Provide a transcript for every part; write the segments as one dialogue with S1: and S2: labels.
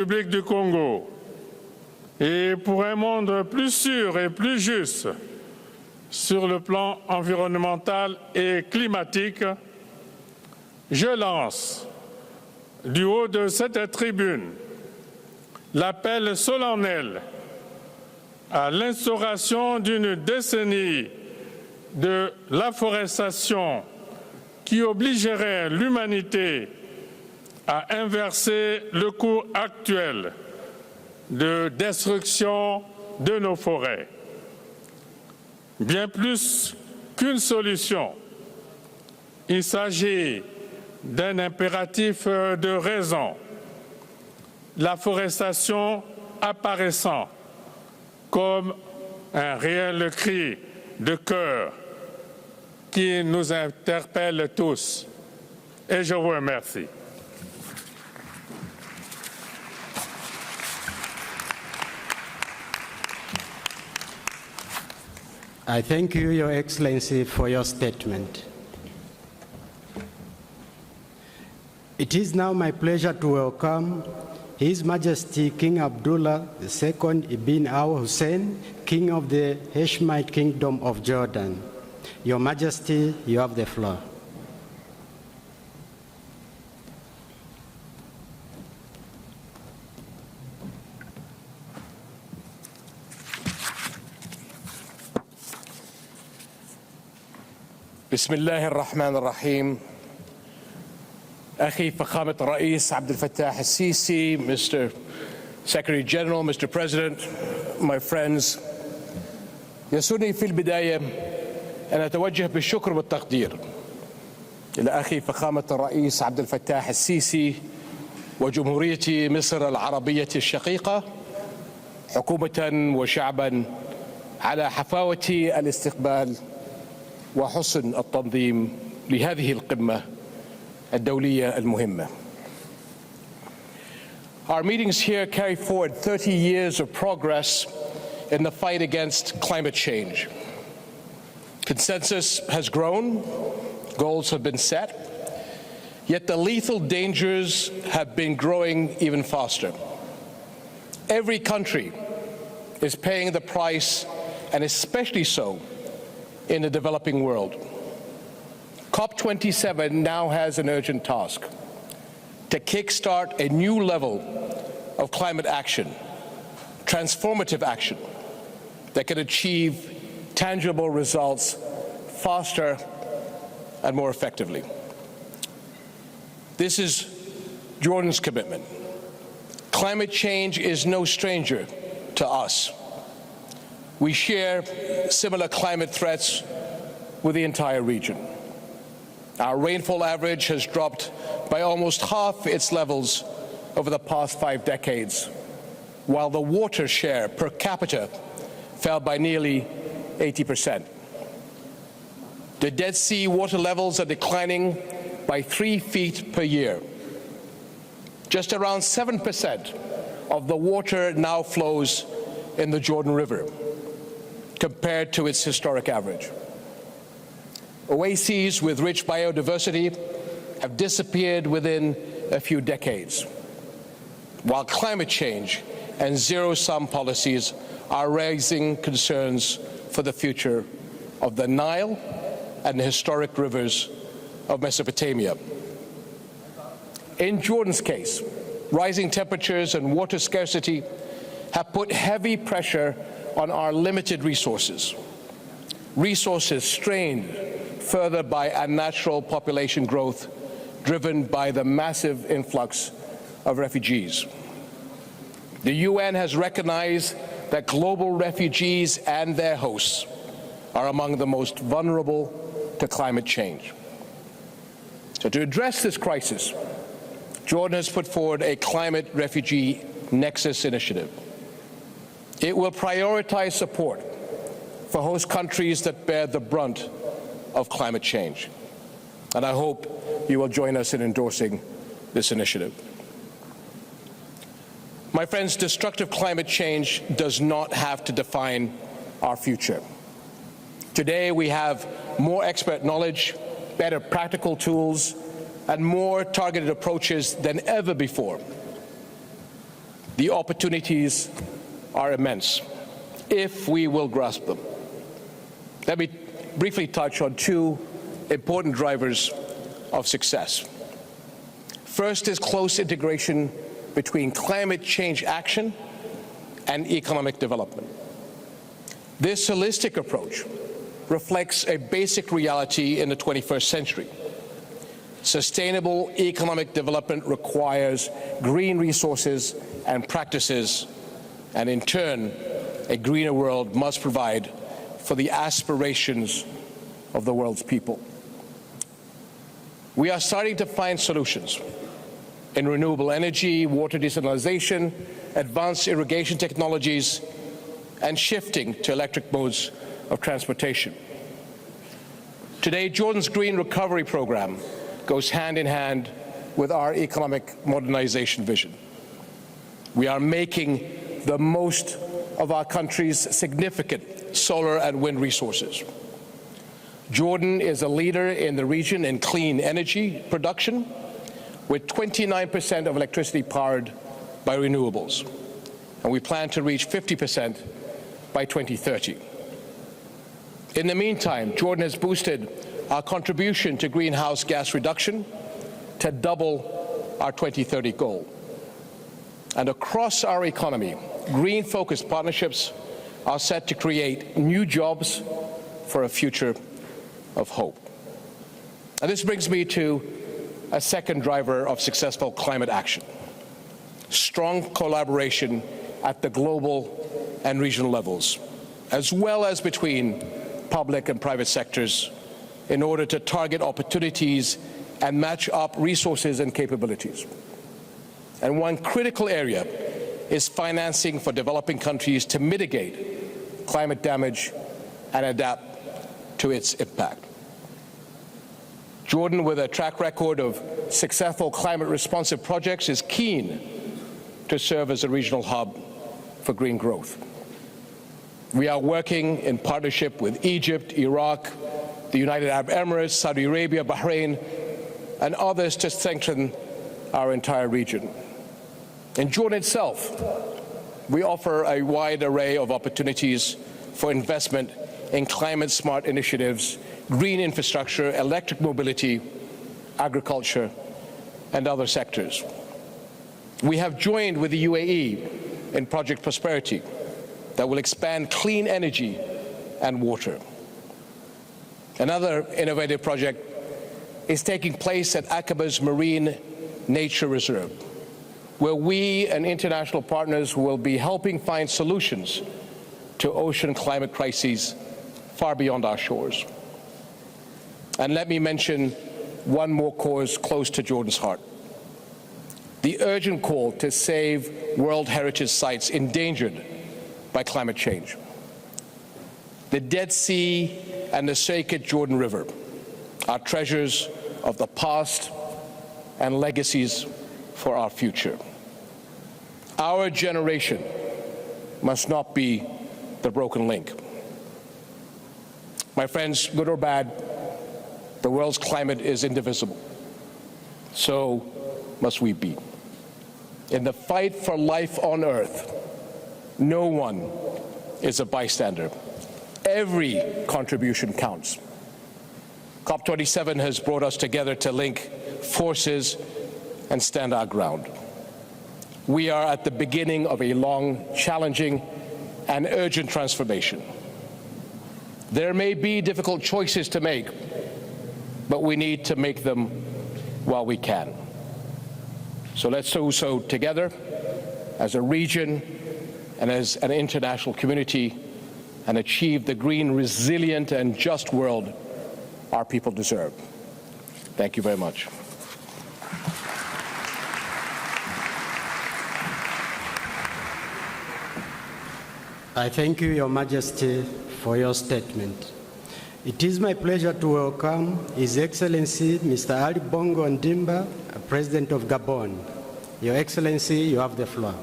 S1: République du Congo et pour un monde plus sûr et plus juste sur le plan environnemental et climatique, je lance du haut de cette tribune l'appel solennel à l'instauration d'une décennie de l'afforestation qui obligerait l'humanité à inverser le cours actuel de destruction de nos forêts. Bien plus qu'une solution, il s'agit d'un impératif de raison, l'afforestation apparaissant comme un réel cri de cœur qui nous interpelle tous. Et je vous remercie.
S2: I thank you, Your Excellency, for your statement. It is now my pleasure to welcome His Majesty King Abdullah II Ibn Al Hussein, King of the Hashemite Kingdom of Jordan. Your Majesty, you have the floor.
S3: بسم الله الرحمن الرحيم. أخي فخامة الرئيس عبد الفتاح السيسي, Mr. Secretary General, Mr. President, my friends, يسرني في البداية أن أتوجه بالشكر والتقدير إلى أخي فخامة الرئيس عبد الفتاح السيسي وجمهورية مصر العربية الشقيقة حكومة وشعبا على حفاوة الاستقبال وحسن التنظيم لهذه القمة الدولية المهمة. Our meetings here carry forward 30 years of progress in the fight against climate change. Consensus has grown, goals have been set, yet the lethal dangers have been growing even faster. Every country is paying the price, and especially so in the developing world. COP27 now has an urgent task to kickstart a new level of climate action, transformative action that can achieve tangible results faster and more effectively. This is Jordan's commitment. Climate change is no stranger to us. We share similar climate threats with the entire region. Our rainfall average has dropped by almost half its levels over the past 5 decades, while the water share per capita fell by nearly 80%. The Dead Sea water levels are declining by 3 feet per year. Just around 7% of the water now flows in the Jordan River, compared to its historic average. Oases with rich biodiversity have disappeared within a few decades, while climate change and zero-sum policies are raising concerns for the future of the Nile and the historic rivers of Mesopotamia. In Jordan's case, rising temperatures and water scarcity have put heavy pressure on our limited resources strained further by unnatural population growth driven by the massive influx of refugees. The UN has recognized that global refugees and their hosts are among the most vulnerable to climate change. So to address this crisis, Jordan has put forward a climate refugee nexus initiative. It will prioritize support for host countries that bear the brunt of climate change. And I hope you will join us in endorsing this initiative. My friends, destructive climate change does not have to define our future. Today we have more expert knowledge, better practical tools, and more targeted approaches than ever before. The opportunities are immense if we will grasp them. Let me briefly touch on two important drivers of success. First is close integration between climate change action and economic development. This holistic approach reflects a basic reality in the 21st century. Sustainable economic development requires green resources and practices, and in turn, a greener world must provide for the aspirations of the world's people. We are starting to find solutions in renewable energy, water desalination, advanced irrigation technologies, and shifting to electric modes of transportation. Today, Jordan's Green Recovery Program goes hand in hand with our economic modernization vision. We are making the most of our country's significant solar and wind resources. Jordan is a leader in the region in clean energy production, with 29% of electricity powered by renewables, and we plan to reach 50% by 2030. In the meantime, Jordan has boosted our contribution to greenhouse gas reduction to double our 2030 goal. And across our economy, green-focused partnerships are set to create new jobs for a future of hope. And this brings me to a second driver of successful climate action: strong collaboration at the global and regional levels, as well as between public and private sectors, in order to target opportunities and match up resources and capabilities. And one critical area is financing for developing countries to mitigate climate damage and adapt to its impact. Jordan, with a track record of successful climate-responsive projects, is keen to serve as a regional hub for green growth. We are working in partnership with Egypt, Iraq, the United Arab Emirates, Saudi Arabia, Bahrain, and others to strengthen our entire region. In Jordan itself, we offer a wide array of opportunities for investment in climate-smart initiatives, green infrastructure, electric mobility, agriculture, and other sectors. We have joined with the UAE in Project Prosperity that will expand clean energy and water. Another innovative project is taking place at Aqaba's Marine Nature Reserve, where we and international partners will be helping find solutions to ocean climate crises far beyond our shores. And let me mention one more cause close to Jordan's heart: the urgent call to save World Heritage sites endangered by climate change. The Dead Sea and the sacred Jordan River are treasures of the past and legacies for our future. Our generation must not be the broken link. My friends, good or bad, the world's climate is indivisible. So must we be. In the fight for life on Earth, no one is a bystander. Every contribution counts. COP27 has brought us together to link forces and stand our ground. We are at the beginning of a long, challenging, and urgent transformation. There may be difficult choices to make, but we need to make them while we can. So let's do so together as a region and as an international community, and achieve the green, resilient, and just world our people deserve. Thank you very much.
S2: I thank you, Your Majesty, for your statement. It is my pleasure to welcome His Excellency Mr. Ali Bongo Ndimba, President of Gabon. Your Excellency, you have the floor.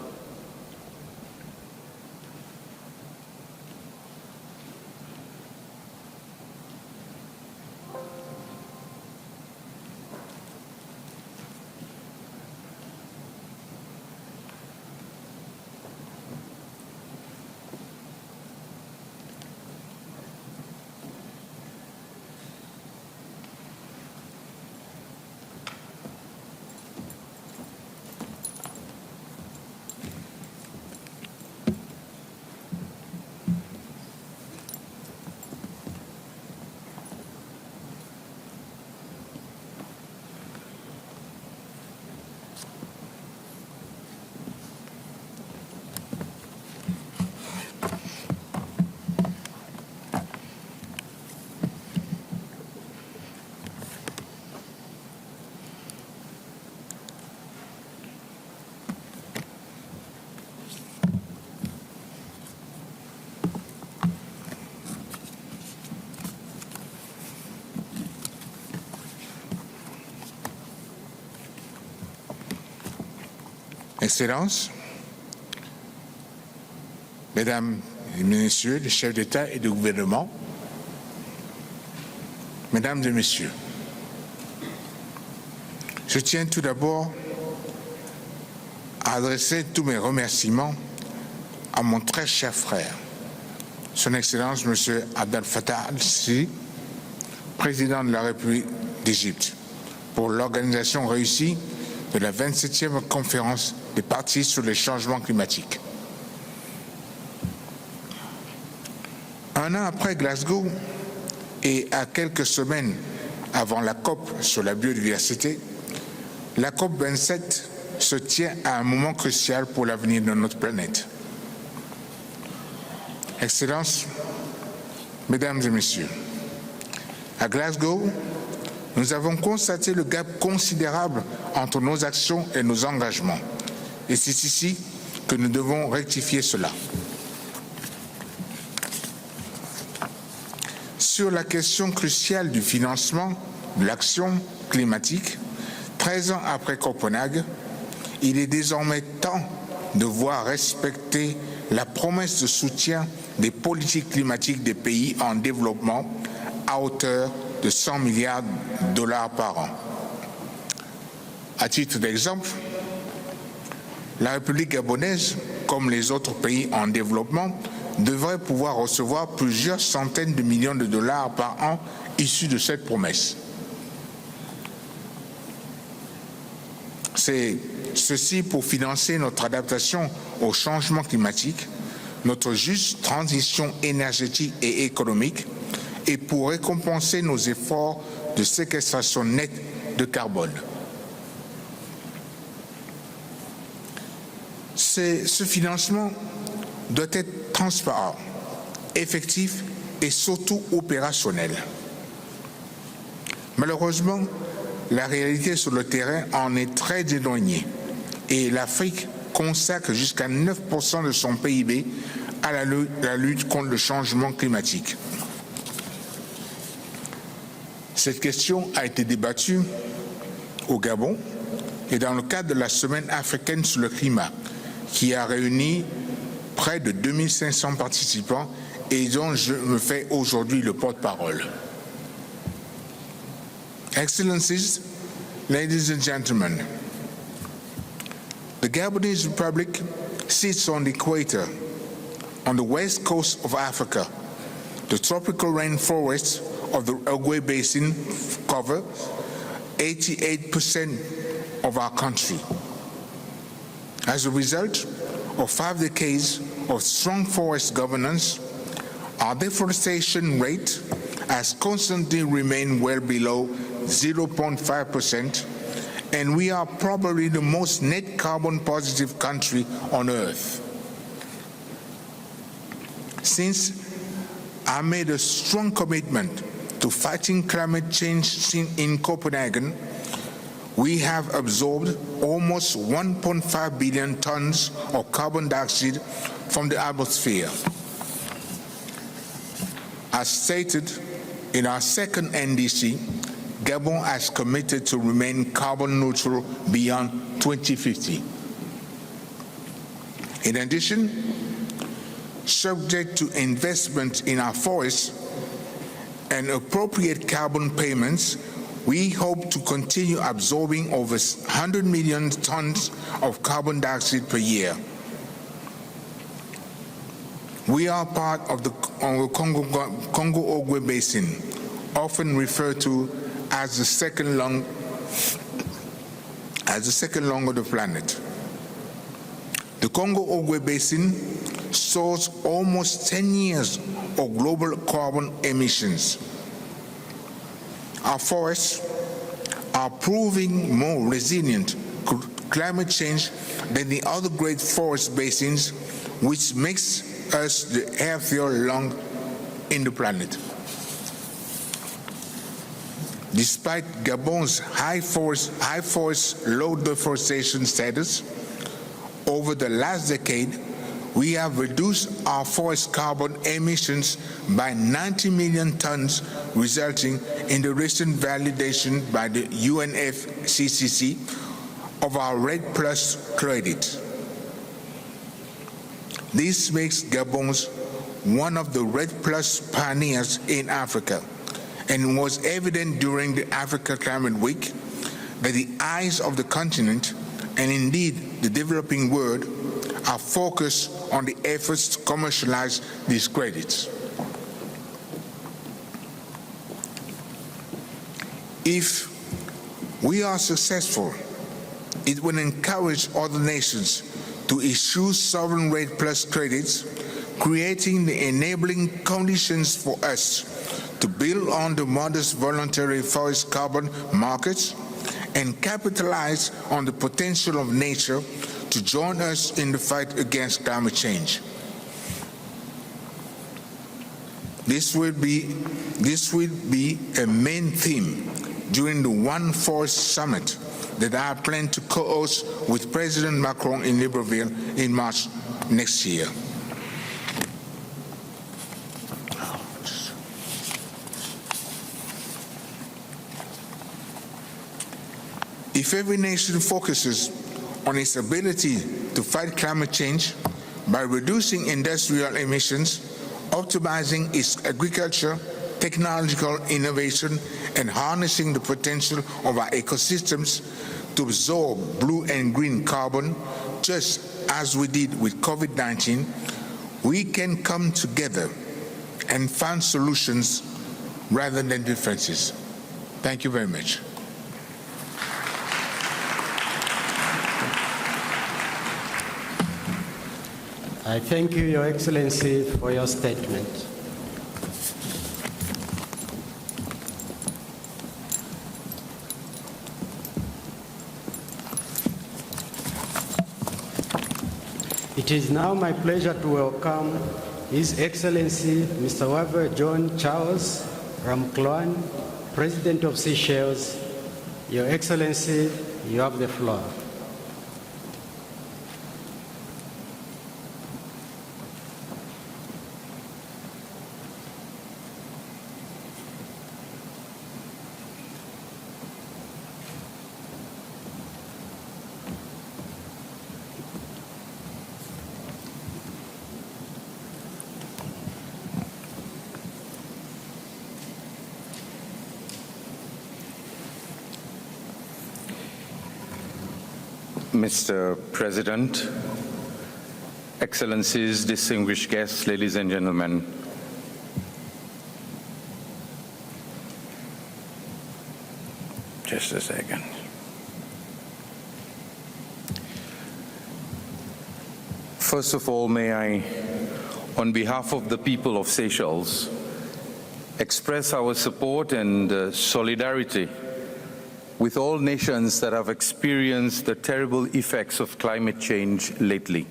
S4: Excellences, Mesdames et Messieurs les chefs d'État et de gouvernement, Mesdames et Messieurs, je tiens tout d'abord à adresser tous mes remerciements à mon très cher frère, Son Excellence M. Abdul al-Sisi, président de la République d'Égypte, pour l'organisation réussie de la 27e conférence des parties sur les changements climatiques. Un an après Glasgow et à quelques semaines avant la COP sur la biodiversité, la COP27 se tient à un moment crucial pour l'avenir de notre planète. Excellences, Mesdames et Messieurs, à Glasgow, nous avons constaté le gap considérable entre nos actions et nos engagements. Et c'est ici que nous devons rectifier cela. Sur la question cruciale du financement de l'action climatique, 13 ans après Copenhague, il est désormais temps de voir respecter la promesse de soutien des politiques climatiques des pays en développement à hauteur de 100 milliards de dollars par an. À titre d'exemple, la République gabonaise, comme les autres pays en développement, devrait pouvoir recevoir plusieurs centaines de millions de dollars par an issus de cette promesse. C'est ceci pour financer notre adaptation au changement climatique, notre juste transition énergétique et économique, et pour récompenser nos efforts de séquestration nette de carbone. Ce financement doit être transparent, effectif et surtout opérationnel. Malheureusement, la réalité sur le terrain en est très éloignée et l'Afrique consacre jusqu'à 9% de son PIB à la lutte contre le changement climatique. Cette question a été débattue au Gabon et dans le cadre de la Semaine africaine sur le climat, qui a réuni près de 2500 participants et dont je me fais aujourd'hui le porte-parole. Excellencies, ladies and gentlemen, the Gabonese Republic sits on the equator, on the west coast of Africa. The tropical rainforests of the Ogwe Basin cover 88% of our country. As a result of 5 decades of strong forest governance, our deforestation rate has constantly remained well below 0.5%, and we are probably the most net carbon positive country on earth. Since I made a strong commitment to fighting climate change in Copenhagen, we have absorbed almost 1.5 billion tons of carbon dioxide from the atmosphere. As stated in our second NDC, Gabon has committed to remain carbon neutral beyond 2050. In addition, subject to investment in our forests and appropriate carbon payments, we hope to continue absorbing over 100 million tons of carbon dioxide per year. We are part of the Congo-Ogwe Basin, often referred to as the second lung of the planet. The Congo-Ogwe Basin stores almost 10 years of global carbon emissions. Our forests are proving more resilient to climate change than the other great forest basins, which makes us the healthier lung in the planet. Despite Gabon's high forest, low deforestation status, over the last decade, we have reduced our forest carbon emissions by 90 million tons, resulting in the recent validation by the UNFCCC of our Red Plus credit. This makes Gabon one of the Red Plus pioneers in Africa, and was evident during the Africa Climate Week that the eyes of the continent, and indeed the developing world, are focused on the efforts to commercialize these credits. If we are successful, it will encourage other nations to issue sovereign Red Plus credits, creating the enabling conditions for us to build on the modest voluntary forest carbon markets and capitalize on the potential of nature to join us in the fight against climate change. This will be a main theme during the One Forest Summit that I plan to co-host with President Macron in Libreville in March next year. If every nation focuses on its ability to fight climate change by reducing industrial emissions, optimizing its agriculture, technological innovation, and harnessing the potential of our ecosystems to absorb blue and green carbon, just as we did with COVID-19, we can come together and find solutions rather than differences. Thank you very much.
S2: I thank you, Your Excellency, for your statement. It is now my pleasure to welcome His Excellency Mr. Wavel John Charles Ramkalawan, President of Seychelles. Your Excellency, you have the floor.
S5: Mr. President, Excellencies, distinguished guests, ladies and gentlemen. Just a second. First of all, may I, on behalf of the people of Seychelles, express our support and solidarity with all nations that have experienced the terrible effects of climate change lately.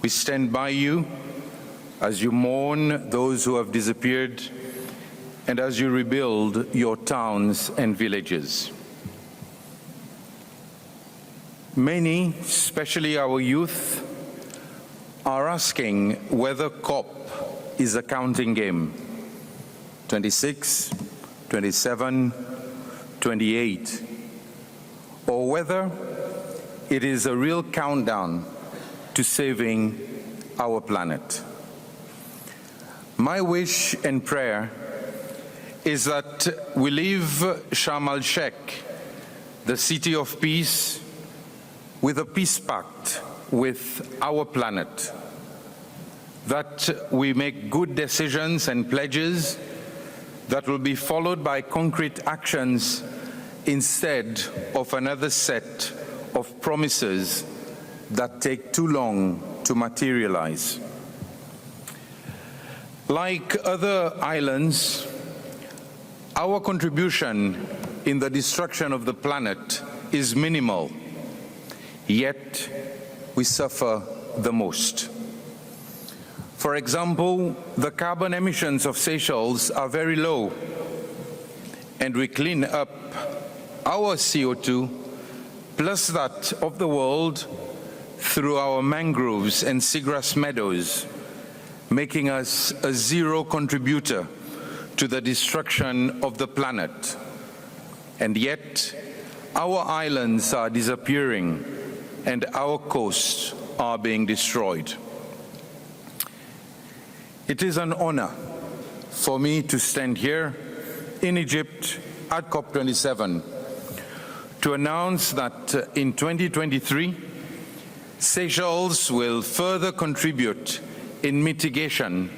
S5: We stand by you as you mourn those who have disappeared and as you rebuild your towns and villages. Many, especially our youth, are asking whether COP is a counting game. 26, 27, 28, or whether it is a real countdown to saving our planet. My wish and prayer is that we leave Sharm el-Sheikh, the city of peace, with a peace pact with our planet, that we make good decisions and pledges that will be followed by concrete actions instead of another set of promises that take too long to materialize. Like other islands, our contribution in the destruction of the planet is minimal, yet we suffer the most. For example, the carbon emissions of Seychelles are very low, and we clean up our CO2 plus that of the world through our mangroves and seagrass meadows, making us a zero contributor to the destruction of the planet. And yet, our islands are disappearing and our coasts are being destroyed. It is an honor for me to stand here in Egypt at COP27 to announce that in 2023, Seychelles will further contribute in mitigation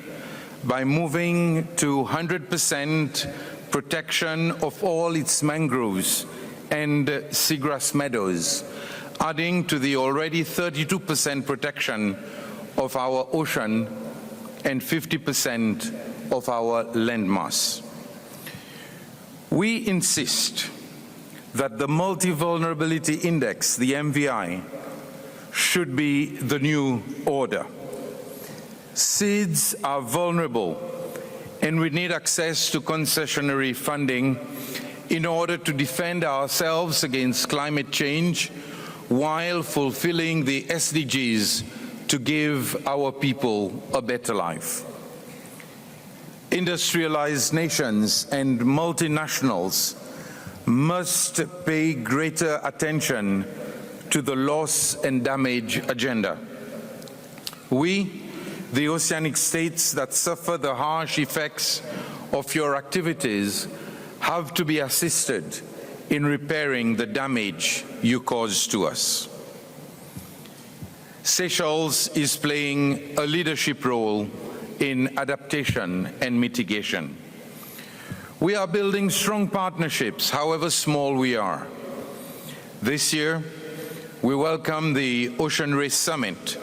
S5: by moving to 100% protection of all its mangroves and seagrass meadows, adding to the already 32% protection of our ocean and 50% of our landmass. We insist that the Multi-Vulnerability Index, the MVI, should be the new order. Seeds are vulnerable and we need access to concessionary funding in order to defend ourselves against climate change while fulfilling the SDGs to give our people a better life. Industrialized nations and multinationals must pay greater attention to the loss and damage agenda. We, the oceanic states that suffer the harsh effects of your activities, have to be assisted in repairing the damage you caused to us. Seychelles is playing a leadership role in adaptation and mitigation. We are building strong partnerships, however small we are. This year, we welcome the Ocean Race Summit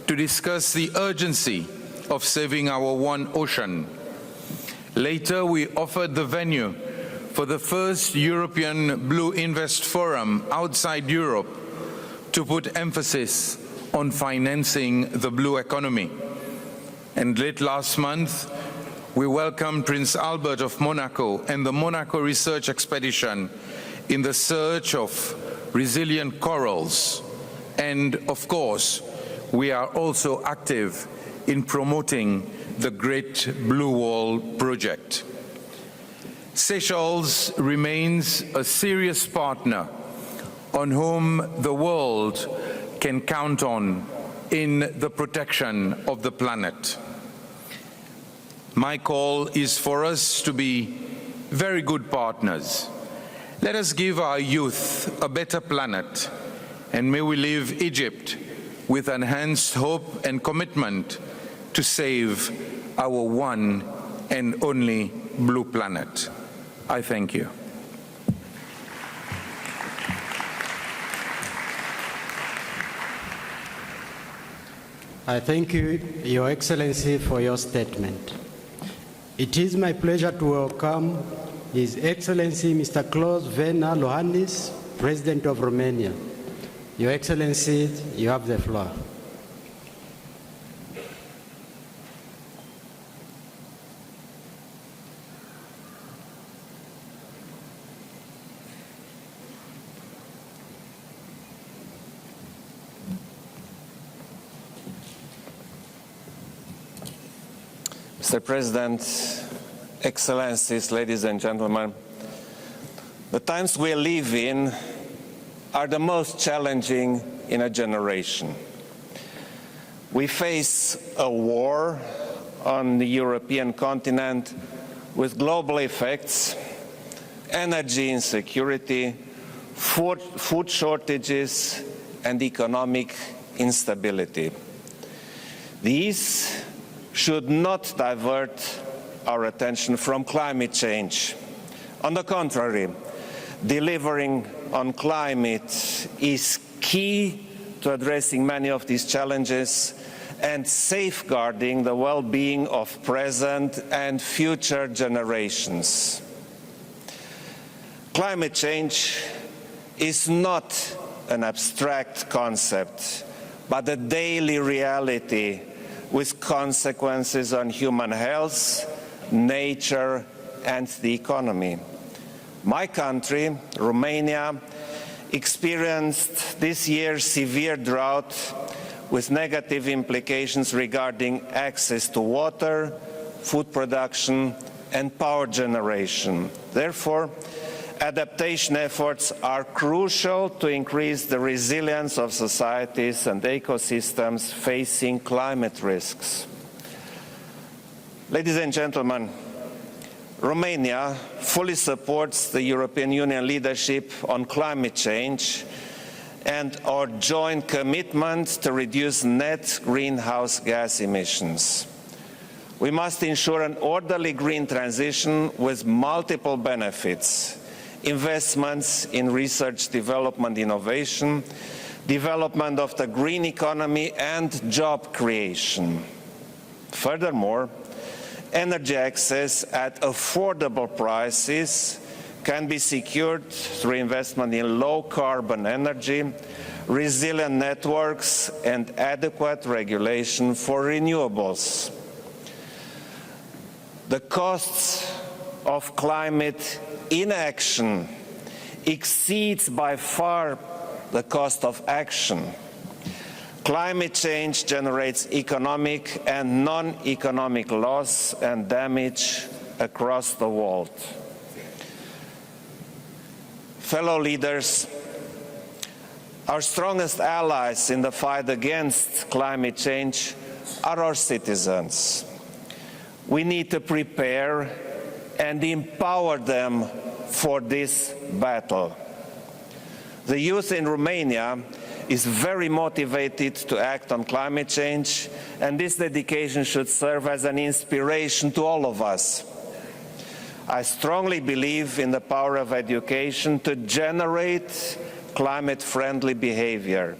S5: to discuss the urgency of saving our one ocean. Later, we offered the venue for the first European Blue Invest Forum outside Europe to put emphasis on financing the blue economy. And late last month, we welcomed Prince Albert of Monaco and the Monaco Research Expedition in the search of resilient corals. And of course, we are also active in promoting the Great Blue Wall project. Seychelles remains a serious partner on whom the world can count on in the protection of the planet. My call is for us to be very good partners. Let us give our youth a better planet, and may we leave Egypt with enhanced hope and commitment to save our one and only blue planet. I thank you.
S2: I thank you, Your Excellency, for your statement. It is my pleasure to welcome His Excellency Mr. Klaus Werner Lohannis, President of Romania. Your Excellency, you have the floor.
S6: Mr. President, Excellencies, ladies and gentlemen, the times we live in are the most challenging in a generation. We face a war on the European continent with global effects, energy insecurity, food shortages, and economic instability. These should not divert our attention from climate change. On the contrary, delivering on climate is key to addressing many of these challenges and safeguarding the well-being of present and future generations. Climate change is not an abstract concept, but a daily reality with consequences on human health, nature, and the economy. My country, Romania, experienced this year severe drought with negative implications regarding access to water, food production, and power generation. Therefore, adaptation efforts are crucial to increase the resilience of societies and ecosystems facing climate risks. Ladies and gentlemen, Romania fully supports the European Union leadership on climate change and our joint commitment to reduce net greenhouse gas emissions. We must ensure an orderly green transition with multiple benefits: investments in research, development, innovation, development of the green economy, and job creation. Furthermore, energy access at affordable prices can be secured through investment in low-carbon energy, resilient networks, and adequate regulation for renewables. The costs of climate inaction exceeds by far the cost of action. Climate change generates economic and non-economic loss and damage across the world. Fellow leaders, our strongest allies in the fight against climate change are our citizens. We need to prepare and empower them for this battle. The youth in Romania is very motivated to act on climate change, and this dedication should serve as an inspiration to all of us. I strongly believe in the power of education to generate climate-friendly behavior.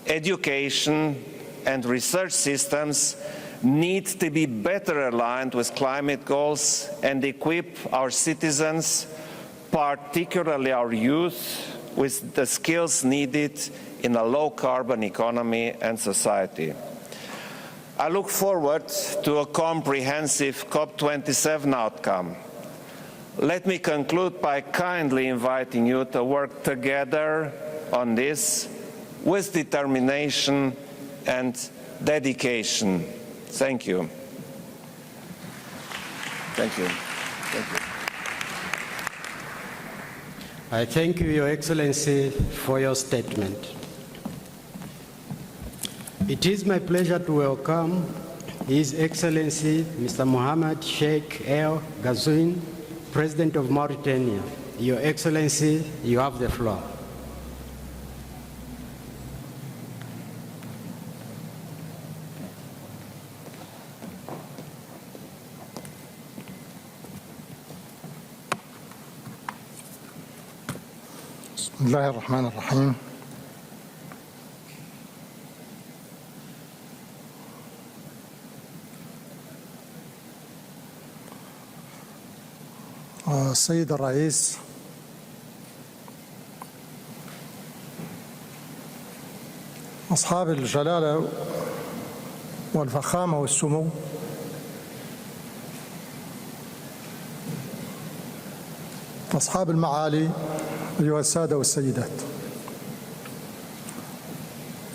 S6: Education and research systems need to be better aligned with climate goals and equip our citizens, particularly our youth, with the skills needed in a low-carbon economy and society. I look forward to a comprehensive COP27 outcome. Let me conclude by kindly inviting you to work together on this with determination and dedication. Thank you. Thank you. Thank you.
S2: I thank you, Your Excellency, for your statement. It is my pleasure to welcome His Excellency Mr. Mohammed Sheikh El Ghazouin, President of Mauritania. Your Excellency, you have the floor.
S7: بسم الله الرحمن الرحيم. السيد الرئيس، أصحاب الجلالة والفخامة والسمو، أصحاب المعالي، أيها السادة والسيدات،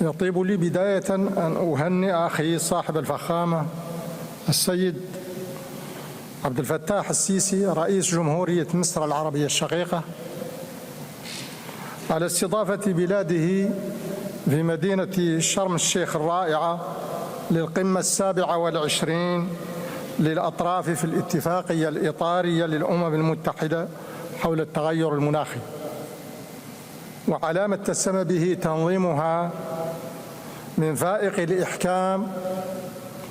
S7: يطيب لي بداية أن أهنئ أخي صاحب الفخامة السيد عبد الفتاح السيسي رئيس جمهورية مصر العربية الشقيقة على استضافة بلاده في مدينة شرم الشيخ الرائعة للقمة 27 للأطراف في الاتفاقية الإطارية للأمم المتحدة حول التغير المناخي، وعلامة تسمى به تنظيمها من فائق الإحكام،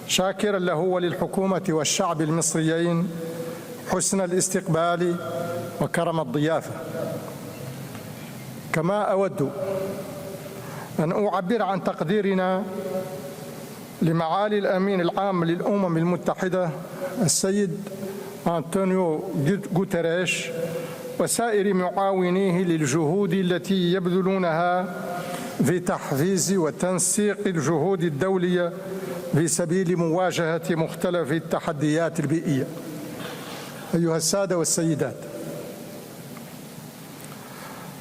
S7: شاكرا له وللحكومة والشعب المصريين حسن الاستقبال وكرم الضيافة. كما أود أن أعبر عن تقديرنا لمعالي الأمين العام للأمم المتحدة السيد أنطونيو غوتيريش وسائر معاونيه للجهود التي يبذلونها في تحفيز وتنسيق الجهود الدولية في سبيل مواجهة مختلف التحديات البيئية. أيها السادة والسيدات،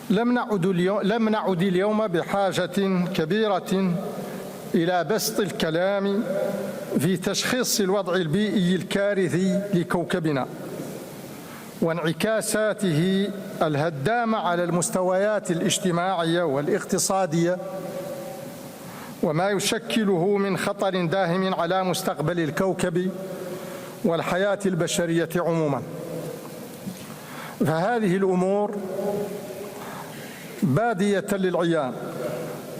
S7: لم نعد اليوم بحاجة كبيرة إلى بسط الكلام في تشخيص الوضع البيئي الكارثي لكوكبنا، وانعكاساته الهدامة على المستويات الاجتماعية والاقتصادية، وما يشكله من خطر داهم على مستقبل الكوكب والحياة البشرية عموما. فهذه الأمور بادية للعيان،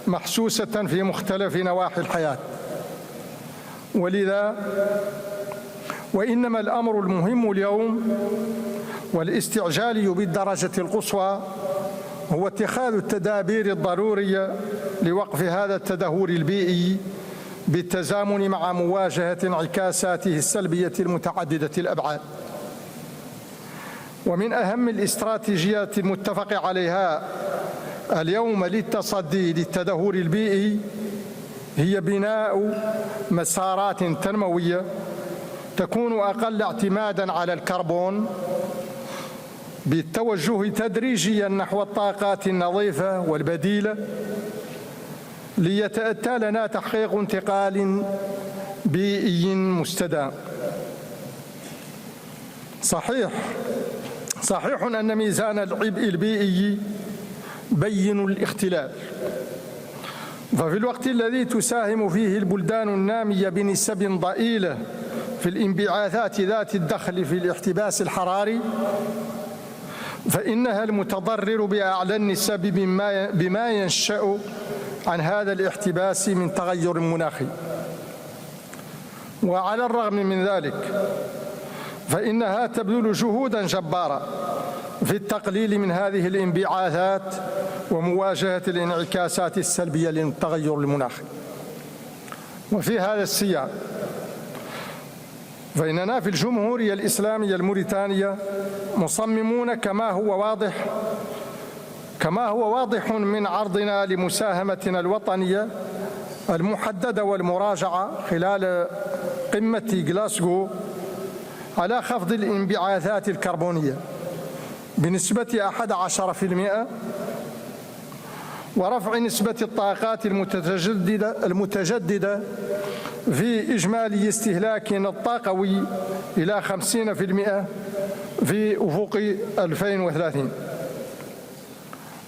S7: محسوسة في مختلف نواحي الحياة، ولذا وإنما الأمر المهم اليوم والاستعجال بالدرجة القصوى هو اتخاذ التدابير الضرورية لوقف هذا التدهور البيئي بالتزامن مع مواجهة انعكاساته السلبية المتعددة الأبعاد. ومن أهم الاستراتيجيات المتفق عليها اليوم للتصدي للتدهور البيئي هي بناء مسارات تنموية تكون أقل اعتماداً على الكربون بالتوجه تدريجياً نحو الطاقات النظيفة والبديلة ليتأتى لنا تحقيق انتقال بيئي مستدام. صحيح أن ميزان العبء البيئي بين الاختلاف، ففي الوقت الذي تساهم فيه البلدان النامية بنسب ضئيلة في الانبعاثات ذات الدخل في الاحتباس الحراري، فإنها المتضرر بأعلى النسب بما ينشأ عن هذا الاحتباس من تغير مناخي. وعلى الرغم من ذلك فإنها تبذل جهوداً جبارة في التقليل من هذه الانبعاثات ومواجهة الانعكاسات السلبية للتغير المناخي. وفي هذا السياق فإننا في الجمهورية الإسلامية الموريتانية مصممون كما هو واضح من عرضنا لمساهمتنا الوطنية المحددة والمراجعة خلال قمة غلاسكو على خفض الانبعاثات الكربونية بنسبة 11% ورفع نسبة الطاقات المتجددة في إجمالي استهلاكنا الطاقوي إلى 50% في أفق 2030.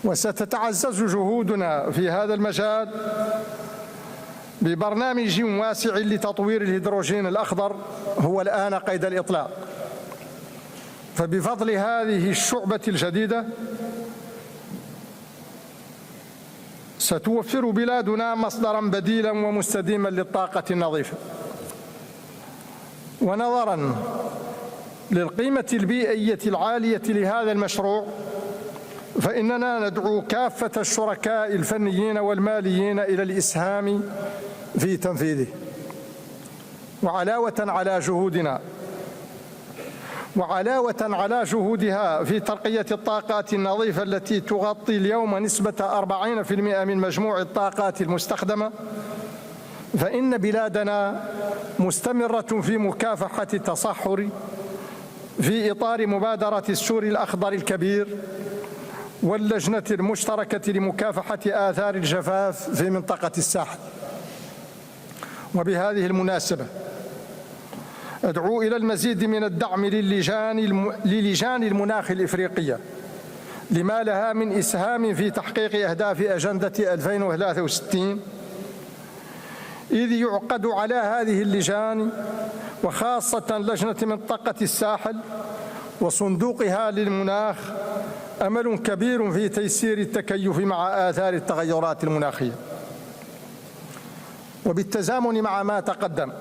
S7: وستتعزز جهودنا في هذا المجال ببرنامج واسع لتطوير الهيدروجين الأخضر هو الآن قيد الإطلاق. فبفضل هذه الشعبة الجديدة ستوفر بلادنا مصدرا بديلا ومستديما للطاقة النظيفة. ونظرا للقيمة البيئية العالية لهذا المشروع فإننا ندعو كافة الشركاء الفنيين والماليين إلى الإسهام في تنفيذه. وعلاوة على جهودها في ترقية الطاقات النظيفة التي تغطي اليوم نسبة 40% من مجموع الطاقات المستخدمة، فإن بلادنا مستمرة في مكافحة التصحر في إطار مبادرة السور الأخضر الكبير واللجنة المشتركة لمكافحة آثار الجفاف في منطقة الساحل. وبهذه المناسبة أدعو إلى المزيد من الدعم للجان المناخ الإفريقية لما لها من إسهام في تحقيق أهداف أجندة 2063، إذ يعقد على هذه اللجان وخاصة لجنة منطقة الساحل وصندوقها للمناخ أمل كبير في تيسير التكيف مع آثار التغيرات المناخية. وبالتزامن مع ما تقدم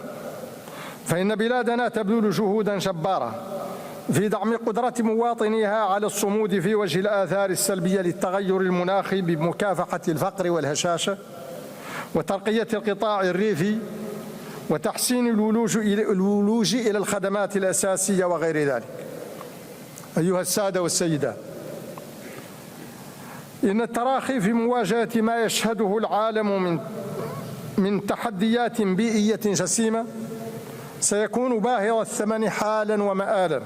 S7: فإن بلادنا تبذل جهودا جبارة في دعم قدرة مواطنيها على الصمود في وجه الآثار السلبية للتغير المناخي بمكافحة الفقر والهشاشة وترقية القطاع الريفي وتحسين الولوج إلى الخدمات الأساسية وغير ذلك. أيها السادة والسيدات، إن التراخي في مواجهة ما يشهده العالم من تحديات بيئية جسيمة سيكون باهظ الثمن حالا ومآلا،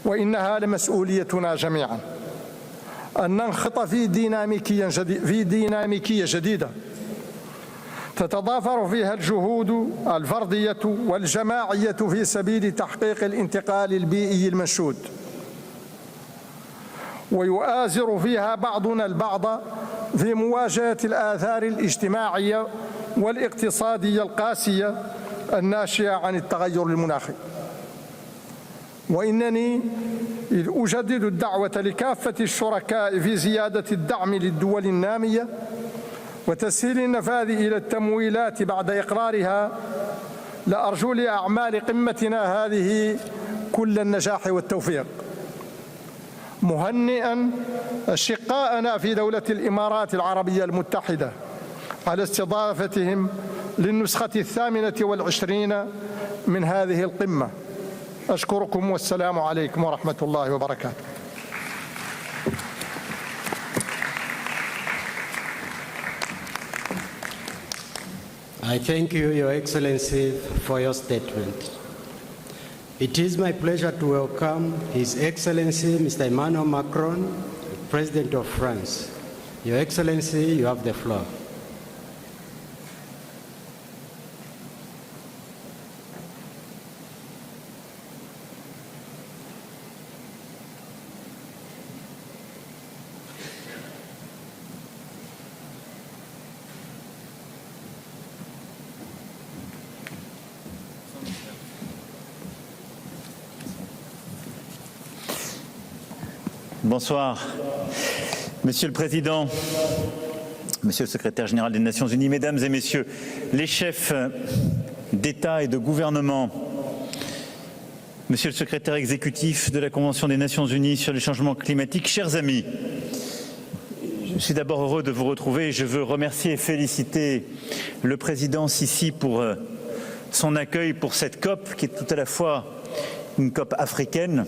S7: وإنها لمسؤوليتنا جميعا أن ننخط في ديناميكية جديدة تتضافر فيها الجهود الفردية والجماعية في سبيل تحقيق الانتقال البيئي المنشود، ويؤازر فيها بعضنا البعض في مواجهة الآثار الاجتماعية والاقتصادية القاسية الناشئة عن التغير المناخي. وإنني أجدد الدعوة لكافة الشركاء في زيادة الدعم للدول النامية وتسهيل النفاذ إلى التمويلات بعد إقرارها، لأرجو لأعمال قمتنا هذه كل النجاح والتوفيق، مهنئا أشقاءنا في دولة الإمارات العربية المتحدة على استضافتهم للنسخة 28 من هذه القمة. أشكركم والسلام عليكم ورحمة الله وبركاته.
S2: I thank you, Your Excellency, for your statement. It is my pleasure to welcome His Excellency Mr. Emmanuel Macron, President of France. Your Excellency, you have the floor.
S8: Bonsoir, Monsieur le Président, Monsieur le Secrétaire général des Nations Unies, Mesdames et Messieurs les chefs d'État et de gouvernement, Monsieur le Secrétaire exécutif de la Convention des Nations Unies sur les changements climatiques, chers amis, je suis d'abord heureux de vous retrouver et je veux remercier et féliciter le Président Sisi pour son accueil pour cette COP qui est tout à la fois une COP africaine,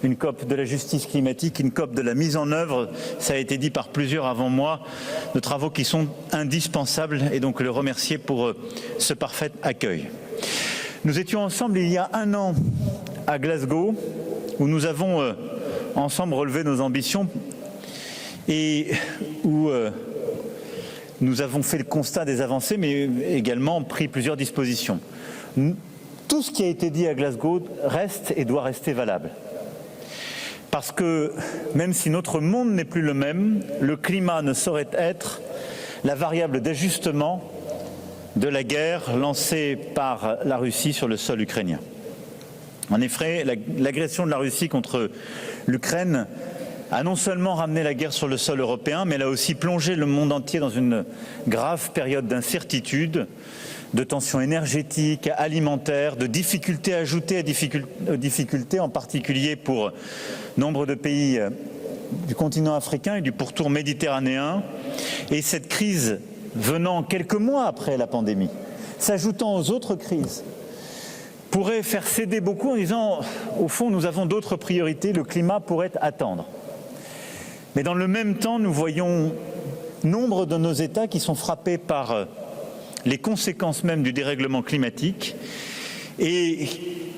S8: une COP de la justice climatique, une COP de la mise en œuvre, ça a été dit par plusieurs avant moi, de travaux qui sont indispensables et donc le remercier pour ce parfait accueil. Nous étions ensemble il y a un an à Glasgow où nous avons ensemble relevé nos ambitions et où nous avons fait le constat des avancées mais également pris plusieurs dispositions. Tout ce qui a été dit à Glasgow reste et doit rester valable. Parce que même si notre monde n'est plus le même, le climat ne saurait être la variable d'ajustement de la guerre lancée par la Russie sur le sol ukrainien. En effet, l'agression de la Russie contre l'Ukraine a non seulement ramené la guerre sur le sol européen, mais elle a aussi plongé le monde entier dans une grave période d'incertitude, de tensions énergétiques, alimentaires, de difficultés ajoutées à difficultés, en particulier pour nombre de pays du continent africain et du pourtour méditerranéen. Et cette crise venant quelques mois après la pandémie, s'ajoutant aux autres crises, pourrait faire céder beaucoup en disant, au fond, nous avons d'autres priorités, le climat pourrait attendre. Mais dans le même temps, nous voyons nombre de nos États qui sont frappés par les conséquences même du dérèglement climatique et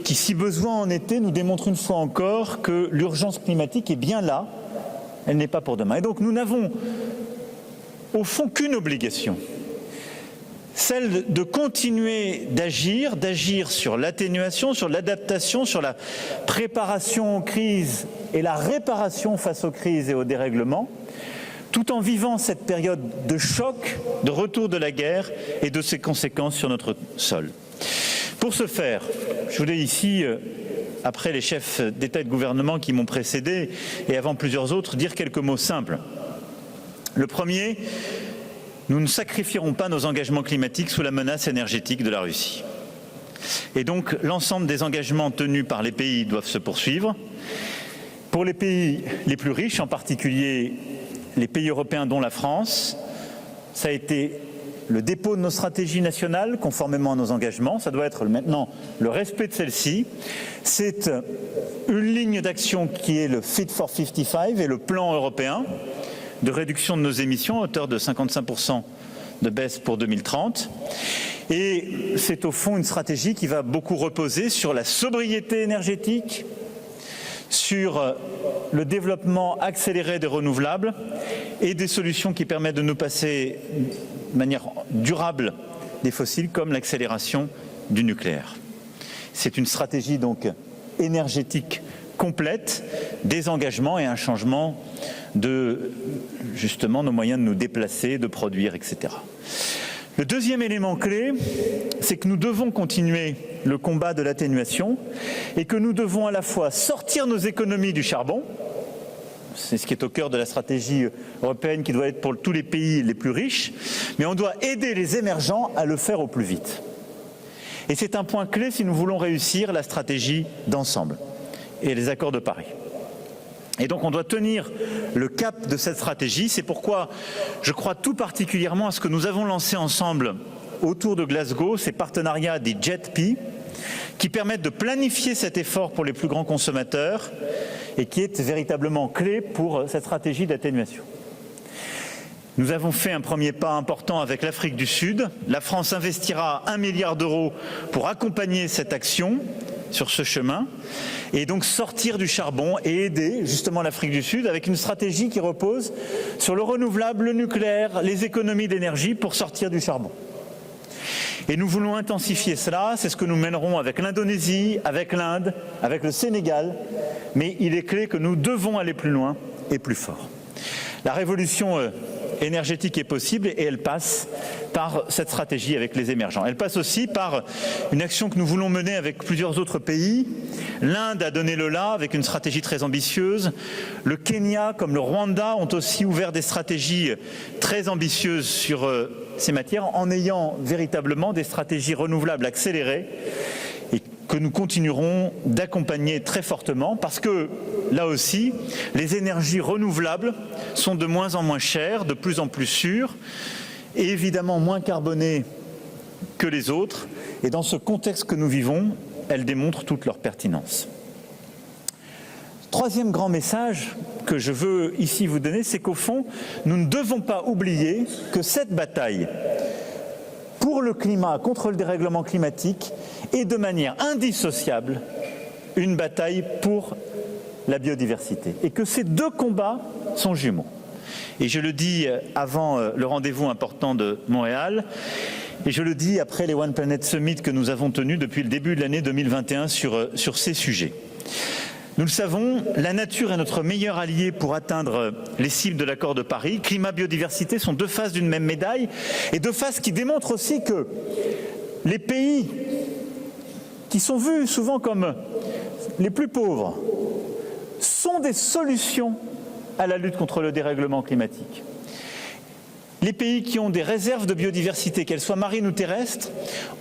S8: qui, si besoin en était, nous démontrent une fois encore que l'urgence climatique est bien là, elle n'est pas pour demain. Et donc nous n'avons au fond qu'une obligation, celle de continuer d'agir sur l'atténuation, sur l'adaptation, sur la préparation aux crises et la réparation face aux crises et aux dérèglements, tout en vivant cette période de choc, de retour de la guerre et de ses conséquences sur notre sol. Pour ce faire, je voulais ici, après les chefs d'État et de gouvernement qui m'ont précédé et avant plusieurs autres, dire quelques mots simples. Le premier, nous ne sacrifierons pas nos engagements climatiques sous la menace énergétique de la Russie. Et donc, l'ensemble des engagements tenus par les pays doivent se poursuivre. Pour les pays les plus riches, en particulier les pays européens dont la France, ça a été le dépôt de nos stratégies nationales conformément à nos engagements. Ça doit être maintenant le respect de celles-ci. C'est une ligne d'action qui est le Fit for 55 et le plan européen de réduction de nos émissions à hauteur de 55% de baisse pour 2030. Et c'est au fond une stratégie qui va beaucoup reposer sur la sobriété énergétique, sur le développement accéléré des renouvelables et des solutions qui permettent de nous passer manière durable des fossiles, comme l'accélération du nucléaire. C'est une stratégie donc énergétique complète, des engagements et un changement de justement nos moyens de nous déplacer, de produire, etc. Le deuxième élément clé, c'est que nous devons continuer le combat de l'atténuation et que nous devons à la fois sortir nos économies du charbon, c'est ce qui est au cœur de la stratégie européenne qui doit être pour tous les pays les plus riches, mais on doit aider les émergents à le faire au plus vite. Et c'est un point clé si nous voulons réussir la stratégie d'ensemble et les accords de Paris. Et donc on doit tenir le cap de cette stratégie. C'est pourquoi je crois tout particulièrement à ce que nous avons lancé ensemble autour de Glasgow, ces partenariats des JETP, qui permettent de planifier cet effort pour les plus grands consommateurs et qui est véritablement clé pour cette stratégie d'atténuation. Nous avons fait un premier pas important avec l'Afrique du Sud. La France investira 1 milliard d'euros pour accompagner cette action sur ce chemin et donc sortir du charbon et aider justement l'Afrique du Sud avec une stratégie qui repose sur le renouvelable, le nucléaire, les économies d'énergie pour sortir du charbon. Et nous voulons intensifier cela, c'est ce que nous mènerons avec l'Indonésie, avec l'Inde, avec le Sénégal, mais il est clé que nous devons aller plus loin et plus fort. La révolution énergétique est possible et elle passe par cette stratégie avec les émergents. Elle passe aussi par une action que nous voulons mener avec plusieurs autres pays. L'Inde a donné le là avec une stratégie très ambitieuse. Le Kenya comme le Rwanda ont aussi ouvert des stratégies très ambitieuses sur ces matières en ayant véritablement des stratégies renouvelables accélérées et que nous continuerons d'accompagner très fortement parce que, là aussi, les énergies renouvelables sont de moins en moins chères, de plus en plus sûres et évidemment moins carbonées que les autres. Et dans ce contexte que nous vivons, elles démontrent toute leur pertinence. Troisième grand message que je veux ici vous donner, c'est qu'au fond, nous ne devons pas oublier que cette bataille pour le climat, contre le dérèglement climatique, est de manière indissociable une bataille pour la biodiversité. Et que ces deux combats sont jumeaux. Et je le dis avant le rendez-vous important de Montréal, et je le dis après les One Planet Summit que nous avons tenus depuis le début de l'année 2021 sur ces sujets. Nous le savons, la nature est notre meilleur allié pour atteindre les cibles de l'accord de Paris. Climat, biodiversité sont deux faces d'une même médaille et deux faces qui démontrent aussi que les pays qui sont vus souvent comme les plus pauvres sont des solutions à la lutte contre le dérèglement climatique. Les pays qui ont des réserves de biodiversité, qu'elles soient marines ou terrestres,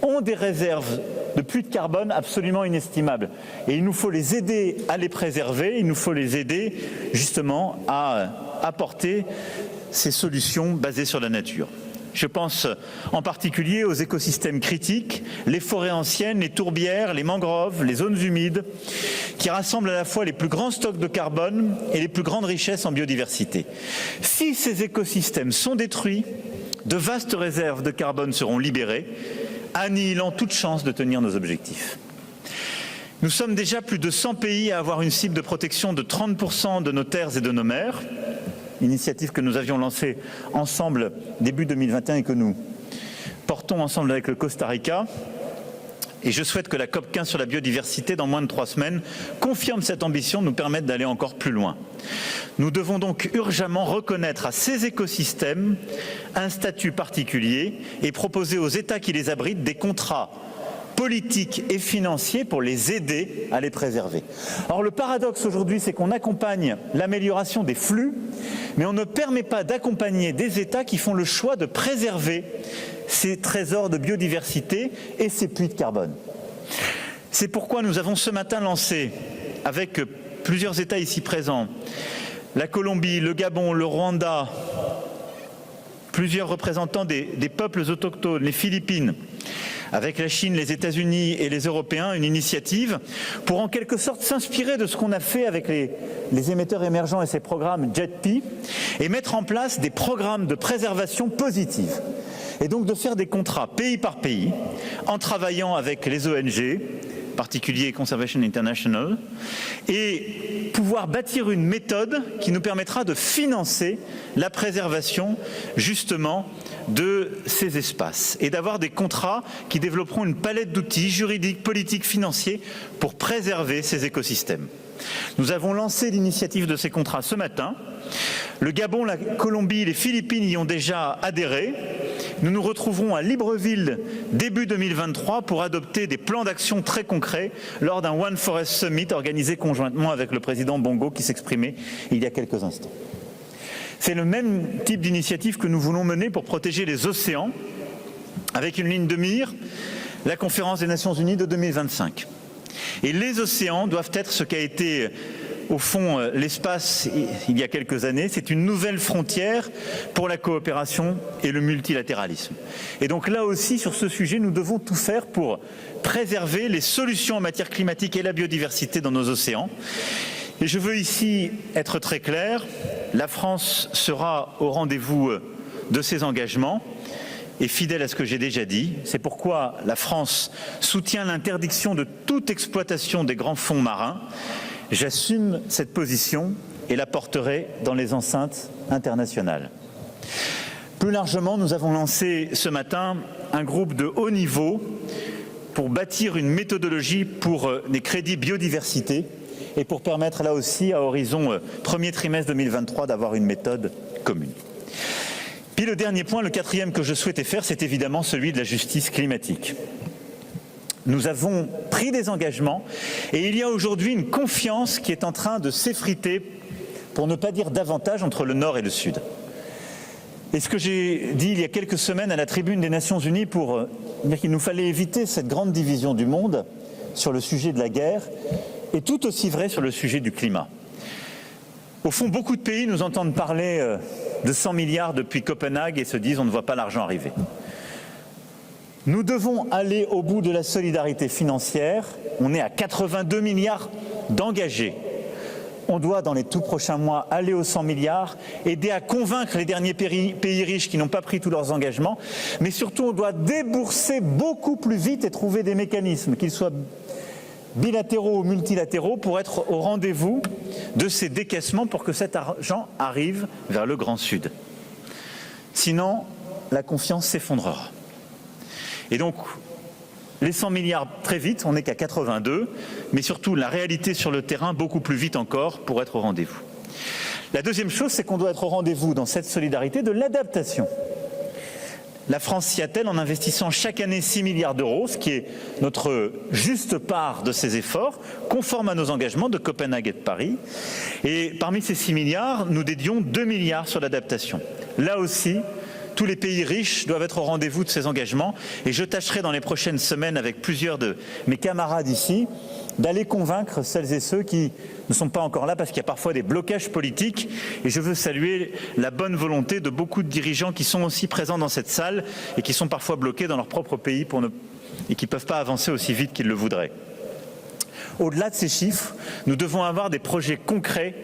S8: ont des réserves de puits de carbone absolument inestimables. Et il nous faut les aider à les préserver, il nous faut les aider justement à apporter ces solutions basées sur la nature. Je pense en particulier aux écosystèmes critiques, les forêts anciennes, les tourbières, les mangroves, les zones humides, qui rassemblent à la fois les plus grands stocks de carbone et les plus grandes richesses en biodiversité. Si ces écosystèmes sont détruits, de vastes réserves de carbone seront libérées, annihilant toute chance de tenir nos objectifs. Nous sommes déjà plus de 100 pays à avoir une cible de protection de 30% de nos terres et de nos mers, initiative que nous avions lancée ensemble début 2021 et que nous portons ensemble avec le Costa Rica. Et je souhaite que la COP15 sur la biodiversité, dans moins de 3 semaines, confirme cette ambition, nous permette d'aller encore plus loin. Nous devons donc urgemment reconnaître à ces écosystèmes un statut particulier et proposer aux États qui les abritent des contrats politiques et financiers pour les aider à les préserver. Or, le paradoxe aujourd'hui, c'est qu'on accompagne l'amélioration des flux, mais on ne permet pas d'accompagner des États qui font le choix de préserver ces trésors de biodiversité et ces puits de carbone. C'est pourquoi nous avons ce matin lancé, avec plusieurs États ici présents, la Colombie, le Gabon, le Rwanda, plusieurs représentants des peuples autochtones, les Philippines, avec la Chine, les États-Unis et les Européens, une initiative pour en quelque sorte s'inspirer de ce qu'on a fait avec les émetteurs émergents et ces programmes JETP et mettre en place des programmes de préservation positive. Et donc de faire des contrats pays par pays en travaillant avec les ONG, particulier Conservation International, et pouvoir bâtir une méthode qui nous permettra de financer la préservation justement de ces espaces et d'avoir des contrats qui développeront une palette d'outils juridiques, politiques, financiers pour préserver ces écosystèmes. Nous avons lancé l'initiative de ces contrats ce matin. Le Gabon, la Colombie, les Philippines y ont déjà adhéré. Nous nous retrouverons à Libreville début 2023 pour adopter des plans d'action très concrets lors d'un One Forest Summit organisé conjointement avec le président Bongo qui s'exprimait il y a quelques instants. C'est le même type d'initiative que nous voulons mener pour protéger les océans avec une ligne de mire, la conférence des Nations Unies de 2025. Et les océans doivent être ce qu'a été au fond l'espace il y a quelques années. C'est une nouvelle frontière pour la coopération et le multilatéralisme. Et donc là aussi, sur ce sujet, nous devons tout faire pour préserver les solutions en matière climatique et la biodiversité dans nos océans. Et je veux ici être très clair, la France sera au rendez-vous de ses engagements et fidèle à ce que j'ai déjà dit. C'est pourquoi la France soutient l'interdiction de toute exploitation des grands fonds marins. J'assume cette position et la porterai dans les enceintes internationales. Plus largement, nous avons lancé ce matin un groupe de haut niveau pour bâtir une méthodologie pour les crédits biodiversité et pour permettre là aussi, à horizon premier trimestre 2023, d'avoir une méthode commune. Puis le dernier point, le quatrième que je souhaitais faire, c'est évidemment celui de la justice climatique. Nous avons pris des engagements et il y a aujourd'hui une confiance qui est en train de s'effriter, pour ne pas dire davantage, entre le Nord et le Sud. Et ce que j'ai dit il y a quelques semaines à la tribune des Nations Unies pour dire qu'il nous fallait éviter cette grande division du monde sur le sujet de la guerre est tout aussi vrai sur le sujet du climat. Au fond, beaucoup de pays nous entendent parler de 100 milliards depuis Copenhague et se disent on ne voit pas l'argent arriver. Nous devons aller au bout de la solidarité financière. On est à 82 milliards d'engagés. On doit, dans les tout prochains mois, aller aux 100 milliards, aider à convaincre les derniers pays riches qui n'ont pas pris tous leurs engagements. Mais surtout, on doit débourser beaucoup plus vite et trouver des mécanismes, qu'ils soient bilatéraux ou multilatéraux, pour être au rendez-vous de ces décaissements pour que cet argent arrive vers le Grand Sud. Sinon, la confiance s'effondrera. Et donc, les 100 milliards très vite, on n'est qu'à 82, mais surtout la réalité sur le terrain beaucoup plus vite encore pour être au rendez-vous. La deuxième chose, c'est qu'on doit être au rendez-vous dans cette solidarité de l'adaptation. La France s'y attelle en investissant chaque année 6 milliards d'euros, ce qui est notre juste part de ces efforts, conforme à nos engagements de Copenhague et de Paris. Et parmi ces 6 milliards, nous dédions 2 milliards sur l'adaptation. Là aussi, tous les pays riches doivent être au rendez-vous de ces engagements et je tâcherai dans les prochaines semaines avec plusieurs de mes camarades ici d'aller convaincre celles et ceux qui ne sont pas encore là parce qu'il y a parfois des blocages politiques et je veux saluer la bonne volonté de beaucoup de dirigeants qui sont aussi présents dans cette salle et qui sont parfois bloqués dans leur propre pays et qui ne peuvent pas avancer aussi vite qu'ils le voudraient. Au-delà de ces chiffres, nous devons avoir des projets concrets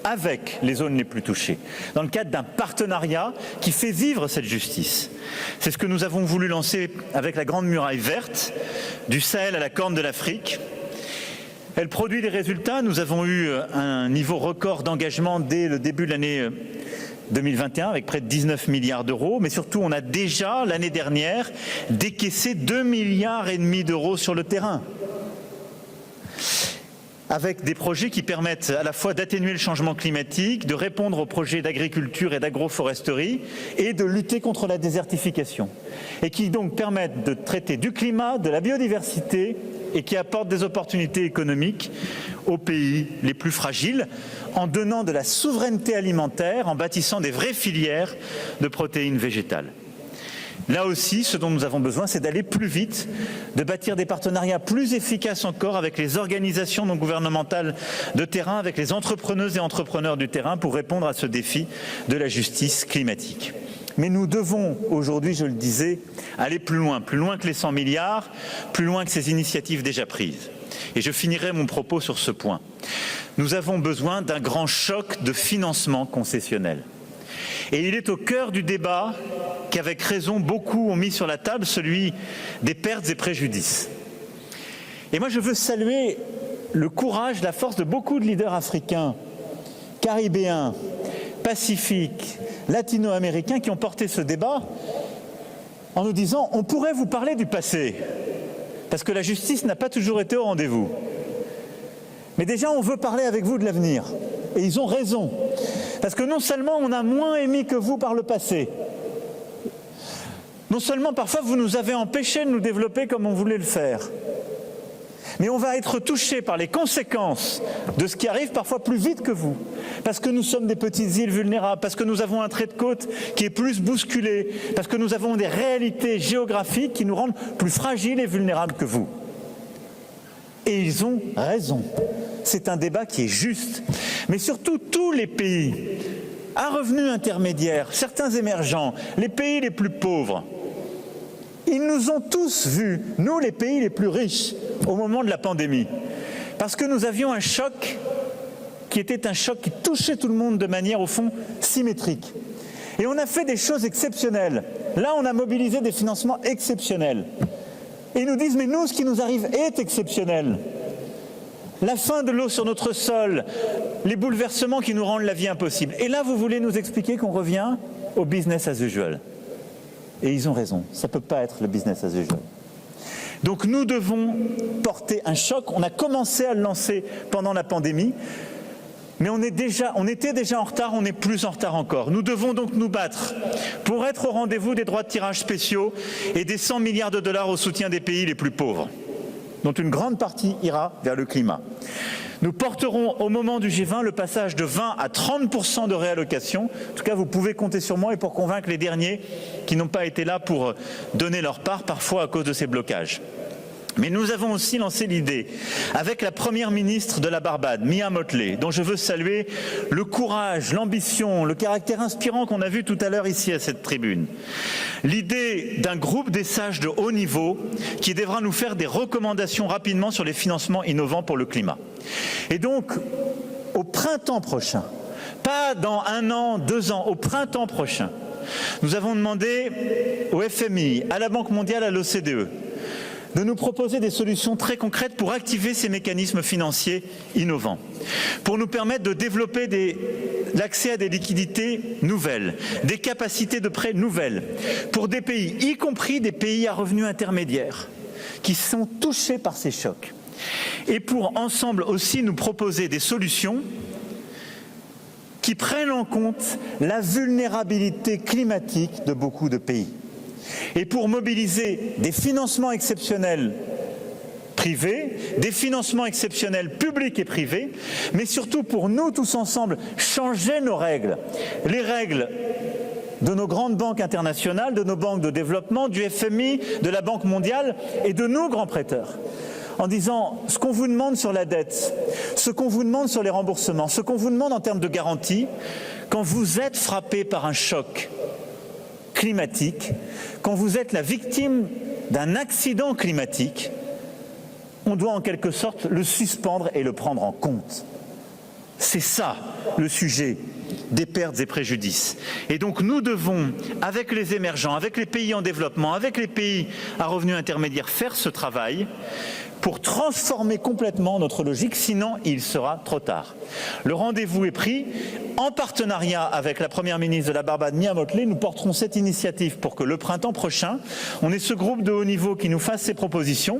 S8: avec les zones les plus touchées, dans le cadre d'un partenariat qui fait vivre cette justice. C'est ce que nous avons voulu lancer avec la Grande Muraille Verte, du Sahel à la Corne de l'Afrique. Elle produit des résultats. Nous avons eu un niveau record d'engagement dès le début de l'année 2021 avec près de 19 milliards d'euros, mais surtout on a déjà, l'année dernière, décaissé 2,5 milliards d'euros sur le terrain, avec des projets qui permettent à la fois d'atténuer le changement climatique, de répondre aux projets d'agriculture et d'agroforesterie et de lutter contre la désertification. Et qui donc permettent de traiter du climat, de la biodiversité et qui apportent des opportunités économiques aux pays les plus fragiles en donnant de la souveraineté alimentaire, en bâtissant des vraies filières de protéines végétales. Là aussi, ce dont nous avons besoin, c'est d'aller plus vite, de bâtir des partenariats plus efficaces encore avec les organisations non gouvernementales de terrain, avec les entrepreneuses et entrepreneurs du terrain pour répondre à ce défi de la justice climatique. Mais nous devons aujourd'hui, je le disais, aller plus loin que les 100 milliards, plus loin que ces initiatives déjà prises. Et je finirai mon propos sur ce point. Nous avons besoin d'un grand choc de financement concessionnel. Et il est au cœur du débat qu'avec raison beaucoup ont mis sur la table, celui des pertes et préjudices. Et moi, je veux saluer le courage, la force de beaucoup de leaders africains, caribéens, pacifiques, latino-américains qui ont porté ce débat en nous disant « on pourrait vous parler du passé ». Parce que la justice n'a pas toujours été au rendez-vous. Mais déjà, on veut parler avec vous de l'avenir. Et ils ont raison. Parce que non seulement on a moins émis que vous par le passé, non seulement parfois vous nous avez empêchés de nous développer comme on voulait le faire, mais on va être touchés par les conséquences de ce qui arrive parfois plus vite que vous. Parce que nous sommes des petites îles vulnérables, parce que nous avons un trait de côte qui est plus bousculé, parce que nous avons des réalités géographiques qui nous rendent plus fragiles et vulnérables que vous. Et ils ont raison. C'est un débat qui est juste. Mais surtout, tous les pays à revenus intermédiaires, certains émergents, les pays les plus pauvres, ils nous ont tous vus, nous les pays les plus riches, au moment de la pandémie. Parce que nous avions un choc qui était un choc qui touchait tout le monde de manière, au fond, symétrique. Et on a fait des choses exceptionnelles. Là, on a mobilisé des financements exceptionnels. Et ils nous disent, mais nous, ce qui nous arrive est exceptionnel. La fin de l'eau sur notre sol, les bouleversements qui nous rendent la vie impossible. Et là, vous voulez nous expliquer qu'on revient au business as usual. Et ils ont raison, ça ne peut pas être le business as usual. Donc nous devons porter un choc. On a commencé à le lancer pendant la pandémie, mais on était déjà en retard, on est plus en retard encore. Nous devons donc nous battre pour être au rendez-vous des droits de tirage spéciaux et des 100 milliards de dollars au soutien des pays les plus pauvres, dont une grande partie ira vers le climat. Nous porterons au moment du G20 le passage de 20 à 30% de réallocation. En tout cas, vous pouvez compter sur moi et pour convaincre les derniers qui n'ont pas été là pour donner leur part, parfois à cause de ces blocages. Mais nous avons aussi lancé l'idée, avec la première ministre de la Barbade, Mia Mottley, dont je veux saluer le courage, l'ambition, le caractère inspirant qu'on a vu tout à l'heure ici à cette tribune. L'idée d'un groupe des sages de haut niveau qui devra nous faire des recommandations rapidement sur les financements innovants pour le climat. Et donc, au printemps prochain, pas dans 1 an, 2 ans, au printemps prochain, nous avons demandé au FMI, à la Banque mondiale, à l'OCDE, de nous proposer des solutions très concrètes pour activer ces mécanismes financiers innovants, pour nous permettre de développer l'accès à des liquidités nouvelles, des capacités de prêt nouvelles, pour des pays, y compris des pays à revenus intermédiaires, qui sont touchés par ces chocs, et pour ensemble aussi nous proposer des solutions qui prennent en compte la vulnérabilité climatique de beaucoup de pays. Et pour mobiliser des financements exceptionnels privés, des financements exceptionnels publics et privés, mais surtout pour nous tous ensemble changer nos règles, les règles de nos grandes banques internationales, de nos banques de développement, du FMI, de la Banque mondiale et de nos grands prêteurs. En disant ce qu'on vous demande sur la dette, ce qu'on vous demande sur les remboursements, ce qu'on vous demande en termes de garantie, quand vous êtes frappé par un choc climatique, quand vous êtes la victime d'un accident climatique, on doit en quelque sorte le suspendre et le prendre en compte. C'est ça le sujet des pertes et préjudices. Et donc nous devons, avec les émergents, avec les pays en développement, avec les pays à revenus intermédiaires, faire ce travail pour transformer complètement notre logique, sinon il sera trop tard. Le rendez-vous est pris. En partenariat avec la Première ministre de la Barbade, Mia Mottley, nous porterons cette initiative pour que le printemps prochain, on ait ce groupe de haut niveau qui nous fasse ces propositions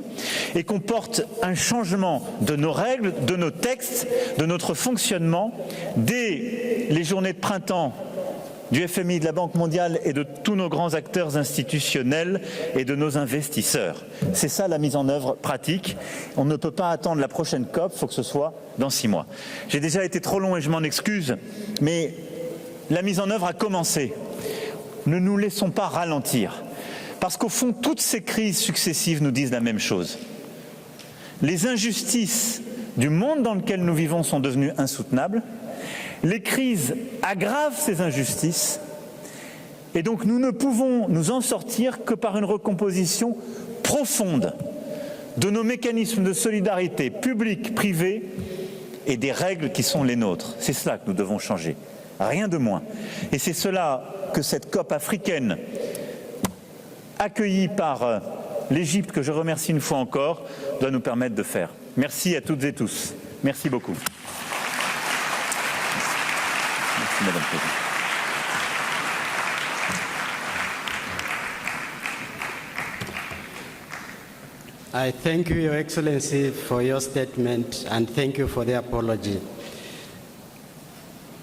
S8: et qu'on porte un changement de nos règles, de nos textes, de notre fonctionnement dès les journées de printemps du FMI, de la Banque mondiale et de tous nos grands acteurs institutionnels et de nos investisseurs. C'est ça la mise en œuvre pratique. On ne peut pas attendre la prochaine COP, il faut que ce soit dans 6 mois. J'ai déjà été trop long et je m'en excuse, mais la mise en œuvre a commencé. Ne nous laissons pas ralentir, parce qu'au fond, toutes ces crises successives nous disent la même chose. Les injustices du monde dans lequel nous vivons sont devenues insoutenables. Les crises aggravent ces injustices et donc nous ne pouvons nous en sortir que par une recomposition profonde de nos mécanismes de solidarité publics, privés et des règles qui sont les nôtres. C'est cela que nous devons changer, rien de moins. Et c'est cela que cette COP africaine, accueillie par l'Égypte, que je remercie une fois encore, doit nous permettre de faire. Merci à toutes et tous. Merci beaucoup. Merci, Madame la Présidente.
S2: I thank you, Your Excellency, for your statement, and thank you for the apology.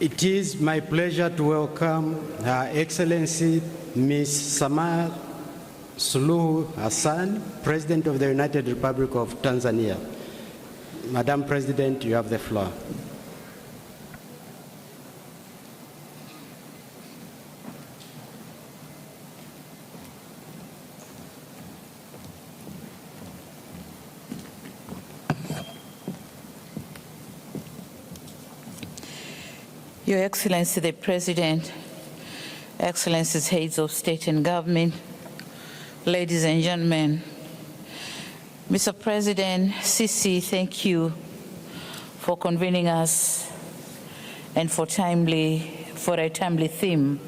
S2: It is my pleasure to welcome Her Excellency Ms. Samia Suluhu Hassan, President of the United Republic of Tanzania. Madam President, you have the floor.
S9: Your Excellency the President, Excellencies, heads of state and government, ladies and gentlemen, Mr. President, Sisi, thank you for convening us and for a timely theme,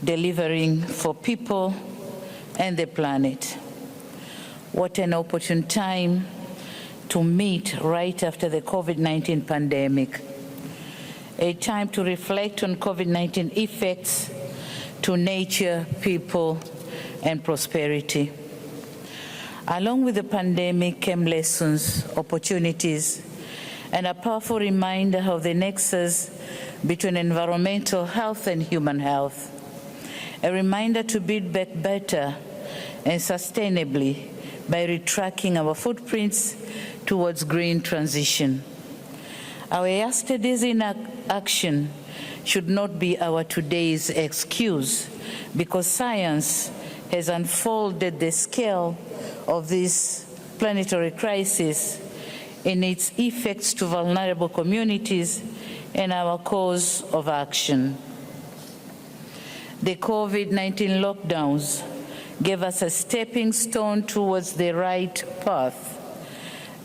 S9: delivering for people and the planet. What an opportune time to meet right after the COVID-19 pandemic. A time to reflect on COVID-19 effects to nature, people, and prosperity. Along with the pandemic came lessons, opportunities, and a powerful reminder of the nexus between environmental health and human health. A reminder to build back better and sustainably by retracking our footprints towards green transition. Our yesterday's inaction should not be our today's excuse, because science has unfolded the scale of this planetary crisis in its effects to vulnerable communities and our course of action. The COVID-19 lockdowns gave us a stepping stone towards the right path.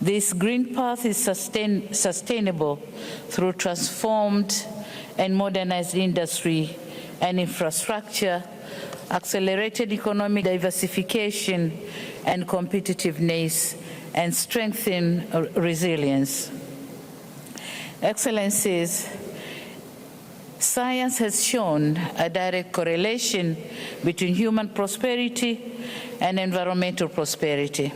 S9: This green path is sustainable through transformed and modernized industry and infrastructure, accelerated economic diversification and competitiveness, and strengthen resilience. Excellencies, science has shown a direct correlation between human prosperity and environmental prosperity.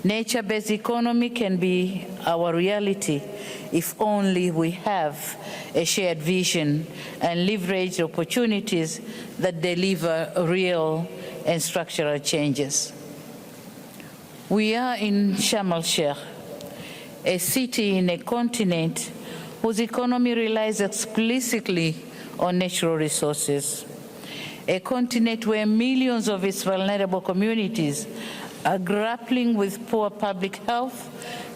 S9: Nature-based economy can be our reality if only we have a shared vision and leverage opportunities that deliver real and structural changes. We are in Sharm el-Sheikh, a city in a continent whose economy relies explicitly on natural resources, a continent where millions of its vulnerable communities are grappling with poor public health,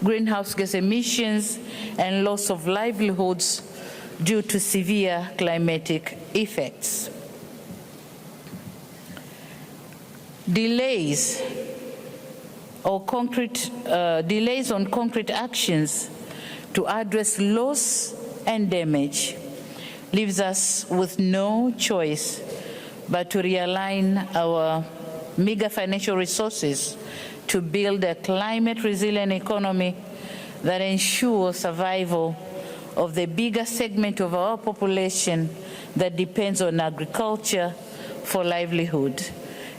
S9: greenhouse gas emissions, and loss of livelihoods due to severe climatic effects. Delays on concrete actions to address loss and damage leaves us with no choice but to realign our meager financial resources to build a climate-resilient economy that ensures survival of the bigger segment of our population that depends on agriculture for livelihood,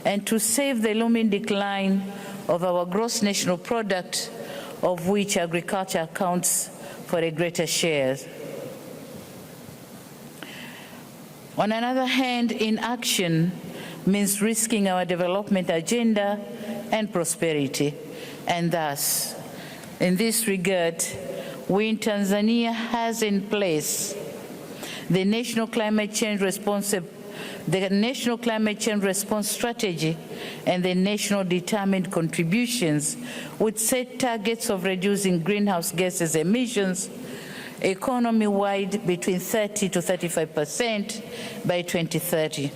S9: and to save the looming decline of our gross national product, of which agriculture accounts for a greater share. On another hand, inaction means risking our development agenda and prosperity. And thus, in this regard, we in Tanzania has in place the National Climate Change Response Strategy and the National Determined Contributions, which set targets of reducing greenhouse gases emissions economy-wide between 30 to 35% by 2030.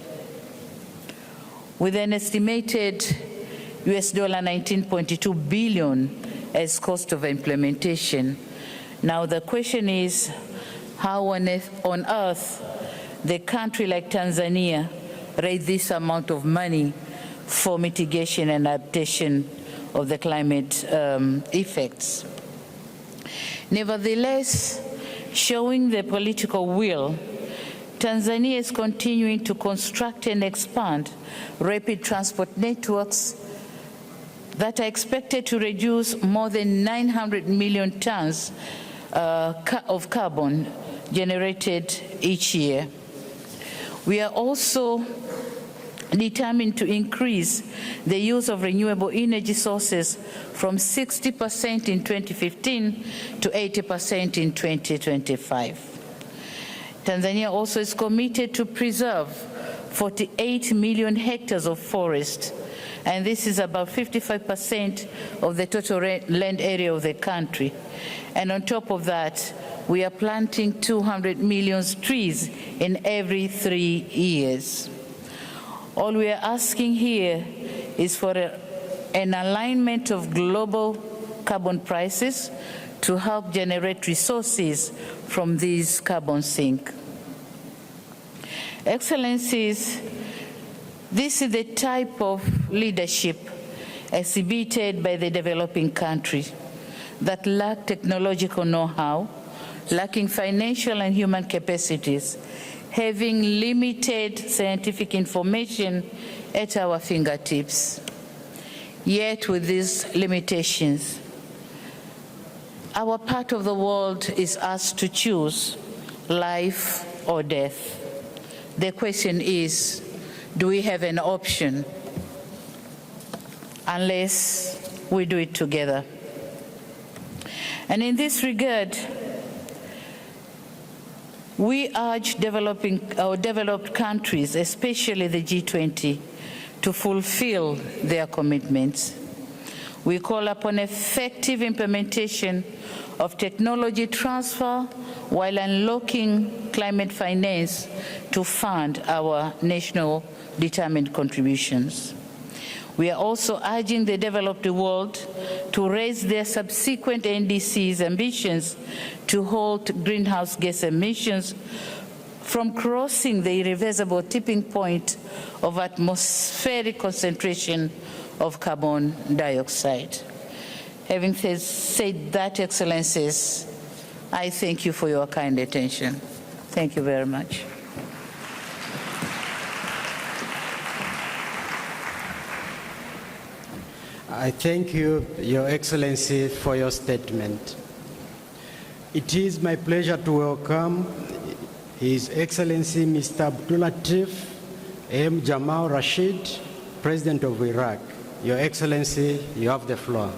S9: With an estimated $19.2 billion as cost of implementation. Now the question is, how on earth the country like Tanzania raise this amount of money for mitigation and adaptation of the climate effects. Nevertheless, showing the political will, Tanzania is continuing to construct and expand rapid transport networks that are expected to reduce more than 900 million tons of carbon generated each year. We are also determined to increase the use of renewable energy sources from 60% in 2015 to 80% in 2025. Tanzania also is committed to preserve 48 million hectares of forest, and this is about 55% of the total land area of the country. And on top of that, we are planting 200 million trees in every 3 years. All we are asking here is for an alignment of global carbon prices to help generate resources from these carbon sinks. Excellencies, this is the type of leadership exhibited by the developing countries that lack technological know-how, lacking financial and human capacities, having limited scientific information at our fingertips. Yet with these limitations, our part of the world is asked to choose life or death. The question is, do we have an option? Unless we do it together. And in this regard, we urge developed countries, especially the G20, to fulfill their commitments. We call upon effective implementation of technology transfer while unlocking climate finance to fund our national determined contributions. We are also urging the developed world to raise their subsequent NDC's ambitions to halt greenhouse gas emissions from crossing the irreversible tipping point of atmospheric concentration of carbon dioxide. Having said that, Excellencies, I thank you for your kind attention. Thank you very much.
S2: I thank you, Your Excellency, for your statement. It is my pleasure to welcome His Excellency Mr. Abdul Latif M. Jamal Rashid, President of Iraq. Your Excellency, you have the floor.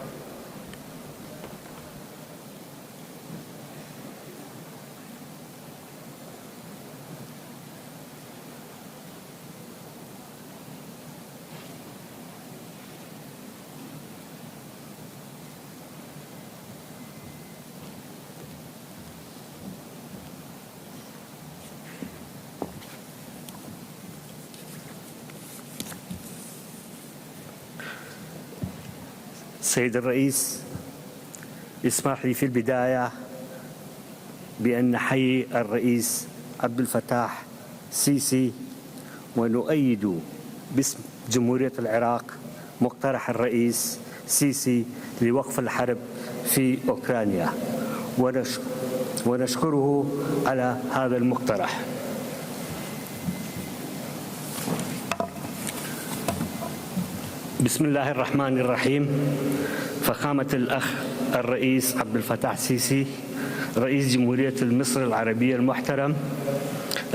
S10: سيد الرئيس، اسمح لي في البداية بأن نحيي الرئيس عبد الفتاح السيسي ونؤيد باسم جمهورية العراق مقترح الرئيس السيسي لوقف الحرب في أوكرانيا ونشكره على هذا المقترح. بسم الله الرحمن الرحيم. فخامة الأخ الرئيس عبد الفتاح السيسي رئيس جمهورية مصر العربية المحترم،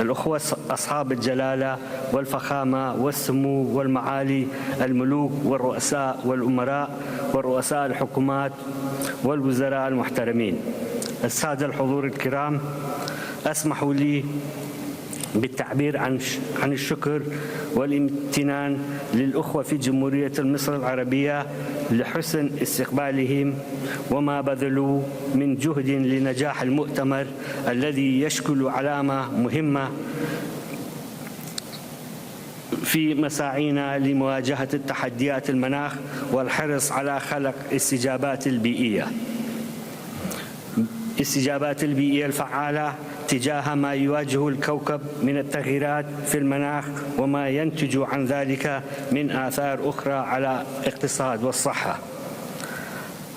S10: الأخوة أصحاب الجلالة والفخامة والسمو والمعالي الملوك والرؤساء والأمراء ورؤساء الحكومات والوزراء المحترمين، السادة الحضور الكرام، اسمحوا لي بالتعبير عن الشكر والامتنان للأخوة في جمهورية مصر العربية لحسن استقبالهم وما بذلوا من جهد لنجاح المؤتمر الذي يشكل علامة مهمة في مساعينا لمواجهة التحديات المناخ والحرص على خلق استجابات البيئية الفعالة تجاه ما يواجه الكوكب من التغييرات في المناخ وما ينتج عن ذلك من آثار أخرى على الاقتصاد والصحة.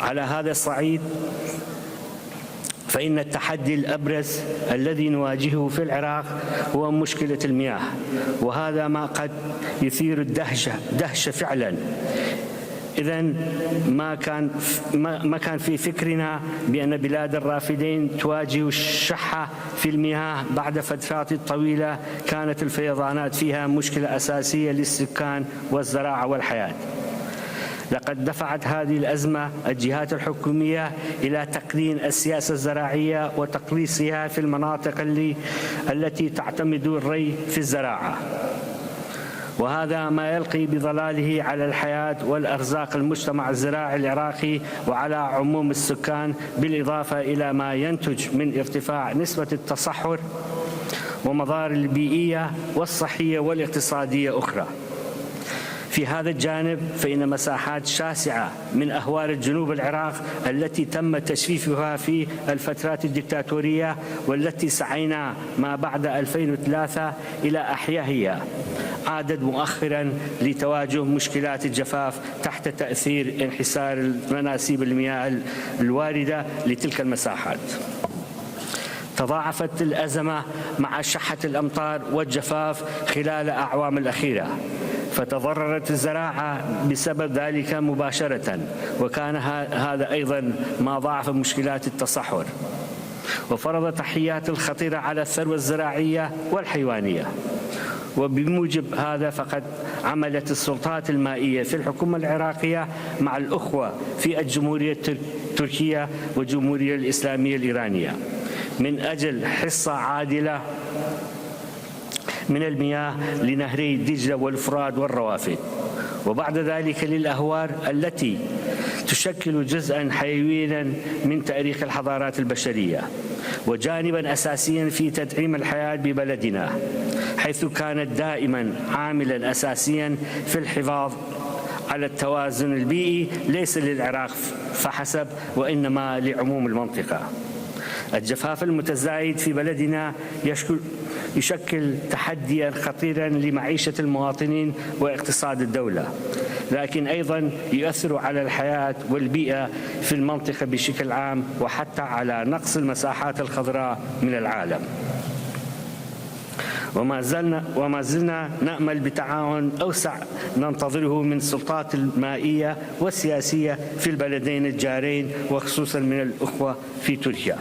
S10: على هذا الصعيد فإن التحدي الأبرز الذي نواجهه في العراق هو مشكلة المياه، وهذا ما قد يثير الدهشة فعلا. إذن ما كان في فكرنا بأن بلاد الرافدين تواجه الشحة في المياه بعد فترات طويلة كانت الفيضانات فيها مشكلة أساسية للسكان والزراعة والحياة. لقد دفعت هذه الأزمة الجهات الحكومية إلى تقنين السياسة الزراعية وتقليصها في المناطق التي تعتمد الري في الزراعة، وهذا ما يلقي بظلاله على الحياة والأرزاق المجتمع الزراعي العراقي وعلى عموم السكان، بالإضافة إلى ما ينتج من ارتفاع نسبة التصحر ومضار البيئية والصحية والاقتصادية أخرى. في هذا الجانب فإن مساحات شاسعة من أهوال الجنوب العراق التي تم تجفيفها في الفترات الدكتاتورية والتي سعينا ما بعد 2003 إلى أحيائها عادت مؤخرا لتواجه مشكلات الجفاف تحت تأثير انحسار مناسيب المياه الواردة لتلك المساحات. تضاعفت الأزمة مع شحة الأمطار والجفاف خلال الأعوام الأخيرة، فتضررت الزراعة بسبب ذلك مباشرة، وكان هذا أيضا ما ضاعف مشكلات التصحر وفرض تحديات الخطيرة على الثروة الزراعية والحيوانية. وبموجب هذا فقد عملت السلطات المائية في الحكومة العراقية مع الأخوة في الجمهورية التركية والجمهورية الإسلامية الإيرانية من أجل حصة عادلة من المياه لنهري دجلة والفرات والروافد، وبعد ذلك للأهوار التي تشكل جزءا حيويا من تاريخ الحضارات البشرية وجانبا أساسيا في تدعيم الحياة ببلدنا، حيث كانت دائما عاملا أساسيا في الحفاظ على التوازن البيئي ليس للعراق فحسب وإنما لعموم المنطقة. الجفاف المتزايد في بلدنا يشكل تحديا خطيرا لمعيشة المواطنين واقتصاد الدولة، لكن أيضا يؤثر على الحياة والبيئة في المنطقة بشكل عام وحتى على نقص المساحات الخضراء من العالم. وما زلنا نأمل بتعاون أوسع ننتظره من السلطات المائية والسياسية في البلدين الجارين وخصوصا من الأخوة في تركيا.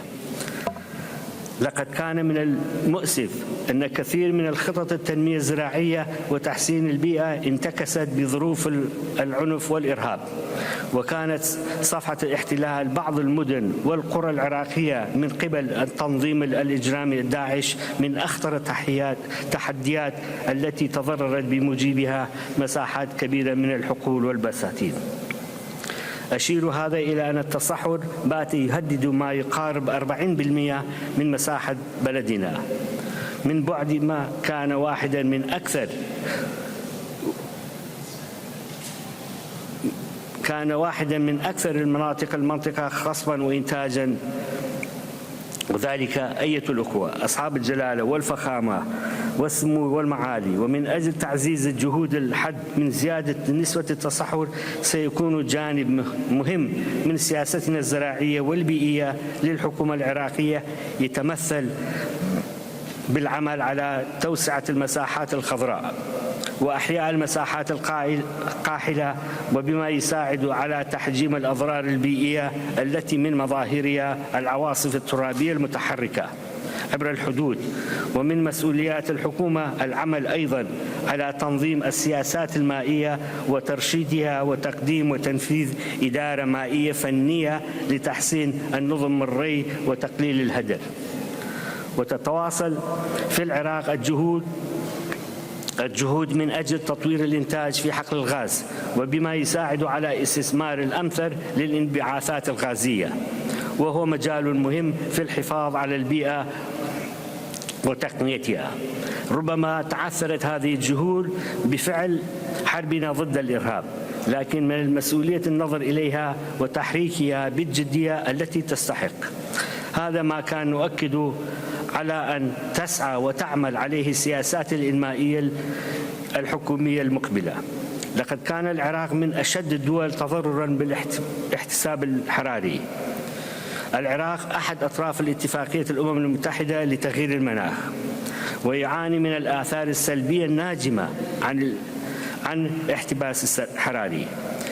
S10: لقد كان من المؤسف أن كثير من الخطط التنمية الزراعية وتحسين البيئة انتكست بظروف العنف والإرهاب، وكانت صفحة الاحتلال بعض المدن والقرى العراقية من قبل التنظيم الإجرامي الداعش من أخطر التحديات التي تضررت بموجبها مساحات كبيرة من الحقول والبساتين. أشير هذا إلى أن التصحر بات يهدد ما يقارب 40% من مساحة بلدنا، من بعد ما كان واحدا من أكثر المنطقة خصبا وإنتاجا، وذلك أية الأخوة أصحاب الجلالة والفخامة والسمو والمعالي. ومن أجل تعزيز الجهود الحد من زيادة نسبة التصحر سيكون جانب مهم من سياستنا الزراعية والبيئية للحكومة العراقية يتمثل بالعمل على توسعة المساحات الخضراء وأحياء المساحات القاحلة، وبما يساعد على تحجيم الأضرار البيئية التي من مظاهرها العواصف الترابية المتحركة عبر الحدود. ومن مسؤوليات الحكومة العمل أيضا على تنظيم السياسات المائية وترشيدها وتقديم وتنفيذ إدارة مائية فنية لتحسين النظم الري وتقليل الهدر. وتتواصل في العراق الجهود من أجل تطوير الإنتاج في حقل الغاز، وبما يساعد على استثمار الأمثل للانبعاثات الغازية، وهو مجال مهم في الحفاظ على البيئة وتقنيتها. ربما تعثرت هذه الجهود بفعل حربنا ضد الإرهاب، لكن من المسؤولية النظر إليها وتحريكها بالجدية التي تستحق. هذا ما كان نؤكد على أن تسعى وتعمل عليه السياسات الإنمائية الحكومية المقبلة. لقد كان العراق من أشد الدول تضرراً بالاحتساب الحراري. العراق أحد أطراف الاتفاقية الأمم المتحدة لتغيير المناخ، ويعاني من الآثار السلبية الناجمة عن الاحتباس الحراري.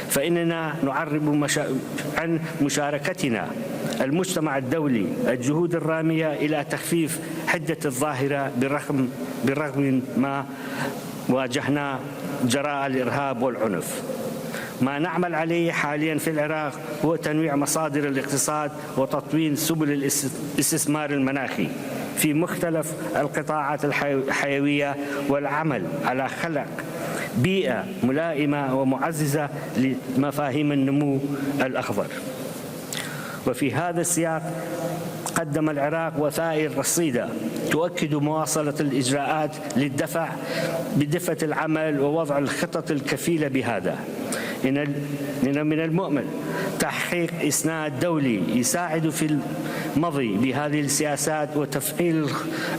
S10: فإننا نعرب عن مشاركتنا المجتمع الدولي الجهود الرامية إلى تخفيف حدة الظاهرة بالرغم ما واجهنا جراء الإرهاب والعنف. ما نعمل عليه حاليا في العراق هو تنويع مصادر الاقتصاد وتطوير سبل الاستثمار المناخي في مختلف القطاعات الحيوية، والعمل على خلق بيئة ملائمة ومعززة لمفاهيم النمو الأخضر. وفي هذا السياق قدم العراق وثائق رصيدة تؤكد مواصلة الإجراءات بدفة العمل ووضع الخطط الكفيلة بهذا. إن من المؤمل تحقيق إسناد دولي يساعد في المضي بهذه السياسات وتفعيل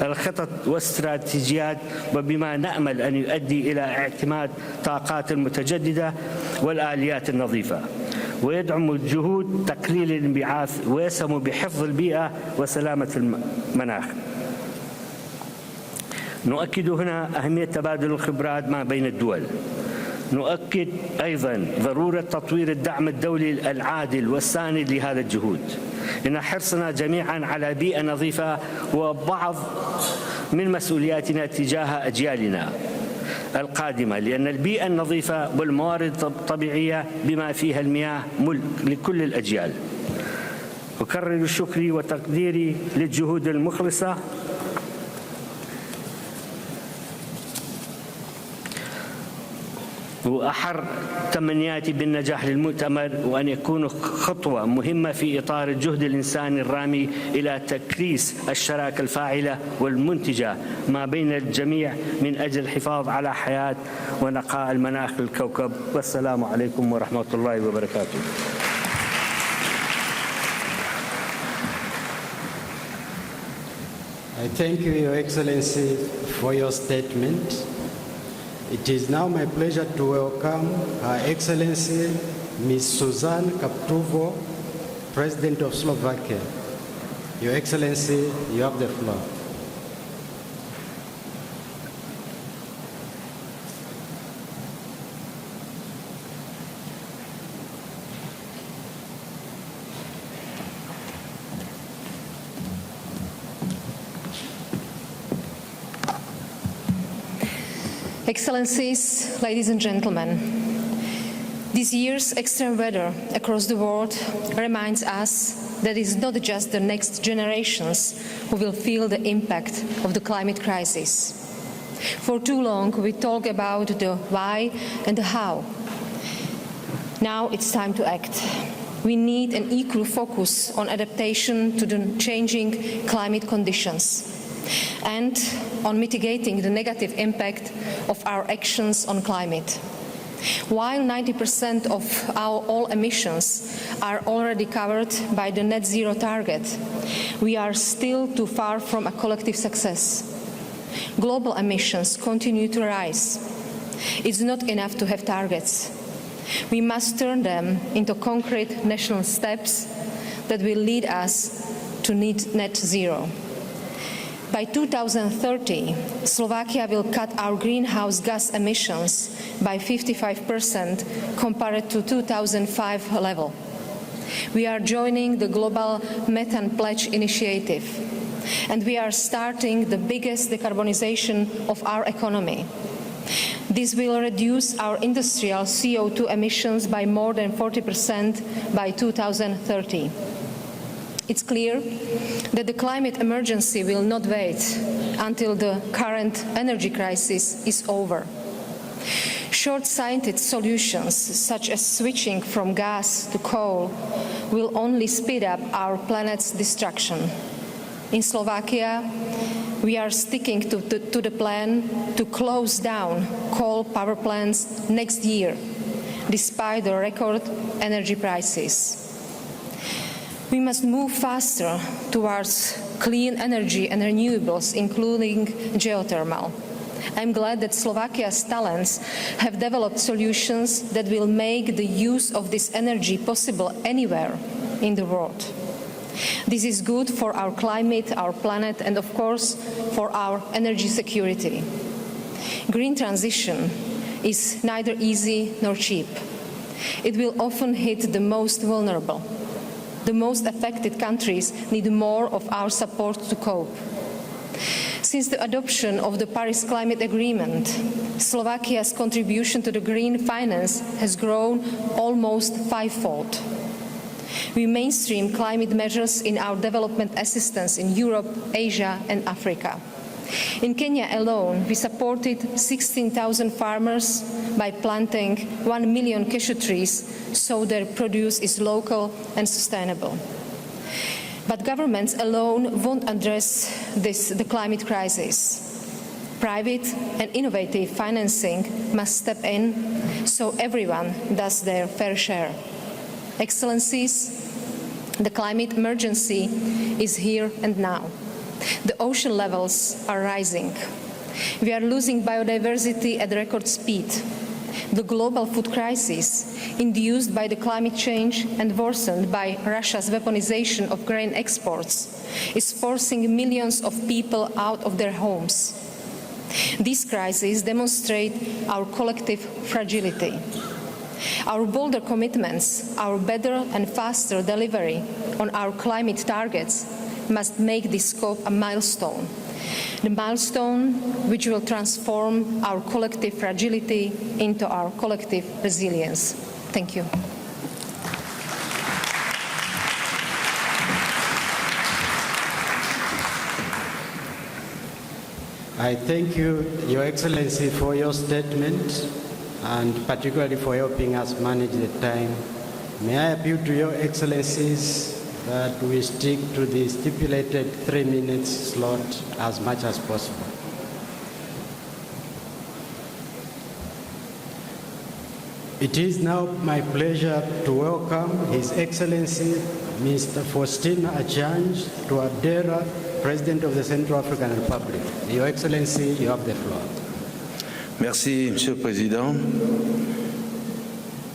S10: الخطط والاستراتيجيات، وبما نأمل أن يؤدي إلى اعتماد طاقات المتجددة والآليات النظيفة، ويدعم جهود تقليل الانبعاث ويسهم بحفظ البيئة وسلامة المناخ. نؤكد هنا أهمية تبادل الخبرات ما بين الدول. نؤكد أيضا ضرورة تطوير الدعم الدولي العادل والساند لهذا الجهود. إن حرصنا جميعا على بيئة نظيفة وبعض من مسؤولياتنا تجاه أجيالنا القادمة، لأن البيئة النظيفة والموارد الطبيعية بما فيها المياه ملك لكل الأجيال. أكرر شكري وتقديري للجهود المخلصة وأحر تمنياتي بالنجاح للمؤتمر، وأن يكون خطوة مهمة في إطار الجهد الإنساني الرامي إلى تكريس الشراكة الفاعلة والمنتجة ما بين الجميع من أجل الحفاظ على حياة ونقاء المناخ للكوكب. والسلام عليكم ورحمة الله وبركاته.
S2: I thank you, Your Excellency, for your statement. It is now my pleasure to welcome Her Excellency Ms. Suzanne Kaptuvo, President of Slovakia. Your Excellency, you have the floor.
S11: Excellencies, ladies and gentlemen, this year's extreme weather across the world reminds us that it is not just the next generations who will feel the impact of the climate crisis. For too long, we talk about the why and the how. Now it's time to act. We need an equal focus on adaptation to the changing climate conditions and on mitigating the negative impact of our actions on climate. While 90% of all emissions are already covered by the net zero target, we are still too far from a collective success. Global emissions continue to rise. It's not enough to have targets. We must turn them into concrete national steps that will lead us to net zero. By 2030, Slovakia will cut our greenhouse gas emissions by 55% compared to 2005 level. We are joining the Global Methane Pledge initiative, and we are starting the biggest decarbonization of our economy. This will reduce our industrial CO2 emissions by more than 40% by 2030. It's clear that the climate emergency will not wait until the current energy crisis is over. Short-sighted solutions, such as switching from gas to coal, will only speed up our planet's destruction. In Slovakia, we are sticking to the plan to close down coal power plants next year, despite the record energy prices. We must move faster towards clean energy and renewables, including geothermal. I'm glad that Slovakia's talents have developed solutions that will make the use of this energy possible anywhere in the world. This is good for our climate, our planet, and of course for our energy security. Green transition is neither easy nor cheap. It will often hit the most vulnerable. The most affected countries need more of our support to cope. Since the adoption of the Paris Climate Agreement, Slovakia's contribution to the green finance has grown almost fivefold. We mainstream climate measures in our development assistance in Europe, Asia, and Africa. In Kenya alone, we supported 16,000 farmers by planting 1 million cashew trees so their produce is local and sustainable. But governments alone won't address the climate crisis. Private and innovative financing must step in so everyone does their fair share. Excellencies, the climate emergency is here and now. The ocean levels are rising. We are losing biodiversity at record speed. The global food crisis, induced by the climate change and worsened by Russia's weaponization of grain exports, is forcing millions of people out of their homes. These crises demonstrate our collective fragility. Our bolder commitments, our better and faster delivery on our climate targets must make this COP a milestone. The milestone which will transform our collective fragility into our collective resilience. Thank you.
S2: I thank you, Your Excellency, for your statement and particularly for helping us manage the time. May I appeal to Your Excellencies that we stick to the stipulated 3-minute slot as much as possible. It is now my pleasure to welcome His Excellency Mr. Faustin Archange Touadera, President of the Central African Republic. Your Excellency, you have the floor.
S12: Merci, Monsieur le Président.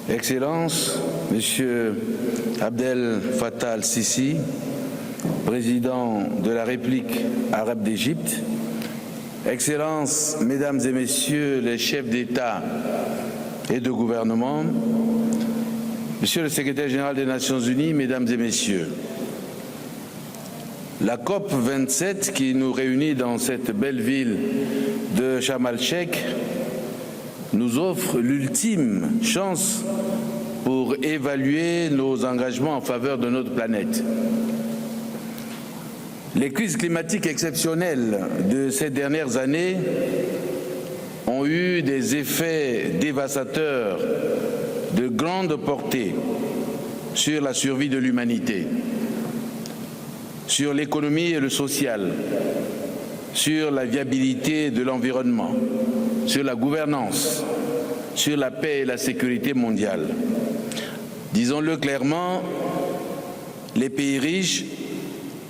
S12: Excellences, Monsieur Abdel Fattah al-Sisi, Président de la République arabe d'Égypte, Excellences, Mesdames et Messieurs les chefs d'État et de gouvernement, Monsieur le Secrétaire général des Nations Unies, Mesdames et Messieurs, la COP27 qui nous réunit dans cette belle ville de Sharm el-Sheikh nous offre l'ultime chance pour évaluer nos engagements en faveur de notre planète. Les crises climatiques exceptionnelles de ces dernières années ont eu des effets dévastateurs de grande portée sur la survie de l'humanité, sur l'économie et le social, sur la viabilité de l'environnement, sur la gouvernance, sur la paix et la sécurité mondiale. Disons-le clairement, les pays riches,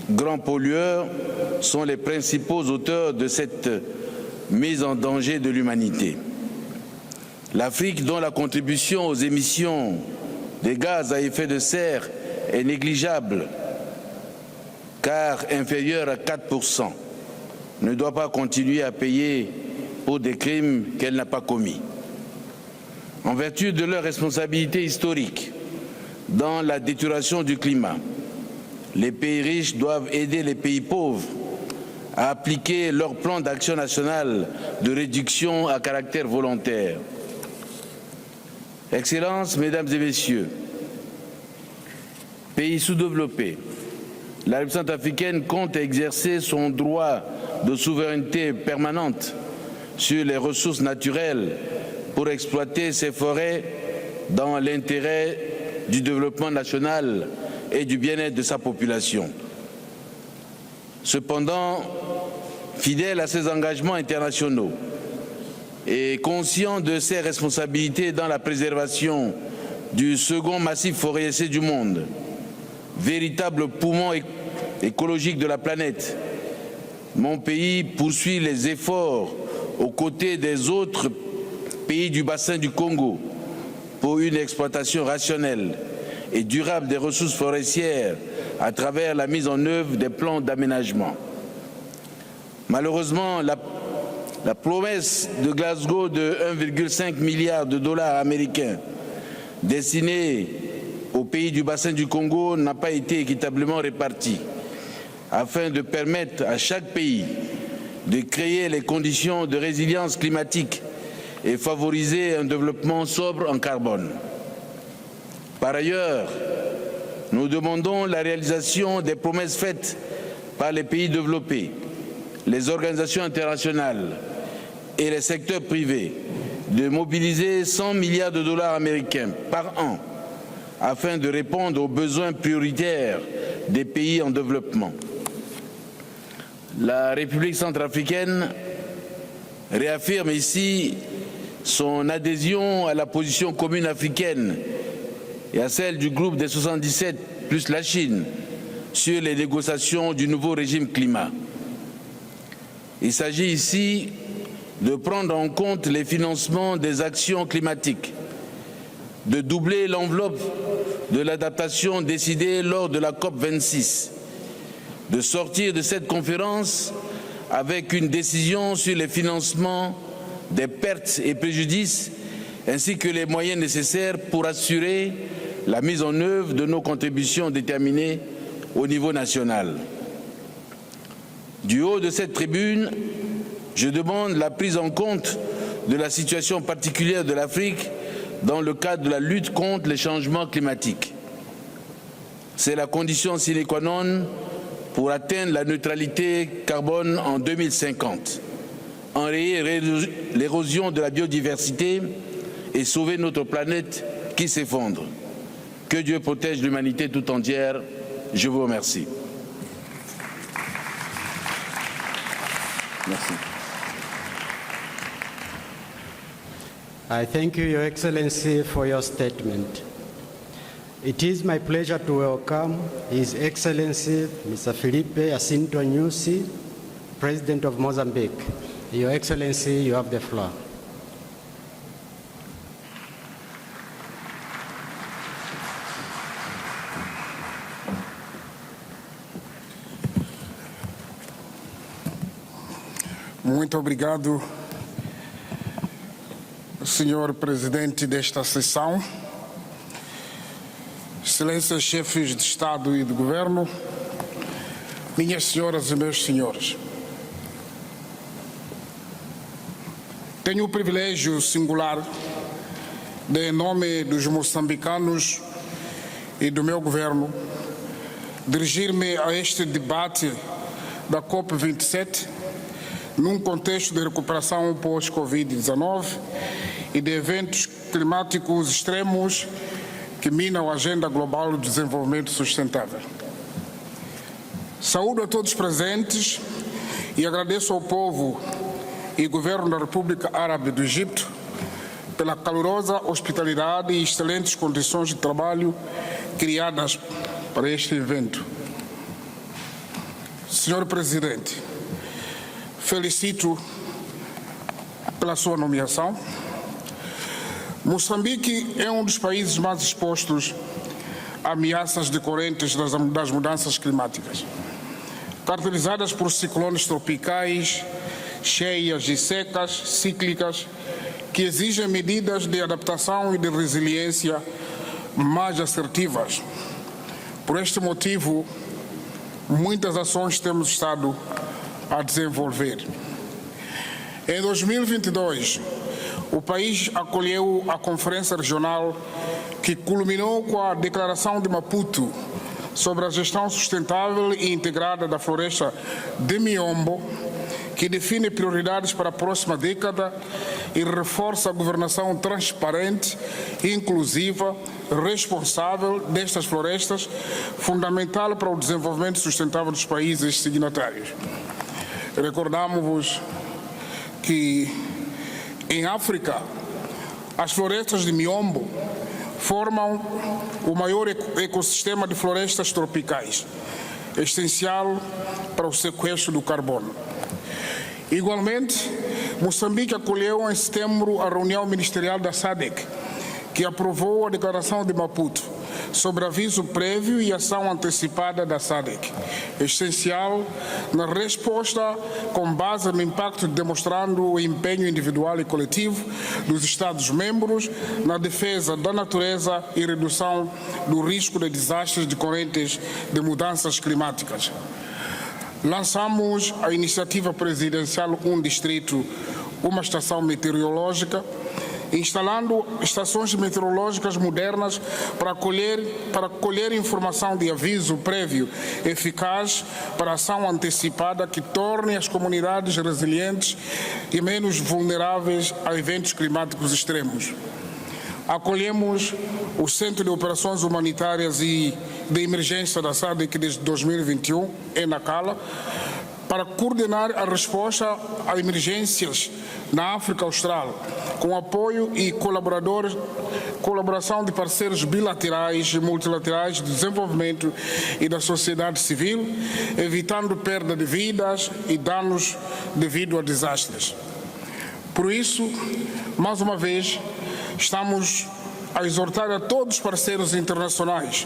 S12: grands pollueurs, sont les principaux auteurs de cette mise en danger de l'humanité. L'Afrique, dont la contribution aux émissions des gaz à effet de serre est négligeable, car inférieure à 4%, ne doit pas continuer à payer pour des crimes qu'elle n'a pas commis. En vertu de leur responsabilité historique dans la détérioration du climat, les pays riches doivent aider les pays pauvres à appliquer leur plan d'action national de réduction à caractère volontaire. Excellences, Mesdames et Messieurs, pays sous-développés, la République centrafricaine compte exercer son droit de souveraineté permanente sur les ressources naturelles pour exploiter ses forêts dans l'intérêt du développement national et du bien-être de sa population. Cependant, fidèle à ses engagements internationaux et conscient de ses responsabilités dans la préservation du second massif forestier du monde, véritable poumon écologique de la planète, mon pays poursuit les efforts aux côtés des autres pays du bassin du Congo pour une exploitation rationnelle et durable des ressources forestières à travers la mise en œuvre des plans d'aménagement. Malheureusement, la promesse de Glasgow de 1,5 milliard de dollars américains destinés aux pays du bassin du Congo n'a pas été équitablement répartie, afin de permettre à chaque pays de créer les conditions de résilience climatique et favoriser un développement sobre en carbone. Par ailleurs, nous demandons la réalisation des promesses faites par les pays développés, les organisations internationales et les secteurs privés de mobiliser 100 milliards de dollars américains par an afin de répondre aux besoins prioritaires des pays en développement. La République centrafricaine réaffirme ici son adhésion à la position commune africaine et à celle du groupe des 77 plus la Chine sur les négociations du nouveau régime climat. Il s'agit ici de prendre en compte les financements des actions climatiques, de doubler l'enveloppe de l'adaptation décidée lors de la COP26, de sortir de cette conférence avec une décision sur les financements des pertes et préjudices ainsi que les moyens nécessaires pour assurer la mise en œuvre de nos contributions déterminées au niveau national. Du haut de cette tribune, je demande la prise en compte de la situation particulière de l'Afrique dans le cadre de la lutte contre les changements climatiques. C'est la condition sine qua non pour atteindre la neutralité carbone en 2050, enrayer l'érosion de la biodiversité et sauver notre planète qui s'effondre. Que Dieu protège l'humanité tout entière. Je vous remercie. Merci.
S2: I thank you, Your Excellency, for your statement. It is my pleasure to welcome His Excellency, Mr. Felipe Jacinto Nyusi, President of Mozambique. Your Excellency, you have the floor.
S13: Muito obrigado, Senhor Presidente desta sessão, Excelências Chefes de Estado e de Governo, minhas senhoras e meus senhores. Tenho o privilégio singular de, em nome dos moçambicanos e do meu governo, dirigir-me a este debate da COP27 num contexto de recuperação pós-Covid-19 e de eventos climáticos extremos que minam a agenda global do desenvolvimento sustentável. Saúdo a todos presentes e agradeço ao povo e governo da República Árabe do Egito pela calorosa hospitalidade e excelentes condições de trabalho criadas para este evento. Senhor Presidente, felicito pela sua nomeação. Moçambique é um dos países mais expostos a ameaças decorrentes das mudanças climáticas, caracterizadas por ciclones tropicais, cheias e secas cíclicas que exigem medidas de adaptação e de resiliência mais assertivas. Por este motivo, muitas ações temos estado a desenvolver. Em 2022, o país acolheu a Conferência Regional que culminou com a Declaração de Maputo sobre a gestão sustentável e integrada da floresta de Miombo, que define prioridades para a próxima década e reforça a governação transparente, inclusiva, responsável destas florestas, fundamental para o desenvolvimento sustentável dos países signatários. Recordamos-vos que em África as florestas de Miombo formam o maior ecossistema de florestas tropicais, essencial para o sequestro do carbono. Igualmente, Moçambique acolheu em setembro a reunião ministerial da SADC, que aprovou a declaração de Maputo sobre aviso prévio e ação antecipada da SADC, essencial na resposta com base no impacto, demonstrando o empenho individual e coletivo dos Estados-membros na defesa da natureza e redução do risco de desastres decorrentes de mudanças climáticas. Lançamos a iniciativa presidencial Um Distrito, Uma Estação Meteorológica, instalando estações meteorológicas modernas para colher informação de aviso prévio eficaz para ação antecipada que torne as comunidades resilientes e menos vulneráveis a eventos climáticos extremos. Acolhemos o Centro de Operações Humanitárias e de Emergência da SADC desde 2021, em Nacala, para coordenar a resposta a emergências na África Austral, com apoio e colaboração de parceiros bilaterais e multilaterais de desenvolvimento e da sociedade civil, evitando perda de vidas e danos devido a desastres. Por isso, mais uma vez, estamos a exortar a todos os parceiros internacionais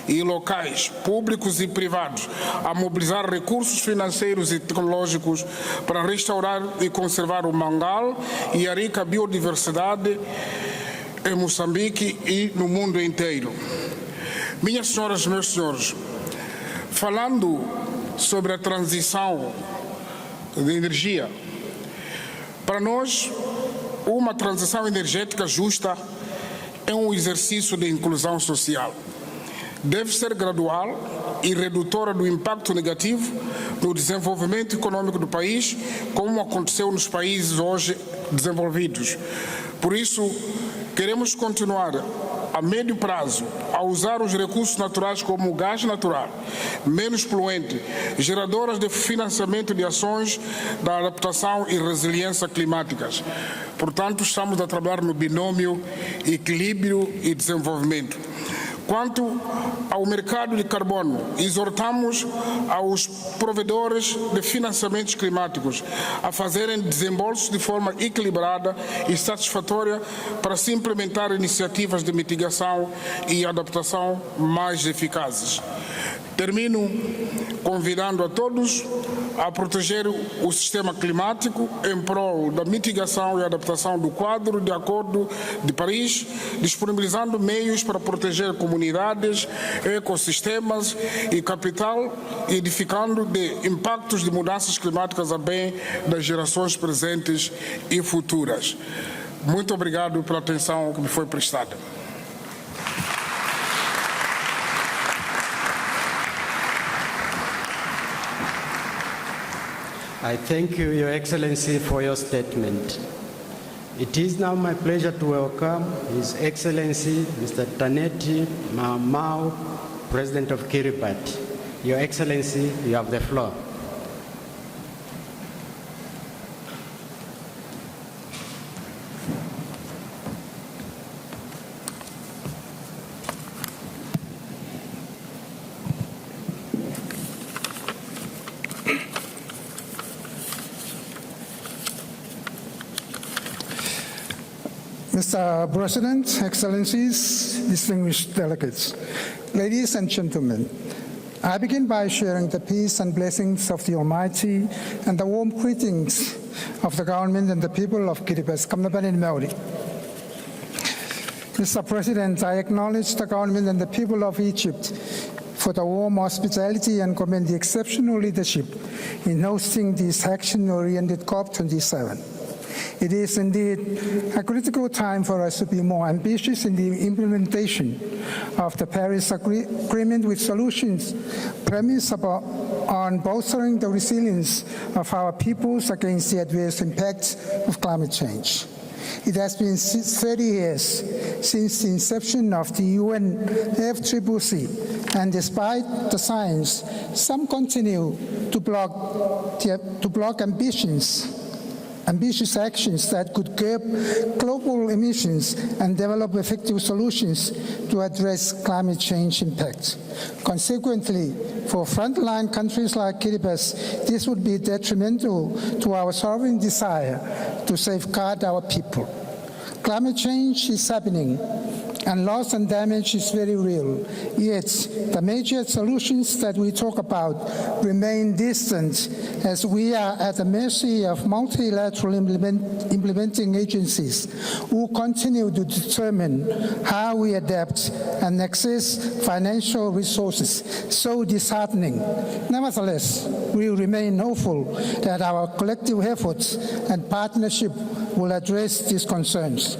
S13: e locais, públicos e privados, a mobilizar recursos financeiros e tecnológicos para restaurar e conservar o mangal e a rica biodiversidade em Moçambique e no mundo inteiro. Minhas senhoras e meus senhores, falando sobre a transição de energia, para nós, uma transição energética justa é um exercício de inclusão social. Deve ser gradual e redutora do impacto negativo no desenvolvimento econômico do país, como aconteceu nos países hoje desenvolvidos. Por isso, queremos continuar a médio prazo a usar os recursos naturais como o gás natural, menos poluente, geradoras de financiamento de ações da adaptação e resiliência climáticas. Portanto, estamos a trabalhar no binômio equilíbrio e desenvolvimento. Quanto ao mercado de carbono, exortamos aos provedores de financiamentos climáticos a fazerem desembolsos de forma equilibrada e satisfatória para se implementar iniciativas de mitigação e adaptação mais eficazes. Termino convidando a todos a proteger o sistema climático em prol da mitigação e adaptação do quadro de Acordo de Paris, disponibilizando meios para proteger comunidades, ecossistemas e capital, edificando de impactos de mudanças climáticas a bem das gerações presentes e futuras. Muito obrigado pela atenção que me foi prestada.
S2: I thank you, Your Excellency, for your statement. It is now my pleasure to welcome His Excellency Mr. Taneti Mau, President of Kiribati. Your Excellency, you have the floor.
S14: Mr. President, Excellencies, distinguished delegates, ladies and gentlemen, I begin by sharing the peace and blessings of the Almighty and the warm greetings of the government and the people of Kiribati. Mr. President, I acknowledge the government and the people of Egypt for the warm hospitality and commend the exceptional leadership in hosting this action-oriented COP27. It is indeed a critical time for us to be more ambitious in the implementation of the Paris Agreement with solutions premised on bolstering the resilience of our peoples against the adverse impacts of climate change. It has been 30 years since the inception of the UNFCCC, and despite the science, some continue to block ambitions ambitious actions that could curb global emissions and develop effective solutions to address climate change impacts. Consequently, for frontline countries like Kiribati, this would be detrimental to our sovereign desire to safeguard our people. Climate change is happening, and loss and damage is very real. Yet, the major solutions that we talk about remain distant, as we are at the mercy of multilateral implementing agencies who continue to determine how we adapt and access financial resources. So disheartening. Nevertheless, we remain hopeful that our collective efforts and partnership will address these concerns.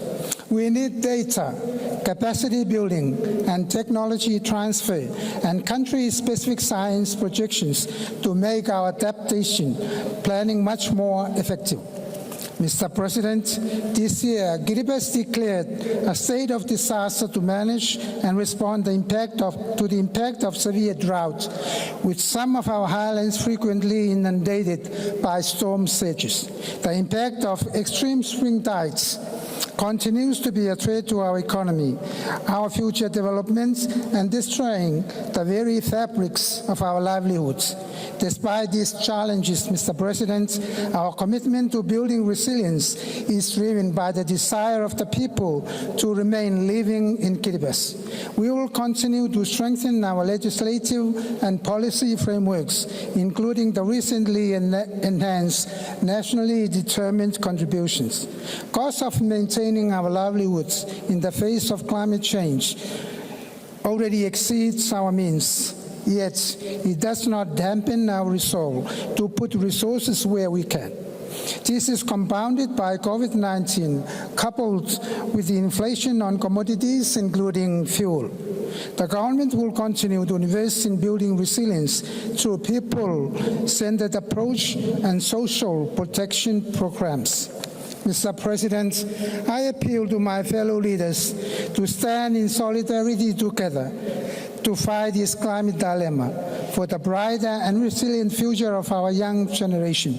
S14: We need data, capacity building, and technology transfer, and country-specific science projections to make our adaptation planning much more effective. Mr. President, this year, Kiribati declared a state of disaster to manage and respond to the impact of severe drought, with some of our highlands frequently inundated by storm surges. The impact of extreme spring tides continues to be a threat to our economy, our future developments, and destroying the very fabrics of our livelihoods. Despite these challenges, Mr. President, our commitment to building resilience is driven by the desire of the people to remain living in Kiribati. We will continue to strengthen our legislative and policy frameworks, including the recently enhanced nationally determined contributions. Costs of maintaining our livelihoods in the face of climate change already exceeds our means. Yet, it does not dampen our resolve to put resources where we can. This is compounded by COVID-19, coupled with the inflation on commodities, including fuel. The government will continue to invest in building resilience through people-centered approach and social protection programs. Mr. President, I appeal to my fellow leaders to stand in solidarity together to fight this climate dilemma for the brighter and resilient future of our young generation.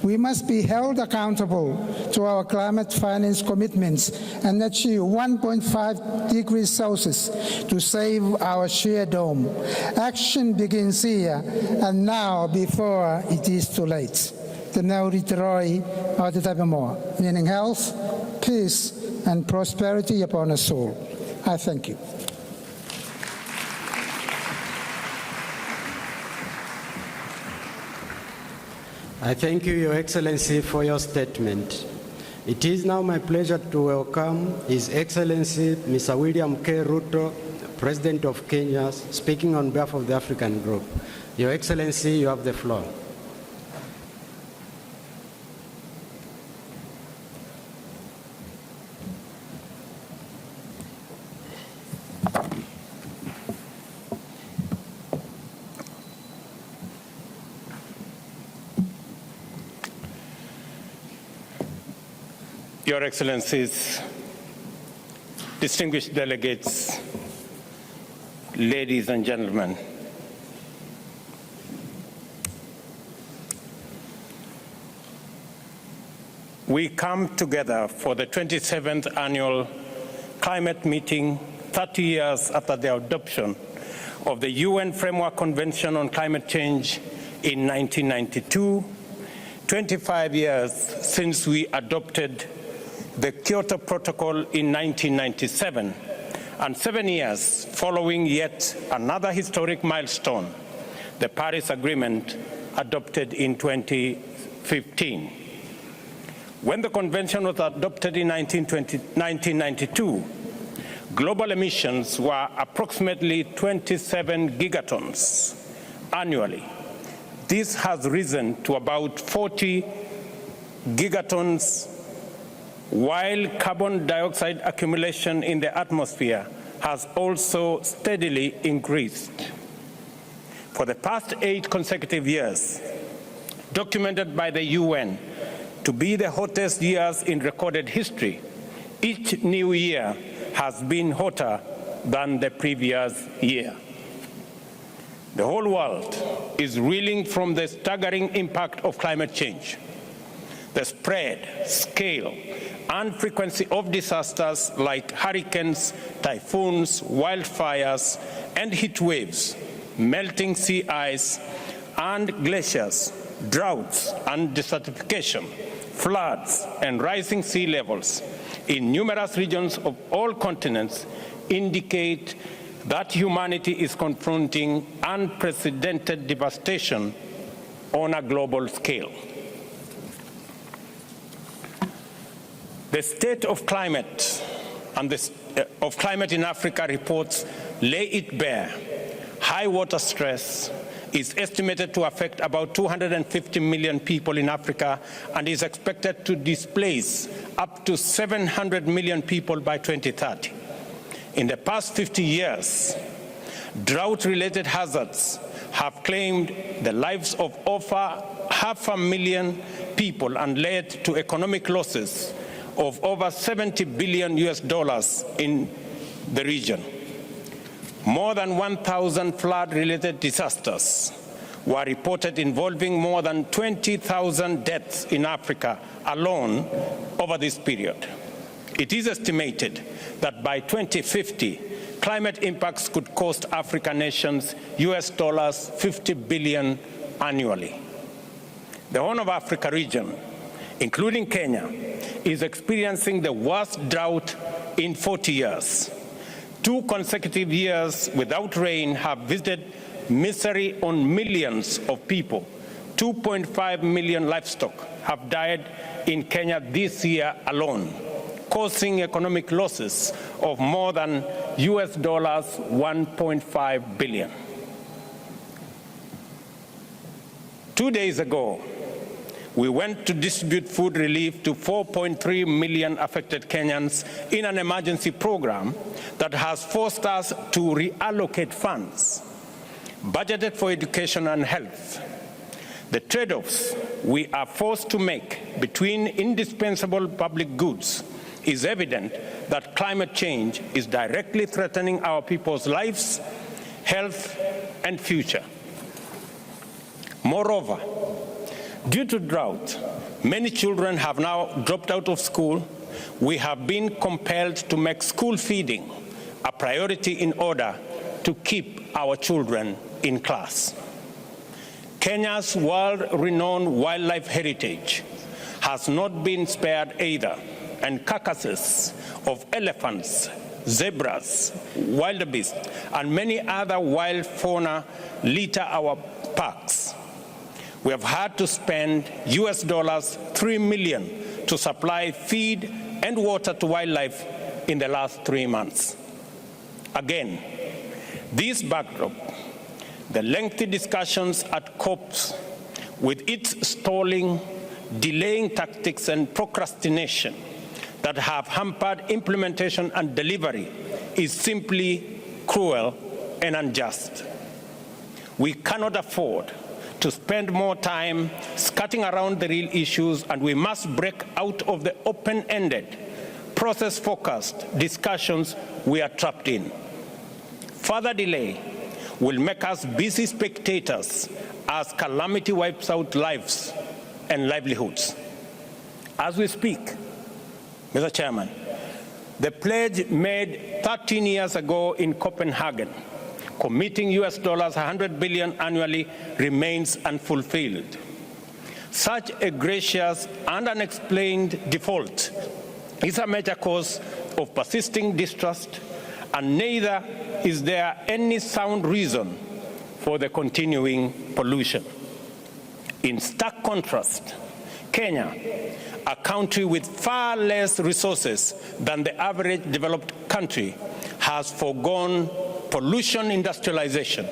S14: We must be held accountable to our climate finance commitments and achieve 1.5 degrees Celsius to save our shared home. Action begins here and now before it is too late. The Nauritiroi are the Tabamore, meaning health, peace, and prosperity upon us all. I thank you.
S2: I thank you, Your Excellency, for your statement. It is now my pleasure to welcome His Excellency Mr. William K. Rutte, President of Kenya, speaking on behalf of the African Group. Your Excellency, you have the floor.
S1: Your Excellencies, distinguished delegates, ladies and gentlemen, we come together for the 27th annual climate meeting 30 years after the adoption of the UN Framework Convention on Climate Change in 1992, 25 years since we adopted the Kyoto Protocol in 1997, and 7 years following yet another historic milestone, the Paris Agreement adopted in 2015. When the convention was adopted in 1992, global emissions were approximately 27 gigatons annually. This has risen to about 40 gigatons, while carbon dioxide accumulation in the atmosphere has also steadily increased. For the past 8 consecutive years, documented by the UN to be the hottest years in recorded history, each new year has been hotter than the previous year. The whole world is reeling from the staggering impact of climate change. The spread, scale, and frequency of disasters like hurricanes, typhoons, wildfires, and heat waves, melting sea ice and glaciers, droughts and desertification, floods and rising sea levels in numerous regions of all continents indicate that humanity is confronting unprecedented devastation on a global scale. The state of climate and of climate in Africa reports lay it bare. High water stress is estimated to affect about 250 million people in Africa and is expected to displace up to 700 million people by 2030. In the past 50 years, drought-related hazards have claimed the lives of over 500,000 people and led to economic losses of over $70 billion in the region. More than 1,000 flood-related disasters were reported involving more than 20,000 deaths in Africa alone over this period. It is estimated that by 2050, climate impacts could cost African nations $50 billion annually. The Horn of Africa region, including Kenya, is experiencing the worst drought in 40 years. 2 consecutive years without rain have visited misery on millions of people. 2.5 million livestock have died in Kenya this year alone, causing economic losses of more than $1.5 billion. 2 days ago, we went to distribute food relief to 4.3 million affected Kenyans in an emergency program that has forced us to reallocate funds budgeted for education and health. The trade-offs we are forced to make between indispensable public goods is evident that climate change is directly threatening our people's lives, health, and future. Moreover, due to drought, many children have now dropped out of school. We have been compelled to make school feeding a priority in order to keep our children in class. Kenya's world-renowned wildlife heritage has not been spared either, and carcasses of elephants, zebras, wildebeest, and many other wild fauna litter our parks. We have had to spend $3 million to supply feed and water to wildlife in the last 3 months. Again, this backdrop, the lengthy discussions at COPs with its stalling, delaying tactics and procrastination that have hampered implementation and delivery is simply cruel and unjust. We cannot afford to spend more time skirting around the real issues, and we must break out of the open-ended, process-focused discussions we are trapped in. Further delay will make us busy spectators as calamity wipes out lives and livelihoods. As we speak, Mr. Chairman, the pledge made 13 years ago in Copenhagen, committing $100 billion annually, remains unfulfilled. Such a gracious and unexplained default is a major cause of persisting distrust, and neither is there any sound reason for the continuing pollution. In stark contrast, Kenya, a country with far less resources than the average developed country, has foregone pollution industrialization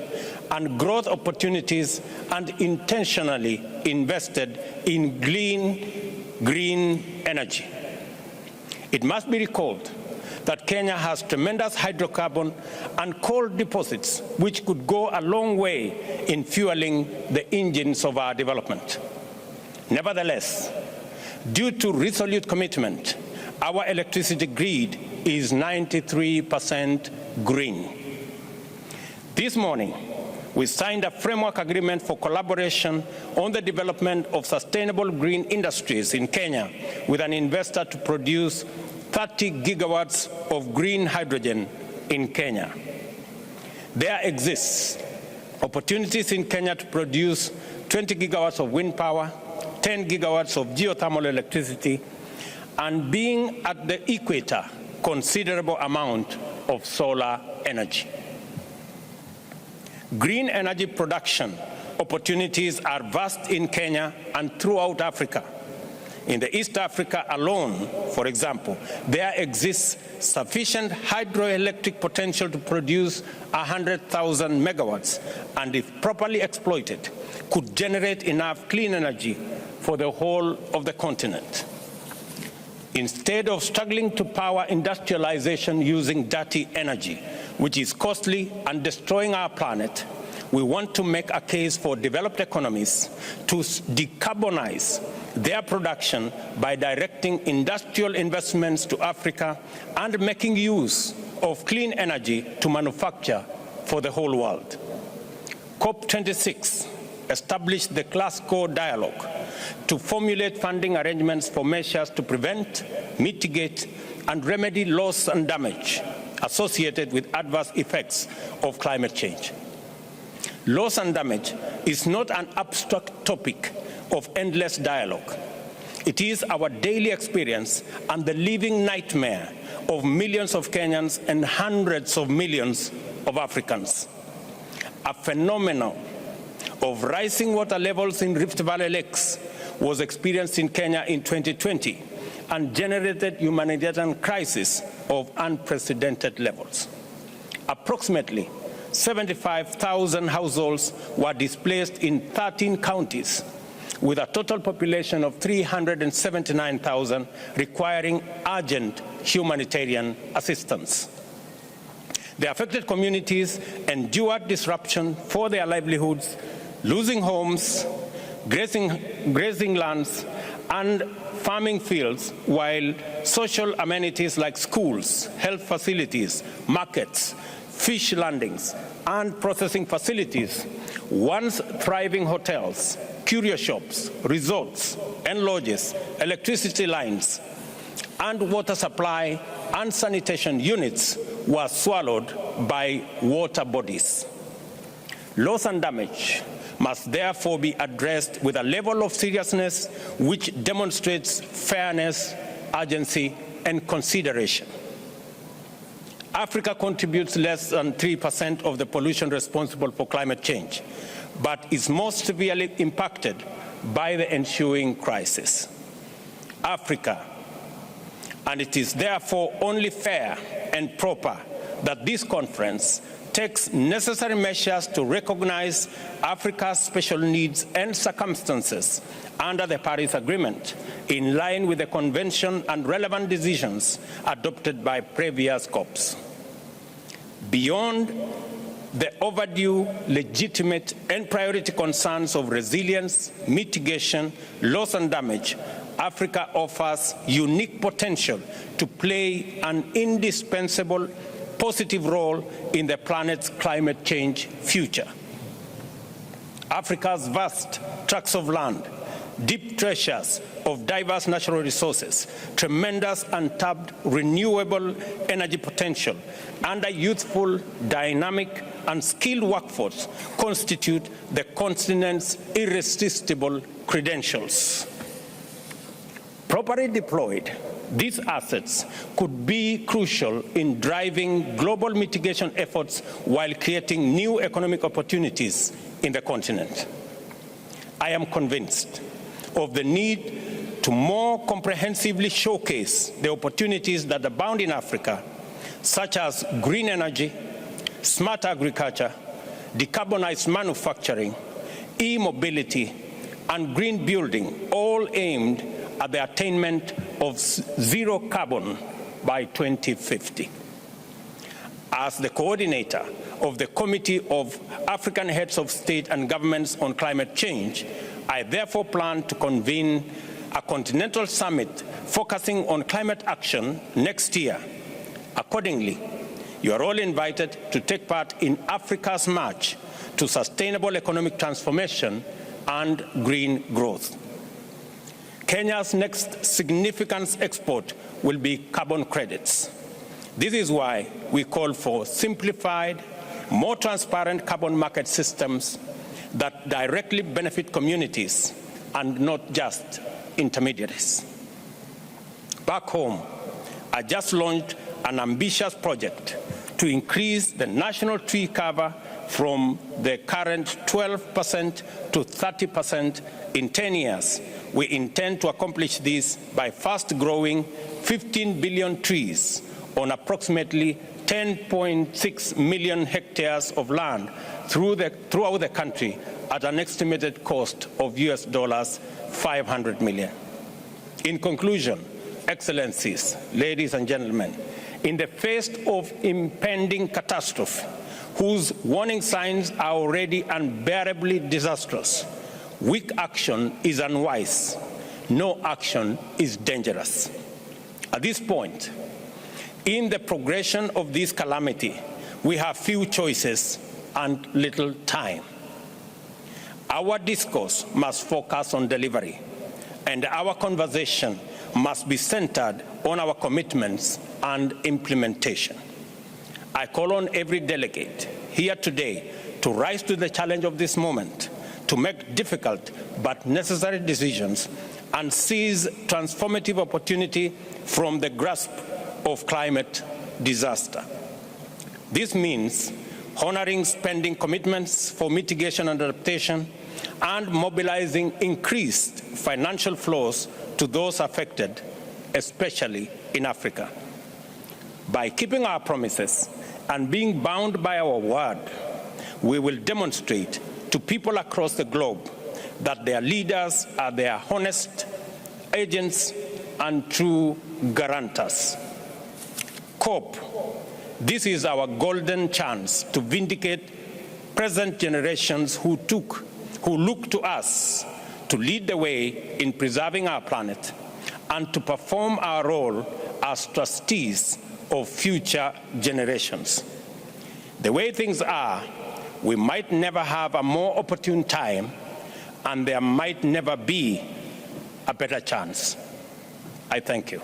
S1: and growth opportunities and intentionally invested in green energy. It must be recalled that Kenya has tremendous hydrocarbon and coal deposits which could go a long way in fueling the engines of our development. Nevertheless, due to resolute commitment, our electricity grid is 93% green. This morning, We signed a framework agreement for collaboration on the development of sustainable green industries in Kenya with an investor to produce 30 gigawatts of green hydrogen in Kenya. There exists opportunities in Kenya to produce 20 gigawatts of wind power, 10 gigawatts of geothermal electricity, and being at the equator, considerable amount of solar energy. Green energy production opportunities are vast in Kenya and throughout Africa. In the East Africa alone, for example, there exists sufficient hydroelectric potential to produce 100,000 megawatts, and if properly exploited, could generate enough clean energy for the whole of the continent. Instead of struggling to power industrialization using dirty energy, which is costly and destroying our planet, we want to make a case for developed economies to decarbonize their production by directing industrial investments to Africa and making use of clean energy to manufacture for the whole world. COP26 established the Glasgow Dialogue to formulate funding arrangements for measures to prevent, mitigate, and remedy loss and damage associated with adverse effects of climate change. Loss and damage is not an abstract topic of endless dialogue. It is our daily experience and the living nightmare of millions of Kenyans and hundreds of millions of Africans. A phenomenon of rising water levels in Rift Valley lakes was experienced in Kenya in 2020 and generated humanitarian crisis of unprecedented levels. Approximately 75,000 households were displaced in 13 counties, with a total population of 379,000 requiring urgent humanitarian assistance. The affected communities endured disruption for their livelihoods, losing homes, grazing lands, and farming fields, while social amenities like schools, health facilities, markets, fish landings, and processing facilities, once thriving hotels, curio shops, resorts, and lodges, electricity lines, and water supply and sanitation units were swallowed by water bodies. Loss and damage must therefore be addressed with a level of seriousness which demonstrates fairness, urgency, and consideration. Africa contributes less than 3% of the pollution responsible for climate change, but is most severely impacted by the ensuing crisis. Africa, and it is therefore only fair and proper that this conference takes necessary measures to recognize Africa's special needs and circumstances under the Paris Agreement, in line with the Convention and relevant decisions adopted by previous COPs. Beyond the overdue, legitimate, and priority concerns of resilience, mitigation, loss, and damage, Africa offers unique potential to play an indispensable positive role in the planet's climate change future. Africa's vast tracts of land, deep treasures of diverse natural resources, tremendous untapped renewable energy potential, and a youthful, dynamic, and skilled workforce constitute the continent's irresistible credentials. Properly deployed, these assets could be crucial in driving global mitigation efforts while creating new economic opportunities in the continent. I am convinced of the need to more comprehensively showcase the opportunities that abound in Africa, such as green energy, smart agriculture, decarbonized manufacturing, e-mobility, and green building, all aimed at the attainment of zero carbon by 2050. As the coordinator of the Committee of African Heads of State and Governments on Climate Change, I therefore plan to convene a continental summit focusing on climate action next year. Accordingly, you are all invited to take part in Africa's march to sustainable economic transformation and green growth. Kenya's next significant export will be carbon credits. This is why we call for simplified, more transparent carbon market systems that directly benefit communities and not just intermediaries. Back home, I just launched an ambitious project to increase the national tree cover from the current 12% to 30% in 10 years. We intend to accomplish this by first growing 15 billion trees on approximately 10.6 million hectares of land throughout the country at an estimated cost of US $500 million. In conclusion, Excellencies, ladies and gentlemen, in the face of impending catastrophe, whose warning signs are already unbearably disastrous, weak action is unwise. No action is dangerous. At this point, in the progression of this calamity, we have few choices and little time. Our discourse must focus on delivery, and our conversation must be centered on our commitments and implementation. I call on every delegate here today to rise to the challenge of this moment, to make difficult but necessary decisions and seize transformative opportunity from the grasp of climate disaster. This means honoring spending commitments for mitigation and adaptation and mobilizing increased financial flows to those affected, especially in Africa. By keeping our promises and being bound by our word, we will demonstrate to people across the globe that their leaders are their honest agents and true guarantors. COP, this is our golden chance to vindicate present generations who look to us to lead the way in preserving our planet and to perform our role as trustees of future generations. The way things are, we might never have a more opportune time, and there might never be a better chance. I thank you.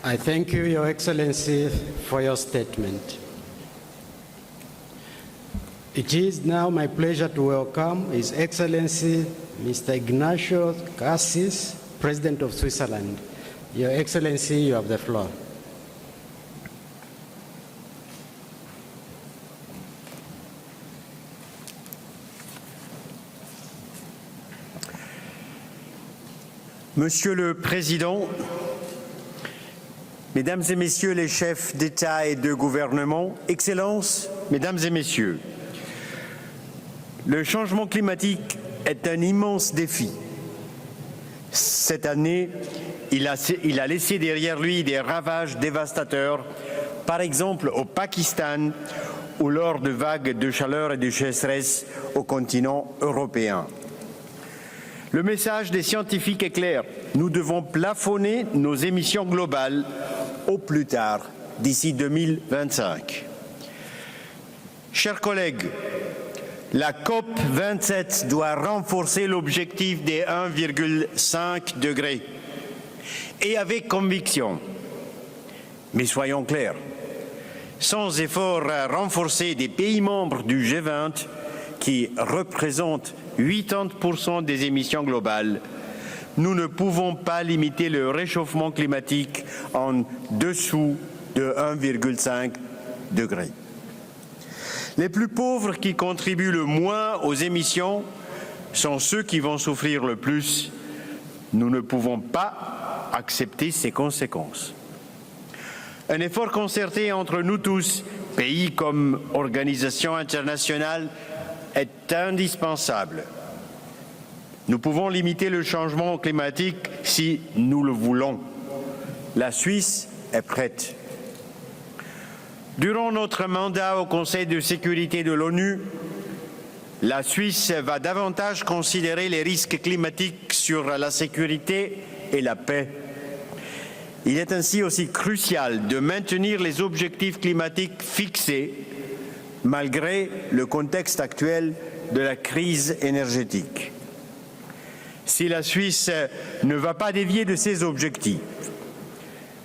S2: I thank you, Your Excellency, for your statement. It is now my pleasure to welcome His Excellency Mr. Ignacio Cassis, President of Switzerland. Your Excellency, you have the floor.
S15: Monsieur le Président, Mesdames et Messieurs les chefs d'État et de gouvernement, Excellences, Mesdames et Messieurs, le changement climatique est un immense défi. Cette année, il a laissé derrière lui des ravages dévastateurs, par exemple au Pakistan ou lors de vagues de chaleur et de sécheresse au continent européen. Le message des scientifiques est clair. Nous devons plafonner nos émissions globales au plus tard d'ici 2025. Chers collègues, la COP27 doit renforcer l'objectif des 1,5 degrés et avec conviction. Mais soyons clairs, sans effort renforcé des pays membres du G20 qui représentent 80% des émissions globales, nous ne pouvons pas limiter le réchauffement climatique en dessous de 1,5 degré. Les plus pauvres qui contribuent le moins aux émissions sont ceux qui vont souffrir le plus. Nous ne pouvons pas accepter ces conséquences. Un effort concerté entre nous tous, pays comme organisations internationales, est indispensable. Nous pouvons limiter le changement climatique si nous le voulons. La Suisse est prête. Durant notre mandat au Conseil de sécurité de l'ONU, la Suisse va davantage considérer les risques climatiques sur la sécurité et la paix. Il est ainsi aussi crucial de maintenir les objectifs climatiques fixés malgré le contexte actuel de la crise énergétique. Si la Suisse ne va pas dévier de ses objectifs,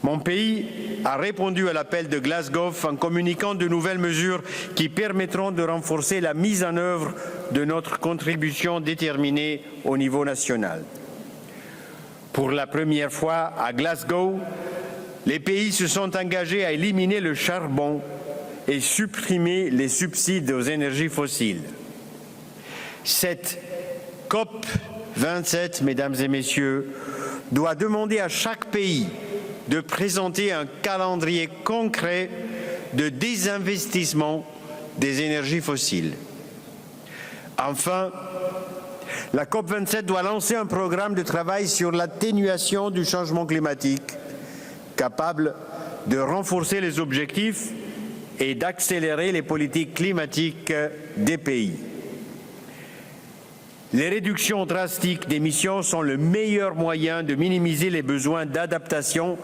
S15: mon pays a répondu à l'appel de Glasgow en communiquant de nouvelles mesures qui permettront de renforcer la mise en œuvre de notre contribution déterminée au niveau national. Pour la première fois à Glasgow, les pays se sont engagés à éliminer le charbon et supprimer les subsides aux énergies fossiles. Cette COP27, mesdames et messieurs, doit demander à chaque pays de présenter un calendrier concret de désinvestissement des énergies fossiles. Enfin, la COP27 doit lancer un programme de travail sur l'atténuation du changement climatique, capable de renforcer les objectifs et d'accélérer les politiques climatiques des pays. Les réductions drastiques d'émissions sont le meilleur moyen de minimiser les besoins d'adaptation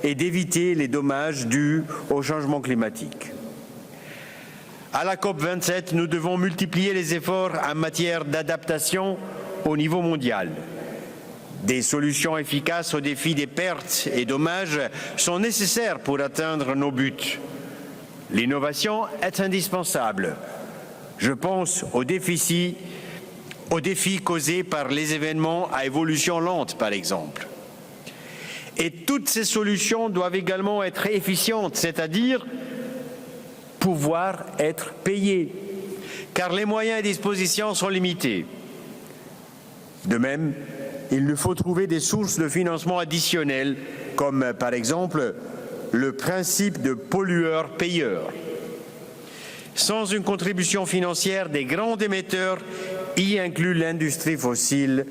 S15: et d'éviter les dommages dus au changement climatique. À la COP27, nous devons multiplier les efforts en matière d'adaptation au niveau mondial. Des solutions efficaces aux défis des pertes et dommages sont nécessaires pour atteindre nos buts. L'innovation est indispensable. Je pense aux défis causés par les événements à évolution lente, par exemple. Et toutes ces solutions doivent également être efficientes, c'est-à-dire pouvoir être payées, car les moyens à disposition sont limités. De même, il nous faut trouver des sources de financement additionnelles, comme par exemple le principe de pollueur-payeur. Sans une contribution financière des grands émetteurs, y inclut l'industrie fossile,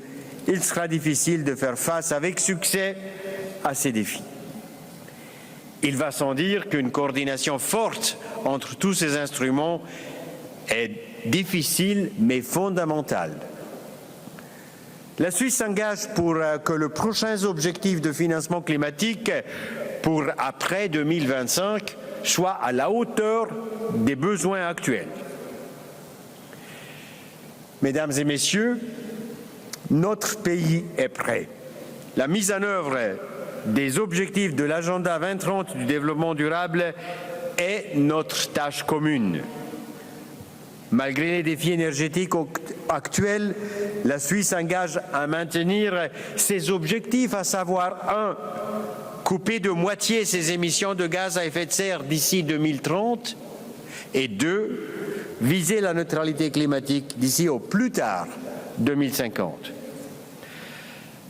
S15: il sera difficile de faire face avec succès à ces défis. Il va sans dire qu'une coordination forte entre tous ces instruments est difficile mais fondamentale. La Suisse s'engage pour que les prochains objectifs de financement climatique pour après 2025 soient à la hauteur des besoins actuels. Mesdames et messieurs, notre pays est prêt. La mise en œuvre des objectifs de l'agenda 2030 du développement durable est notre tâche commune. Malgré les défis énergétiques actuels, la Suisse s'engage à maintenir ses objectifs, à savoir 1. Couper de moitié ses émissions de gaz à effet de serre d'ici 2030 et 2. Viser la neutralité climatique d'ici au plus tard 2050.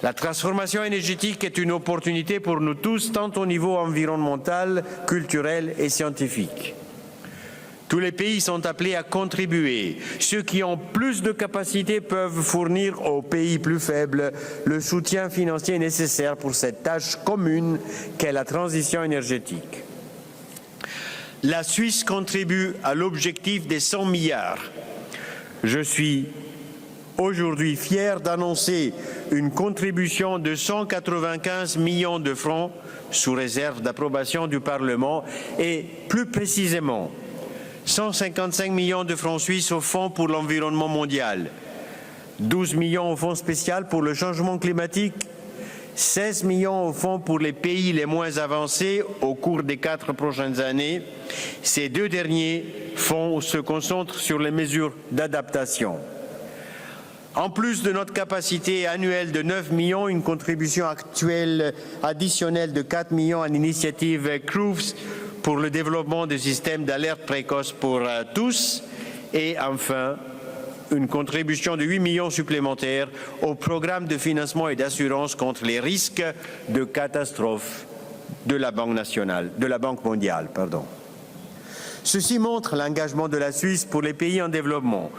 S15: La transformation énergétique est une opportunité pour nous tous, tant au niveau environnemental, culturel et scientifique. Tous les pays sont appelés à contribuer. Ceux qui ont plus de capacités peuvent fournir aux pays plus faibles le soutien financier nécessaire pour cette tâche commune qu'est la transition énergétique. La Suisse contribue à l'objectif des 100 milliards. Je suis aujourd'hui fier d'annoncer une contribution de 195 millions de francs sous réserve d'approbation du Parlement et plus précisément 155 millions de francs suisses au Fonds pour l'environnement mondial, 12 millions au Fonds spécial pour le changement climatique, 16 millions au Fonds pour les pays les moins avancés au cours des 4 prochaines années. Ces deux derniers fonds se concentrent sur les mesures d'adaptation. En plus de notre capacité annuelle de 9 millions, une contribution actuelle additionnelle de 4 millions en initiative CRUFS pour le développement des systèmes d'alerte précoce pour tous et enfin une contribution de 8 millions supplémentaires au programme de financement et d'assurance contre les risques de catastrophe de la Banque mondiale. Ceci montre l'engagement de la Suisse pour les pays en développement.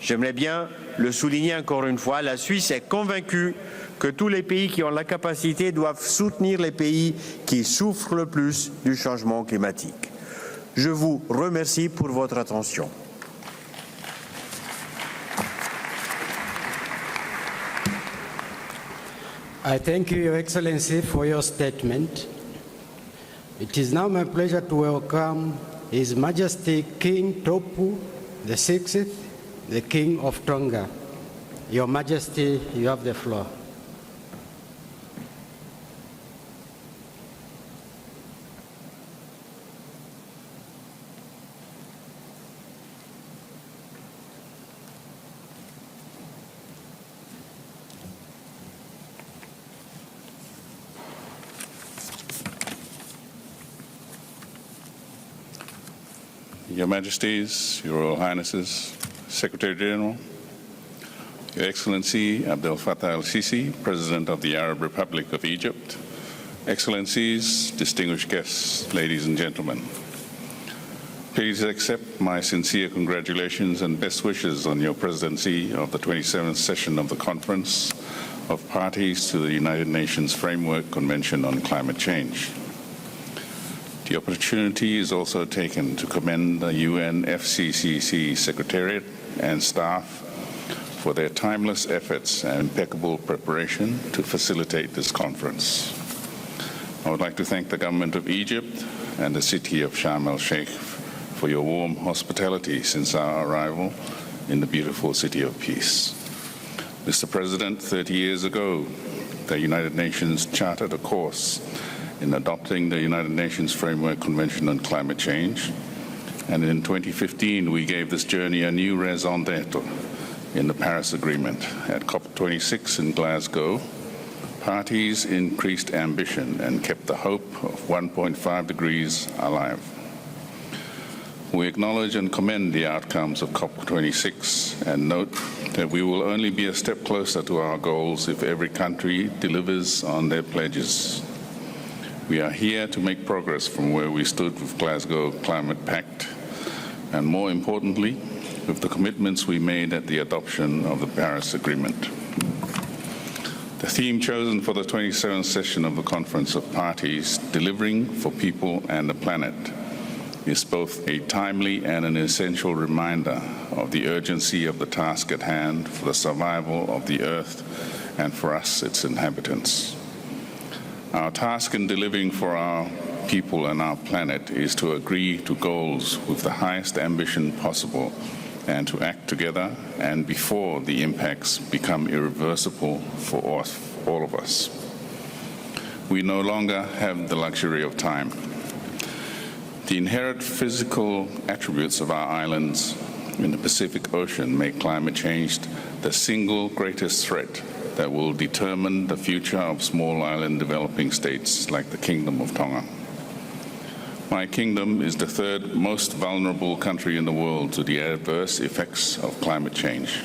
S15: J'aimerais bien le souligner encore une fois, la Suisse est convaincue que tous les pays qui ont la capacité doivent soutenir les pays qui souffrent le plus du changement climatique. Je vous remercie pour votre attention.
S2: I thank you, Your Excellency, for your statement. It is now my pleasure to welcome His Majesty King Topu VI, the King of Tonga. Your Majesty, you have the floor.
S16: Your Majesties, Your Royal Highnesses, Secretary General, Your Excellency Abdul Fattah el-Sisi, President of the Arab Republic of Egypt, Excellencies, distinguished guests, ladies and gentlemen, please accept my sincere congratulations and best wishes on your presidency of the 27th session of the Conference of Parties to the United Nations Framework Convention on Climate Change. The opportunity is also taken to commend the UNFCCC Secretariat and staff for their timeless efforts and impeccable preparation to facilitate this conference. I would like to thank the government of Egypt and the city of Sharm el-Sheikh for your warm hospitality since our arrival in the beautiful city of peace. Mr. President, 30 years ago, the United Nations charted a course in adopting the United Nations Framework Convention on Climate Change, and in 2015 we gave this journey a new raison d'etre in the Paris Agreement. At COP26 in Glasgow, parties increased ambition and kept the hope of 1.5 degrees alive. We acknowledge and commend the outcomes of COP26 and note that we will only be a step closer to our goals if every country delivers on their pledges. We are here to make progress from where we stood with Glasgow Climate Pact, and more importantly, with the commitments we made at the adoption of the Paris Agreement. The theme chosen for the 27th session of the Conference of Parties, Delivering for People and the Planet, is both a timely and an essential reminder of the urgency of the task at hand for the survival of the Earth and for us, its inhabitants. Our task in delivering for our people and our planet is to agree to goals with the highest ambition possible and to act together and before the impacts become irreversible for all of us. We no longer have the luxury of time. The inherent physical attributes of our islands in the Pacific Ocean make climate change the single greatest threat that will determine the future of small island developing states like the Kingdom of Tonga. My kingdom is the third most vulnerable country in the world to the adverse effects of climate change.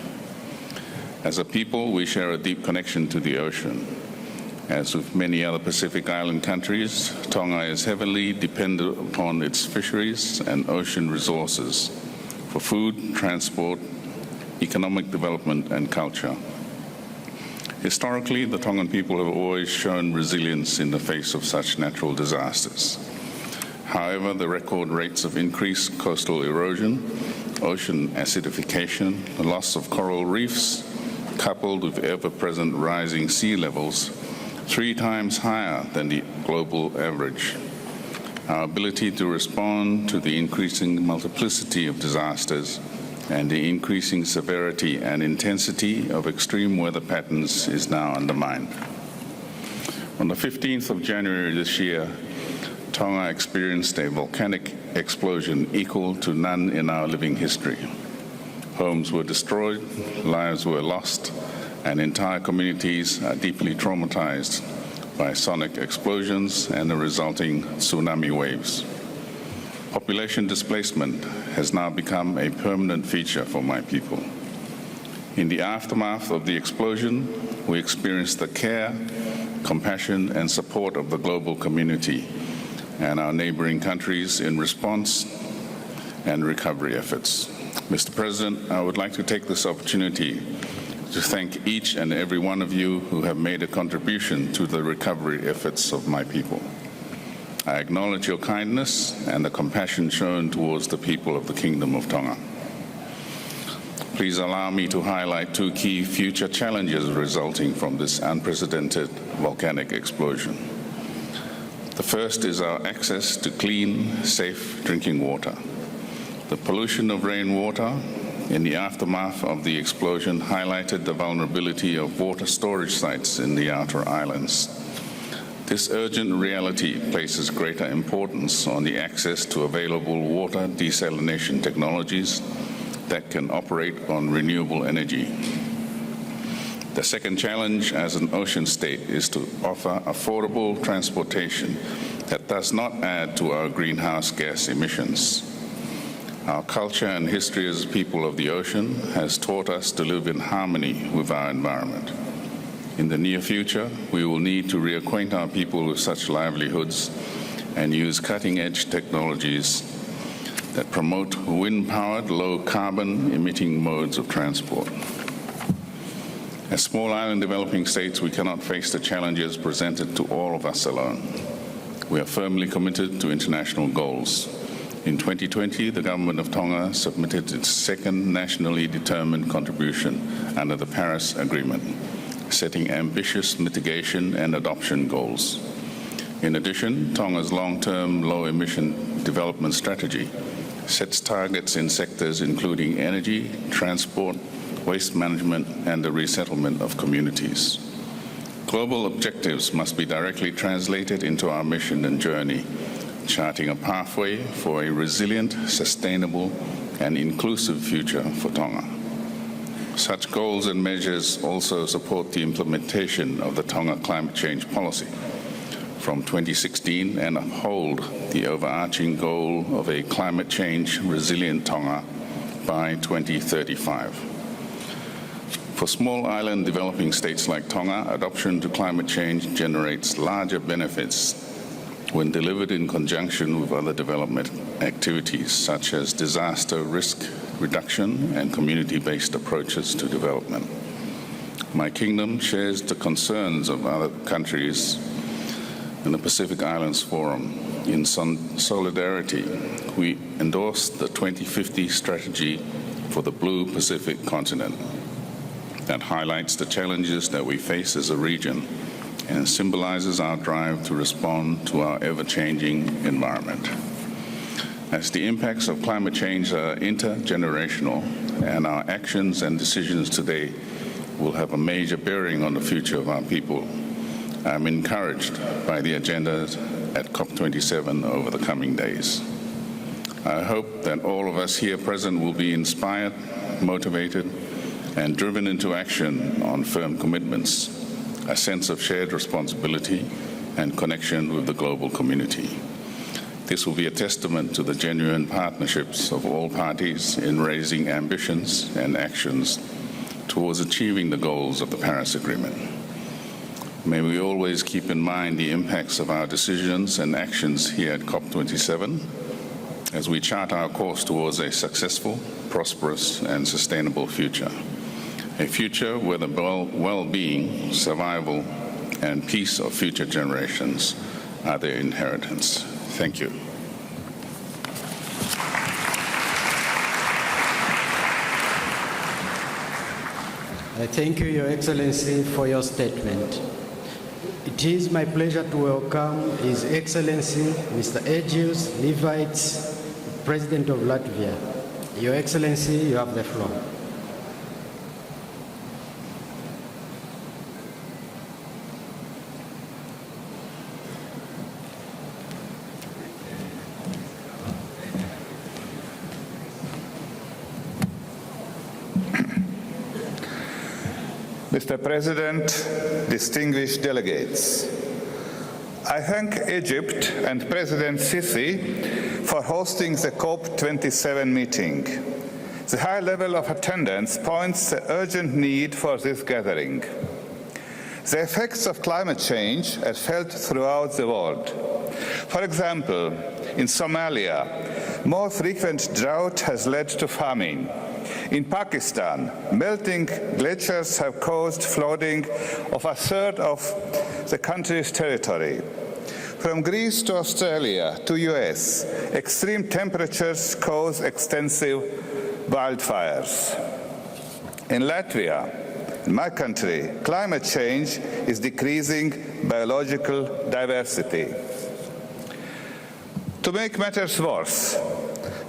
S16: As a people, we share a deep connection to the ocean. As with many other Pacific Island countries, Tonga is heavily dependent upon its fisheries and ocean resources for food, transport, economic development, and culture. Historically, the Tongan people have always shown resilience in the face of such natural disasters. However, the record rates of increased coastal erosion, ocean acidification, the loss of coral reefs, coupled with ever-present rising sea levels, 3 times higher than the global average. Our ability to respond to the increasing multiplicity of disasters and the increasing severity and intensity of extreme weather patterns is now undermined. On the 15th of January this year, Tonga experienced a volcanic explosion equal to none in our living history. Homes were destroyed, lives were lost, and entire communities are deeply traumatized by sonic explosions and the resulting tsunami waves. Population displacement has now become a permanent feature for my people. In the aftermath of the explosion, we experienced the care, compassion, and support of the global community and our neighboring countries in response and recovery efforts. Mr. President, I would like to take this opportunity to thank each and every one of you who have made a contribution to the recovery efforts of my people. I acknowledge your kindness and the compassion shown towards the people of the Kingdom of Tonga. Please allow me to highlight 2 key future challenges resulting from this unprecedented volcanic explosion. The first is our access to clean, safe drinking water. The pollution of rainwater in the aftermath of the explosion highlighted the vulnerability of water storage sites in the outer islands. This urgent reality places greater importance on the access to available water desalination technologies that can operate on renewable energy. The second challenge as an ocean state is to offer affordable transportation that does not add to our greenhouse gas emissions. Our culture and history as people of the ocean has taught us to live in harmony with our environment. In the near future, we will need to reacquaint our people with such livelihoods and use cutting-edge technologies that promote wind-powered, low-carbon emitting modes of transport. As small island developing states, we cannot face the challenges presented to all of us alone. We are firmly committed to international goals. In 2020, the government of Tonga submitted its second nationally determined contribution under the Paris Agreement, setting ambitious mitigation and adoption goals. In addition, Tonga's long-term low-emission development strategy sets targets in sectors including energy, transport, waste management, and the resettlement of communities. Global objectives must be directly translated into our mission and journey, charting a pathway for a resilient, sustainable, and inclusive future for Tonga. Such goals and measures also support the implementation of the Tonga climate change policy from 2016 and uphold the overarching goal of a climate change resilient Tonga by 2035. For small island developing states like Tonga, adoption to climate change generates larger benefits when delivered in conjunction with other development activities such as disaster risk reduction and community-based approaches to development. My kingdom shares the concerns of other countries in the Pacific Islands Forum. In solidarity, we endorsed the 2050 strategy for the Blue Pacific continent that highlights the challenges that we face as a region and symbolizes our drive to respond to our ever-changing environment. As the impacts of climate change are intergenerational and our actions and decisions today will have a major bearing on the future of our people, I'm encouraged by the agendas at COP27 over the coming days. I hope that all of us here present will be inspired, motivated, and driven into action on firm commitments, a sense of shared responsibility and connection with the global community. This will be a testament to the genuine partnerships of all parties in raising ambitions and actions towards achieving the goals of the Paris Agreement. May we always keep in mind the impacts of our decisions and actions here at COP27 as we chart our course towards a successful, prosperous, and sustainable future. A future where the well-being, survival, and peace of future generations are their inheritance. Thank you.
S2: I thank you, Your Excellency, for your statement. It is my pleasure to welcome His Excellency, Mr. Agius Levites, President of Latvia. Your Excellency, you have the floor.
S17: Mr. President, distinguished delegates, I thank Egypt and President Sisi for hosting the COP27 meeting. The high level of attendance points the urgent need for this gathering. The effects of climate change are felt throughout the world. For example, in Somalia, more frequent drought has led to famine. In Pakistan, melting glaciers have caused flooding of a third of the country's territory. From Greece to Australia to US, extreme temperatures cause extensive wildfires. In Latvia, in my country, climate change is decreasing biological diversity. To make matters worse,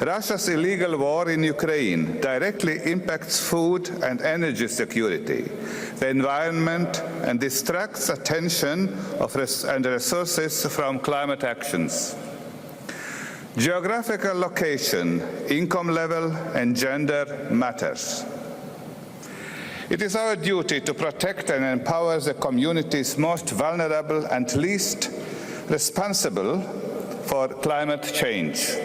S17: Russia's illegal war in Ukraine directly impacts food and energy security, the environment, and distracts attention and resources from climate actions. Geographical location, income level, and gender matters. It is our duty to protect and empower the communities most vulnerable and least responsible for climate change.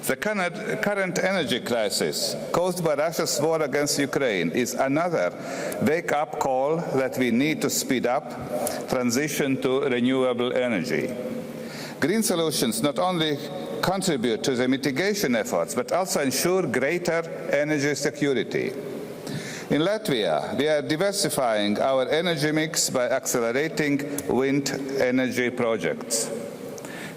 S17: The current energy crisis caused by Russia's war against Ukraine is another wake-up call that we need to speed up transition to renewable energy. Green solutions not only contribute to the mitigation efforts, but also ensure greater energy security. In Latvia, we are diversifying our energy mix by accelerating wind energy projects.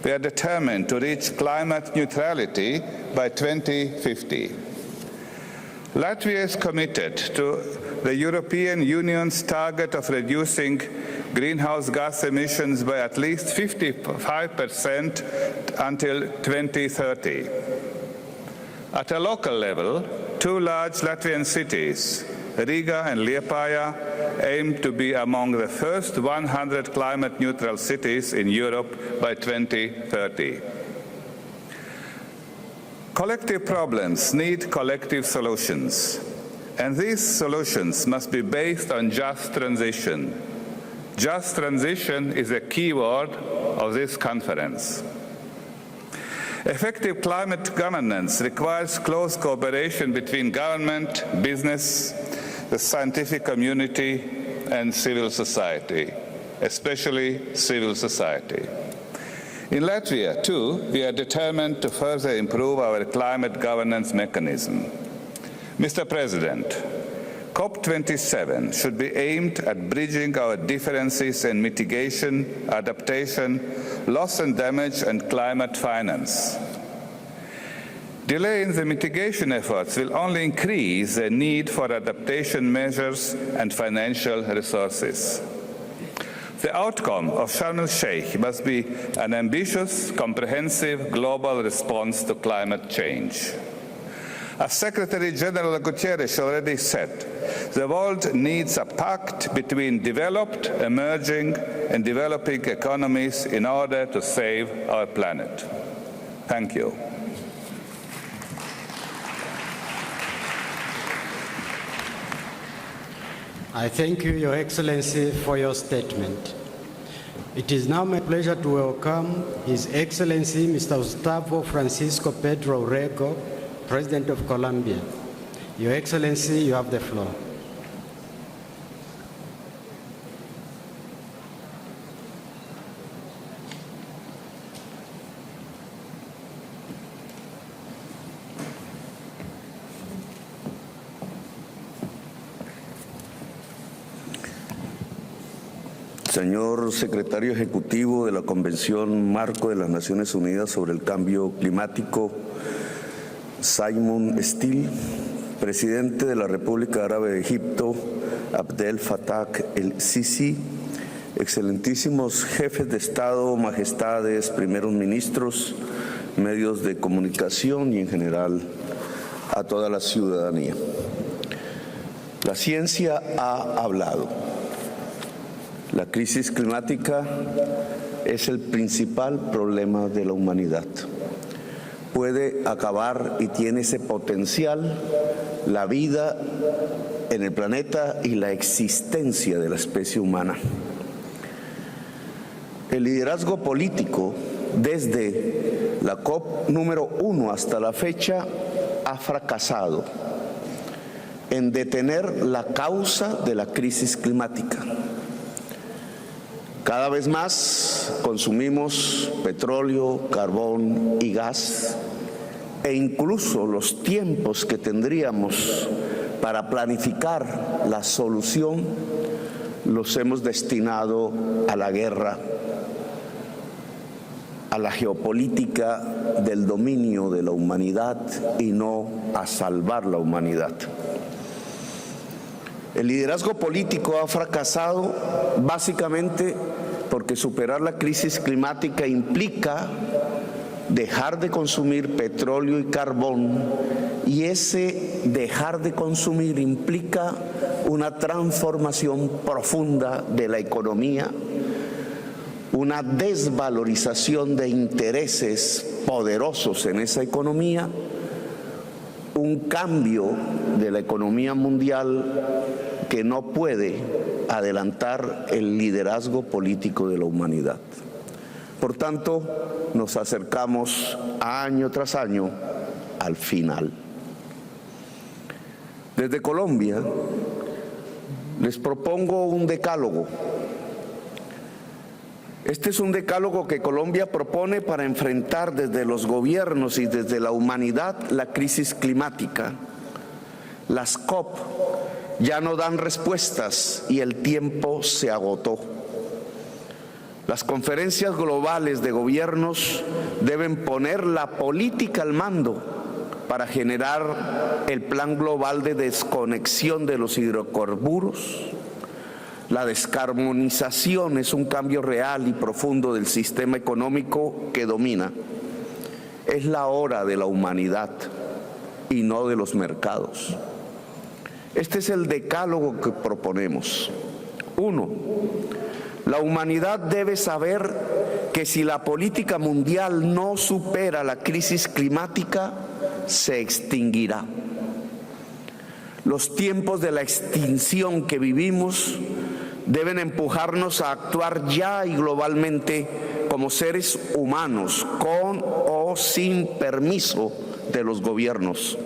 S17: We are determined to reach climate neutrality by 2050. Latvia is committed to the European Union's target of reducing greenhouse gas emissions by at least 55% until 2030. At a local level, two large Latvian cities, Riga and Liepāja, aim to be among the first 100 climate-neutral cities in Europe by 2030. Collective problems need collective solutions, and these solutions must be based on just transition. Just transition is a key word of this conference. Effective climate governance requires close cooperation between government, business, the scientific community, and civil society, especially civil society. In Latvia, too, we are determined to further improve our climate governance mechanism. Mr. President, COP27 should be aimed at bridging our differences in mitigation, adaptation, loss and damage, and climate finance. Delay in the mitigation efforts will only increase the need for adaptation measures and financial resources. The outcome of Sharm el-Sheikh must be an ambitious, comprehensive global response to climate change. As Secretary General Guterres already said, the world needs a pact between developed, emerging, and developing economies in order to save our planet. Thank you.
S2: I thank you, Your Excellency, for your statement. It is now my pleasure to welcome His Excellency Mr. Gustavo Francisco Pedro Rego, President of Colombia. Your Excellency, you have the floor.
S18: Señor Secretario Ejecutivo de la Convención Marco de las Naciones Unidas sobre el Cambio Climático, Simon Still, Presidente de la República Árabe de Egipto, Abdel Fattah el-Sisi, excelentísimos jefes de Estado, majestades, primeros ministros, medios de comunicación y en general a toda la ciudadanía. La ciencia ha hablado. La crisis climática es el principal problema de la humanidad. Puede acabar y tiene ese potencial la vida en el planeta y la existencia de la especie humana. El liderazgo político desde la COP número 1 hasta la fecha ha fracasado en detener la causa de la crisis climática. Cada vez más consumimos petróleo, carbón y gas, e incluso los tiempos que tendríamos para planificar la solución los hemos destinado a la guerra, a la geopolítica del dominio de la humanidad y no a salvar la humanidad. El liderazgo político ha fracasado básicamente porque superar la crisis climática implica dejar de consumir petróleo y carbón, y ese dejar de consumir implica una transformación profunda de la economía, una desvalorización de intereses poderosos en esa economía, un cambio de la economía mundial que no puede adelantar el liderazgo político de la humanidad. Por tanto, nos acercamos año tras año al final. Desde Colombia les propongo un decálogo. Este es un decálogo que Colombia propone para enfrentar desde los gobiernos y desde la humanidad la crisis climática. Las COP ya no dan respuestas y el tiempo se agotó. Las conferencias globales de gobiernos deben poner la política al mando para generar el plan global de desconexión de los hidrocarburos. La descarbonización es un cambio real y profundo del sistema económico que domina. Es la hora de la humanidad y no de los mercados. Este es el decálogo que proponemos. 1. La humanidad debe saber que si la política mundial no supera la crisis climática, se extinguirá. Los tiempos de la extinción que vivimos deben empujarnos a actuar ya y globalmente como seres humanos, con o sin permiso de los gobiernos.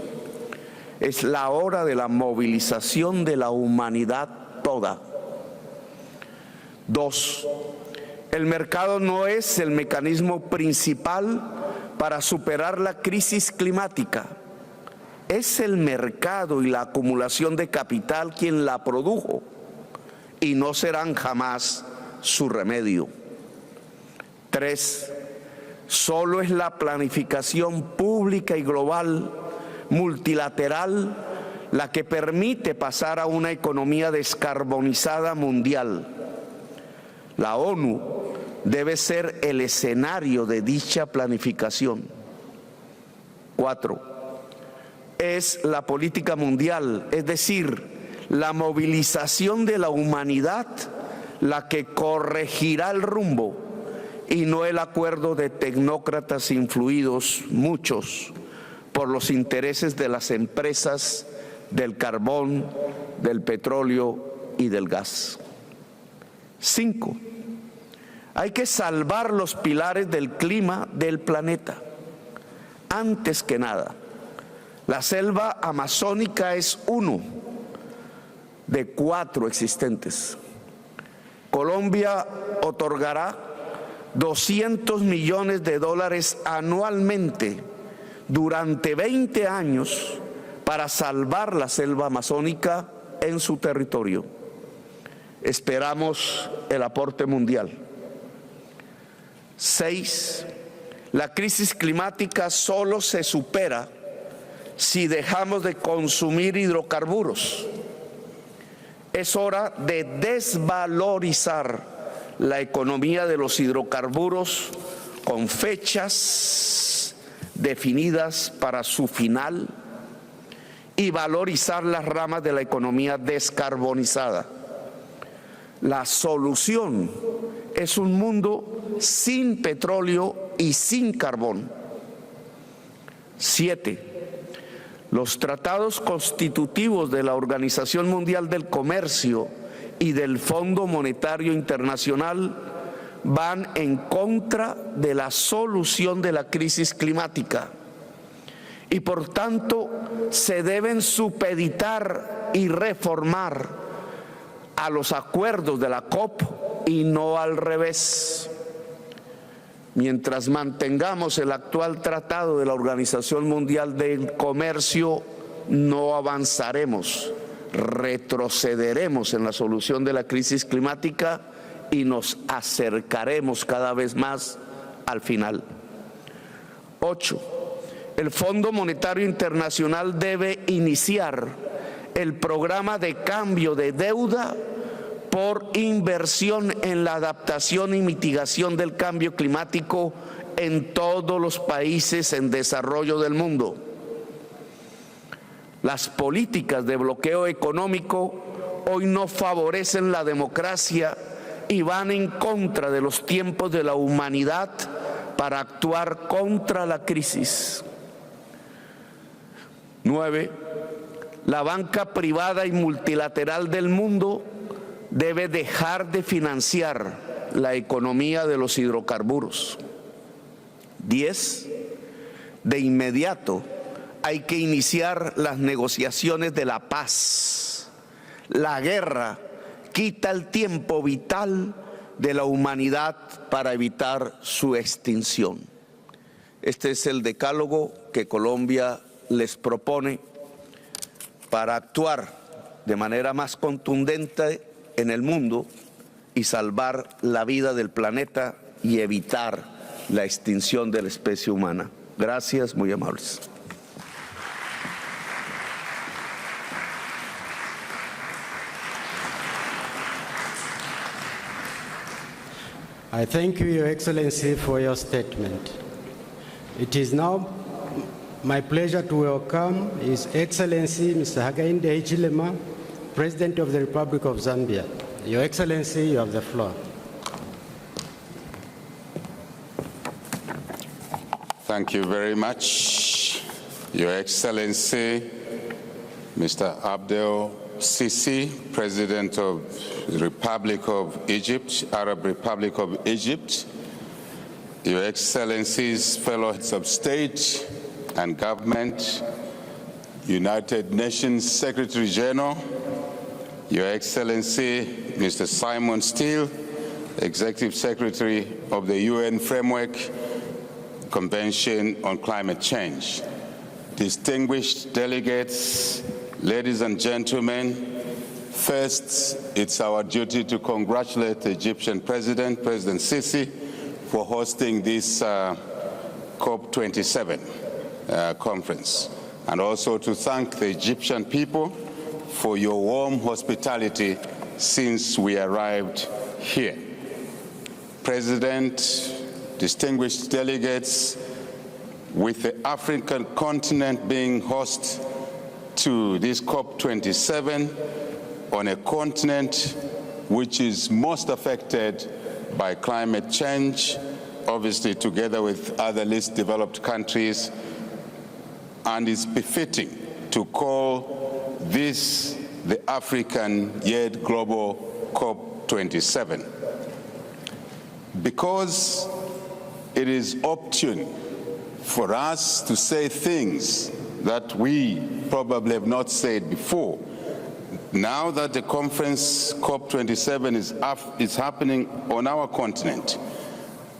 S18: Es la hora de la movilización de la humanidad toda. 2. El mercado no es el mecanismo principal para superar la crisis climática. Es el mercado y la acumulación de capital quien la produjo y no serán jamás su remedio. 3. Solo es la planificación pública y global, multilateral, la que permite pasar a una economía descarbonizada mundial. La ONU debe ser el escenario de dicha planificación. 4. Es la política mundial, es decir, la movilización de la humanidad, la que corregirá el rumbo y no el acuerdo de tecnócratas influidos, muchos, por los intereses de las empresas del carbón, del petróleo y del gas. 5. Hay que salvar los pilares del clima del planeta. Antes que nada, la selva amazónica es uno de 4 existentes. Colombia otorgará $200 millones anualmente durante 20 años para salvar la selva amazónica en su territorio. Esperamos el aporte mundial. 6. La crisis climática solo se supera si dejamos de consumir hidrocarburos. Es hora de desvalorizar la economía de los hidrocarburos con fechas definidas para su final y valorizar las ramas de la economía descarbonizada. La solución es un mundo sin petróleo y sin carbón. 7. Los tratados constitutivos de la Organización Mundial del Comercio y del Fondo Monetario Internacional van en contra de la solución de la crisis climática y por tanto se deben supeditar y reformar a los acuerdos de la COP y no al revés. Mientras mantengamos el actual tratado de la Organización Mundial del Comercio, no avanzaremos, retrocederemos en la solución de la crisis climática y nos acercaremos cada vez más al final. 8. El Fondo Monetario Internacional debe iniciar el programa de cambio de deuda por inversión en la adaptación y mitigación del cambio climático en todos los países en desarrollo del mundo. Las políticas de bloqueo económico hoy no favorecen la democracia y van en contra de los tiempos de la humanidad para actuar contra la crisis. 9. La banca privada y multilateral del mundo debe dejar de financiar la economía de los hidrocarburos. 10. De inmediato hay que iniciar las negociaciones de la paz. La guerra quita el tiempo vital de la humanidad para evitar su extinción. Este es el decálogo que Colombia les propone para actuar de manera más contundente en el mundo y salvar la vida del planeta y evitar la extinción de la especie humana. Gracias, muy amables.
S2: I thank you, Your Excellency, for your statement. It is now my pleasure to welcome His Excellency Mr. Hakainde Hichilema, President of the Republic of Zambia. Your Excellency, you have the floor.
S19: Thank you very much, Your Excellency, Mr. Abdul Sisi, President of the Republic of Egypt, Arab Republic of Egypt, Your Excellencies, fellow heads of state and government, United Nations Secretary General, Your Excellency, Mr. Simon Steele, Executive Secretary of the UN Framework Convention on Climate Change, distinguished delegates, ladies and gentlemen, first, it's our duty to congratulate the Egyptian President, President Sisi, for hosting this COP27 conference, and also to thank the Egyptian people for your warm hospitality since we arrived here. President, distinguished delegates, with the African continent being host to this COP27 on a continent which is most affected by climate change, obviously together with other least developed countries, and it's befitting to call this the African yet global COP27. Because it is opportune for us to say things that we probably have not said before. Now that the conference COP27 is happening on our continent,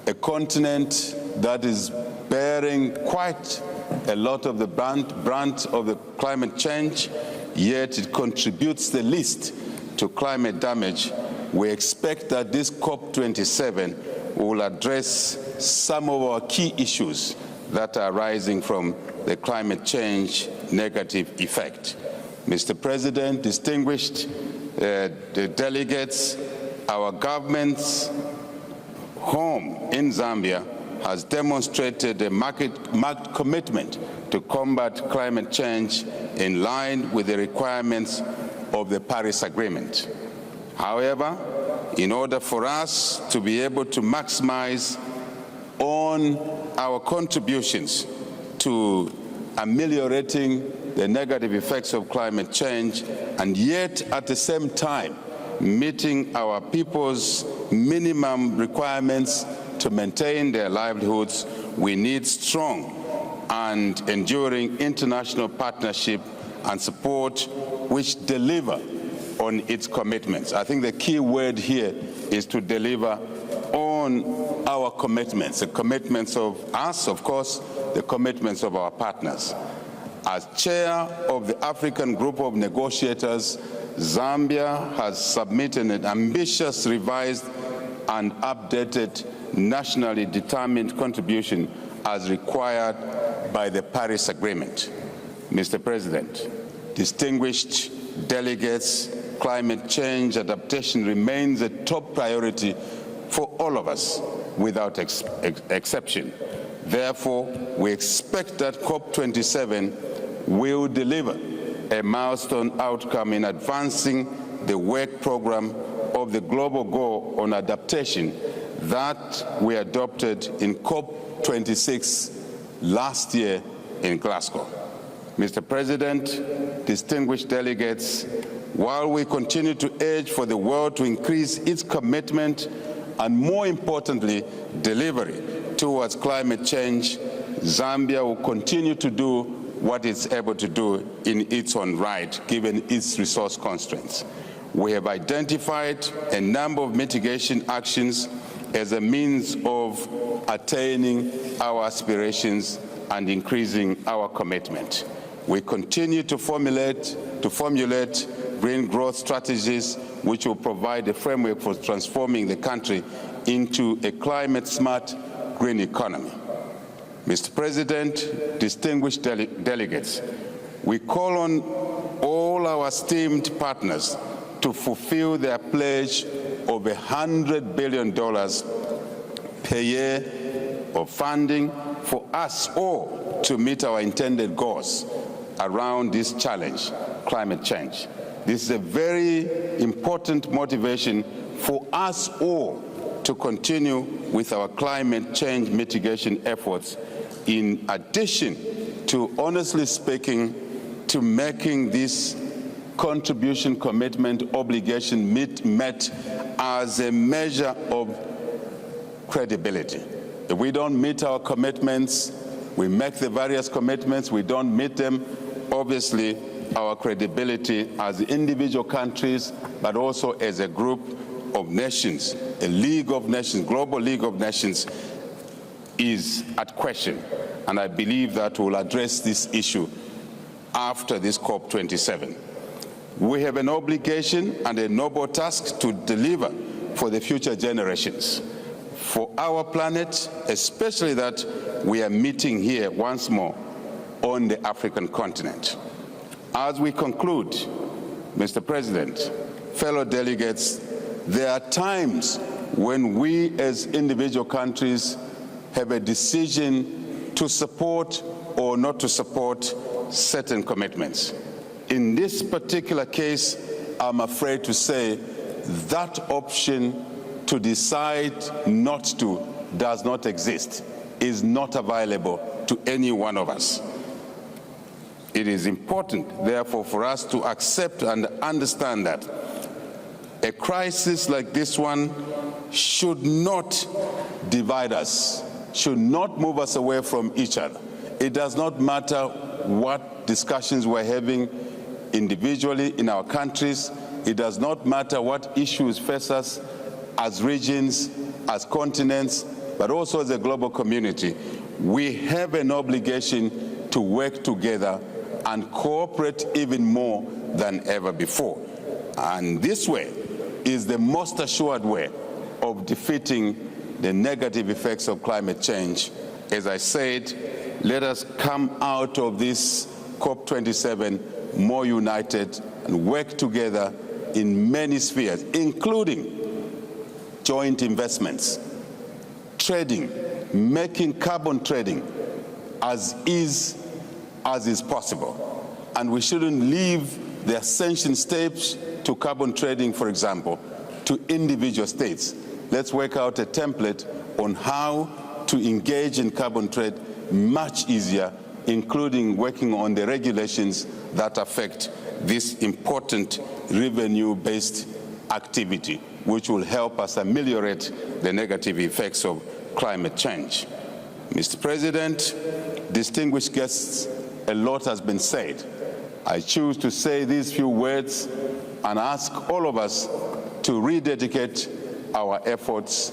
S19: a continent that is bearing quite a lot of the brunt of the climate change, yet it contributes the least to climate damage, we expect that this COP27 will address some of our key issues that are arising from the climate change negative effect. Mr. President, distinguished delegates, our government's home in Zambia has demonstrated a marked commitment to combat climate change in line with the requirements of the Paris Agreement. However, in order for us to be able to maximize on our contributions to ameliorating the negative effects of climate change, and yet at the same time meeting our people's minimum requirements to maintain their livelihoods, we need strong and enduring international partnership and support which deliver on its commitments. I think the key word here is to deliver on our commitments, the commitments of us, of course, the commitments of our partners. As chair of the African Group of Negotiators, Zambia has submitted an ambitious, revised, and updated nationally determined contribution as required by the Paris Agreement. Mr. President, distinguished delegates, climate change adaptation remains a top priority for all of us. without exception. Therefore, we expect that COP27 will deliver a milestone outcome in advancing the work program of the global goal on adaptation that we adopted in COP26 last year in Glasgow. Mr. President, distinguished delegates, while we continue to urge for the world to increase its commitment and, more importantly, delivery towards climate change, Zambia will continue to do what it's able to do in its own right, given its resource constraints. We have identified a number of mitigation actions as a means of attaining our aspirations and increasing our commitment. We continue to formulate green growth strategies which will provide a framework for transforming the country into a climate-smart green economy. Mr. President, distinguished delegates, we call on all our esteemed partners to fulfill their pledge of $100 billion per year of funding for us all to meet our intended goals around this challenge, climate change. This is a very important motivation for us all to continue with our climate change mitigation efforts, in addition to, honestly speaking, to making this contribution, commitment, obligation met as a measure of credibility. If we don't meet our commitments, we make the various commitments, we don't meet them, obviously our credibility as individual countries, but also as a group of nations, a League of Nations, global League of Nations, is at question. And I believe that we'll address this issue after this COP27. We have an obligation and a noble task to deliver for the future generations, for our planet, especially that we are meeting here once more on the African continent. As we conclude, Mr. President, fellow delegates, there are times when we as individual countries have a decision to support or not to support certain commitments. In this particular case, I'm afraid to say that option to decide not to does not exist, is not available to any one of us. It is important, therefore, for us to accept and understand that a crisis like this one should not divide us, should not move us away from each other. It does not matter what discussions we're having individually in our countries. It does not matter what issues face us as regions, as continents, but also as a global community. We have an obligation to work together and cooperate even more than ever before. And this way is the most assured way of defeating the negative effects of climate change. As I said, let us come out of this COP27 more united and work together in many spheres, including joint investments, trading, making carbon trading as is possible. And we shouldn't leave the ascension steps to carbon trading, for example, to individual states. Let's work out a template on how to engage in carbon trade much easier, including working on the regulations that affect this important revenue-based activity, which will help us ameliorate the negative effects of climate change. Mr. President, distinguished guests, a lot has been said. I choose to say these few words and ask all of us to rededicate our efforts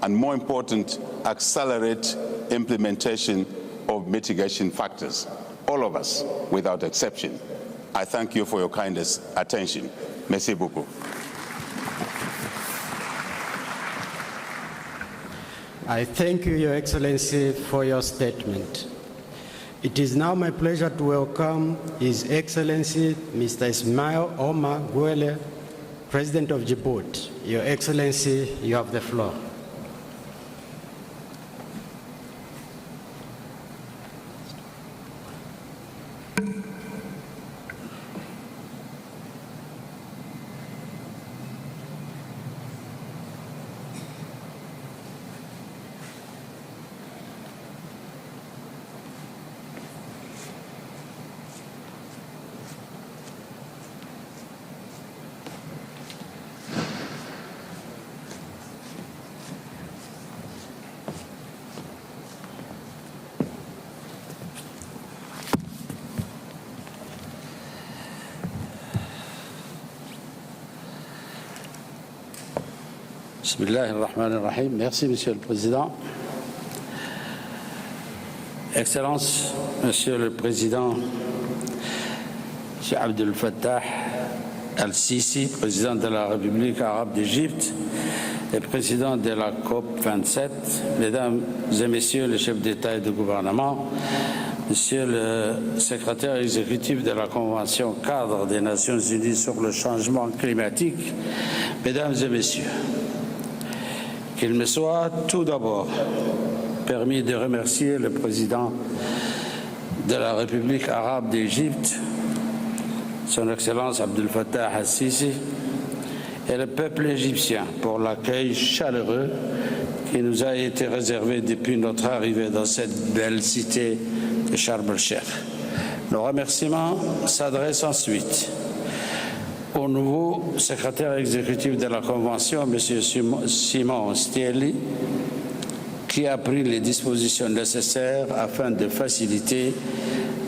S19: and, more important, accelerate implementation of mitigation factors. All of us, without exception. I thank you for your kindest attention. Merci beaucoup.
S2: I thank you, Your Excellency, for your statement. It is now my pleasure to welcome His Excellency Mr. Ismail Omar Guelleh, President of Djibouti. Your Excellency, you have the floor.
S20: Bismillahirrahmanirrahim. Merci, Monsieur le Président. Excellences, Monsieur le Président, Monsieur Abdul Fattah al-Sisi, président de la République arabe d'Égypte et président de la COP27, Mesdames et Messieurs les chefs d'État et de gouvernement, Monsieur le secrétaire exécutif de la Convention cadre des Nations Unies sur le changement climatique, Mesdames et Messieurs, qu'il me soit tout d'abord permis de remercier le président de la République arabe d'Égypte, Son Excellence Abdul Fattah al-Sisi, et le peuple égyptien pour l'accueil chaleureux qui nous a été réservé depuis notre arrivée dans cette belle cité de Sharm el-Sheikh. Nos remerciements s'adressent ensuite au nouveau secrétaire exécutif de la Convention, M. Simon Stieli, qui a pris les dispositions nécessaires afin de faciliter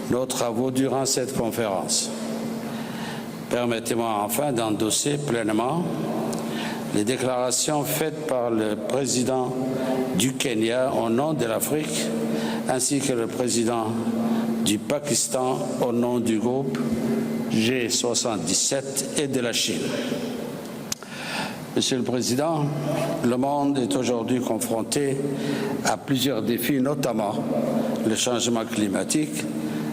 S20: nos travaux durant cette conférence. Permettez-moi enfin d'endosser pleinement les déclarations faites par le président du Kenya au nom de l'Afrique, ainsi que le président du Pakistan au nom du groupe G77 et de la Chine. Monsieur le Président, le monde est aujourd'hui confronté à plusieurs défis, notamment le changement climatique,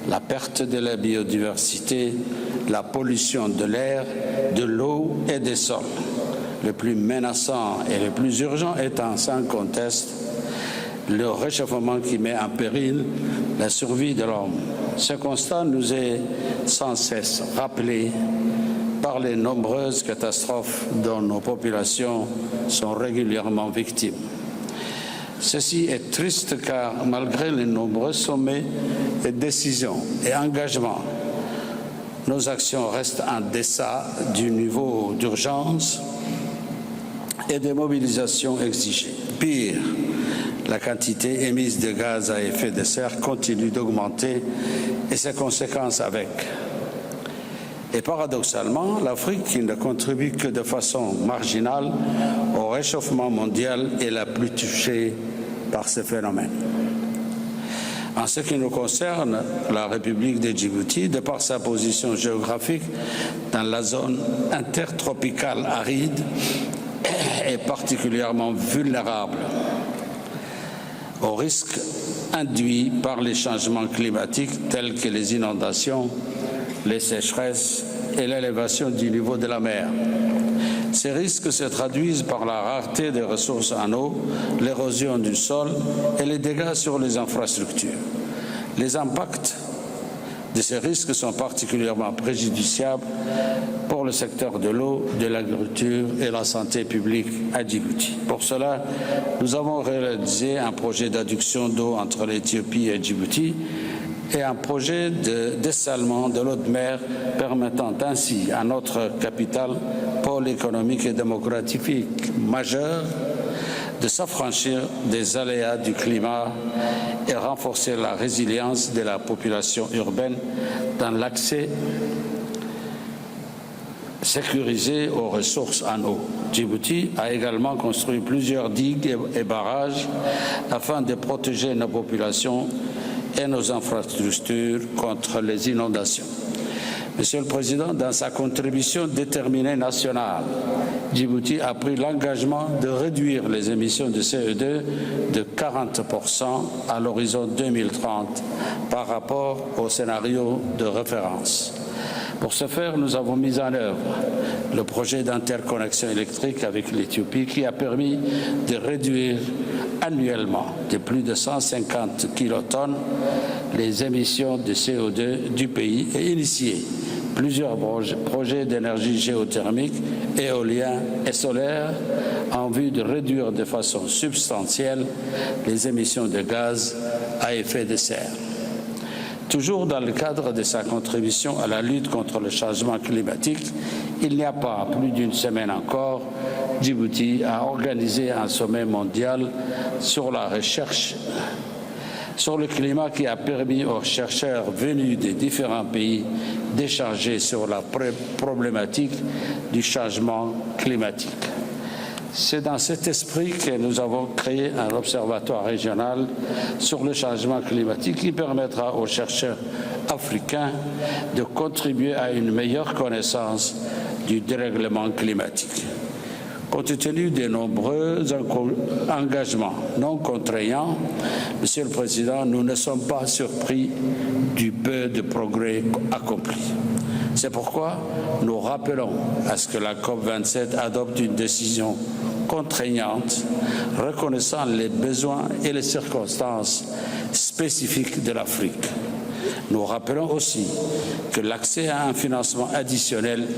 S20: la perte de la biodiversité, la pollution de l'air, de l'eau et des sols. Le plus menaçant et le plus urgent étant sans conteste le réchauffement qui met en péril la survie de l'homme. Ce constat nous est sans cesse rappelé par les nombreuses catastrophes dont nos populations sont régulièrement victimes. Ceci est triste car malgré les nombreux sommets et décisions et engagements, nos actions restent en deçà du niveau d'urgence et de mobilisation exigée. Pire, la quantité émise de gaz à effet de serre continue d'augmenter et ses conséquences avec. Et paradoxalement, l'Afrique, qui ne contribue que de façon marginale au réchauffement mondial, est la plus touchée par ce phénomène. En ce qui nous concerne, la République de Djibouti, de par sa position géographique dans la zone intertropicale aride, est particulièrement vulnérable aux risques induits par les changements climatiques tels que les inondations, les sécheresses et l'élévation du niveau de la mer. Ces risques se traduisent par la rareté des ressources en eau, l'érosion du sol et les dégâts sur les infrastructures. Les impacts de ces risques sont particulièrement préjudiciables pour le secteur de l'eau, de l'agriculture et la santé publique à Djibouti. Pour cela, nous avons réalisé un projet d'adduction d'eau entre l'Éthiopie et Djibouti et un projet de dessalement de l'eau de mer permettant ainsi à notre capitale, pôle économique et démographique majeur, de s'affranchir des aléas du climat et renforcer la résilience de la population urbaine dans l'accès sécurisé aux ressources en eau. Djibouti a également construit plusieurs digues et barrages afin de protéger nos populations et nos infrastructures contre les inondations. Monsieur le Président, dans sa contribution déterminée nationale, Djibouti a pris l'engagement de réduire les émissions de CO2 de 40% à l'horizon 2030 par rapport au scénario de référence. Pour ce faire, nous avons mis en œuvre le projet d'interconnexion électrique avec l'Éthiopie qui a permis de réduire annuellement de plus de 150 kilotonnes les émissions de CO2 du pays et initier plusieurs projets d'énergie géothermique, éolien et solaire en vue de réduire de façon substantielle les émissions de gaz à effet de serre. Toujours dans le cadre de sa contribution à la lutte contre le changement climatique, il n'y a pas plus d'une semaine encore, Djibouti a organisé un sommet mondial sur la recherche sur le climat qui a permis aux chercheurs venus des différents pays d'échanger sur la problématique du changement climatique. C'est dans cet esprit que nous avons créé un observatoire régional sur le changement climatique qui permettra aux chercheurs africains de contribuer à une meilleure connaissance du dérèglement climatique. Compte tenu des nombreux engagements non contraignants, Monsieur le Président, nous ne sommes pas surpris du peu de progrès accomplis. C'est pourquoi nous rappelons à ce que la COP27 adopte une décision contraignante reconnaissant les besoins et les circonstances spécifiques de l'Afrique. Nous rappelons aussi que l'accès à un financement additionnel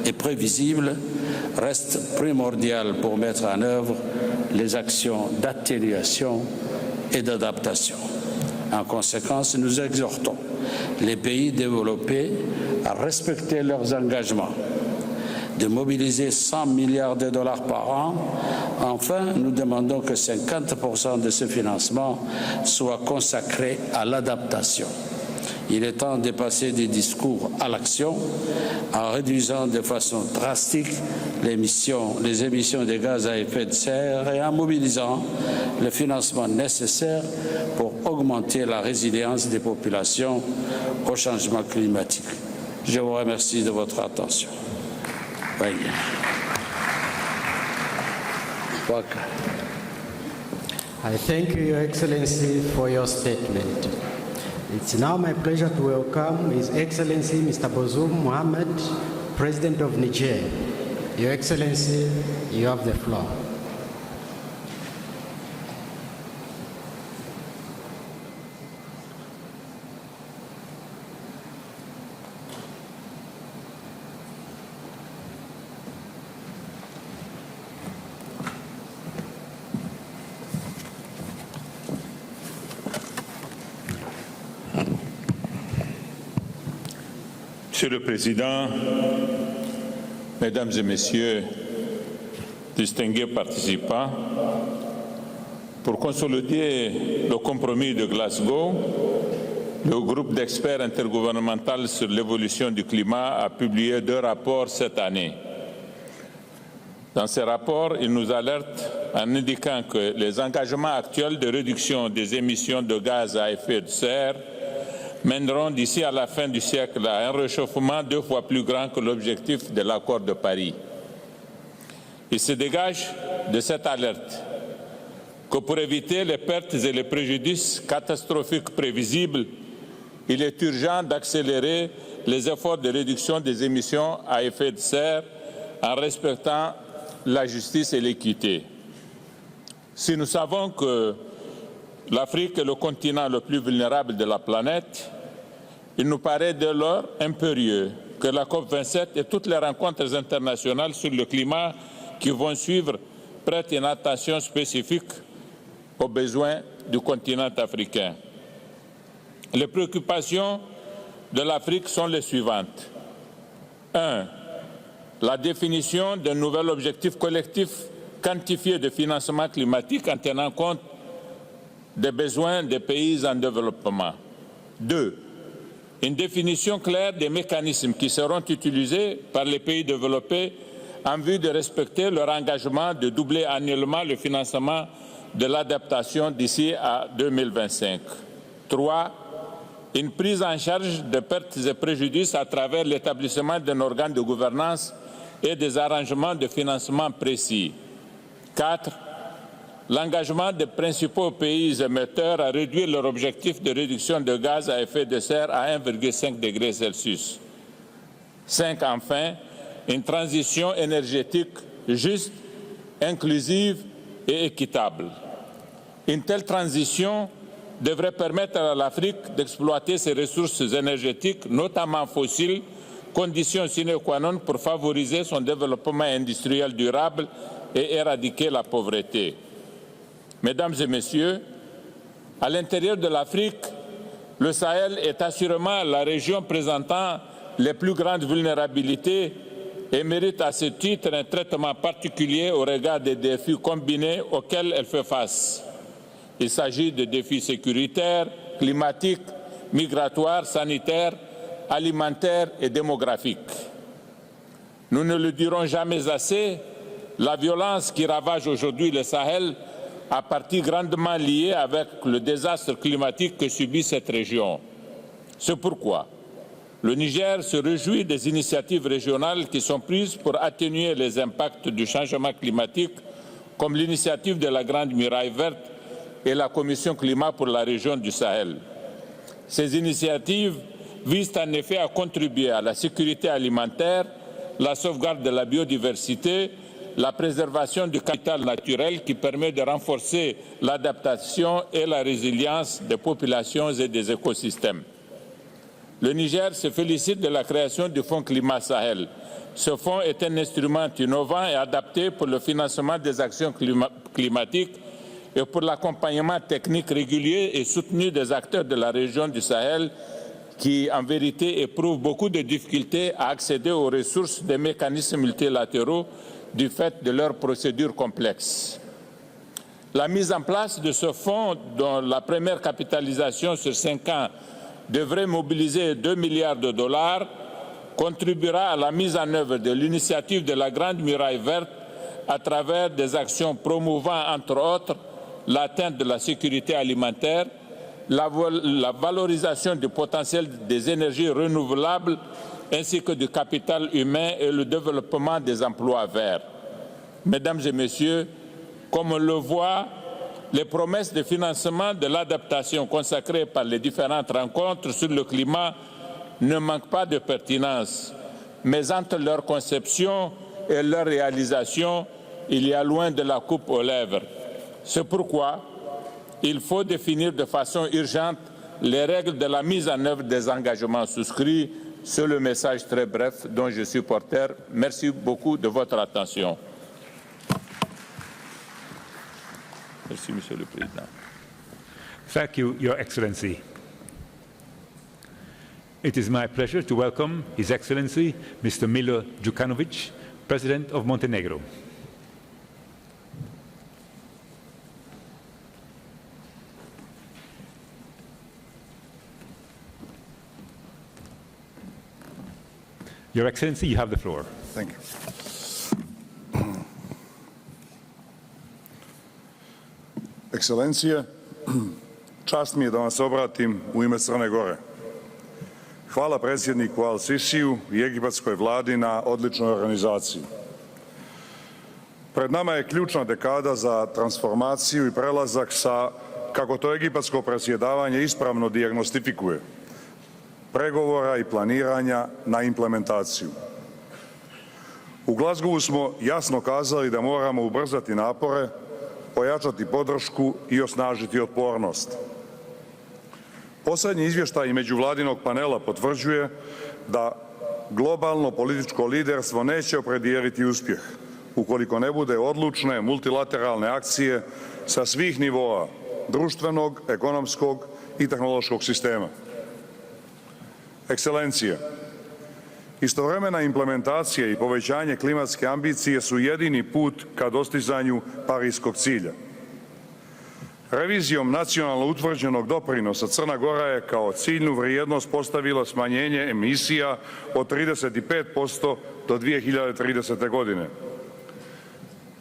S20: et prévisible reste primordial pour mettre en œuvre les actions d'atténuation et d'adaptation. En conséquence, nous exhortons les pays développés à respecter leurs engagements, de mobiliser 100 milliards de dollars par an. Enfin, nous demandons que 50% de ce financement soit consacré à l'adaptation. Il est temps de passer des discours à l'action en réduisant de façon drastique les émissions de gaz à effet de serre et en mobilisant le financement nécessaire pour augmenter la résilience des populations au changement climatique. Je vous remercie de votre attention.
S2: I thank you, Your Excellency, for your statement. It's now my pleasure to welcome His Excellency Mr. Bazoum Mohamed, President of Niger. Your Excellency, you have the floor.
S21: Monsieur le Président, Mesdames et Messieurs, distingués participants, pour consolider le compromis de Glasgow, le groupe d'experts intergouvernemental sur l'évolution du climat a publié 2 rapports cette année. Dans ces rapports, il nous alerte en indiquant que les engagements actuels de réduction des émissions de gaz à effet de serre mèneront d'ici à la fin du siècle à un réchauffement 2 fois plus grand que l'objectif de l'accord de Paris. Il se dégage de cette alerte que pour éviter les pertes et les préjudices catastrophiques prévisibles, il est urgent d'accélérer les efforts de réduction des émissions à effet de serre en respectant la justice et l'équité. Si nous savons que l'Afrique est le continent le plus vulnérable de la planète, il nous paraît dès lors impérieux que la COP27 et toutes les rencontres internationales sur le climat qui vont suivre prêtent une attention spécifique aux besoins du continent africain. Les préoccupations de l'Afrique sont les suivantes. 1. La définition d'un nouvel objectif collectif quantifié de financement climatique en tenant compte des besoins des pays en développement. 2. Une définition claire des mécanismes qui seront utilisés par les pays développés en vue de respecter leur engagement de doubler annuellement le financement de l'adaptation d'ici à 2025. 3. Une prise en charge des pertes et préjudices à travers l'établissement d'un organe de gouvernance et des arrangements de financement précis. 4. L'engagement des principaux pays émetteurs à réduire leur objectif de réduction de gaz à effet de serre à 1,5 degré Celsius. 5. Enfin, une transition énergétique juste, inclusive et équitable. Une telle transition devrait permettre à l'Afrique d'exploiter ses ressources énergétiques, notamment fossiles, condition sine qua non pour favoriser son développement industriel durable et éradiquer la pauvreté. Mesdames et Messieurs, à l'intérieur de l'Afrique, le Sahel est assurément la région présentant les plus grandes vulnérabilités et mérite à ce titre un traitement particulier au regard des défis combinés auxquels elle fait face. Il s'agit de défis sécuritaires, climatiques, migratoires, sanitaires, alimentaires et démographiques. Nous ne le dirons jamais assez, La violence qui ravage aujourd'hui le Sahel a partie grandement liée avec le désastre climatique que subit cette région. C'est pourquoi le Niger se réjouit des initiatives régionales qui sont prises pour atténuer les impacts du changement climatique, comme l'initiative de la Grande Muraille Verte et la Commission Climat pour la région du Sahel. Ces initiatives visent en effet à contribuer à la sécurité alimentaire, la sauvegarde de la biodiversité, la préservation du capital naturel qui permet de renforcer l'adaptation et la résilience des populations et des écosystèmes. Le Niger se félicite de la création du Fonds Climat Sahel. Ce fonds est un instrument innovant et adapté pour le financement des actions climatiques et pour l'accompagnement technique régulier et soutenu des acteurs de la région du Sahel qui, en vérité, éprouvent beaucoup de difficultés à accéder aux ressources des mécanismes multilatéraux du fait de leurs procédures complexes. La mise en place de ce fonds, dont la première capitalisation sur 5 ans devrait mobiliser 2 milliards de dollars, contribuera à la mise en œuvre de l'initiative de la Grande Muraille Verte à travers des actions promouvant, entre autres, l'atteinte de la sécurité alimentaire, la valorisation du potentiel des énergies renouvelables ainsi que du capital humain et le développement des emplois verts. Mesdames et messieurs, comme on le voit, les promesses de financement de l'adaptation consacrées par les différentes rencontres sur le climat ne manquent pas de pertinence, mais entre leur conception et leur réalisation, il y a loin de la coupe aux lèvres. C'est pourquoi il faut définir de façon urgente les règles de la mise en œuvre des engagements souscrits. C'est le message très bref dont je suis porteur. Merci beaucoup de votre attention. Merci, Monsieur le Président.
S3: Thank you, Your Excellency. It is my pleasure to welcome His Excellency, Mr. Milo Djukanovic, President of Montenegro. Your Excellency, you have the floor.
S22: Thank you. Ekscelencije, čast mi je da vam se obratim u ime Crne Gore. Hvala predsjedniku Al-Sisiju i egipatskoj vladi na odličnoj organizaciji. Pred nama je ključna dekada za transformaciju i prelazak sa, kako to egipatsko predsjedavanje ispravno dijagnostifikuje, pregovora i planiranja na implementaciju. U Glasgowu smo jasno kazali da moramo ubrzati napore, pojačati podršku i osnažiti otpornost. Posljednji izvještaj međuvladinog panela potvrđuje da globalno političko liderstvo neće opredijeliti uspjeh ukoliko ne bude odlučne multilateralne akcije sa svih nivoa društvenog, ekonomskog i tehnološkog sistema. Ekscelencije, istovremena implementacija i povećanje klimatske ambicije su jedini put ka dostizanju Pariskog cilja. Revizijom nacionalno utvrđenog doprinosa Crna Gora je kao ciljnu vrijednost postavila smanjenje emisija od 35% do 2030. godine.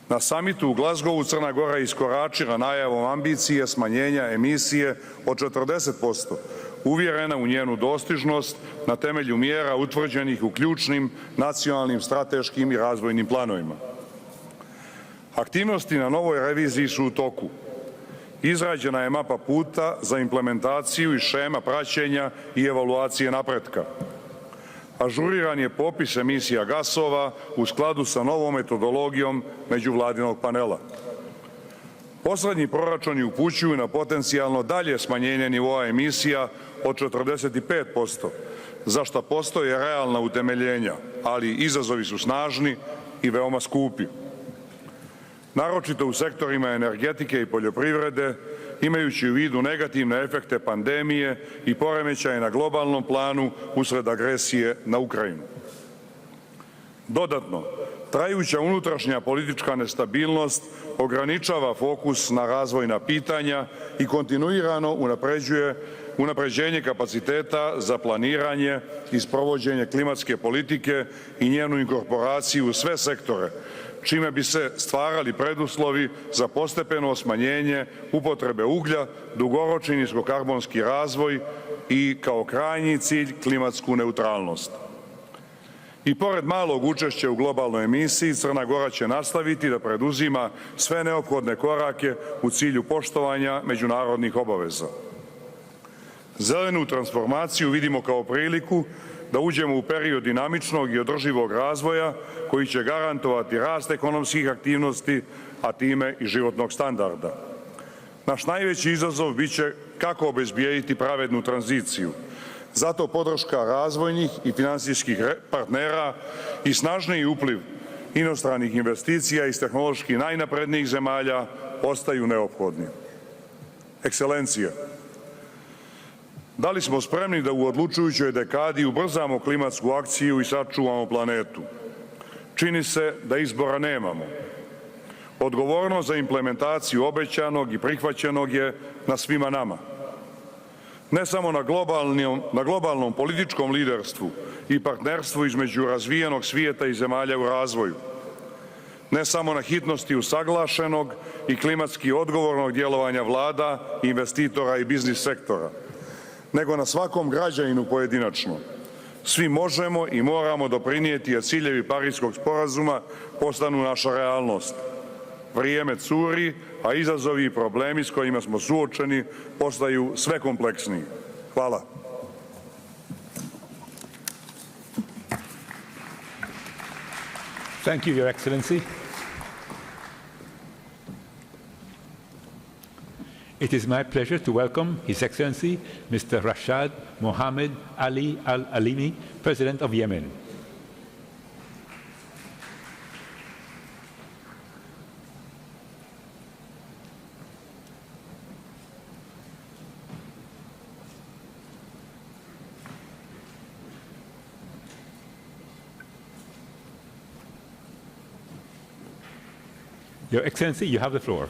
S22: Na samitu u Glasgowu Crna Gora je iskoračila najavom ambicije smanjenja emisije od 40%, uvjerena u njenu dostižnost na temelju mjera utvrđenih u ključnim nacionalnim strateškim i razvojnim planovima. Aktivnosti na novoj reviziji su u toku. Izrađena je mapa puta za implementaciju i šema praćenja i evaluacije napretka. Ažuriran je popis emisija gasova u skladu sa novom metodologijom međuvladinog panela. Poslednji proračuni upućuju na potencijalno dalje smanjenje nivoa emisija od 45%, za što postoje realna utemeljenja, ali izazovi su snažni i veoma skupi. Naročito u sektorima energetike i poljoprivrede, imajući u vidu negativne efekte pandemije i poremećaje na globalnom planu usred agresije na Ukrajinu. Dodatno, trajuća unutrašnja politička nestabilnost ograničava fokus na razvojna pitanja i kontinuirano unapređenje kapaciteta za planiranje i sprovođenje klimatske politike i njenu inkorporaciju u sve sektore, čime bi se stvarali preduslovi za postepeno smanjenje upotrebe uglja, dugoročni niskokarbonski razvoj i kao krajnji cilj klimatsku neutralnost. I pored malog učešća u globalnoj emisiji, Crna Gora će nastaviti da preduzima sve neophodne korake u cilju poštovanja međunarodnih obaveza. Zelenu transformaciju vidimo kao priliku da uđemo u period dinamičnog i održivog razvoja koji će garantovati rast ekonomskih aktivnosti, a time i životnog standarda. Naš najveći izazov biće kako obezbijediti pravednu tranziciju. Zato podrška razvojnih i financijskih partnera i snažniji upliv inostranih investicija iz tehnološki najnaprednijih zemalja ostaju neophodni. Ekscelencija, da li smo spremni da u odlučujućoj dekadi ubrzamo klimatsku akciju i sačuvamo planetu? Čini se da izbora nemamo. Odgovornost za implementaciju obećanog i prihvaćenog je na svima nama. Ne samo na globalnom političkom liderstvu i partnerstvu između razvijenog svijeta i zemalja u razvoju. Ne samo na hitnosti usaglašenog i klimatski odgovornog djelovanja vlada, investitora i biznis sektora, nego na svakom građaninu pojedinačno. Svi možemo i moramo doprinijeti da ciljevi Pariskog sporazuma postanu naša realnost. Vrijeme curi, a izazovi i problemi s kojima smo suočeni postaju sve kompleksniji. Hvala.
S3: Thank you, Your Excellency. It is my pleasure to welcome His Excellency Mr. Rashid Mohammed Ali Al-Alimi, President of Yemen. Your Excellency, you have the floor.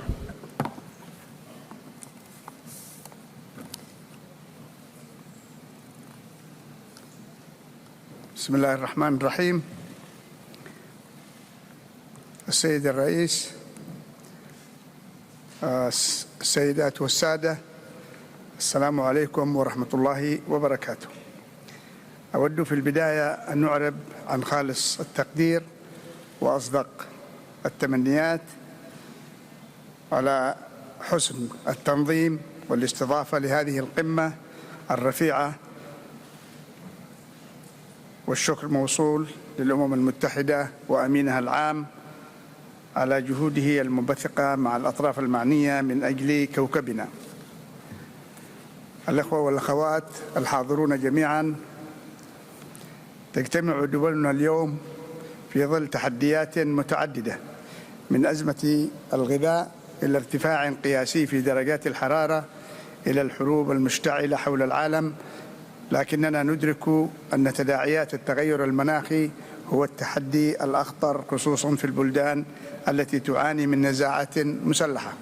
S4: بسم الله الرحمن الرحيم. السيد الرئيس، السيدات والسادة، السلام عليكم ورحمة الله وبركاته. أود في البداية أن نعرب عن خالص التقدير وأصدق التمنيات على حسن التنظيم والاستضافة لهذه القمة الرفيعة، والشكر موصول للأمم المتحدة وأمينها العام على جهوده المنبثقة مع الأطراف المعنية من أجل كوكبنا. الأخوة والأخوات الحاضرون جميعا، تجتمع دولنا اليوم في ظل تحديات متعددة، من أزمة الغذاء إلى ارتفاع قياسي في درجات الحرارة إلى الحروب المشتعلة حول العالم، لكننا ندرك أن تداعيات التغير المناخي هو التحدي الأخطر خصوصا في البلدان التي تعاني من نزاعات مسلحة.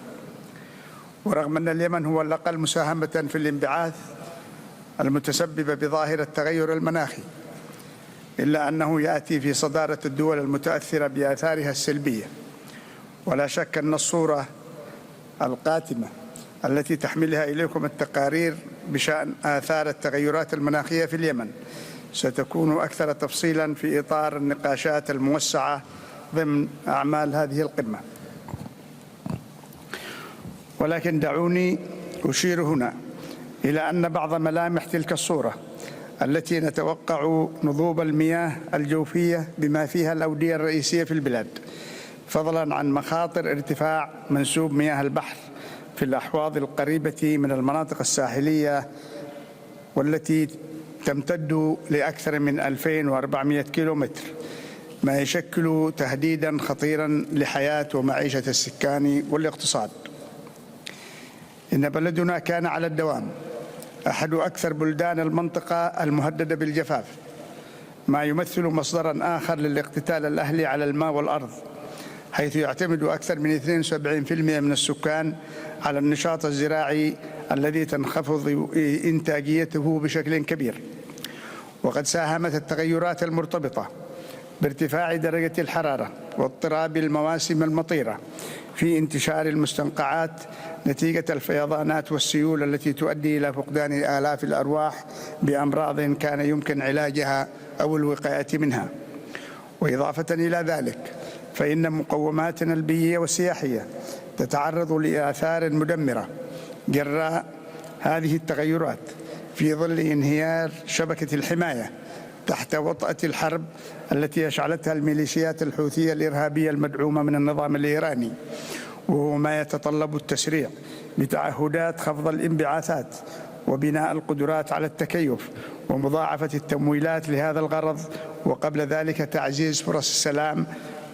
S4: ورغم أن اليمن هو الأقل مساهمة في الانبعاث المتسببة بظاهرة التغير المناخي، إلا أنه يأتي في صدارة الدول المتأثرة بآثارها السلبية. ولا شك أن الصورة القاتمة التي تحملها إليكم التقارير بشأن آثار التغيرات المناخية في اليمن ستكون أكثر تفصيلا في إطار النقاشات الموسعة ضمن أعمال هذه القمة. ولكن دعوني أشير هنا إلى أن بعض ملامح تلك الصورة التي نتوقع نضوب المياه الجوفية بما فيها الأودية الرئيسية في البلاد، فضلا عن مخاطر ارتفاع منسوب مياه البحر في الأحواض القريبة من المناطق الساحلية والتي تمتد لأكثر من 2400 كيلومتر، ما يشكل تهديدا خطيرا لحياة ومعيشة السكان والاقتصاد. إن بلدنا كان على الدوام أحد أكثر بلدان المنطقة المهددة بالجفاف، ما يمثل مصدرا آخر للاقتتال الأهلي على الماء والأرض، حيث يعتمد أكثر من 72% من السكان على النشاط الزراعي الذي تنخفض إنتاجيته بشكل كبير. وقد ساهمت التغيرات المرتبطة بارتفاع درجة الحرارة واضطراب المواسم المطيرة في انتشار المستنقعات نتيجة الفيضانات والسيول التي تؤدي إلى فقدان آلاف الأرواح بأمراض كان يمكن علاجها أو الوقاية منها. وإضافة إلى ذلك فإن مقوماتنا البيئية والسياحية تتعرض لآثار مدمرة جراء هذه التغيرات في ظل انهيار شبكة الحماية تحت وطأة الحرب التي أشعلتها الميليشيات الحوثية الإرهابية المدعومة من النظام الإيراني، وهو ما يتطلب التسريع بتعهدات خفض الانبعاثات وبناء القدرات على التكيف ومضاعفة التمويلات لهذا الغرض، وقبل ذلك تعزيز فرص السلام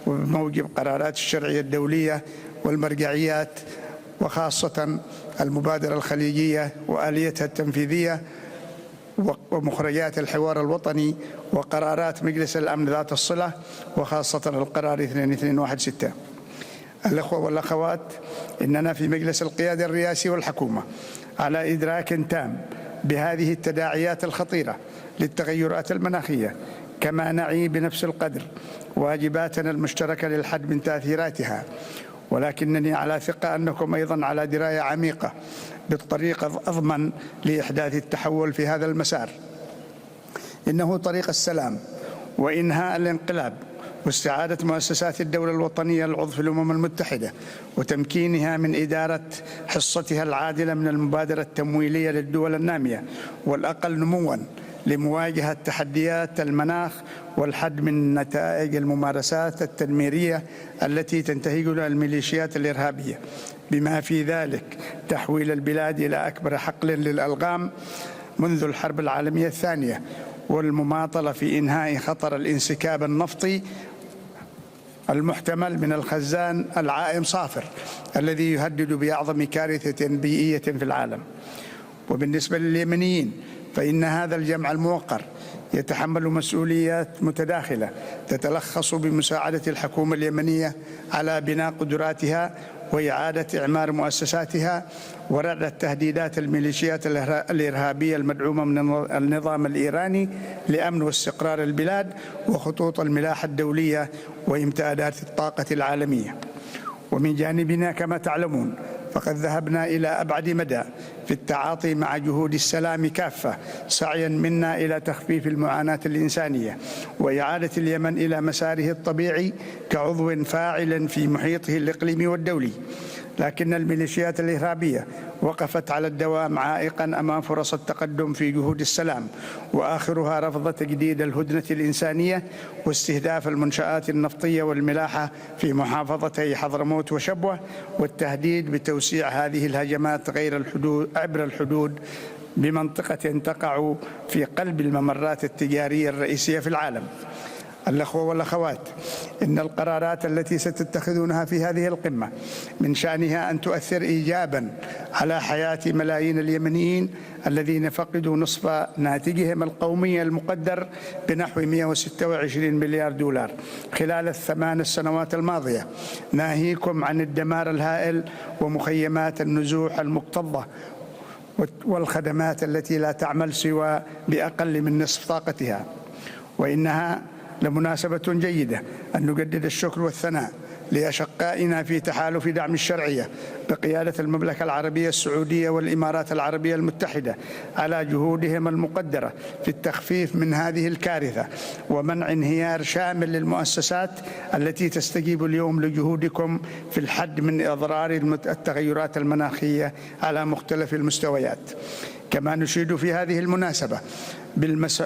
S4: وبموجب قرارات الشرعية الدولية والمرجعيات وخاصة المبادرة الخليجية وآليتها التنفيذية ومخرجات الحوار الوطني وقرارات مجلس الأمن ذات الصلة وخاصة القرار 2216. الأخوة والأخوات، إننا في مجلس القيادة الرئاسي والحكومة على إدراك تام بهذه التداعيات الخطيرة للتغيرات المناخية، كما نعي بنفس القدر واجباتنا المشتركة للحد من تأثيراتها، ولكنني على ثقة أنكم أيضا على دراية عميقة بالطريقة الأضمن لإحداث التحول في هذا المسار. إنه طريق السلام وإنهاء الانقلاب واستعادة مؤسسات الدولة الوطنية العضو في الأمم المتحدة وتمكينها من إدارة حصتها العادلة من المبادرة التمويلية للدول النامية والأقل نمواً لمواجهة تحديات المناخ والحد من نتائج الممارسات التدميرية التي تنتهجها الميليشيات الإرهابية، بما في ذلك تحويل البلاد إلى أكبر حقل للألغام منذ الحرب العالمية الثانية، والمماطلة في إنهاء خطر الانسكاب النفطي المحتمل من الخزان العائم صافر الذي يهدد بأعظم كارثة بيئية في العالم. وبالنسبة لليمنيين فإن هذا الجمع الموقر يتحمل مسؤوليات متداخلة تتلخص بمساعدة الحكومة اليمنية على بناء قدراتها وإعادة إعمار مؤسساتها وردع تهديدات الميليشيات الإرهابية المدعومة من النظام الإيراني لأمن واستقرار البلاد وخطوط الملاحة الدولية وإمدادات الطاقة العالمية. ومن جانبنا كما تعلمون فقد ذهبنا إلى أبعد مدى في التعاطي مع جهود السلام كافة، سعيا منا إلى تخفيف المعاناة الإنسانية وإعادة اليمن إلى مساره الطبيعي كعضو فاعل في محيطه الإقليمي والدولي. لكن الميليشيات الإرهابية وقفت على الدوام عائقا أمام فرص التقدم في جهود السلام، وآخرها رفض تجديد الهدنة الإنسانية واستهداف المنشآت النفطية والملاحة في محافظتي حضرموت وشبوة، والتهديد بتوسيع هذه الهجمات عبر الحدود بمنطقة تقع في قلب الممرات التجارية الرئيسية في العالم. الأخوة والأخوات، إن القرارات التي ستتخذونها في هذه القمة من شأنها أن تؤثر إيجاباً على حياة ملايين اليمنيين الذين فقدوا نصف ناتجهم القومي المقدر بنحو 126 مليار دولار خلال ال8 سنوات الماضية، ناهيكم عن الدمار الهائل ومخيمات النزوح المكتظة والخدمات التي لا تعمل سوى بأقل من نصف طاقتها. وإنها لمناسبة جيدة أن نجدد الشكر والثناء لأشقائنا في تحالف دعم الشرعية بقيادة المملكة العربية السعودية والإمارات العربية المتحدة على جهودهم المقدرة في التخفيف من هذه الكارثة ومنع انهيار شامل للمؤسسات التي تستجيب اليوم لجهودكم في الحد من إضرار التغيرات المناخية على مختلف المستويات. كما نشيد في هذه المناسبة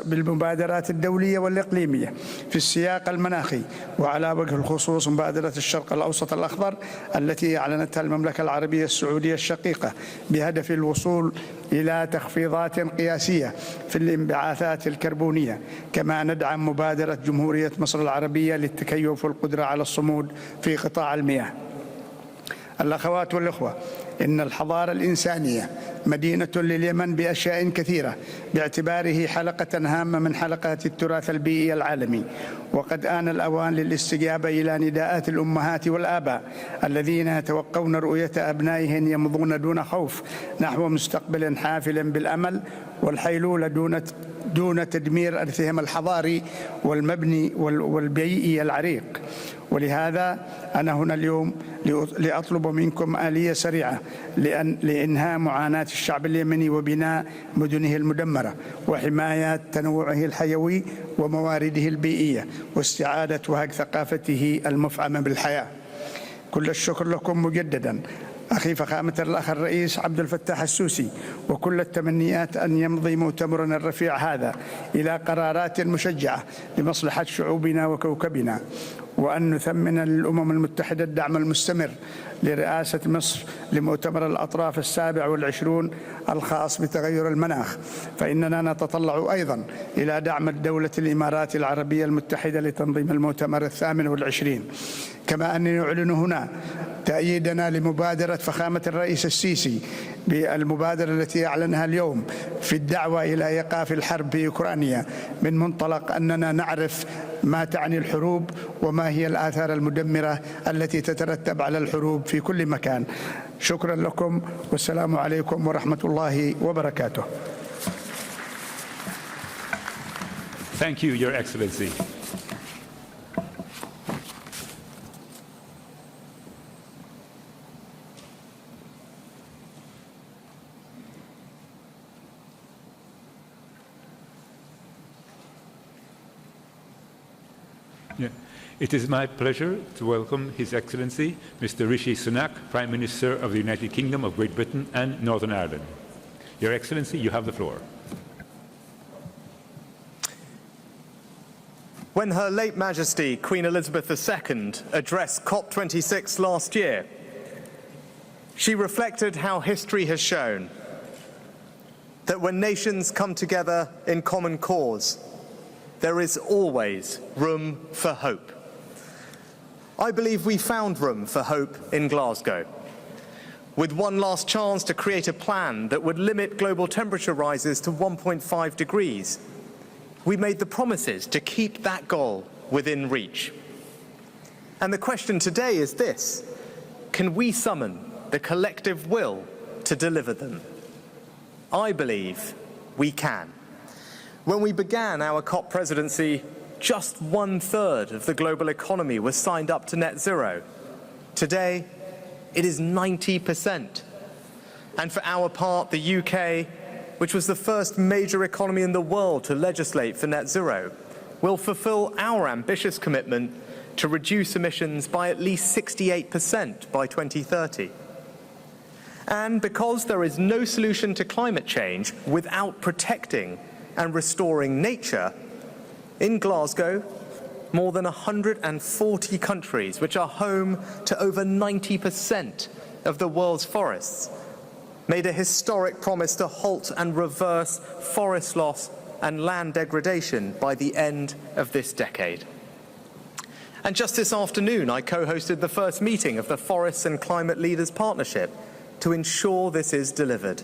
S4: بالمبادرات الدولية والإقليمية في السياق المناخي، وعلى وجه الخصوص مبادرة الشرق الأوسط الأخضر التي أعلنتها المملكة العربية السعودية الشقيقة بهدف الوصول إلى تخفيضات قياسية في الانبعاثات الكربونية. كما ندعم مبادرة جمهورية مصر العربية للتكيف والقدرة على الصمود في قطاع المياه. الأخوات والأخوة، إن الحضارة الإنسانية مدينة لليمن بأشياء كثيرة باعتباره حلقة هامة من حلقات التراث البيئي العالمي، وقد آن الأوان للاستجابة إلى نداءات الأمهات والآباء الذين يتوقون رؤية أبنائهم يمضون دون خوف نحو مستقبل حافل بالأمل والحيلولة دون تدمير إرثهم الحضاري والمبني والبيئي العريق. ولهذا أنا هنا اليوم لأطلب منكم آلية سريعة لإنهاء معاناة الشعب اليمني وبناء مدنه المدمرة وحماية تنوعه الحيوي وموارده البيئية واستعادة وهج ثقافته المفعمة بالحياة. كل الشكر لكم مجددا أخي فخامة الأخ الرئيس عبد الفتاح السوسي، وكل التمنيات أن يمضي مؤتمرنا الرفيع هذا إلى قرارات مشجعة لمصلحة شعوبنا وكوكبنا، وأن نثمن للأمم المتحدة الدعم المستمر لرئاسة مصر لمؤتمر الأطراف 27 الخاص بتغير المناخ، فإننا نتطلع أيضا إلى دعم الدولة الإمارات العربية المتحدة لتنظيم المؤتمر 28. كما أني نعلن هنا تأييدنا لمبادرة فخامة الرئيس السيسي بالمبادرة التي أعلنها اليوم في الدعوة إلى إيقاف الحرب في أوكرانيا، من منطلق أننا نعرف ما تعني الحروب وما هي الآثار المدمرة التي تترتب على الحروب في كل مكان. شكرا لكم والسلام عليكم ورحمة الله وبركاته.
S3: Thank you, Your Excellency. Yeah. It is my pleasure to welcome His Excellency Mr. Rishi Sunak, Prime Minister of the United Kingdom of Great Britain and Northern Ireland. Your Excellency, you have the floor.
S5: When Her late Majesty Queen Elizabeth II addressed COP26 last year, she reflected how history has shown that when nations come together in common cause, there is always room for hope. I believe we found room for hope in Glasgow, with one last chance to create a plan that would limit global temperature rises to 1.5 degrees. We made the promises to keep that goal within reach. And the question today is this: can we summon the collective will to deliver them? I believe we can. When we began our COP presidency, just 1/3 of the global economy was signed up to net zero. Today, it is 90%. And for our part, the UK, which was the first major economy in the world to legislate for net zero, will fulfill our ambitious commitment to reduce emissions by at least 68% by 2030. And because there is no solution to climate change without protecting and restoring nature, in Glasgow, more than 140 countries, which are home to over 90% of the world's forests, made a historic promise to halt and reverse forest loss and land degradation by the end of this decade. And just this afternoon, I co-hosted the first meeting of the Forests and Climate Leaders Partnership to ensure this is delivered.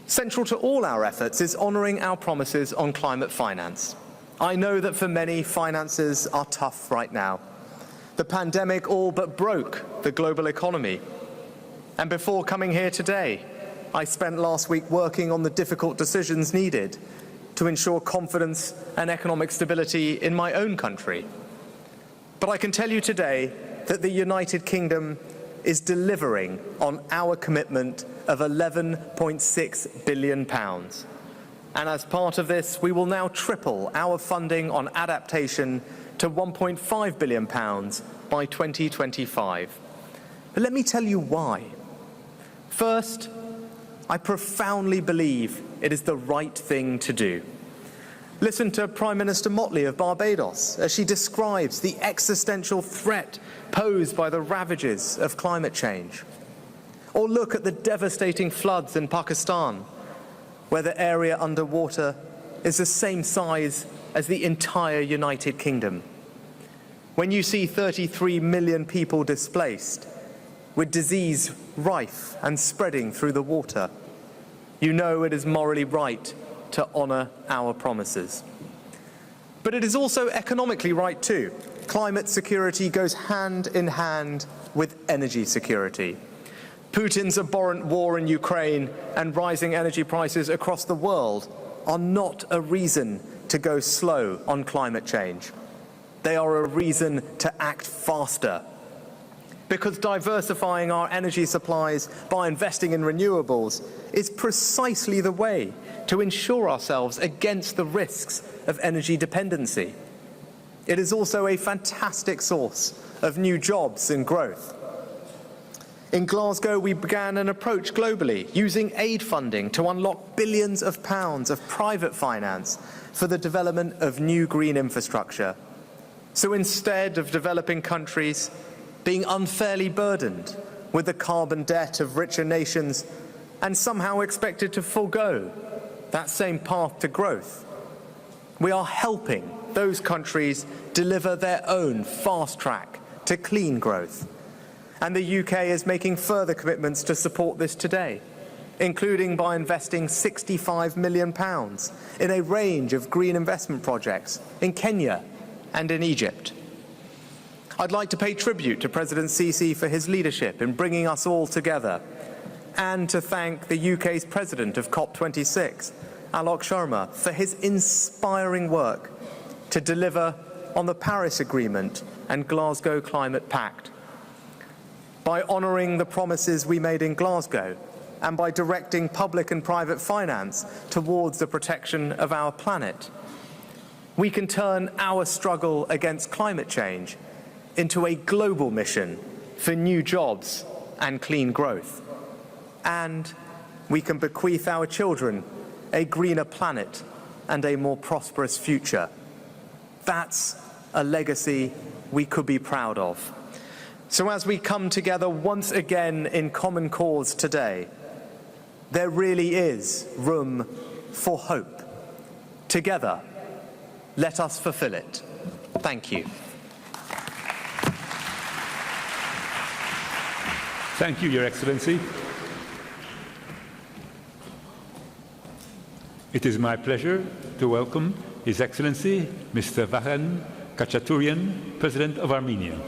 S5: Central to all our efforts is honouring our promises on climate finance. I know that for many, finances are tough right now. The pandemic all but broke the global economy. And before coming here today, I spent last week working on the difficult decisions needed to ensure confidence and economic stability in my own country. But I can tell you today that the United Kingdom is delivering on our commitment of £11.6 billion. And as part of this, we will now triple our funding on adaptation to £1.5 billion by 2025. But let me tell you why. First, I profoundly believe it is the right thing to do. Listen to Prime Minister Motley of Barbados as she describes the existential threat posed by the ravages of climate change. Or look at the devastating floods in Pakistan, where the area underwater is the same size as the entire United Kingdom. When you see 33 million people displaced, with disease rife and spreading through the water, you know it is morally right to honour our promises. But it is also economically right too. Climate security goes hand in hand with energy security. Putin's abhorrent war in Ukraine and rising energy prices across the world are not a reason to go slow on climate change. They are a reason to act faster. Because diversifying our energy supplies by investing in renewables is precisely the way to ensure ourselves against the risks of energy dependency. It is also a fantastic source of new jobs and growth. In Glasgow, we began an approach globally, using aid funding to unlock billions of pounds of private finance for the development of new green infrastructure. So instead of developing countries being unfairly burdened with the carbon debt of richer nations and somehow expected to forego that same path to growth, we are helping those countries deliver their own fast track to clean growth. And the UK is making further commitments to support this today, including by investing £65 million in a range of green investment projects in Kenya and in Egypt. I'd like to pay tribute to President Sisi for his leadership in bringing us all together, and to thank the UK's President of COP26, Alok Sharma, for his inspiring work to deliver on the Paris Agreement and Glasgow Climate Pact. By honouring the promises we made in Glasgow, and by directing public and private finance towards the protection of our planet, we can turn our struggle against climate change into a global mission for new jobs and clean growth. And we can bequeath our children a greener planet and a more prosperous future. That's a legacy we could be proud of. So as we come together once again in common cause today, there really is room for hope. Together, let us fulfill it. Thank you.
S3: Thank you, Your Excellency. It is my pleasure to welcome His Excellency Mr. Vahan Kachaturian, President of Armenia.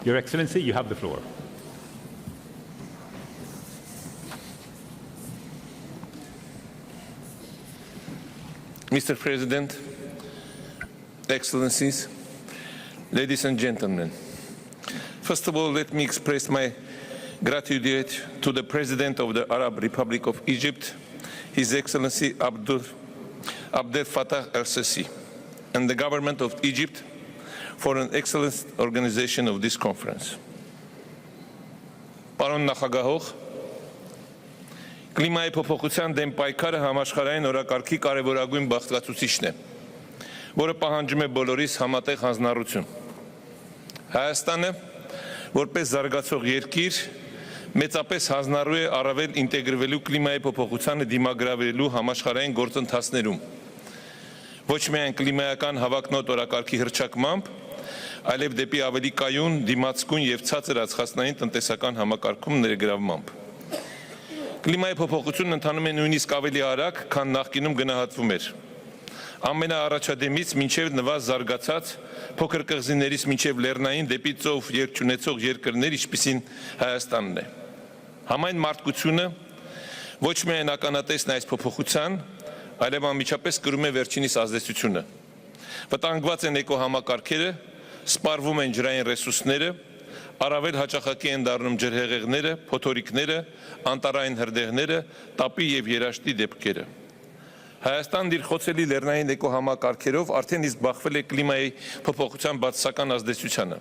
S3: Your Excellency, you have the floor.
S21: Mr. President, Excellencies, ladies and gentlemen, first of all, let me express my gratitude to the President of the Arab Republic of Egypt, His Excellency Abdul Fattah el-Sisi, and the government of Egypt for an excellent organization of this conference. Պարոն նախագահող, Կլիմայի փոփոխության դեմ պայքարը համաշխարհային օրակարգի կարևորագույն բաղկացուցիչն է, որը պահանջում է բոլորիս համատեղ հանձնառություն։ Հայաստանը, որպես զարգացող երկիր, մեծապես հանձնառու է առավել ինտեգրվելու կլիմայի փոփոխությանը դիմագրավելու համաշխարհային գործընթացներում, ոչ միայն կլիմայական հավակնոտ օրակարգի հռչակմամբ, այլև դեպի ավելի կայուն, դիմացկուն եւ ցածր ածխածնային տնտեսական համակարգում ներգրավմամբ։ Կլիմայի փոփոխությունն ընթանում է նույնիսկ ավելի արագ, քան նախկինում գնահատվում էր։ Ամենաառաջադեմից մինչև նվազ զարգացած, փոքր կղզիներից մինչև լեռնային դեպի ծով երկչունեցող երկրներ, ինչպիսին Հայաստանն է։ Համայն մարդկությունը ոչ միայն ականատեսն է այս փոփոխության, այլև անմիջապես կրում է վերջինիս ազդեցությունը։ Վտանգված են էկոհամակարգերը, սպառվում են ջրային ռեսուրսները, առավել հաճախակի են դառնում ջրհեղեղները, փոթորիկները, անտառային հրդեհները, տապի եւ երաշտի դեպքերը։ Հայաստանն իր խոցելի լեռնային էկոհամակարգերով արդեն իսկ բախվել է կլիմայի փոփոխության բացասական ազդեցությանը։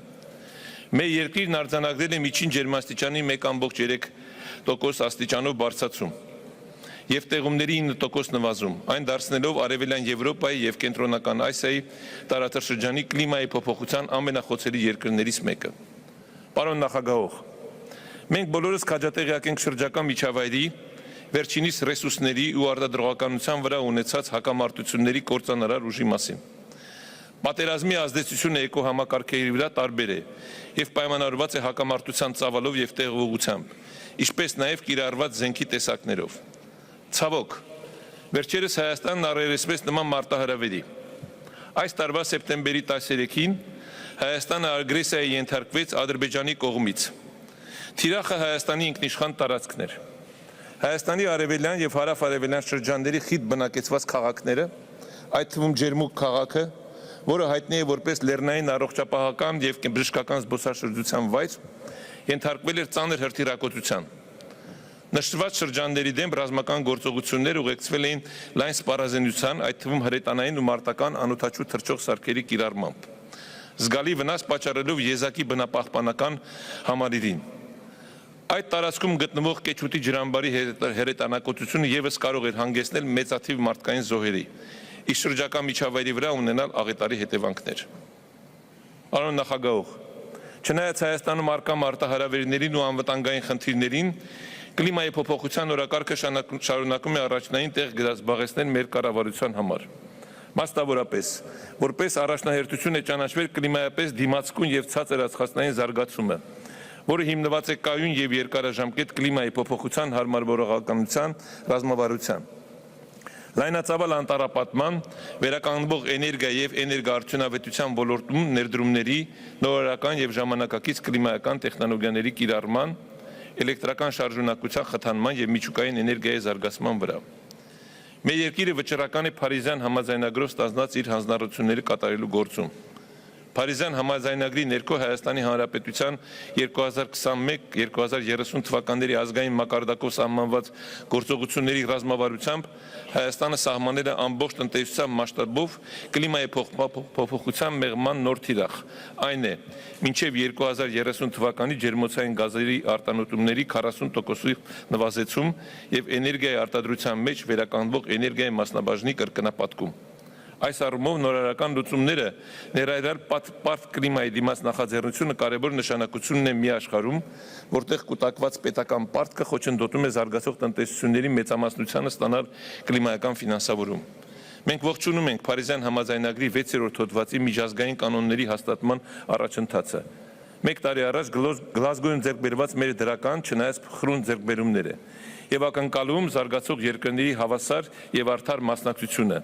S21: Մեր երկիրն արձանագրել է միջին ջերմաստիճանի 1.3% աստիճանով բարձրացում եւ տեղումների 9% նվազում, այն դարձնելով Արևելյան Եվրոպայի եւ Կենտրոնական Ասիայի տարածաշրջանի կլիմայի փոփոխության ամենախոցելի երկրներից մեկը։ Պարոն նախագահող, մենք բոլորս քաջատեղյակ ենք շրջակա միջավայրի վերջինիս ռեսուրսների ու արտադրողականության վրա ունեցած հակամարտությունների կործանարար ուժի մասին։ Պատերազմի ազդեցությունը էկոհամակարգերի վրա տարբեր է եւ պայմանավորված է հակամարտության ծավալով եւ տեղողությամբ, ինչպես նաեւ կիրառված զենքի տեսակներով։ Ցավոք, վերջերս Հայաստանն առերեսվեց նման մարտահրավերի։ Այս տարվա սեպտեմբերի 13-ին Հայաստանը ագրեսիայի ենթարկվեց Ադրբեջանի կողմից։ Թիրախը Հայաստանի ինքնիշխան տարածքն էր։ Հայաստանի արևելյան եւ հարավ-արևելյան շրջանների խիտ բնակեցված քաղաքները, այդ թվում Ջերմուկ քաղաքը, որը հայտնի է որպես լեռնային առողջապահական եւ բժշկական զբոսաշրջության վայր, ենթարկվել էր ծանր հրթիռակոծության։ Նշված շրջանների դեմ ռազմական գործողություններ ուղեկցվել էին լայն սպառազինության, այդ թվում հրետանային ու մարտական անօդաչու թռչող սարքերի կիրառմամբ, զգալի վնաս պատճառելով եզակի բնապահպանական համալիրին։ Այդ տարածքում գտնվող Կեչուտի ջրամբարի հրետանակոծությունը եւս կարող էր հանգեցնել մեծաթիվ մարդկային զոհերի, իսկ շրջակա միջավայրի վրա ունենալ աղետարի հետևանքներ։ Պարոն նախագահող, չնայած Հայաստանում առկա մարտահրավերներին ու անվտանգային խնդիրներին, կլիմայի փոփոխության օրակարգը շարունակում է առաջնային տեղ զբաղեցնել մեր կառավարության համար։ Մասնավորապես, որպես առաջնահերթություն է ճանաչվել կլիմայապես դիմացկուն եւ ցածր ածխածնային զարգացումը, որը հիմնված է կայուն եւ երկարաժամկետ կլիմայի փոփոխության հարմարվողականության ռազմավարության։ Լայնածավալ անտառապատման, վերականգնվող էներգիա եւ էներգոարդյունավետության ոլորտում ներդրումների, նորարարական եւ ժամանակակից կլիմայական տեխնոլոգիաների կիրառման, էլեկտրական շարժունակության խթանման եւ միջուկային էներգիայի զարգացման վրա։ Մեր երկիրը վճռական է Փարիզյան համաձայնագրով ստանձնած իր հանձնառությունները կատարելու գործում։ Փարիզյան համաձայնագրի ներքո Հայաստանի Հանրապետության 2021-2030 թվականների ազգային մակարդակով սահմանված գործողությունների ռազմավարությամբ Հայաստանը սահմանել է ամբողջ տնտեսության մասշտաբով կլիմայի փոփոխության մեղման նոր թիրախ, այն է, մինչև 2030 թվականի ջերմոցային գազերի արտանետումների 40%-ի նվազեցում եւ էներգիայի արտադրության մեջ վերականգնվող էներգիայի մասնաբաժնի կրկնապատկում։ Այս առումով նորարարական լուծումները ներառյալ պարզ կլիմայի դիմաց նախաձեռնությունը կարևոր նշանակություն ունեն մի աշխարհում, որտեղ կուտակված պետական պարտքը խոչընդոտում է զարգացող տնտեսությունների մեծամասնությանը ստանալ կլիմայական ֆինանսավորում։ Մենք ողջունում ենք Փարիզյան համաձայնագրի 6-րդ հոդվածի միջազգային կանոնների հաստատման առաջընթացը։ Մեկ տարի առաջ Գլազգոյում ձեռք բերված մեր դրական, չնայած խրուն ձեռքբերումները եւ ակնկալում զարգացող երկրների հավասար եւ արդար մասնակցությունը,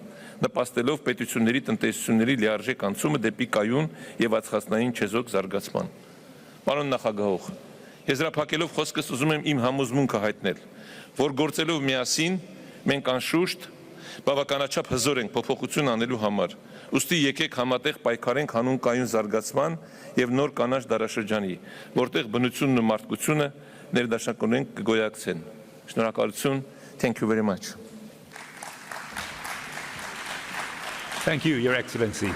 S21: նպաստելով պետությունների տնտեսությունների լիարժեք անցումը դեպի կայուն եւ ածխածնային չեզոք զարգացման։ Պարոն նախագահող, եզրափակելով խոսքս ուզում եմ իմ համոզմունքը հայտնել, որ գործելով միասին մենք անշուշտ բավականաչափ հզոր ենք փոփոխություն անելու համար։ Ուստի եկեք համատեղ պայքարենք հանուն կայուն զարգացման եւ նոր կանաչ դարաշրջանի, որտեղ բնությունն ու մարդկությունը ներդաշնակորեն կգոյակցեն։ Շնորհակալություն. Thank you very much.
S3: Thank you, Your Excellency.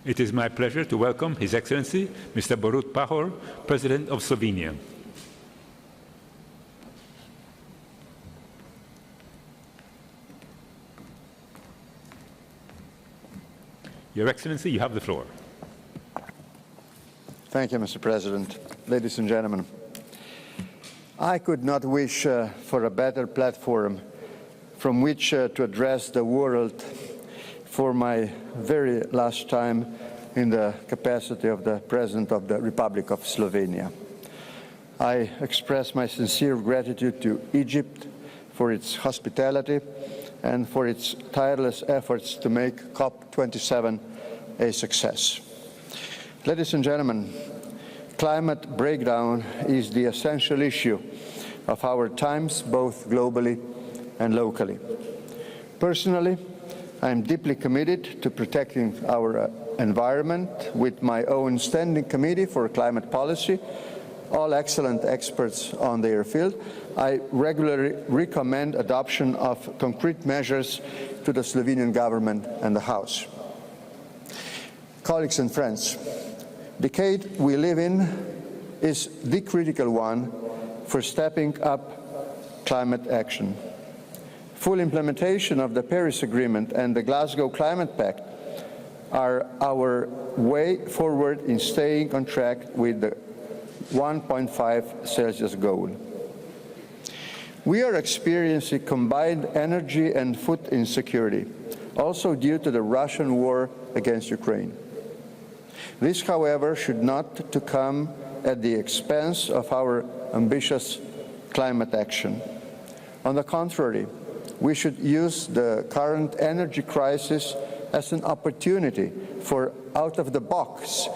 S3: It is my pleasure to welcome His Excellency, Mr. Borut Pahor, President of Slovenia. Your Excellency, you have the floor.
S6: Thank you, Mr. President. Ladies and gentlemen, I could not wish for a better platform from which to address the world for my very last time in the capacity of the President of the Republic of Slovenia. I express my sincere gratitude to Egypt for its hospitality and for its tireless efforts to make COP27 a success. Ladies and gentlemen, climate breakdown is the essential issue of our times, both globally and locally. Personally, I am deeply committed to protecting our environment with my own standing committee for climate policy, all excellent experts on their field. I regularly recommend adoption of concrete measures to the Slovenian government and the House. Colleagues and friends, the decade we live in is the critical one for stepping up climate action. Full implementation of the Paris Agreement and the Glasgow Climate Pact are our way forward in staying on track with the 1.5 Celsius goal. We are experiencing combined energy and food insecurity, also due to the Russian war against Ukraine. This, however, should not to come at the expense of our ambitious climate action. On the contrary, we should use the current energy crisis as an opportunity for out-of-the-box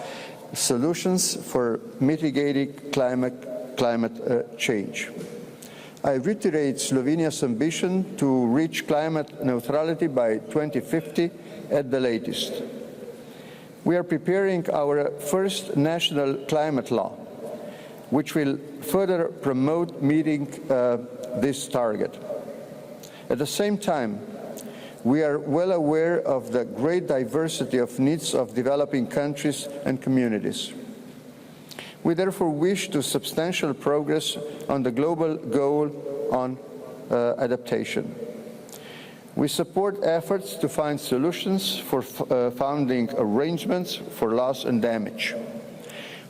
S6: solutions for mitigating climate change. I reiterate Slovenia's ambition to reach climate neutrality by 2050 at the latest. We are preparing our first national climate law, which will further promote meeting this target. At the same time, we are well aware of the great diversity of needs of developing countries and communities. We therefore wish to substantial progress on the global goal on adaptation. We support efforts to find solutions for founding arrangements for loss and damage.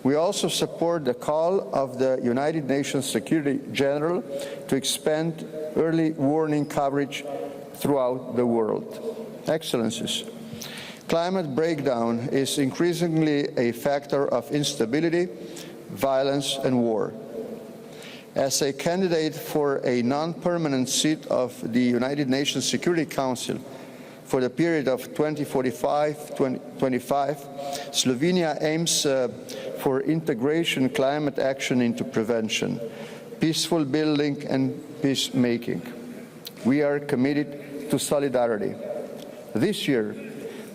S6: We also support the call of the United Nations Secretary General to expand early warning coverage throughout the world. Excellencies, climate breakdown is increasingly a factor of instability, violence, and war. As a candidate for a non-permanent seat of the United Nations Security Council for the period of 2045-2025, Slovenia aims for integration climate action into prevention, peaceful building, and peacemaking. We are committed to solidarity. This year,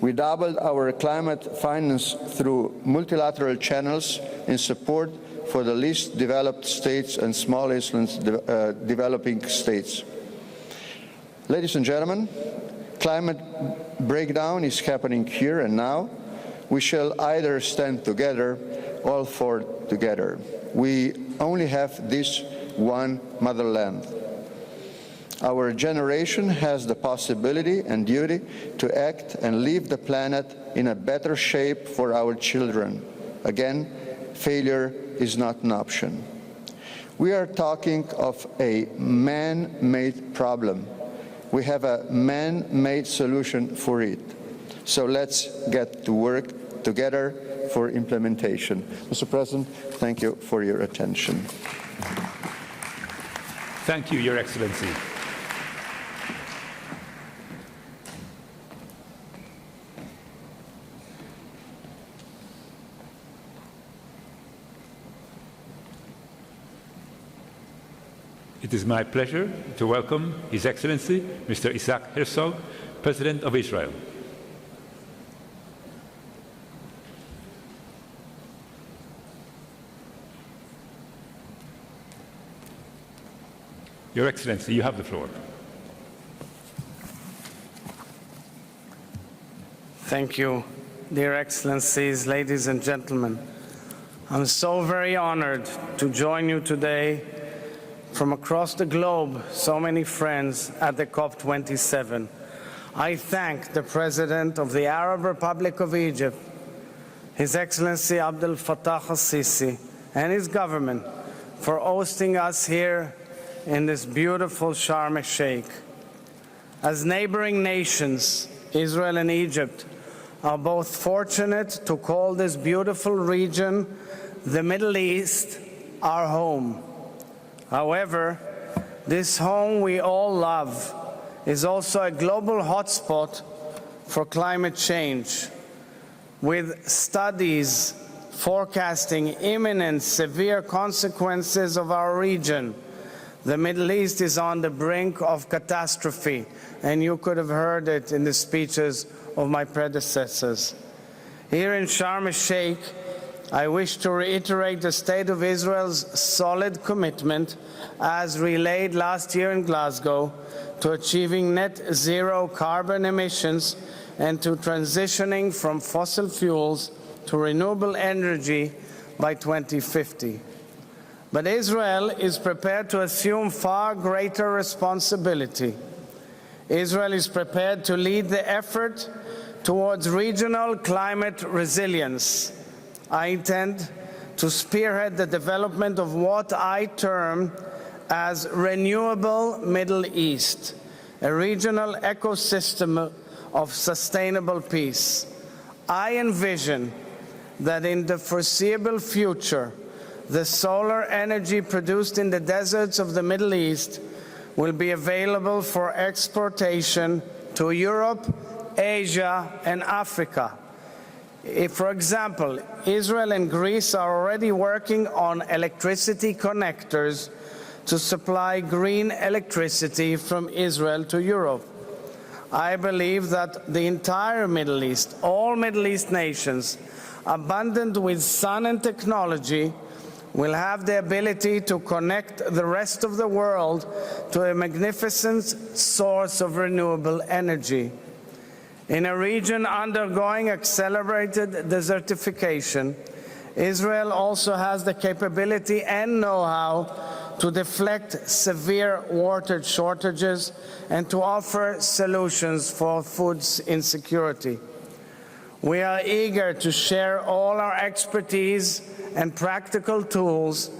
S6: we doubled our climate finance through multilateral channels in support for the least developed states and smallest developing states. Ladies and gentlemen, climate breakdown is happening here and now. We shall either stand together or fall together. We only have this one motherland. Our generation has the possibility and duty to act and leave the planet in a better shape for our children. Again, failure is not an option. We are talking of a man-made problem. We have a man-made solution for it. So let's get to work together for implementation. Mr. President, thank you for your attention.
S3: Thank you, Your Excellency. It is my pleasure to welcome His Excellency, Mr. Isaac Herzog, President of Israel. Your Excellency, you have the floor.
S7: Thank you, dear Excellencies, ladies and gentlemen. I'm so very honored to join you today from across the globe, so many friends at the COP27. I thank the President of the Arab Republic of Egypt, His Excellency Abdul Fattah al-Sisi, and his government for hosting us here in this beautiful Sharm el-Sheikh. As neighboring nations, Israel and Egypt are both fortunate to call this beautiful region, the Middle East, our home. However, this home we all love is also a global hotspot for climate change, with studies forecasting imminent severe consequences of our region. The Middle East is on the brink of catastrophe, and you could have heard it in the speeches of my predecessors. Here in Sharm el-Sheikh, I wish to reiterate the State of Israel's solid commitment, as relayed last year in Glasgow, to achieving net zero carbon emissions and to transitioning from fossil fuels to renewable energy by 2050. But Israel is prepared to assume far greater responsibility. Israel is prepared to lead the effort towards regional climate resilience. I intend to spearhead the development of what I term as Renewable Middle East, a regional ecosystem of sustainable peace. I envision that in the foreseeable future, the solar energy produced in the deserts of the Middle East will be available for exportation to Europe, Asia, and Africa. If, for example, Israel and Greece are already working on electricity connectors to supply green electricity from Israel to Europe, I believe that the entire Middle East, all Middle East nations, abundant with sun and technology, will have the ability to connect the rest of the world to a magnificent source of renewable energy. In a region undergoing accelerated desertification, Israel also has the capability and know-how to deflect severe water shortages and to offer solutions for food insecurity. We are eager to share all our expertise and practical tools.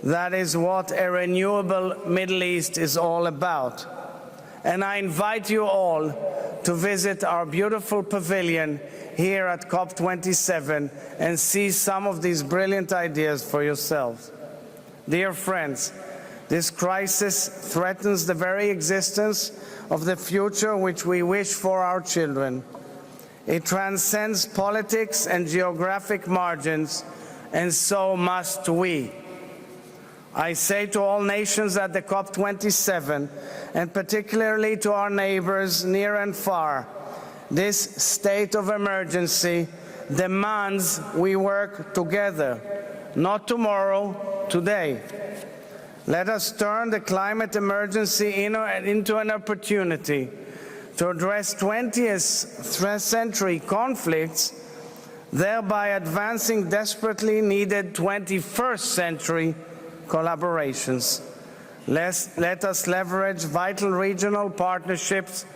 S7: That is what a renewable Middle East is all about. And I invite you all to visit our beautiful pavilion here at COP27 and see some of these brilliant ideas for yourselves. Dear friends, this crisis threatens the very existence of the future which we wish for our children. It transcends politics and geographic margins, and so must we. I say to all nations at the COP27, and particularly to our neighbors near and far, this state of emergency demands we work together, not tomorrow, today. Let us turn the climate emergency into an opportunity to address 20th century conflicts, thereby advancing desperately needed 21st century collaborations. Let us leverage vital regional partnerships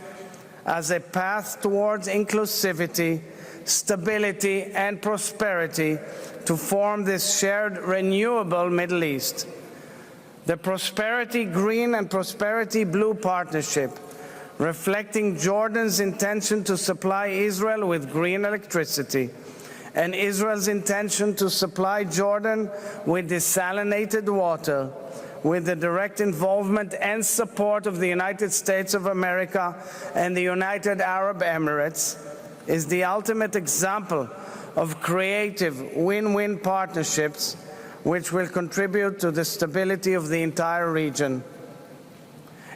S7: as a path towards inclusivity, stability, and prosperity to form this shared renewable Middle East. The Prosperity Green and Prosperity Blue Partnership, reflecting Jordan's intention to supply Israel with green electricity and Israel's intention to supply Jordan with desalinated water, with the direct involvement and support of the United States of America and the United Arab Emirates, is the ultimate example of creative win-win partnerships which will contribute to the stability of the entire region.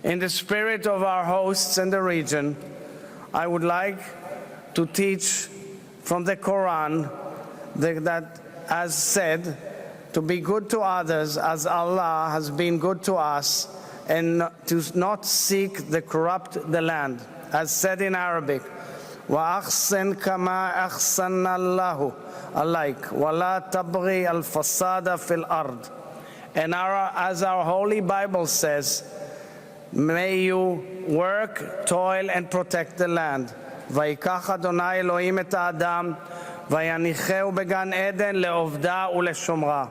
S7: In the spirit of our hosts in the region, I would like to teach from the Quran that, as said, to be good to others as Allah has been good to us, and to not seek to corrupt the land. As said in Arabic, وَأَحْسِنْ كَمَا أَحْسَنَ اللَّهُ عَلَيْكَ وَلَا تَبْغِي الْفَسَادَ فِي الْأَرْضِ. And as our Holy Bible says, may you work, toil, and protect the land. וَيِكَחَ אדוני אלוהים את האדם ויניחהו בגן עדן לעובדה ולשומרה.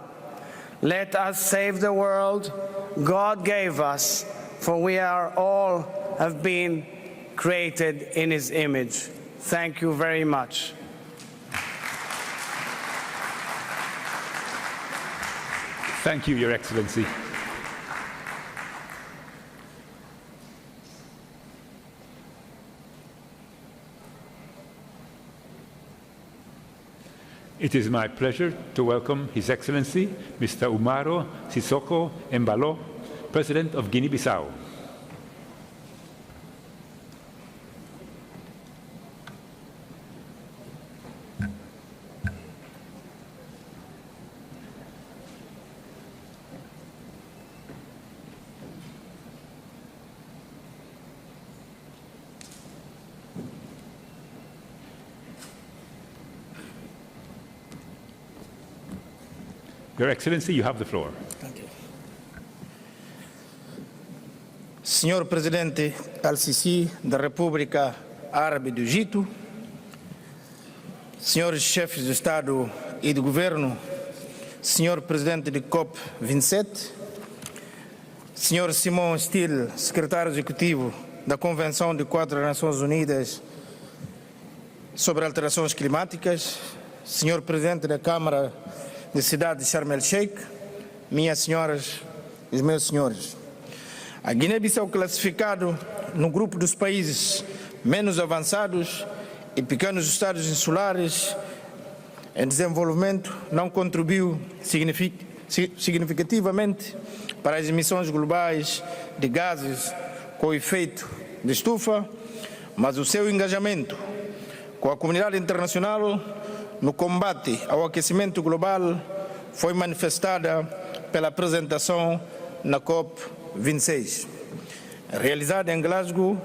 S7: Let us save the world God gave us, for we are all have been created in His image. Thank you very much.
S3: Thank you, Your Excellency. It is my pleasure to welcome His Excellency, Mr. Umaro Sissoko Embalo, President of Guinea-Bissau. Your Excellency, you have the floor.
S8: Thank you. Senhor Presidente Al-Sisi da República Árabe do Egito, senhores chefes de Estado e de Governo, senhor presidente de COP27, senhor Simon Steele, secretário executivo da Convenção de 4 Nações Unidas sobre Alterações Climáticas, senhor presidente da Câmara de Cidade de Sharm el-Sheikh, minhas senhoras e meus senhores. A Guiné-Bissau, classificado no grupo dos países menos avançados e pequenos estados insulares em desenvolvimento, não contribuiu significativamente para as emissões globais de gases com efeito de estufa, mas o seu engajamento com a comunidade internacional no combate ao aquecimento global foi manifestada pela apresentação na COP26, realizada em Glasgow,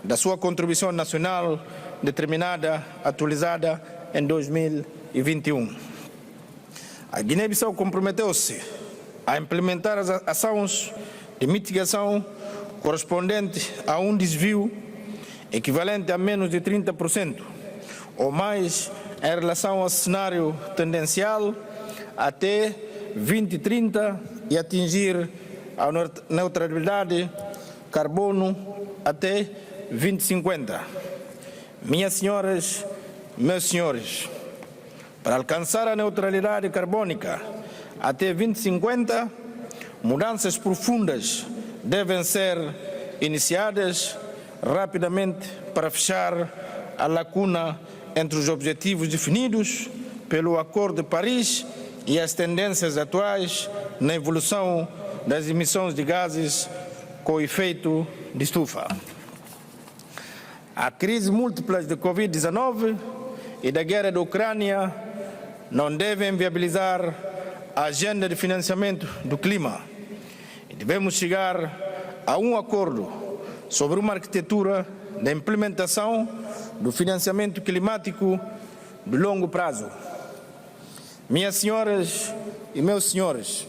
S8: da sua contribuição nacional determinada, atualizada em 2021. A Guiné-Bissau comprometeu-se a implementar as ações de mitigação correspondente a um desvio equivalente a menos de 30% ou mais em relação ao cenário tendencial até 2030 e atingir a neutralidade carbono até 2050. Minhas senhoras, meus senhores, para alcançar a neutralidade carbônica até 2050, mudanças profundas devem ser iniciadas rapidamente para fechar a lacuna entre os objetivos definidos pelo Acordo de Paris e as tendências atuais na evolução das emissões de gases com efeito de estufa. A crise múltipla de Covid-19 e da guerra da Ucrânia não devem viabilizar a agenda de financiamento do clima. E devemos chegar a um acordo sobre uma arquitetura da implementação do financiamento climático de longo prazo. Minhas senhoras e meus senhores,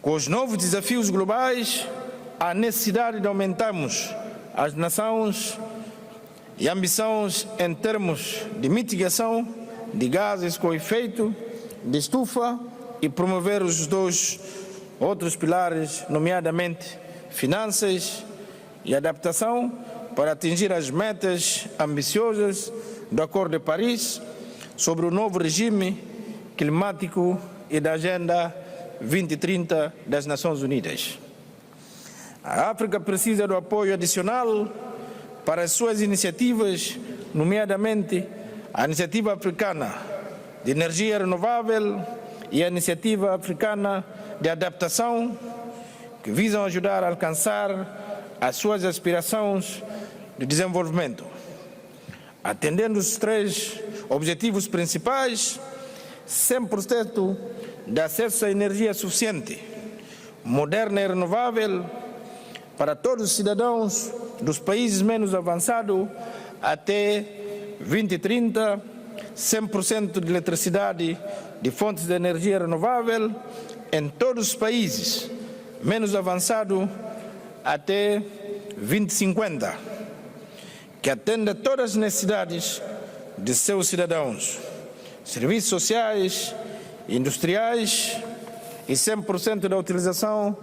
S8: com os novos desafios globais, há necessidade de aumentarmos as nações e ambições em termos de mitigação de gases com efeito de estufa e promover os dois outros pilares, nomeadamente finanças e adaptação, para atingir as metas ambiciosas do Acordo de Paris sobre o novo regime climático e da Agenda 2030 das Nações Unidas. A África precisa do apoio adicional para as suas iniciativas, nomeadamente a Iniciativa Africana de Energia Renovável e a Iniciativa Africana de Adaptação, que visam ajudar a alcançar as suas aspirações de desenvolvimento. Atendendo os 3 objetivos principais: 100% de acesso à energia suficiente, moderna e renovável para todos os cidadãos dos países menos avançados até 2030, 100% de eletricidade de fontes de energia renovável em todos os países menos avançados até 2050, que atenda todas as necessidades de seus cidadãos, serviços sociais, industriais e 100% da utilização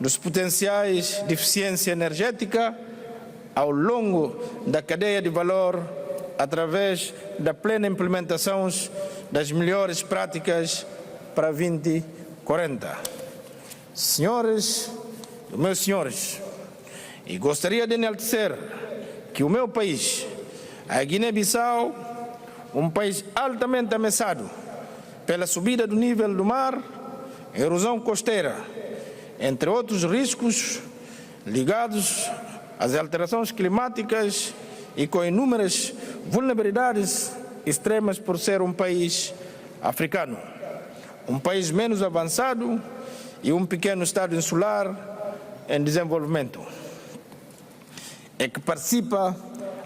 S8: dos potenciais de eficiência energética ao longo da cadeia de valor através da plena implementação das melhores práticas para 2040. Senhores e meus senhores, e gostaria de enaltecer que o meu país, a Guiné-Bissau, um país altamente ameaçado pela subida do nível do mar, erosão costeira, entre outros riscos ligados às alterações climáticas e com inúmeras vulnerabilidades extremas por ser um país africano, um país menos avançado e um pequeno estado insular em desenvolvimento, é que participa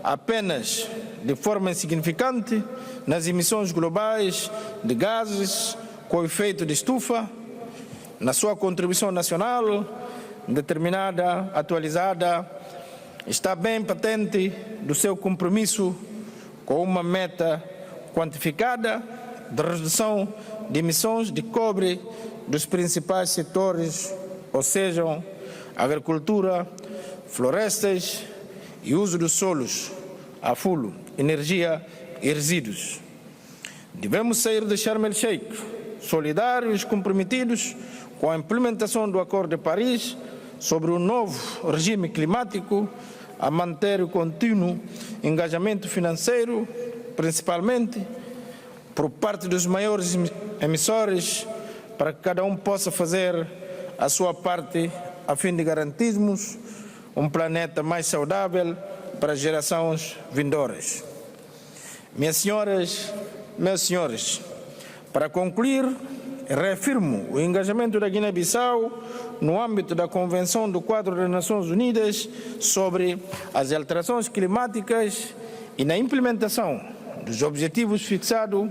S8: apenas de forma insignificante nas emissões globais de gases com efeito de estufa, na sua contribuição nacional, determinada, atualizada, está bem patente do seu compromisso com uma meta quantificada de redução de emissões de cobre dos principais setores, ou sejam, agricultura, florestas e uso dos solos, a fulo, energia e resíduos. Devemos sair de Sharm el-Sheikh solidários e comprometidos com a implementação do Acordo de Paris sobre o novo regime climático, a manter o contínuo engajamento financeiro, principalmente por parte dos maiores emissores, para que cada um possa fazer a sua parte a fim de garantirmos um planeta mais saudável para as gerações vindouras. Minhas senhoras, meus senhores, para concluir, reafirmo o engajamento da Guiné-Bissau no âmbito da Convenção do Quadro das Nações Unidas sobre as alterações climáticas e na implementação dos objetivos fixados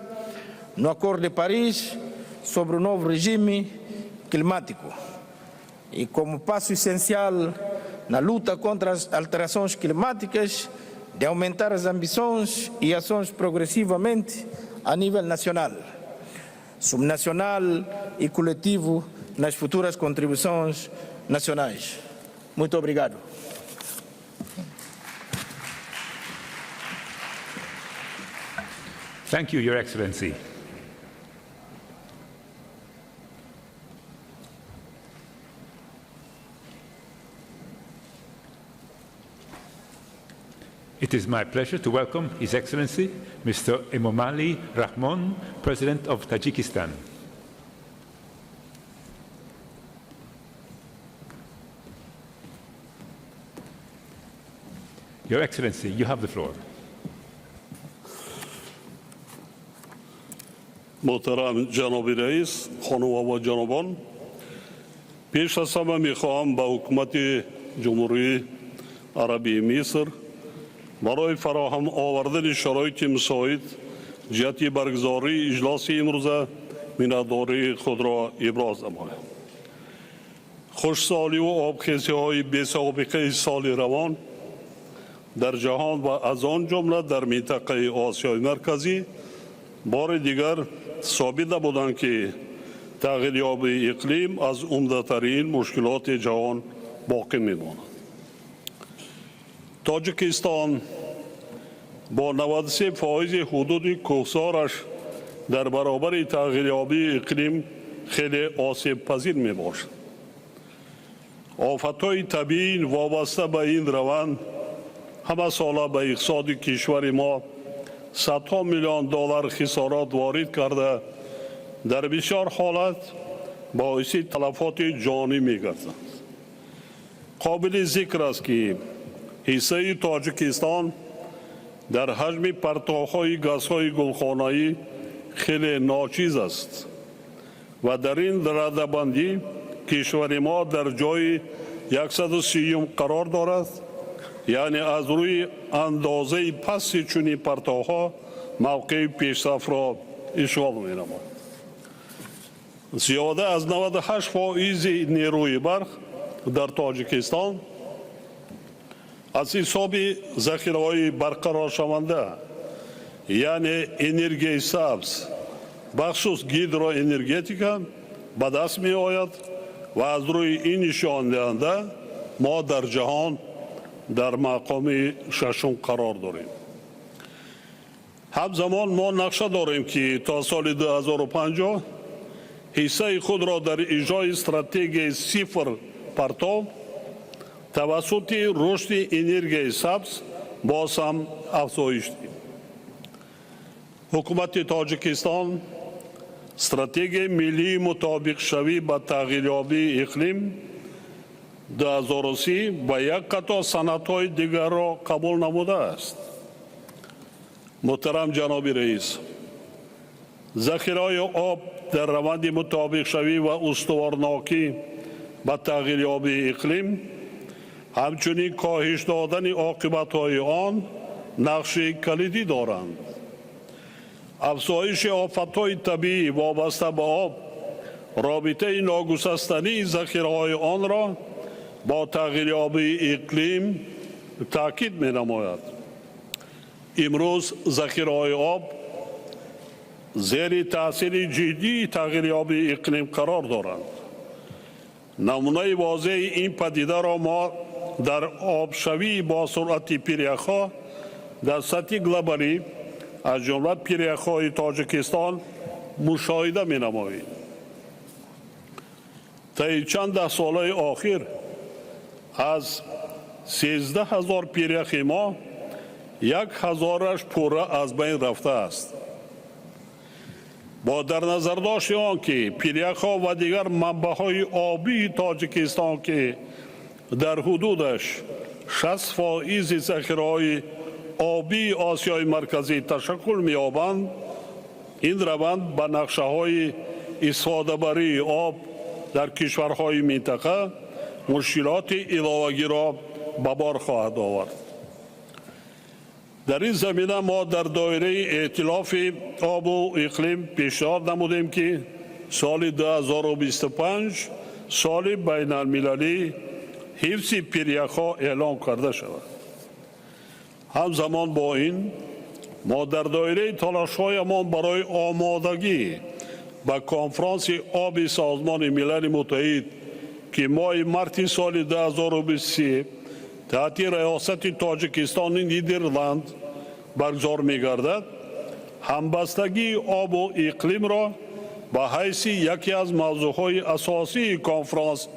S8: no Acordo de Paris sobre o novo regime climático. E como passo essencial na luta contra as alterações climáticas, de aumentar as ambições e ações progressivamente a nível nacional, subnacional e coletivo nas futuras contribuições nacionais. Muito obrigado.
S3: Thank you, Your Excellency. It is my pleasure to welcome His Excellency, Mr. Emomali Rahmon, President of Tajikistan. Your Excellency, you have the floor.
S9: محترم جناب رئیس، خانم و جنابان، پیش از همه میخواهم به حکومت جمهوری عربی مصر برای فراهم آوردن شرایط مساعد جهت برگزاری اجلاس امروز مینتداری خود را ابراز نمایم. خشکسالی و آبخیزی‌های بی‌سابقه سال روان در جهان و از آن جمله در منطقه آسیای مرکزی بار دیگر ثابت نمودند که تغییریابی اقلیم از عمده‌ترین مشکلات جهان باقی میماند. تاجیکستان با 93% حدود کوهسارش در برابر تغییریابی اقلیم خیلی آسیب پذیر می باشد. آفت‌های طبیعی وابسته به این روند همه ساله به اقتصاد کشور ما صدها میلیون دلار خسارات وارد کرده در بسیار حالت باعث تلفات جانی می گردند. قابل ذکر است که حصه تاجیکستان در حجم پرتوهای گازهای گلخانه‌ای خیلی ناچیز است و در این رده‌بندی کشور ما در جای 130 قرار دارد، یعنی از روی اندازه پس چنین پرتوها موقع پیشرفت را اشغال می‌نماید. زیاده از 98% نیروی برق در تاجیکستان از حساب ذخیره‌های برقرار شونده، یعنی انرژی سبز بخصوص هیدروانرژتیک به دست می آید و از روی این نشان دهنده ما در جهان در مقام ششم قرار داریم. همزمان ما نقشه داریم که تا سال 2050 حصه خود را در اجرای استراتژی صفر پرتو توسط رشد انرژی سبز باز هم افزایش دهیم. حکومت تاجیکستان استراتژی ملی مطابق شوی با تغییریابی اقلیم 2030 و یک قطع صنعت‌های دیگر را قبول نموده است. محترم جناب رئیس، ذخیره‌های آب در روند مطابق شوی و استوارناکی با تغییریابی اقلیم، همچنین کاهش دادن عاقبت‌های آن نقش کلیدی دارند. افزایش آفت‌های طبیعی وابسته به آب رابطه ناگسستنی ذخیره‌های آن را با تغییریابی اقلیم تأکید می‌نماید. امروز ذخیره‌های آب زیر تاثیر جدی تغییرات اقلیم قرار دارند. نمونه واضح این پدیده را ما در آبشوی با سرعت پیریخ‌ها در سطح گلوبالی از جمله پیریخ‌های تاجیکستان مشاهده می‌نماییم. طی چند ده ساله اخیر از 13,000 پیریخ ما 1,000 پوره از بین رفته است. با در نظر داشت آنکه پیریخ‌ها و دیگر منبع‌های آبی تاجیکستان که در حدودش 60% ذخیره‌های آبی آسیای مرکزی تشکل می‌یابند، این روند به نقشه‌های استفاده‌بری آب در کشورهای منطقه مشکلات علاوه‌ای را به بار خواهد آورد. در این زمینه ما در دایره ائتلاف آب و اقلیم پیشنهاد نمودیم که سال 2025 سال بین المللی حفظ پیریخ‌ها اعلام کرده شود. همزمان با این ما در دایره تلاش‌هایمان برای آمادگی به کنفرانس آبی سازمان ملل متحد که ماه مارس سال 2023 تحت ریاست تاجیکستان نیدرلند برگزار می‌گردد، همبستگی آب و اقلیم را به حیث یکی از موضوعهای اساسی کنفرانس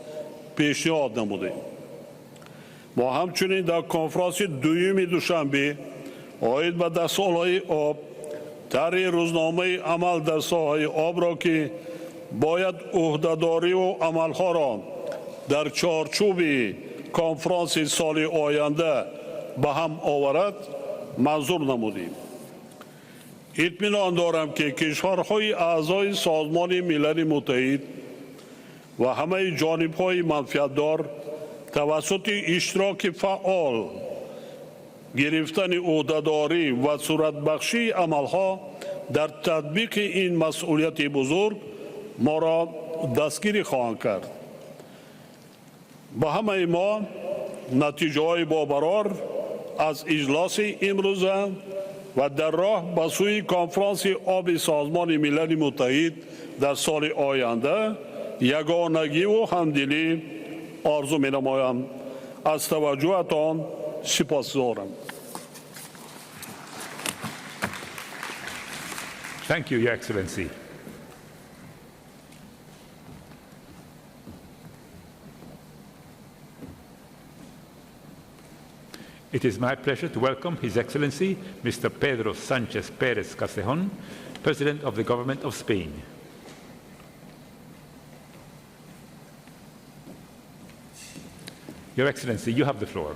S9: پیشنهاد نمودیم. ما همچنین در کنفرانس دوم دوشنبه عاید به دستورهای آب طرح روزنامه عمل در ساحه آب را که باید عهده‌داری و عملها را در چارچوب کنفرانس سال آینده به هم آورد منظور نمودیم. اطمینان دارم که کشورهای اعضای سازمان ملل متحد و همه جانب‌های منفعت‌دار توسط اشتراک فعال گرفتن عهده‌داری و صورت بخشی عملها در تطبیق این مسئولیت بزرگ ما را دستگیری خواهند کرد. با همه ما نتیجه های بابرار از اجلاس امروزه و در راه به سوی کنفرانس آب سازمان ملل متحد در سال آینده یگانگی و همدلی آرزو می نمایم. از توجهتان سپاسگزارم.
S3: Thank you, Your Excellency. It is my pleasure to welcome His Excellency Mr. Pedro Sanchez Pérez Castejón, President of the Government of Spain. Your Excellency, you have the floor.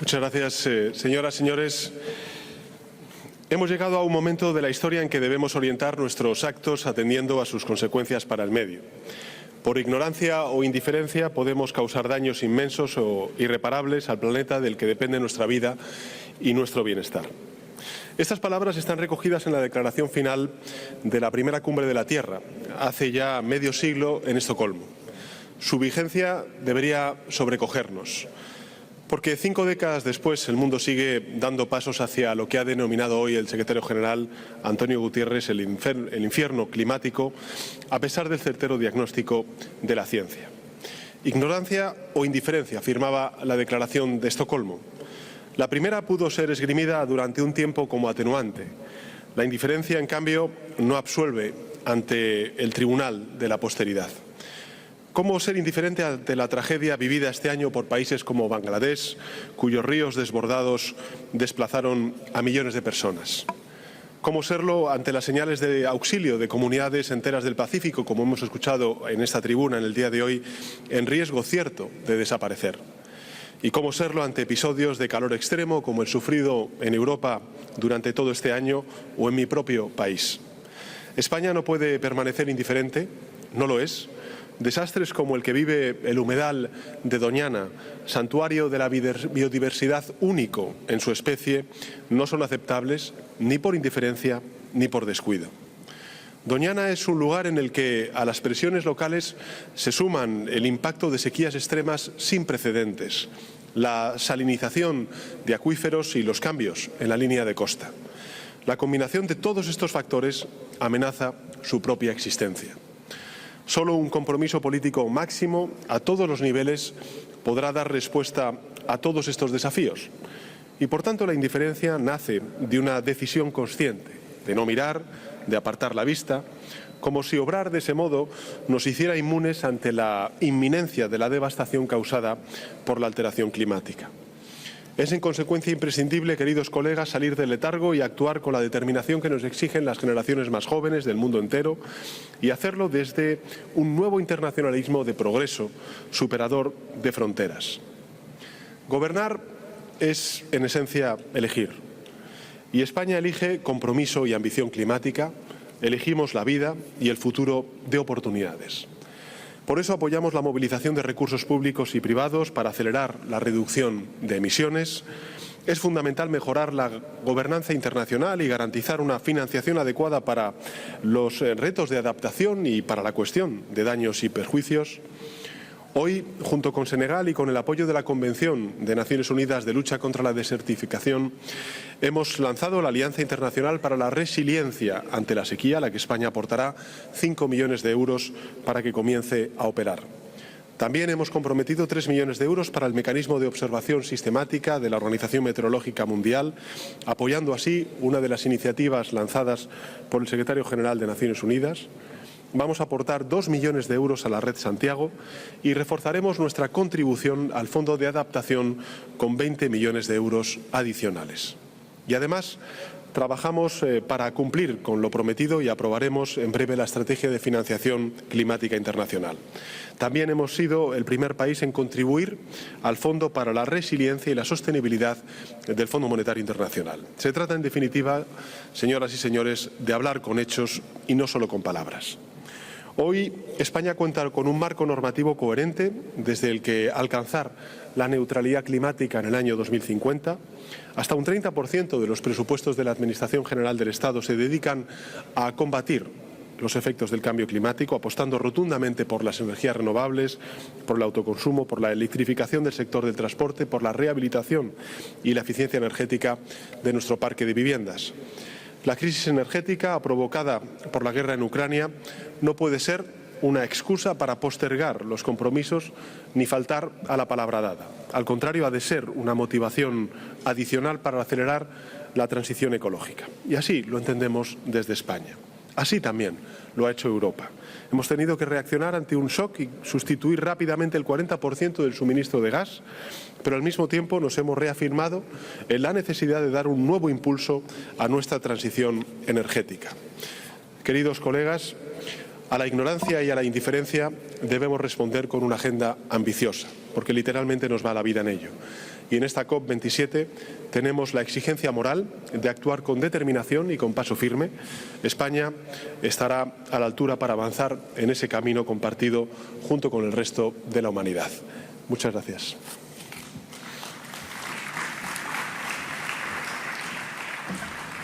S10: Muchas gracias, señoras, señores. Hemos llegado a un momento de la historia en que debemos orientar nuestros actos atendiendo a sus consecuencias para el medio. Por ignorancia o indiferencia podemos causar daños inmensos o irreparables al planeta del que depende nuestra vida y nuestro bienestar. Estas palabras están recogidas en la declaración final de la primera cumbre de la Tierra, hace ya medio siglo en Estocolmo. Su vigencia debería sobrecogernos, porque 5 décadas después el mundo sigue dando pasos hacia lo que ha denominado hoy el secretario general Antonio Guterres el infierno climático, a pesar del certero diagnóstico de la ciencia. Ignorancia o indiferencia, afirmaba la declaración de Estocolmo. La primera pudo ser esgrimida durante un tiempo como atenuante. La indiferencia, en cambio, no absuelve ante el tribunal de la posteridad. ¿Cómo ser indiferente ante la tragedia vivida este año por países como Bangladesh, cuyos ríos desbordados desplazaron a millones de personas? ¿Cómo serlo ante las señales de auxilio de comunidades enteras del Pacífico, como hemos escuchado en esta tribuna en el día de hoy, en riesgo cierto de desaparecer? ¿Y cómo serlo ante episodios de calor extremo como el sufrido en Europa durante todo este año o en mi propio país? España no puede permanecer indiferente, no lo es. Desastres como el que vive el humedal de Doñana, santuario de la biodiversidad único en su especie, no son aceptables ni por indiferencia ni por descuido. Doñana es un lugar en el que a las presiones locales se suman el impacto de sequías extremas sin precedentes, la salinización de acuíferos y los cambios en la línea de costa. La combinación de todos estos factores amenaza su propia existencia. Solo un compromiso político máximo a todos los niveles podrá dar respuesta a todos estos desafíos. Y por tanto la indiferencia nace de una decisión consciente, de no mirar, de apartar la vista, como si obrar de ese modo nos hiciera inmunes ante la inminencia de la devastación causada por la alteración climática. Es en consecuencia imprescindible, queridos colegas, salir del letargo y actuar con la determinación que nos exigen las generaciones más jóvenes del mundo entero y hacerlo desde un nuevo internacionalismo de progreso, superador de fronteras. Gobernar es, en esencia, elegir. Y España elige compromiso y ambición climática, elegimos la vida y el futuro de oportunidades. Por eso apoyamos la movilización de recursos públicos y privados para acelerar la reducción de emisiones. Es fundamental mejorar la gobernanza internacional y garantizar una financiación adecuada para los retos de adaptación y para la cuestión de daños y perjuicios. Hoy, junto con Senegal y con el apoyo de la Convención de Naciones Unidas de lucha contra la desertificación, hemos lanzado la Alianza Internacional para la Resiliencia ante la sequía, a la que España aportará 5 millones de euros para que comience a operar. También hemos comprometido 3 millones de euros para el mecanismo de observación sistemática de la Organización Meteorológica Mundial, apoyando así una de las iniciativas lanzadas por el Secretario General de Naciones Unidas. Vamos a aportar 2 millones de euros a la Red Santiago y reforzaremos nuestra contribución al Fondo de Adaptación con 20 millones de euros adicionales. Y además, trabajamos para cumplir con lo prometido y aprobaremos en breve la Estrategia de Financiación Climática Internacional. También hemos sido el primer país en contribuir al Fondo para la Resiliencia y la Sostenibilidad del Fondo Monetario Internacional. Se trata, en definitiva, señoras y señores, de hablar con hechos y no solo con palabras. Hoy España cuenta con un marco normativo coherente desde el que alcanzar la neutralidad climática en el año 2050. Hasta un 30% de los presupuestos de la Administración General del Estado se dedican a combatir los efectos del cambio climático, apostando rotundamente por las energías renovables, por el autoconsumo, por la electrificación del sector del transporte, por la rehabilitación y la eficiencia energética de nuestro parque de viviendas. La crisis energética provocada por la guerra en Ucrania no puede ser una excusa para postergar los compromisos ni faltar a la palabra dada. Al contrario, ha de ser una motivación adicional para acelerar la transición ecológica. Y así lo entendemos desde España. Así también lo ha hecho Europa. Hemos tenido que reaccionar ante un shock y sustituir rápidamente el 40% del suministro de gas, pero al mismo tiempo nos hemos reafirmado en la necesidad de dar un nuevo impulso a nuestra transición energética. Queridos colegas, a la ignorancia y a la indiferencia debemos responder con una agenda ambiciosa, porque literalmente nos va la vida en ello. Y en esta COP27 tenemos la exigencia moral de actuar con determinación y con paso firme. España estará a la altura para avanzar en ese camino compartido junto con el resto de la humanidad. Muchas gracias.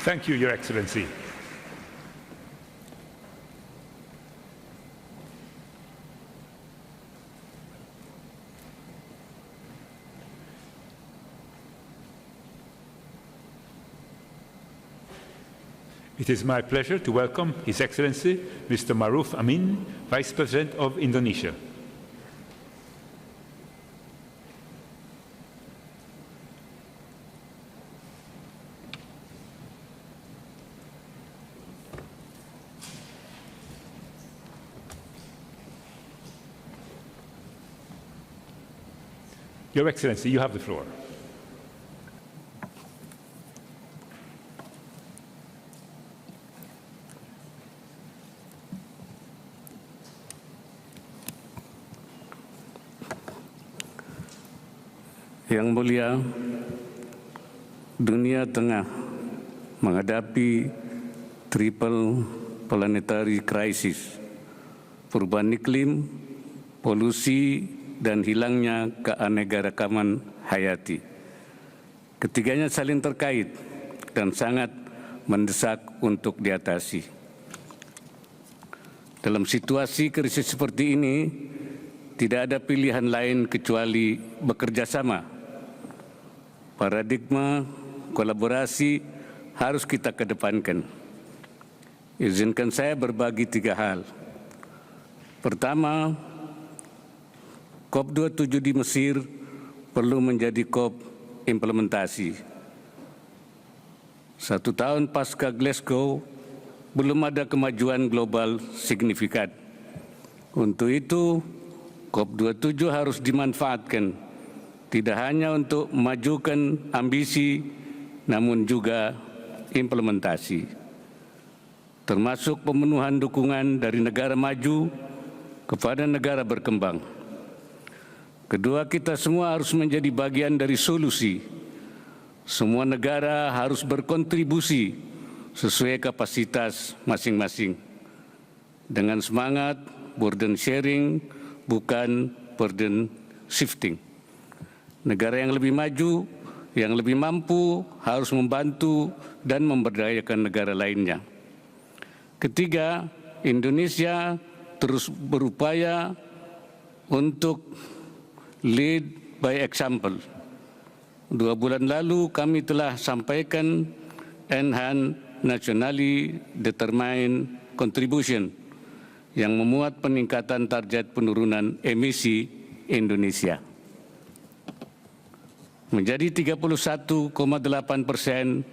S3: Thank you, Your Excellency. It is my pleasure to welcome His Excellency Mr. Maruf Amin, Vice President of Indonesia. Your Excellency, you have the floor.
S11: Yang mulia, dunia tengah menghadapi triple planetary crisis, perubahan iklim, polusi, dan hilangnya keanekaragaman hayati. Ketiganya saling terkait dan sangat mendesak untuk diatasi. Dalam situasi krisis seperti ini, tidak ada pilihan lain kecuali bekerja sama paradigma kolaborasi harus kita kedepankan. Izinkan saya berbagi 3 hal. Pertama, COP27 di Mesir perlu menjadi COP implementasi. 1 tahun pasca Glasgow, belum ada kemajuan global signifikan. Untuk itu, COP27 harus dimanfaatkan, tidak hanya untuk memajukan ambisi, namun juga implementasi, termasuk pemenuhan dukungan dari negara maju kepada negara berkembang. Kedua, kita semua harus menjadi bagian dari solusi. Semua negara harus berkontribusi sesuai kapasitas masing-masing, dengan semangat burden sharing, bukan burden shifting. Negara yang lebih maju, yang lebih mampu, harus membantu dan memberdayakan negara lainnya. Ketiga, Indonesia terus berupaya untuk lead by example. 2 bulan lalu kami telah sampaikan Enhanced Nationally Determined Contribution yang memuat peningkatan target penurunan emisi Indonesia menjadi 31,8%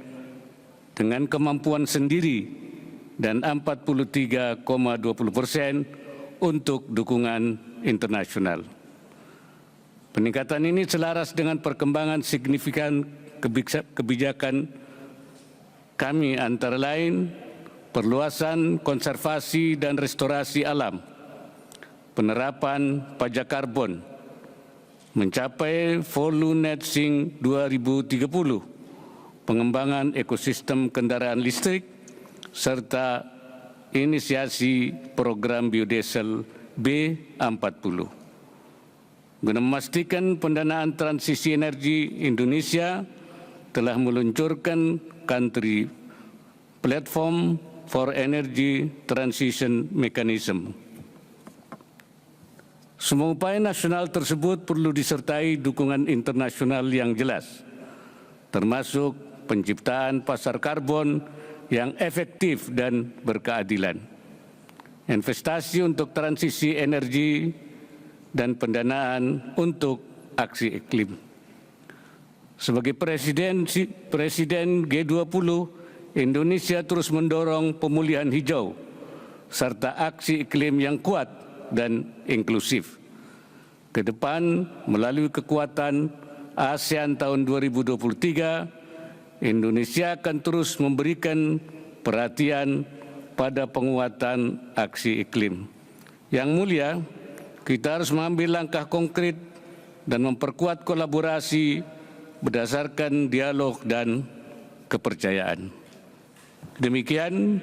S11: dengan kemampuan sendiri dan 43,20% untuk dukungan internasional. Peningkatan ini selaras dengan perkembangan signifikan kebijakan kami, antara lain perluasan konservasi dan restorasi alam, penerapan pajak karbon, mencapai full net sink 2030, pengembangan ekosistem kendaraan listrik, serta inisiasi program biodiesel B40. Guna memastikan pendanaan transisi energi, Indonesia telah meluncurkan Country Platform for Energy Transition Mechanism. Semua upaya nasional tersebut perlu disertai dukungan internasional yang jelas, termasuk penciptaan pasar karbon yang efektif dan berkeadilan, investasi untuk transisi energi, dan pendanaan untuk aksi iklim. Sebagai Presiden G20, Indonesia terus mendorong pemulihan hijau serta aksi iklim yang kuat dan inklusif. Ke depan, melalui kekuatan ASEAN tahun 2023, Indonesia akan terus memberikan perhatian pada penguatan aksi iklim. Yang mulia, kita harus mengambil langkah konkret dan memperkuat kolaborasi berdasarkan dialog dan kepercayaan. Demikian,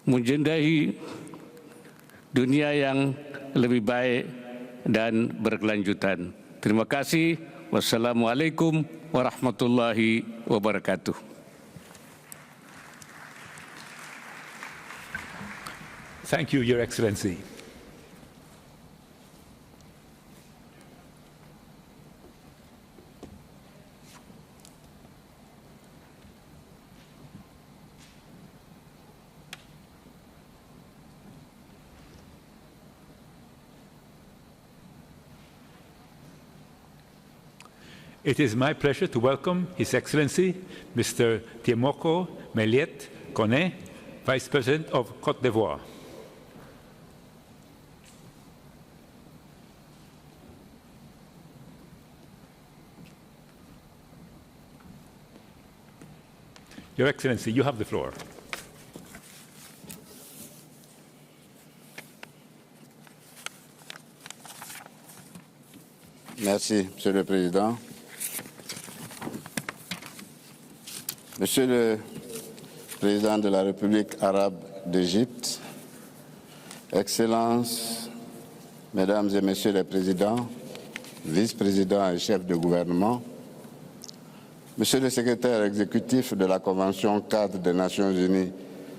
S11: menjadi dunia yang lebih baik dan berkelanjutan. Terima kasih. Wassalamualaikum warahmatullahi wabarakatuh.
S3: Thank you, Your Excellency. It is my pleasure to welcome His Excellency Mr. Tiemoko Meliet Kone, Vice President of Côte d'Ivoire. Your Excellency, you have the floor.
S19: Merci, Monsieur le Président. Monsieur le Président de la République arabe d'Égypte, Excellences, Mesdames et Messieurs les Présidents, Vice-présidents et chefs de gouvernement, Monsieur le Secrétaire exécutif de la Convention cadre des Nations Unies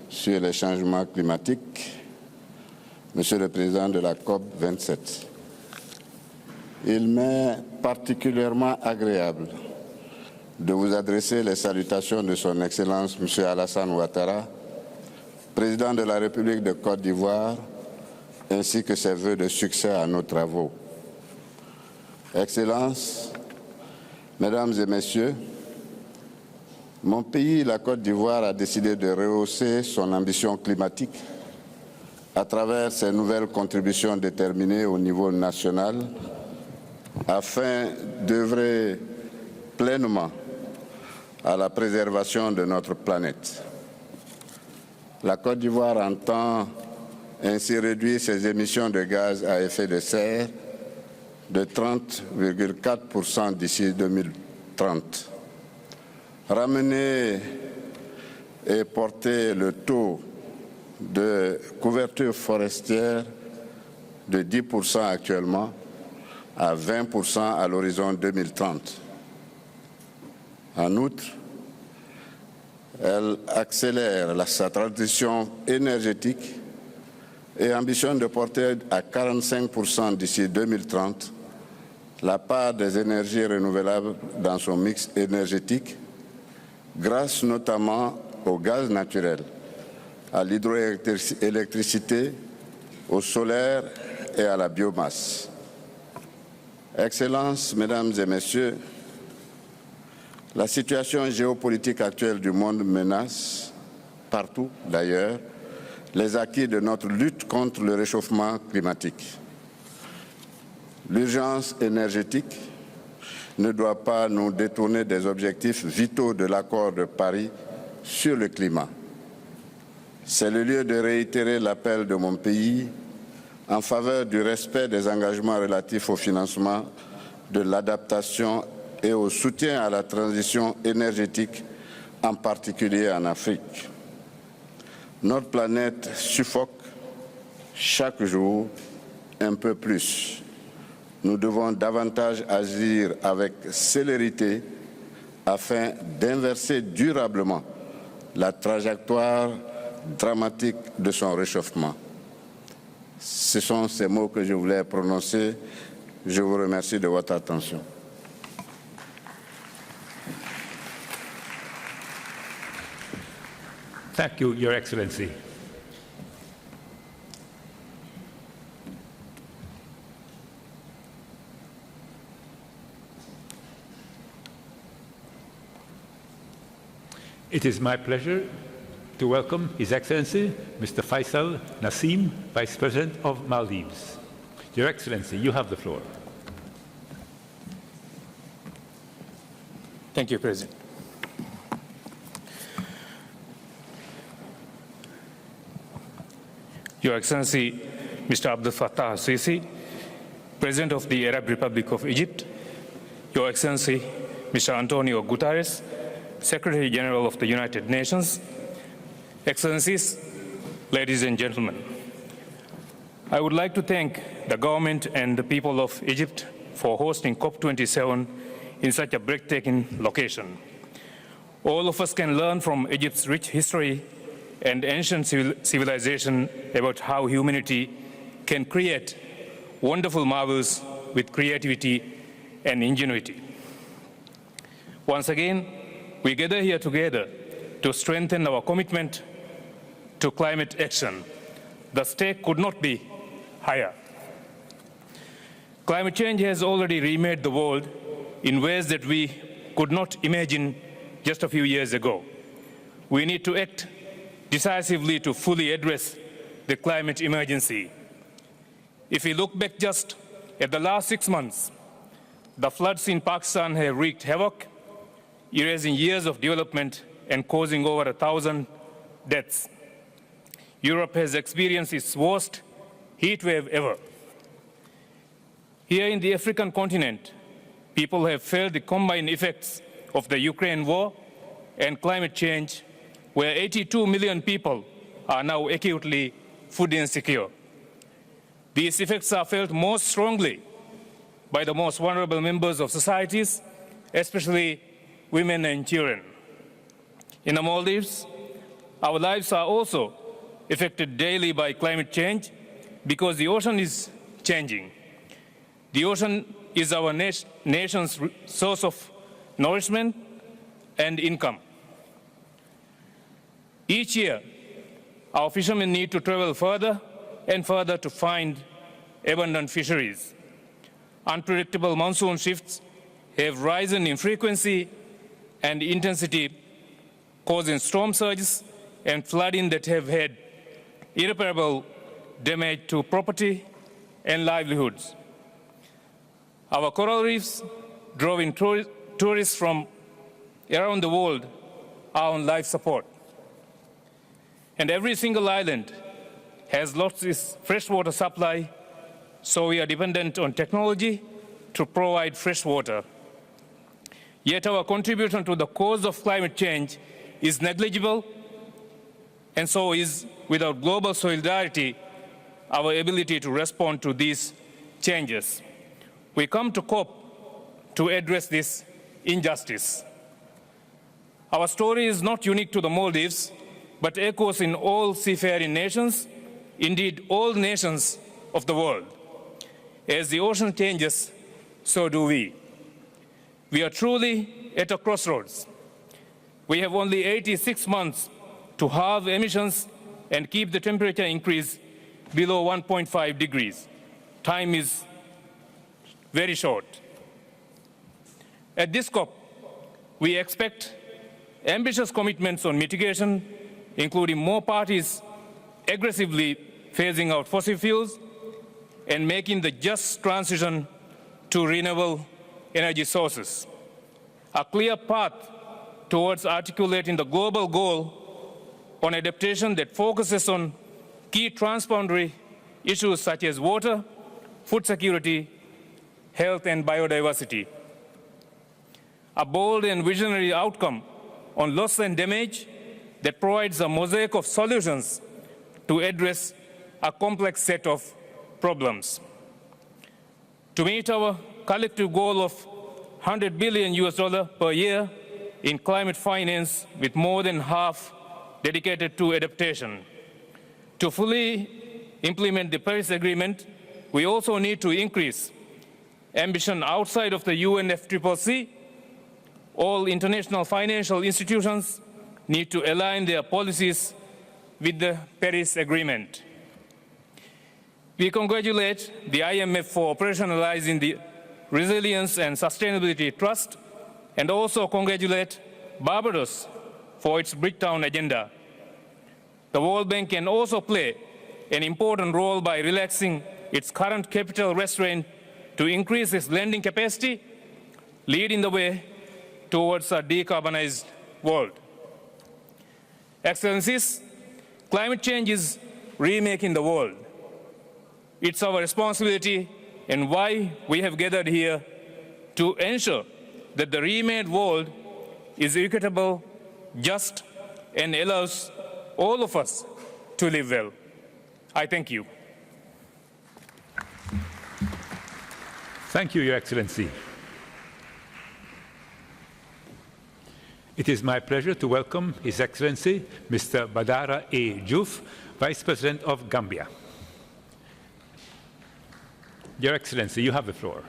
S19: sur les changements climatiques, Monsieur le Président de la COP27,
S12: Il m'est particulièrement agréable de vous adresser les salutations de son Excellence M. Alassane Ouattara, président de la République de Côte d'Ivoire, ainsi que ses vœux de succès à nos travaux. Excellences, Mesdames et Messieurs, mon pays, la Côte d'Ivoire, a décidé de rehausser son ambition climatique à travers ses nouvelles contributions déterminées au niveau national afin d'œuvrer pleinement à la préservation de notre planète. La Côte d'Ivoire entend ainsi réduire ses émissions de gaz à effet de serre de 30,4% d'ici 2030. Ramener et porter le taux de couverture forestière de 10% actuellement à 20% à l'horizon 2030. En outre, elle accélère sa transition énergétique et ambitionne de porter à 45% d'ici 2030 la part des énergies renouvelables dans son mix énergétique, grâce notamment au gaz naturel, à l'hydroélectricité, au solaire et à la biomasse. Excellences, Mesdames et Messieurs, la situation géopolitique actuelle du monde menace, partout d'ailleurs, les acquis de notre lutte contre le réchauffement climatique. L'urgence énergétique ne doit pas nous détourner des objectifs vitaux de l'accord de Paris sur le climat. C'est le lieu de réitérer l'appel de mon pays en faveur du respect des engagements relatifs au financement de l'adaptation et au soutien à la transition énergétique, en particulier en Afrique. Notre planète suffoque chaque jour un peu plus. Nous devons davantage agir avec célérité afin d'inverser durablement la trajectoire dramatique de son réchauffement. Ce sont ces mots que je voulais prononcer. Je vous remercie de votre attention.
S3: Thank you, Your Excellency. It is my pleasure to welcome His Excellency, Mr. Faisal Nassim, Vice President of Maldives. Your Excellency, you have the floor.
S1: Thank you, President. Your Excellency, Mr. Abdul Fattah al-Sisi, President of the Arab Republic of Egypt, Your Excellency, Mr. Antonio Guterres, Secretary General of the United Nations, Excellencies, ladies and gentlemen, I would like to thank the government and the people of Egypt for hosting COP27 in such a breathtaking location. All of us can learn from Egypt's rich history and ancient civilization about how humanity can create wonderful marvels with creativity and ingenuity. Once again, we gather here together to strengthen our commitment to climate action. The stake could not be higher. Climate change has already remade the world in ways that we could not imagine just a few years ago. We need to act decisively to fully address the climate emergency. If we look back just at the last 6 months, the floods in Pakistan have wreaked havoc, erasing years of development and causing over 1,000 deaths. Europe has experienced its worst heat wave ever. Here in the African continent, people have felt the combined effects of the Ukraine war and climate change, where 82 million people are now acutely food insecure. These effects are felt most strongly by the most vulnerable members of societies, especially women and children. In the Maldives, our lives are also affected daily by climate change because the ocean is changing. The ocean
S13: is our nation's source of nourishment and income. Each year, our fishermen need to travel further and further to find abundant fisheries. Unpredictable monsoon shifts have risen in frequency and intensity, causing storm surges and flooding that have had irreparable damage to property and livelihoods. Our coral reefs, drawing tourists from around the world, are on life support. And every single island has lost its freshwater supply, so we are dependent on technology to provide fresh water. Yet our contribution to the cause of climate change is negligible, and so is, without global solidarity, our ability to respond to these changes. We come to COP to address this injustice. Our story is not unique to the Maldives, but echoes in all seafaring nations, indeed all nations of the world. As the ocean changes, so do we. We are truly at a crossroads. We have only 86 months to halve emissions and keep the temperature increase below 1.5 degrees. Time is very short. At this COP, we expect ambitious commitments on mitigation, including more parties aggressively phasing out fossil fuels and making the just transition to renewable energy sources. A clear path towards articulating the global goal on adaptation that focuses on key transboundary issues such as water, food security, health, and biodiversity. A bold and visionary outcome on loss and damage that provides a mosaic of solutions to address a complex set of problems. To meet our collective goal of $100 billion per year in climate finance, with more than half dedicated to adaptation. To fully implement the Paris Agreement, we also need to increase ambition outside of the UNFCCC. All international financial institutions need to align their policies with the Paris Agreement. We congratulate the IMF for operationalizing the Resilience and Sustainability Trust, and also congratulate Barbados for its Bridgetown agenda. The World Bank can also play an important role by relaxing its current capital restraint to increase its lending capacity, leading the way towards a decarbonized world. Excellencies, climate change is remaking the world. It's our responsibility and why we have gathered here to ensure that the remade world is equitable, just, and allows all of us to live well. I thank you.
S3: Thank you, Your Excellency. It is my pleasure to welcome His Excellency, Mr. Badara A. Diouf, Vice President of Gambia. Your Excellency, you have the floor.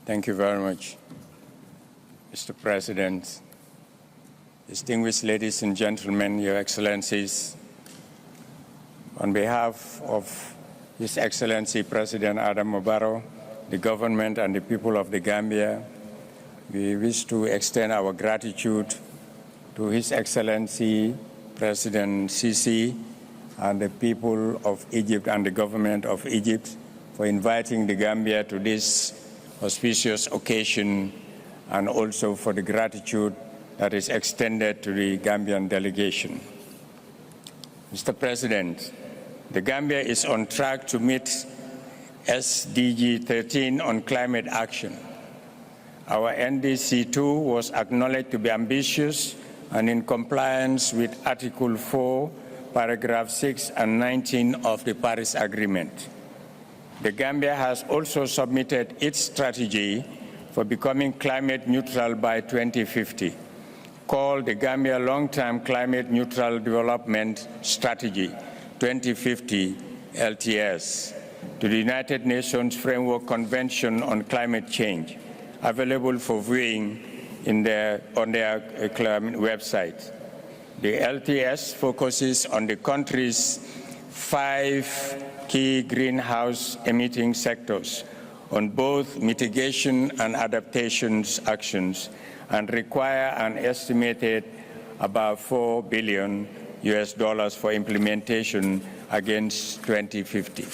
S14: Thank you very much, Mr. President. Distinguished ladies and gentlemen, Your Excellencies, on behalf of His Excellency President Adam Barrow, the government and the people of the Gambia, we wish to extend our gratitude to His Excellency President Sisi and the people of Egypt and the government of Egypt for inviting the Gambia to this auspicious occasion, and also for the gratitude that is extended to the Gambian delegation. Mr. President, the Gambia is on track to meet SDG 13 on climate action. Our NDC 2 was acknowledged to be ambitious and in compliance with Article 4, Paragraph 6 and 19 of the Paris Agreement. the Gambia has also submitted its strategy for becoming climate neutral by 2050, called the Gambia Long-Term Climate Neutral Development Strategy 2050 LTS, to the United Nations Framework Convention on Climate Change, available for viewing on their website. The LTS focuses on the country's 5 key greenhouse emitting sectors on both mitigation and adaptation actions, and require an estimated about $4 billion for implementation against 2050.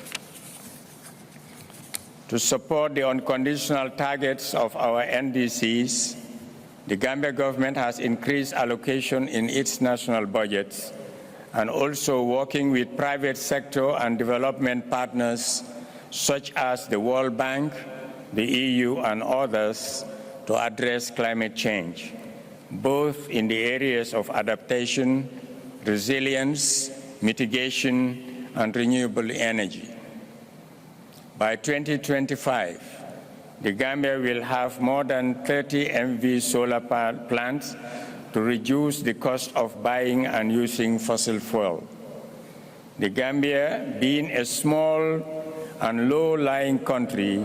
S14: To support the unconditional targets of our NDCs, the Gambia government has increased allocation in its national budget and also working with private sector and development partners such as the World Bank, the EU, and others to address climate change, both in the areas of adaptation, resilience, mitigation, and renewable energy. By 2025, the Gambia will have more than 30 MV solar plants to reduce the cost of buying and using fossil fuel. The Gambia, being a small and low-lying country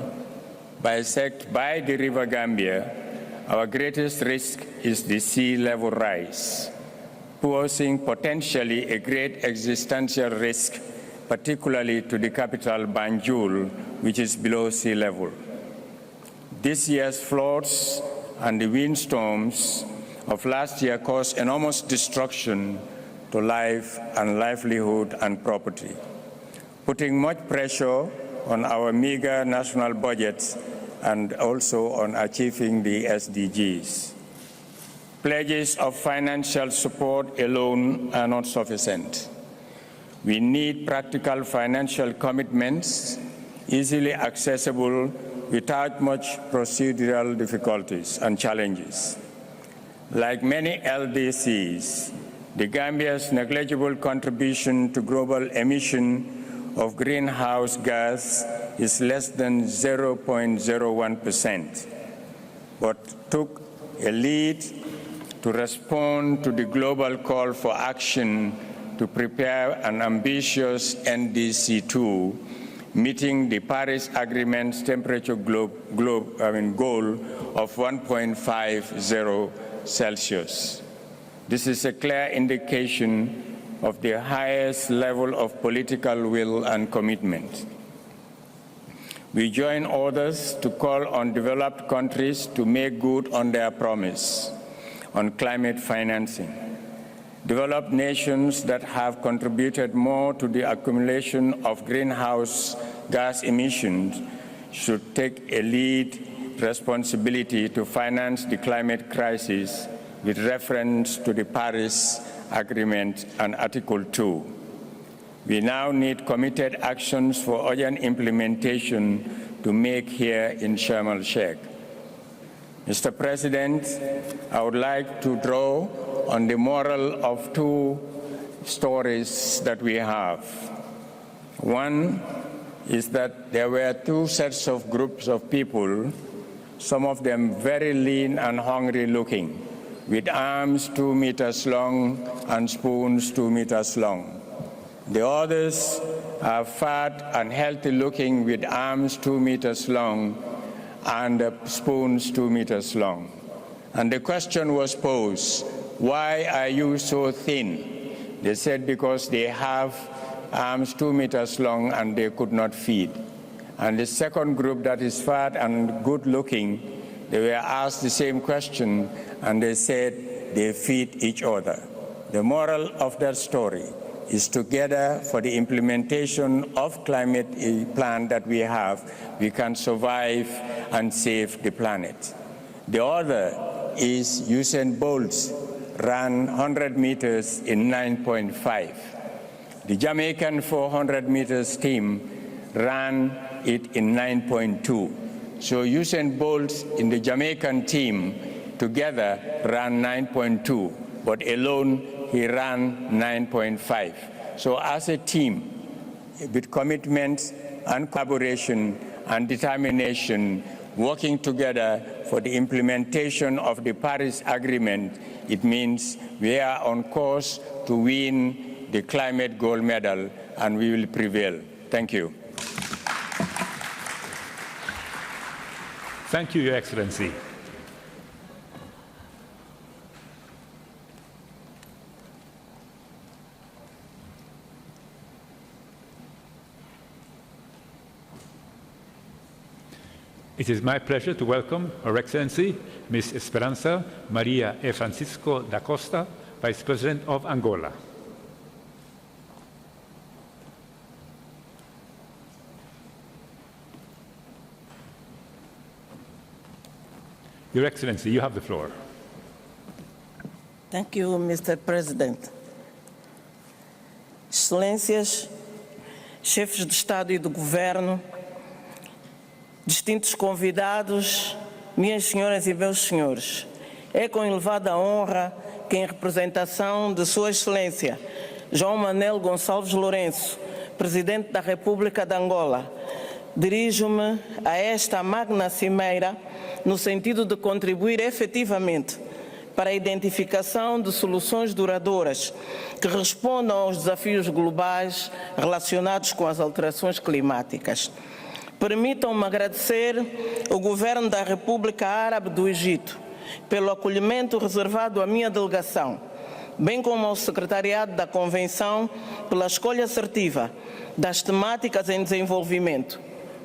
S14: bisected by the River Gambia, our greatest risk is the sea level rise, posing potentially a great existential risk, particularly to the capital Banjul, which is below sea level. This year's floods and the windstorms of last year caused enormous destruction to life and livelihood and property, putting much pressure on our meager national budgets and also on achieving the SDGs. Pledges of financial support alone are not sufficient. We need practical financial commitments, easily accessible without much procedural difficulties and challenges. Like many LDCs, the Gambia's negligible contribution to global emission of greenhouse gas is less than 0.01%, but took a lead to respond to the global call for action to prepare an ambitious NDC2, meeting the Paris Agreement's temperature goal of 1.50 Celsius. This is a clear indication of the highest level of political will and commitment. We join others to call on developed countries to make good on their promise on climate financing. Developed nations that have contributed more to the accumulation of greenhouse gas emissions should take a lead responsibility to finance the climate crisis with reference to the Paris Agreement and Article 2. We now need committed actions for urgent implementation to make here in Sharm el-Sheikh. Mr. President, I would like to draw on the moral of 2 stories that we have. One is that there were 2 sets of groups of people, some of them very lean and hungry looking, with arms 2 meters long and spoons 2 meters long. The others are fat and healthy looking with arms 2 meters long and spoons 2 meters long. And the question was posed, why are you so thin? They said because they have arms 2 meters long and they could not feed. And the second group that is fat and good looking, they were asked the same question and they said they feed each other. The moral of that story is together for the implementation of climate plan that we have, we can survive and save the planet. The other is Usain Bolt ran 100 meters in 9.5. The Jamaican 400 meters team ran it in 9.2. So Usain Bolt in the Jamaican team together ran 9.2, but alone he ran 9.5. So as a team, with commitment and collaboration and determination, working together for the implementation of the Paris Agreement, it means we are on course to win the climate gold medal, and we will prevail. Thank you.
S3: Thank you, Your Excellency. It is my pleasure to welcome Her Excellency, Ms. Esperanza Maria e Francisco da Costa, Vice President of Angola. Your Excellency, you have the floor.
S15: Thank you, Mr. President. Excelências, chefes de Estado e de Governo, distintos convidados, minhas senhoras e meus senhores, é com elevada honra que, em representação de Sua Excelência João Manuel Gonçalves Lourenço, Presidente da República de Angola, dirijo-me a esta magna cimeira no sentido de contribuir efetivamente para a identificação de soluções duradouras que respondam aos desafios globais relacionados com as alterações climáticas. Permitam-me agradecer ao Governo da República Árabe do Egito pelo acolhimento reservado à minha delegação, bem como ao Secretariado da Convenção pela escolha assertiva das temáticas em desenvolvimento,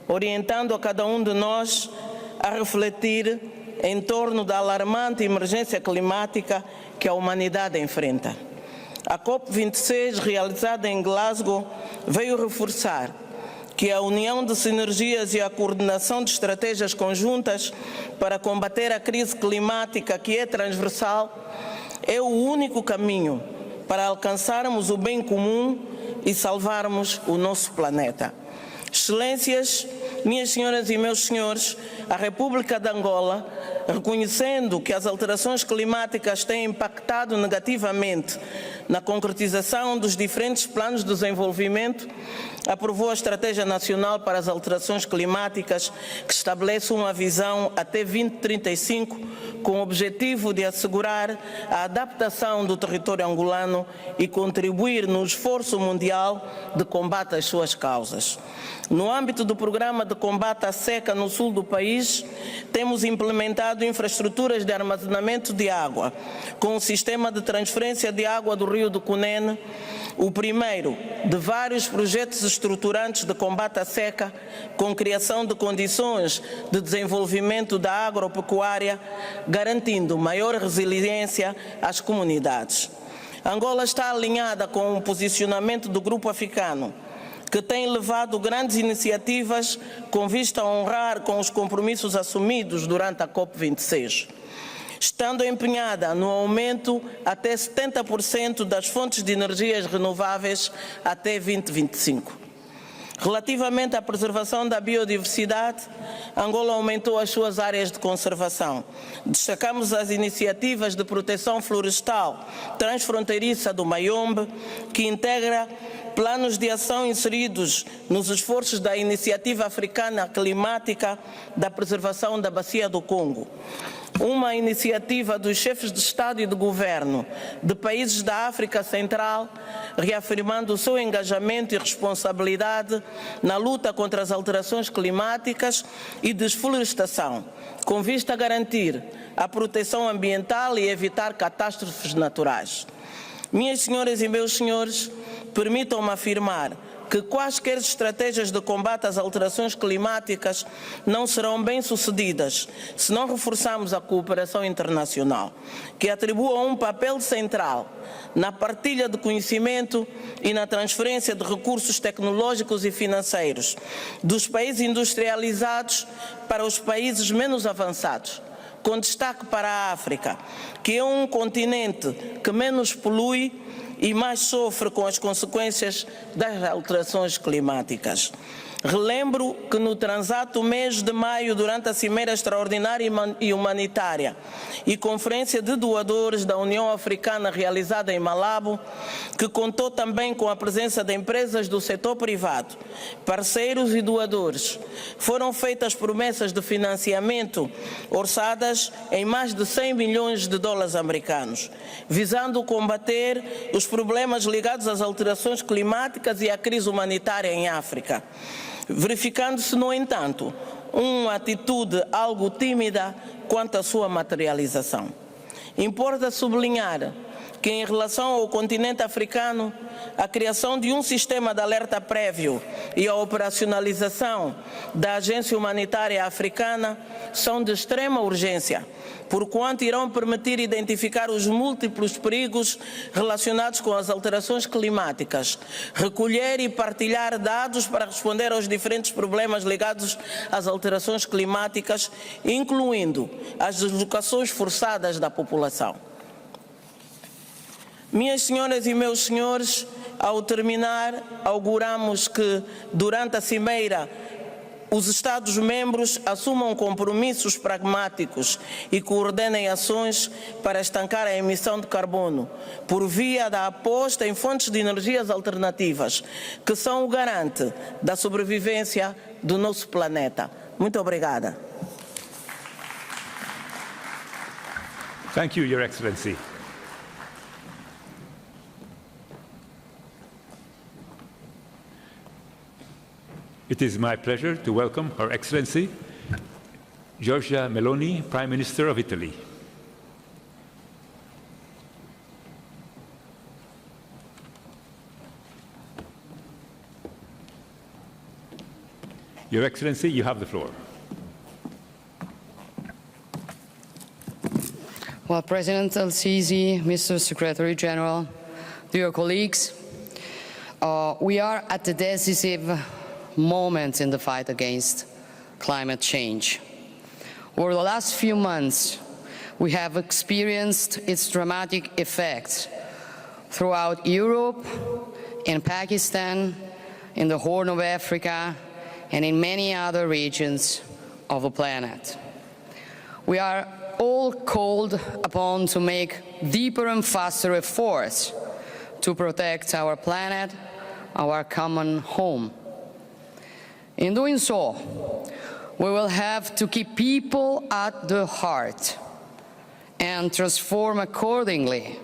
S15: orientando a cada um de nós a refletir em torno da alarmante emergência climática que a humanidade enfrenta. A COP26, realizada em Glasgow, veio reforçar que a união de sinergias e a coordenação de estratégias conjuntas para combater a crise climática, que é transversal, é o único caminho para alcançarmos o bem comum e salvarmos o nosso planeta. Excelências, minhas senhoras e meus senhores, a República de Angola, reconhecendo que as alterações climáticas têm impactado negativamente na concretização dos diferentes planos de desenvolvimento, aprovou a Estratégia Nacional para as Alterações Climáticas, que estabelece uma visão até 2035, com o objetivo de assegurar a adaptação do território angolano e contribuir no esforço mundial de combate às suas causas. No âmbito do Programa de Combate à Seca no sul do país, temos implementado infraestruturas de armazenamento de água, com o sistema de transferência de água do Rio do Cunene, o primeiro de vários projetos estruturantes de combate à seca, com criação de condições de desenvolvimento da agropecuária, garantindo maior resiliência às comunidades. Angola está alinhada com o posicionamento do Grupo Africano, que tem levado grandes iniciativas com vista a honrar com os compromissos assumidos durante a COP26, estando empenhada no aumento até 70% das fontes de energias renováveis até 2025. Relativamente à preservação da biodiversidade, Angola aumentou as suas áreas de conservação. Destacamos as iniciativas de proteção florestal transfronteiriça do Mayombe, que integra planos de ação inseridos nos esforços da Iniciativa Africana Climática da Preservação da Bacia do Congo. Uma iniciativa dos chefes de Estado e de Governo de países da África Central, reafirmando o seu engajamento e responsabilidade na luta contra as alterações climáticas e desflorestação, com vista a garantir a proteção ambiental e evitar catástrofes naturais. Minhas senhoras e meus senhores, permitam-me afirmar que quaisquer estratégias de combate às alterações climáticas não serão bem-sucedidas se não reforçarmos a cooperação internacional, que atribua um papel central na partilha de conhecimento e na transferência de recursos tecnológicos e financeiros dos países industrializados para os países menos avançados, com destaque para a África, que é um continente que menos polui e mais sofre com as consequências das alterações climáticas. Relembro que no transato mês de maio, durante a Cimeira Extraordinária e Humanitária e Conferência de Doadores da União Africana realizada em Malabo, que contou também com a presença de empresas do setor privado, parceiros e doadores, foram feitas promessas de financiamento orçadas em mais de 100 milhões de dólares americanos, visando combater os problemas ligados às alterações climáticas e à crise humanitária em África. Verificando-se, no entanto, uma atitude algo tímida quanto à sua materialização. Importa sublinhar que, em relação ao continente africano, a criação de um sistema de alerta prévio e a operacionalização da Agência Humanitária Africana são de extrema urgência, porquanto irão permitir identificar os múltiplos perigos relacionados com as alterações climáticas, recolher e partilhar dados para responder aos diferentes problemas ligados às alterações climáticas, incluindo as deslocações forçadas da população. Minhas senhoras e meus senhores, ao terminar, auguramos que, durante a Cimeira, os Estados-membros assumam compromissos pragmáticos e coordenem ações para estancar a emissão de carbono, por via da aposta em fontes de energias alternativas, que são o garante da sobrevivência do nosso planeta. Muito obrigada.
S3: Thank you, Your Excellency. It is my pleasure to welcome Her Excellency Giorgia Meloni, Prime Minister of Italy. Your Excellency, you have the floor.
S16: Well, President El-Sisi, Mr. Secretary General, dear colleagues, we are at the decisive moment in the fight against climate change. Over the last few months, we have experienced its dramatic effects throughout Europe, in Pakistan, in the Horn of Africa, and in many other regions of the planet. We are all called upon to make deeper and faster efforts to protect our planet, our common home. In doing so, we will have to keep people at the heart and transform accordingly,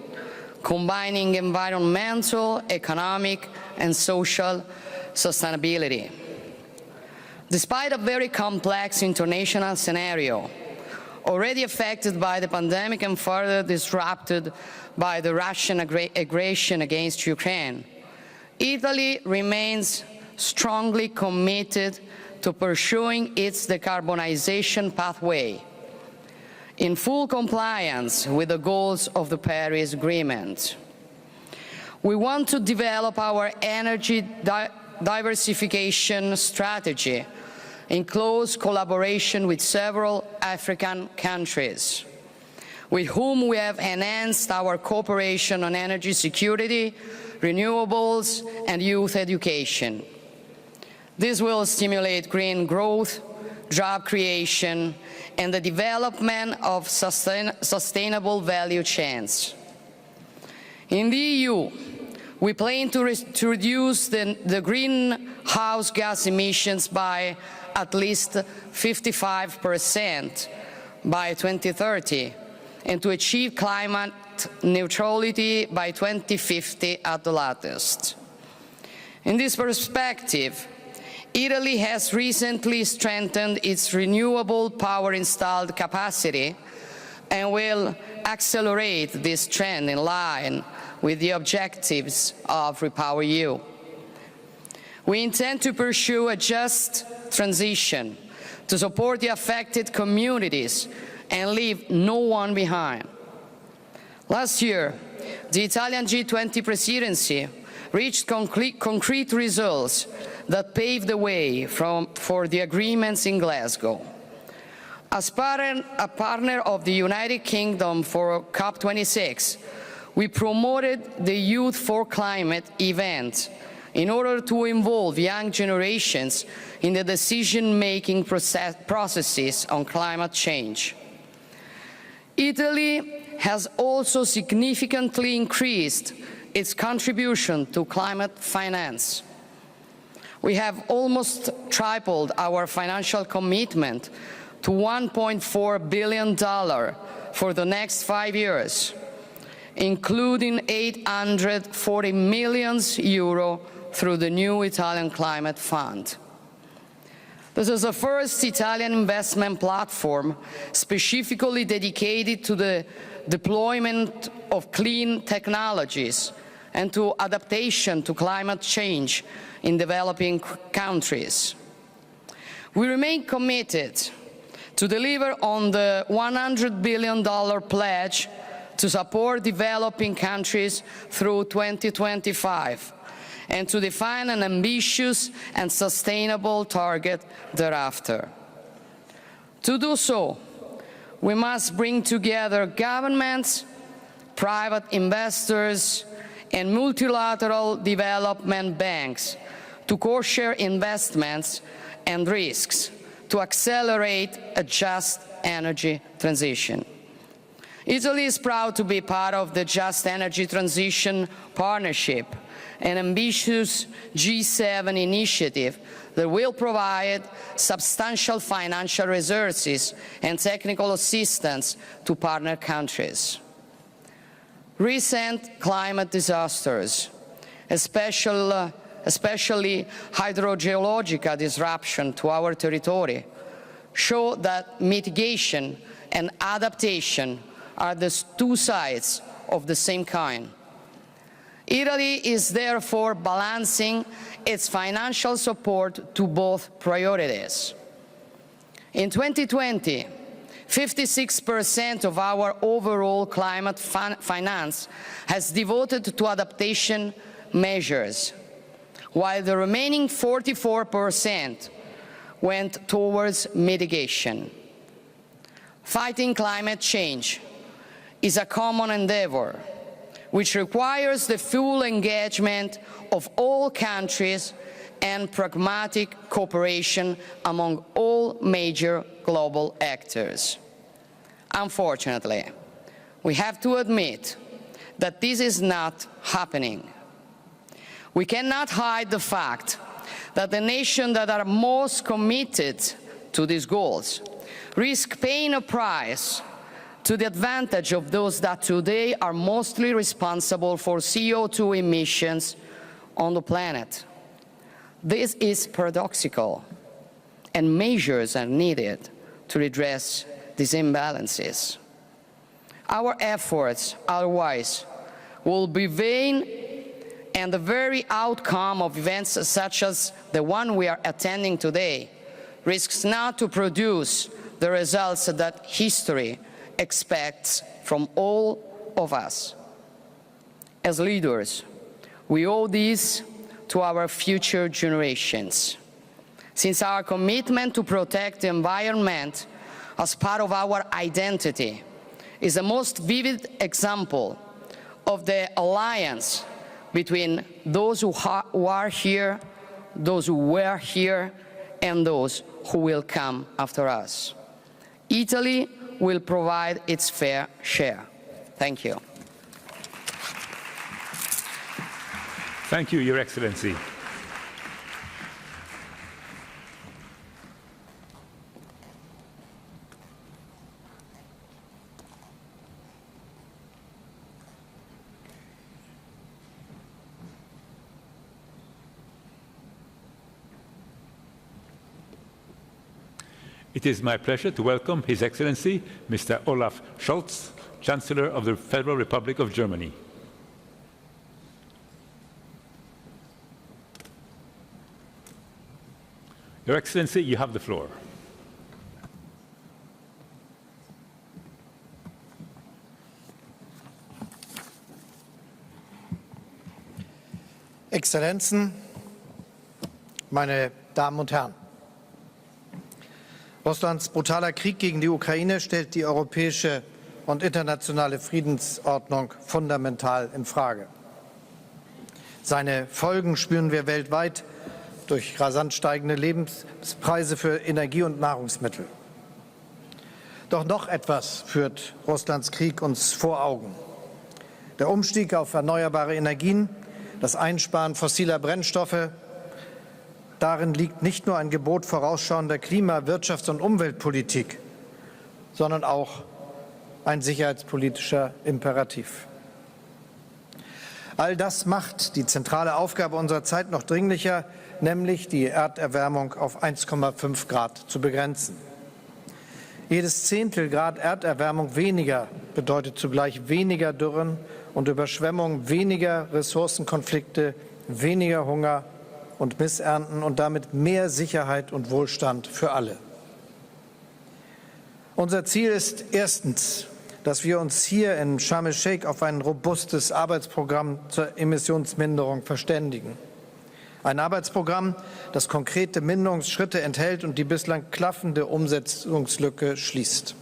S16: combining environmental, economic, and social sustainability. Despite a very complex international scenario, already affected by the pandemic and further disrupted by the Russian aggression against Ukraine, Italy remains strongly committed to pursuing its decarbonization pathway in full compliance with the goals of the Paris Agreement. We want to develop our energy diversification strategy in close collaboration with several African countries, with whom we have enhanced our cooperation on energy security, renewables, and youth education. This will stimulate green growth, job creation, and the development of sustainable value chains. In the EU, we plan to reduce the greenhouse gas emissions by at least 55% by 2030, and to achieve climate neutrality by 2050 at the latest. In this perspective, Italy has recently strengthened its renewable power installed capacity and will accelerate this trend in line with the objectives of REPowerEU. We intend to pursue a just transition to support the affected communities and leave no one behind. Last year, the Italian G20 presidency reached concrete results that paved the way for the agreements in Glasgow. As a partner of the United Kingdom for COP26, we promoted the Youth for Climate event in order to involve young generations in the decision-making processes on climate change. Italy has also significantly increased its contribution to climate finance. We have almost tripled our financial commitment to $1.4 billion for the next 5 years, including €840 million through the new Italian Climate Fund. This is the first Italian investment platform specifically dedicated to the deployment of clean technologies and to adaptation to climate change in developing countries. We remain committed to deliver on the $100 billion pledge to support developing countries through 2025 and to define an ambitious and sustainable target thereafter. To do so, we must bring together governments, private investors, and multilateral development banks to co-share investments and risks to accelerate a just energy transition. Italy is proud to be part of the Just Energy Transition Partnership, an ambitious G7 initiative that will provide substantial financial resources and technical assistance to partner countries. Recent climate disasters, especially hydrogeological disruption to our territory, show that mitigation and adaptation are the two sides of the same coin. Italy is therefore balancing its financial support to both priorities. In 2020, 56% of our overall climate finance has devoted to adaptation measures, while the remaining 44% went towards mitigation. Fighting climate change is a common endeavor, which requires the full engagement of all countries and pragmatic cooperation among all major global actors. Unfortunately, we have to admit that this is not happening. We cannot hide the fact that the nations that are most committed to these goals risk paying a price to the advantage of those that today are mostly responsible for CO2 emissions on the planet. This is paradoxical, and measures are needed to redress these imbalances. Our efforts, otherwise, will be vain, and the very outcome of events such as the one we are attending today risks not to produce the results that history expects from all of us. As leaders, we owe this to our future generations, since our commitment to protect the environment as part of our identity is the most vivid example of the alliance between those who are here, those who were here, and those who will come after us. Italy will provide its fair share. Thank you.
S3: Thank you, Your Excellency. It is my pleasure to welcome His Excellency, Mr. Olaf Scholz, Chancellor of the Federal Republic of Germany. Your Excellency, you have the floor.
S17: Exzellenzen, meine Damen und Herren! Russlands brutaler Krieg gegen die Ukraine stellt die europäische und internationale Friedensordnung fundamental in Frage. Seine Folgen spüren wir weltweit durch rasant steigende Lebenspreise für Energie und Nahrungsmittel. Doch noch etwas führt Russlands Krieg uns vor Augen. Der Umstieg auf erneuerbare Energien, das Einsparen fossiler Brennstoffe, darin liegt nicht nur ein Gebot vorausschauender Klima-, Wirtschafts- und Umweltpolitik, sondern auch ein sicherheitspolitischer Imperativ. All das macht die zentrale Aufgabe unserer Zeit noch dringlicher, nämlich die Erderwärmung auf 1,5 Grad zu begrenzen. Jedes Zehntel Grad Erderwärmung weniger bedeutet zugleich weniger Dürren und Überschwemmungen, weniger Ressourcenkonflikte, weniger Hunger und Missernten und damit mehr Sicherheit und Wohlstand für alle. Unser Ziel ist erstens, dass wir uns hier in Sharm el-Sheikh auf ein robustes Arbeitsprogramm zur Emissionsminderung verständigen. Ein Arbeitsprogramm, das konkrete Minderungsschritte enthält und die bislang klaffende Umsetzungslücke schließt.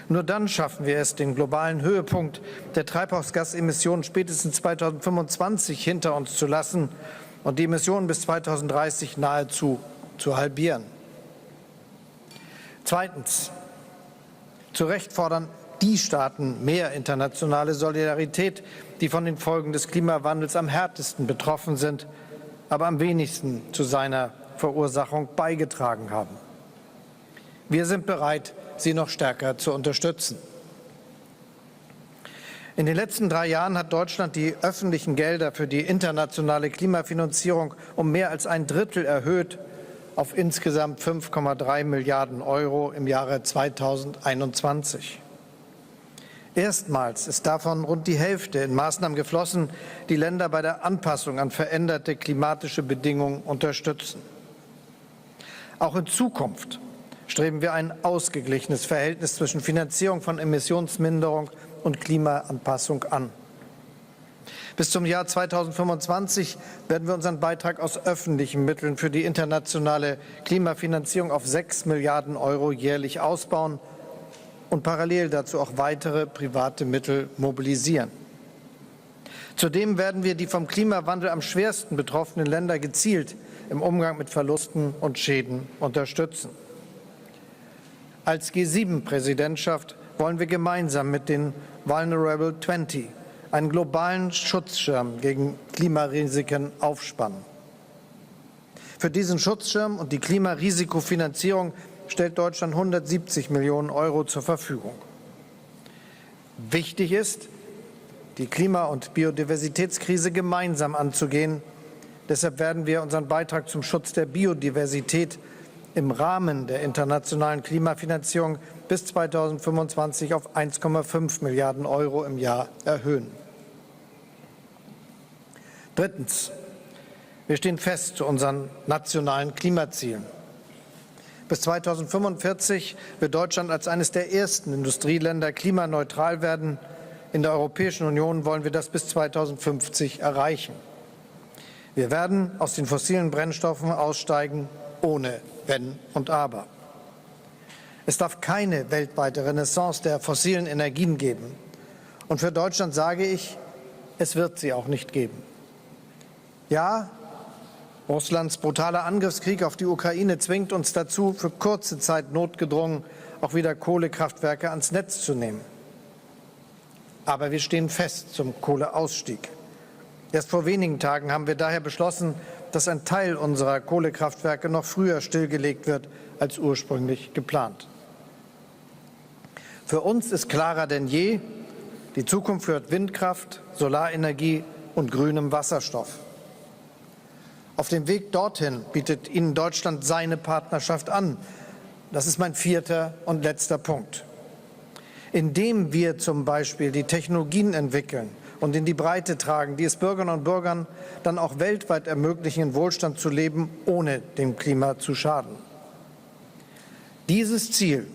S17: Nur dann schaffen wir es, den globalen Höhepunkt der Treibhausgasemissionen spätestens 2025 hinter uns zu lassen und die Emissionen bis 2030 nahezu zu halbieren. Zweitens. Zu Recht fordern die Staaten mehr internationale Solidarität, die von den Folgen des Klimawandels am härtesten betroffen sind, aber am wenigsten zu seiner Verursachung beigetragen haben. Wir sind bereit, sie noch stärker zu unterstützen. In den letzten 3 Jahren hat Deutschland die öffentlichen Gelder für die internationale Klimafinanzierung um mehr als ein Drittel erhöht auf insgesamt 5,3 Milliarden Euro im Jahre 2021. Erstmals ist davon rund die Hälfte in Maßnahmen geflossen, die Länder bei der Anpassung an veränderte klimatische Bedingungen unterstützen. Auch in Zukunft streben wir ein ausgeglichenes Verhältnis zwischen Finanzierung von Emissionsminderung und Klimaanpassung an. Bis zum Jahr 2025 werden wir unseren Beitrag aus öffentlichen Mitteln für die internationale Klimafinanzierung auf 6 Milliarden Euro jährlich ausbauen und parallel dazu auch weitere private Mittel mobilisieren. Zudem werden wir die vom Klimawandel am schwersten betroffenen Länder gezielt im Umgang mit Verlusten und Schäden unterstützen. Als G7-Präsidentschaft wollen wir gemeinsam mit den Vulnerable 20 einen globalen Schutzschirm gegen Klimarisiken aufspannen. Für diesen Schutzschirm und die Klimarisikofinanzierung stellt Deutschland 170 Millionen Euro zur Verfügung. Wichtig ist, die Klima- und Biodiversitätskrise gemeinsam anzugehen. Deshalb werden wir unseren Beitrag zum Schutz der Biodiversität im Rahmen der internationalen Klimafinanzierung bis 2025 auf 1,5 Milliarden Euro im Jahr erhöhen. Drittens. Wir stehen fest zu unseren nationalen Klimazielen. Bis 2045 wird Deutschland als eines der ersten Industrieländer klimaneutral werden. In der Europäischen Union wollen wir das bis 2050 erreichen. Wir werden aus den fossilen Brennstoffen aussteigen, ohne Wenn und Aber. Es darf keine weltweite Renaissance der fossilen Energien geben. Und für Deutschland sage ich, es wird sie auch nicht geben. Ja, Russlands brutaler Angriffskrieg auf die Ukraine zwingt uns dazu, für kurze Zeit notgedrungen auch wieder Kohlekraftwerke ans Netz zu nehmen. Aber wir stehen fest zum Kohleausstieg. Erst vor wenigen Tagen haben wir daher beschlossen, dass ein Teil unserer Kohlekraftwerke noch früher stillgelegt wird als ursprünglich geplant. Für uns ist klarer denn je, die Zukunft führt Windkraft, Solarenergie und grünem Wasserstoff. Auf dem Weg dorthin bietet Ihnen Deutschland seine Partnerschaft an. Das ist mein 4. und letzter Punkt. Indem wir zum Beispiel die Technologien entwickeln und in die Breite tragen, die es Bürgerinnen und Bürgern dann auch weltweit ermöglichen, in Wohlstand zu leben, ohne dem Klima zu schaden. Dieses Ziel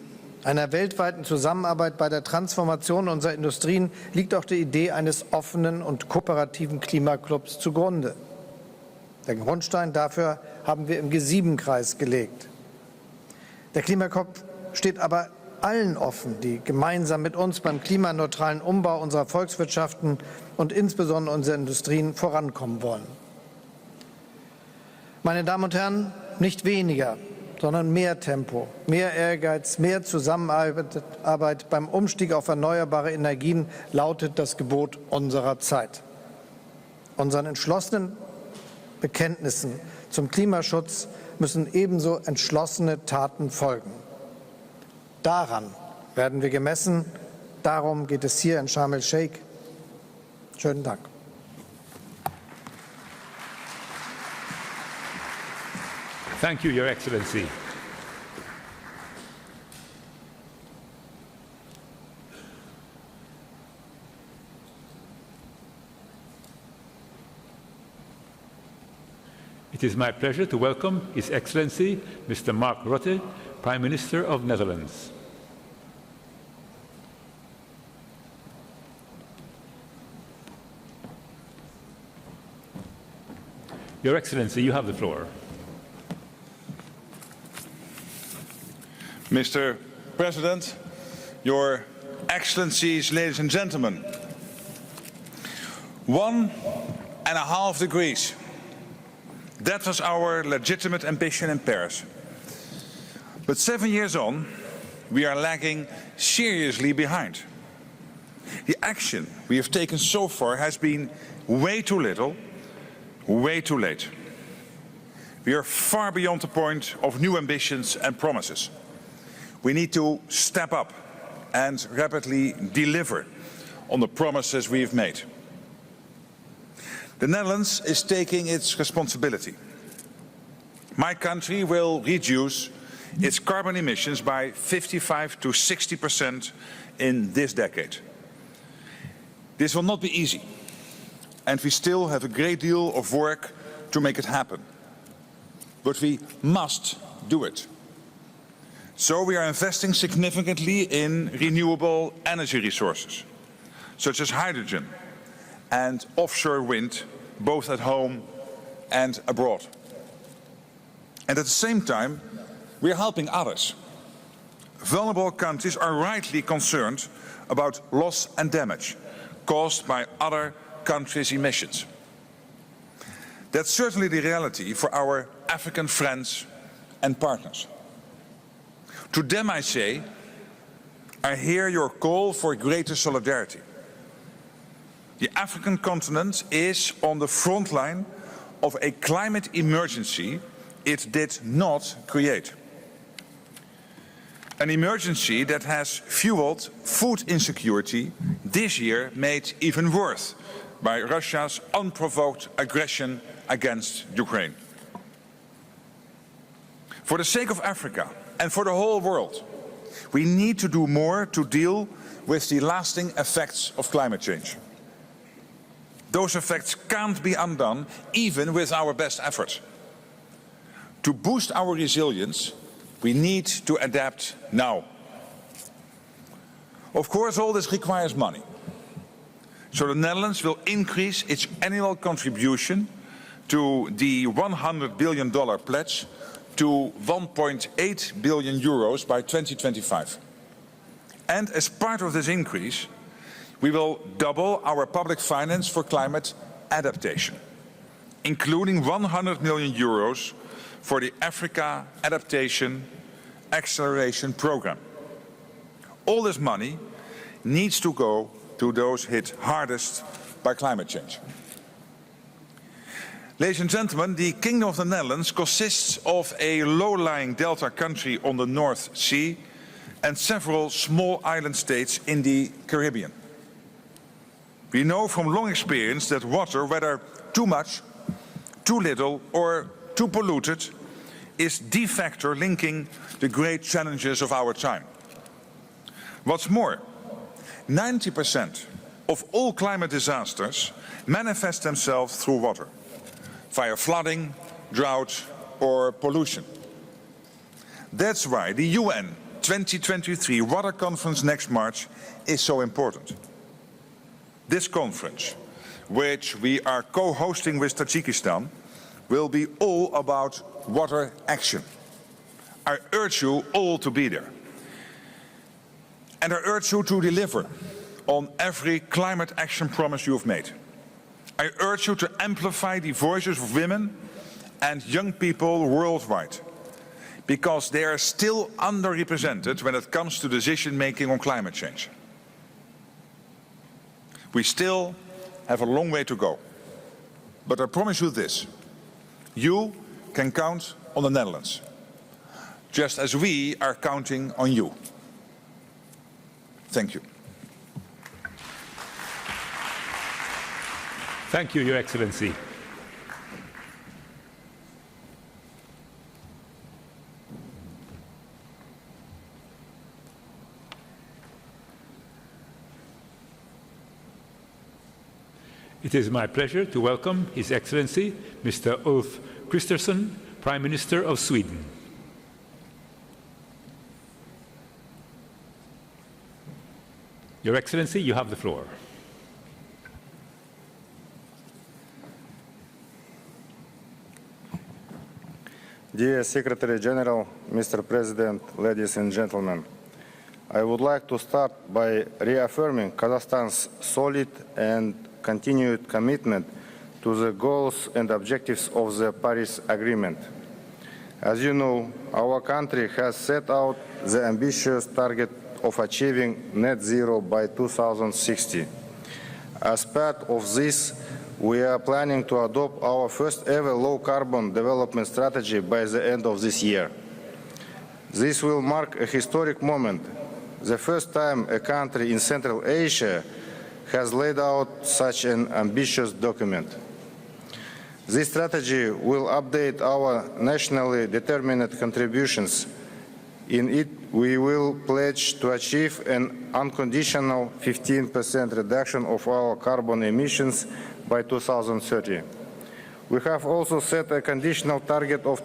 S17: einer weltweiten Zusammenarbeit bei der Transformation unserer Industrien liegt auch der Idee eines offenen und kooperativen Klimaclubs zugrunde. Den Grundstein dafür haben wir im G7-Kreis gelegt. Der Klimaclub steht aber allen offen, die gemeinsam mit uns beim klimaneutralen Umbau unserer Volkswirtschaften und insbesondere unserer Industrien vorankommen wollen. Meine Damen und Herren, nicht weniger, sondern mehr Tempo, mehr Ehrgeiz, mehr Zusammenarbeit beim Umstieg auf erneuerbare Energien lautet das Gebot unserer Zeit. Unseren entschlossenen Bekenntnissen zum Klimaschutz müssen ebenso entschlossene Taten folgen. Daran werden wir gemessen. Darum geht es hier in Sharm el-Sheikh. Schönen Dank.
S3: Thank you, Your Excellency. It is my pleasure to welcome His Excellency Mr. Mark Rutte, Prime Minister of Netherlands. Your Excellency, you have the floor.
S22: Mr. President, Your Excellencies, ladies and gentlemen, 1.5 degrees. That was our legitimate ambition in Paris. But 7 years on, we are lagging seriously behind. The action we have taken so far has been way too little, way too late. We are far beyond the point of new ambitions and promises. We need to step up and rapidly deliver on the promises we have made. The Netherlands is taking its responsibility. My country will reduce its carbon emissions by 55 to 60% in this decade. This will not be easy, and we still have a great deal of work to make it happen. But we must do it. So we are investing significantly in renewable energy resources, such as hydrogen and offshore wind, both at home and abroad. And at the same time, we are helping others. Vulnerable countries are rightly concerned about loss and damage caused by other countries' emissions. That's certainly the reality for our African friends and partners. To them I say, I hear your call for greater solidarity. The African continent is on the front line of a climate emergency it did not create. An emergency that has fueled food insecurity this year, made even worse by Russia's unprovoked aggression against Ukraine. For the sake of Africa and for the whole world, we need to do more to deal with the lasting effects of climate change. Those effects can't be undone, even with our best efforts. To boost our resilience, we need to adapt now. Of course, all this requires money. So the Netherlands will increase its annual contribution to the $100 billion pledge to 1.8 billion euros by 2025. And as part of this increase, we will double our public finance for climate adaptation, including 100 million euros for the Africa Adaptation Acceleration Programme. All this money needs to go to those hit hardest by climate change. Ladies and gentlemen, the Kingdom of the Netherlands consists of a low-lying delta country on the North Sea and several small island states in the Caribbean. We know from long experience that water, whether too much, too little or too polluted, is the factor linking the great challenges of our time. What's more, 90% of all climate disasters manifest themselves through water, via flooding, drought or pollution. That's why the UN 2023 Water Conference next March is so important. This conference, which we are co-hosting with Tajikistan, will be all about water action. I urge you all to be there.
S18: And I urge you to deliver on every climate action promise you have made. I urge you to amplify the voices of women and young people worldwide, because they are still underrepresented when it comes to decision-making on climate change. We still have a long way to go. But I promise you this: you can count on the Netherlands, just as we are counting on you. Thank you.
S3: Thank you, Your Excellency. It is my pleasure to welcome His Excellency Mr. Ulf Kristersson, Prime Minister of Sweden. Your Excellency, you have the floor.
S20: Dear Secretary General, Mr. President, ladies and gentlemen, I would like to start by reaffirming Kazakhstan's solid and continued commitment to the goals and objectives of the Paris Agreement. As you know, our country has set out the ambitious target of achieving net zero by 2060. As part of this, we are planning to adopt our first ever low-carbon development strategy by the end of this year. This will mark a historic moment, the first time a country in Central Asia has laid out such an ambitious document. This strategy will update our nationally determined contributions. In it, we will pledge to achieve an unconditional 15% reduction of our carbon emissions by 2030. We have also set a conditional target of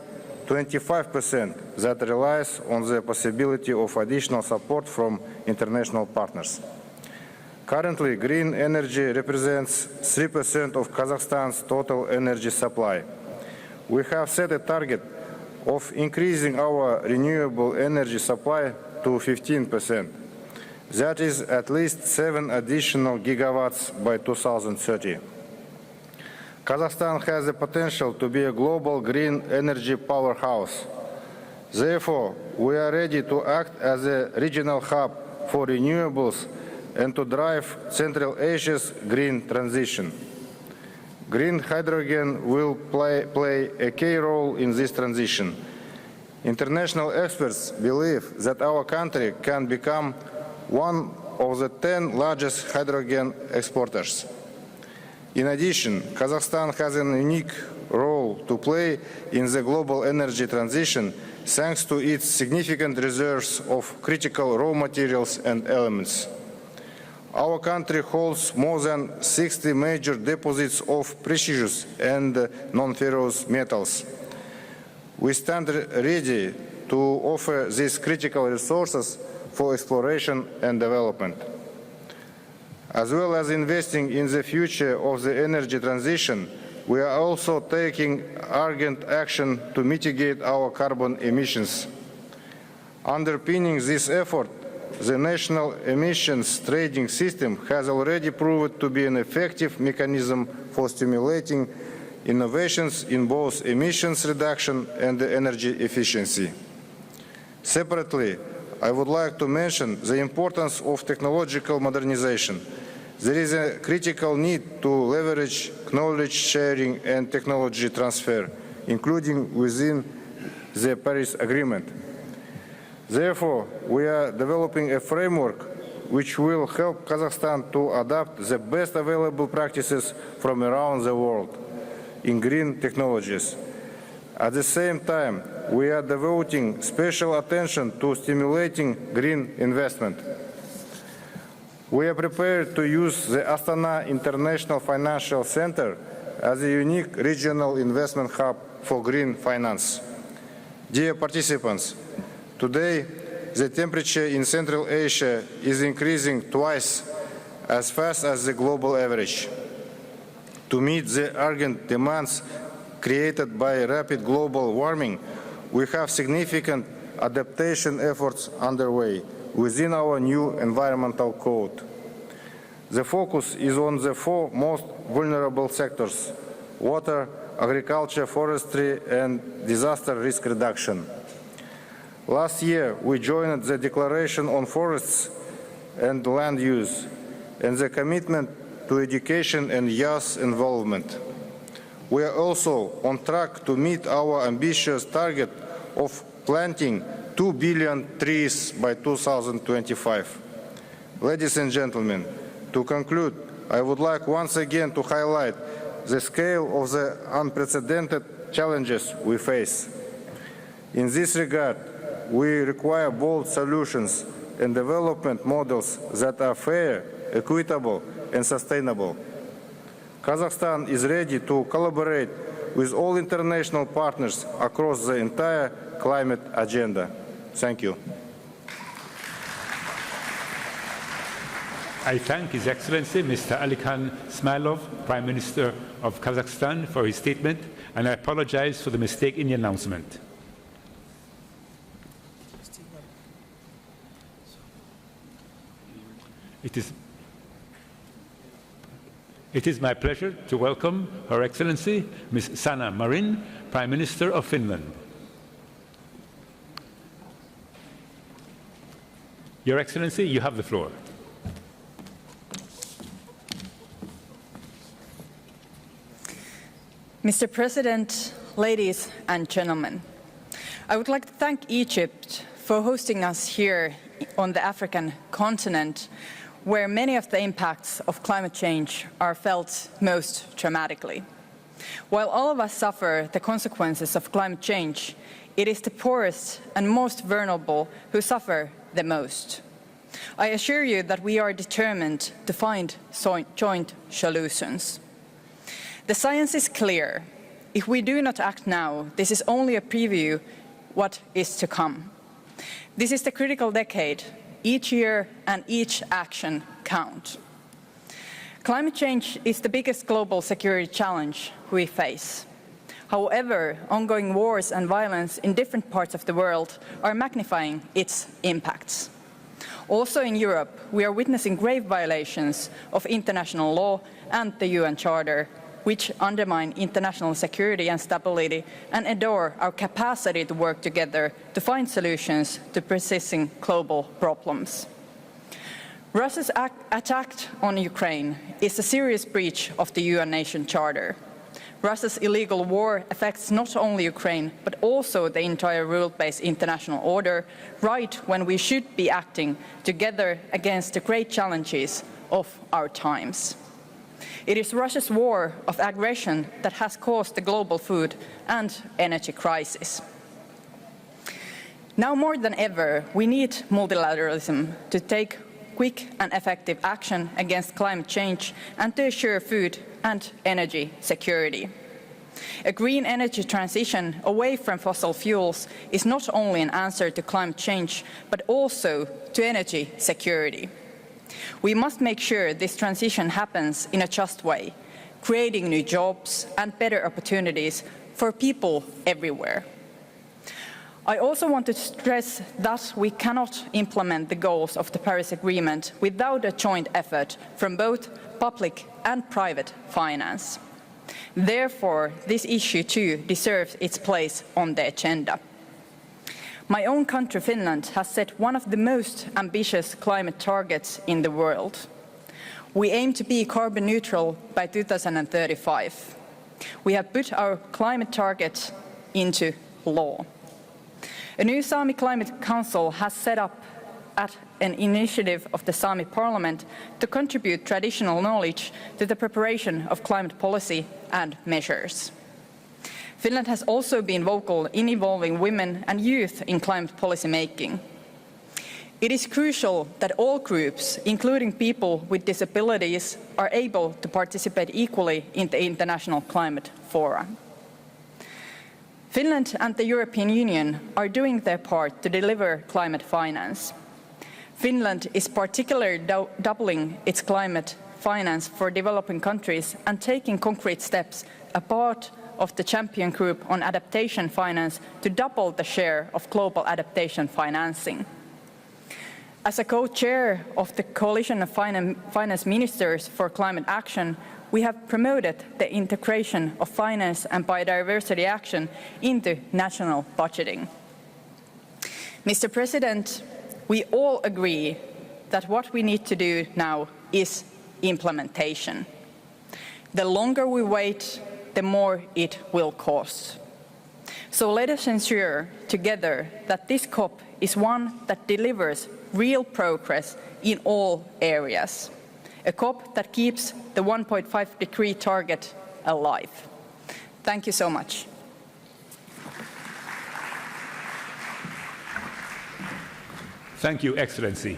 S20: 25% that relies on the possibility of additional support from international partners. Currently, green energy represents 3% of Kazakhstan's total energy supply. We have set a target of increasing our renewable energy supply to 15%. That is at least 7 additional gigawatts by 2030. Kazakhstan has the potential to be a global green energy powerhouse. Therefore, we are ready to act as a regional hub for renewables and to drive Central Asia's green transition. Green hydrogen will play a key role in this transition. International experts believe that our country can become one of the 10 largest hydrogen exporters. In addition, Kazakhstan has a unique role to play in the global energy transition thanks to its significant reserves of critical raw materials and elements. Our country holds more than 60 major deposits of precious and non-ferrous metals. We stand ready to offer these critical resources for exploration and development. As well as investing in the future of the energy transition, we are also taking urgent action to mitigate our carbon emissions. Underpinning this effort, the national emissions trading system has already proved to be an effective mechanism for stimulating innovations in both emissions reduction and energy efficiency. Separately, I would like to mention the importance of technological modernization. There is a critical need to leverage knowledge sharing and technology transfer, including within the Paris Agreement. Therefore, we are developing a framework which will help Kazakhstan to adopt the best available practices from around the world in green technologies. At the same time, we are devoting special attention to stimulating green investment. We are prepared to use the Astana International Financial Center as a unique regional investment hub for green finance. Dear participants, today, the temperature in Central Asia is increasing twice as fast as the global average. To meet the urgent demands created by rapid global warming, we have significant adaptation efforts underway, within our new environmental code. The focus is on the 4 most vulnerable sectors: water, agriculture, forestry, and disaster risk reduction. Last year, we joined the Declaration on Forests and Land Use and the commitment to education and youth involvement. We are also on track to meet our ambitious target of planting 2 billion trees by 2025. Ladies and gentlemen, to conclude, I would like once again to highlight the scale of the unprecedented challenges we face. In this regard, we require bold solutions and development models that are fair, equitable, and sustainable. Kazakhstan is ready to collaborate with all international partners across the entire climate agenda. Thank you.
S3: I thank His Excellency Mr. Alikan Smilov, Prime Minister of Kazakhstan, for his statement, and I apologize for the mistake in the announcement. It is my pleasure to welcome Her Excellency Ms. Sanna Marin, Prime Minister of Finland. Your Excellency, you have the floor.
S2: Mr. President, ladies and gentlemen, I would like to thank Egypt for hosting us here on the African continent, where many of the impacts of climate change are felt most dramatically. While all of us suffer the consequences of climate change, it is the poorest and most vulnerable who suffer the most. I assure you that we are determined to find joint solutions. The science is clear. If we do not act now, this is only a preview of what is to come. This is the critical decade. Each year and each action count. Climate change is the biggest global security challenge we face. However, ongoing wars and violence in different parts of the world are magnifying its impacts. Also in Europe, we are witnessing grave violations of international law and the UN Charter, which undermine international security and stability and endure our capacity to work together to find solutions to persisting global problems. Russia's attack on Ukraine is a serious breach of the UN Nation Charter. Russia's illegal war affects not only Ukraine, but also the entire rule-based international order, right when we should be acting together against the great challenges of our times. It is Russia's war of aggression that has caused the global food and energy crisis. Now more than ever, we need multilateralism to take quick and effective action against climate change and to assure food and energy security. A green energy transition away from fossil fuels is not only an answer to climate change, but also to energy security. We must make sure this transition happens in a just way, creating new jobs and better opportunities for people everywhere. I also want to stress that we cannot implement the goals of the Paris Agreement without a joint effort from both public and private finance. Therefore, this issue too deserves its place on the agenda. My own country, Finland, has set one of the most ambitious climate targets in the world. We aim to be carbon neutral by 2035. We have put our climate target into law. A new Sami Climate Council has set up at an initiative of the Sami Parliament to contribute traditional knowledge to the preparation of climate policy and measures. Finland has also been vocal in involving women and youth in climate policy making. It is crucial that all groups, including people with disabilities, are able to participate equally in the international climate fora. Finland and the European Union are doing their part to deliver climate finance. Finland is particularly doubling its climate finance for developing countries and taking concrete steps as part of the Champion Group on Adaptation Finance to double the share of global adaptation financing. As a co-chair of the Coalition of Finance Ministers for Climate Action, we have promoted the integration of finance and biodiversity action into national budgeting. Mr. President, we all agree that what we need to do now is implementation. The longer we wait, the more it will cost. So let us ensure together that this COP is one that delivers real progress in all areas. A COP that keeps the 1.5-degree target alive. Thank you so much.
S3: Thank you, Excellency.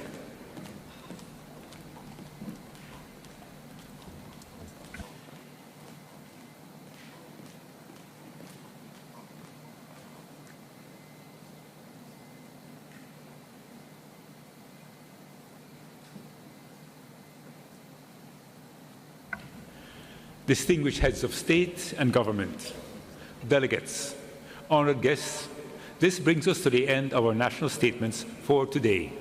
S3: Distinguished heads of state and government, delegates, honored guests, this brings us to the end of our national statements for today.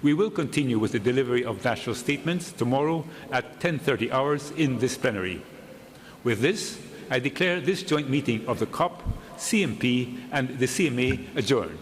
S3: We will continue with the delivery of national statements tomorrow at 10:30 hours in this plenary. With this, I declare this joint meeting of the COP, CMP and the CMA adjourned.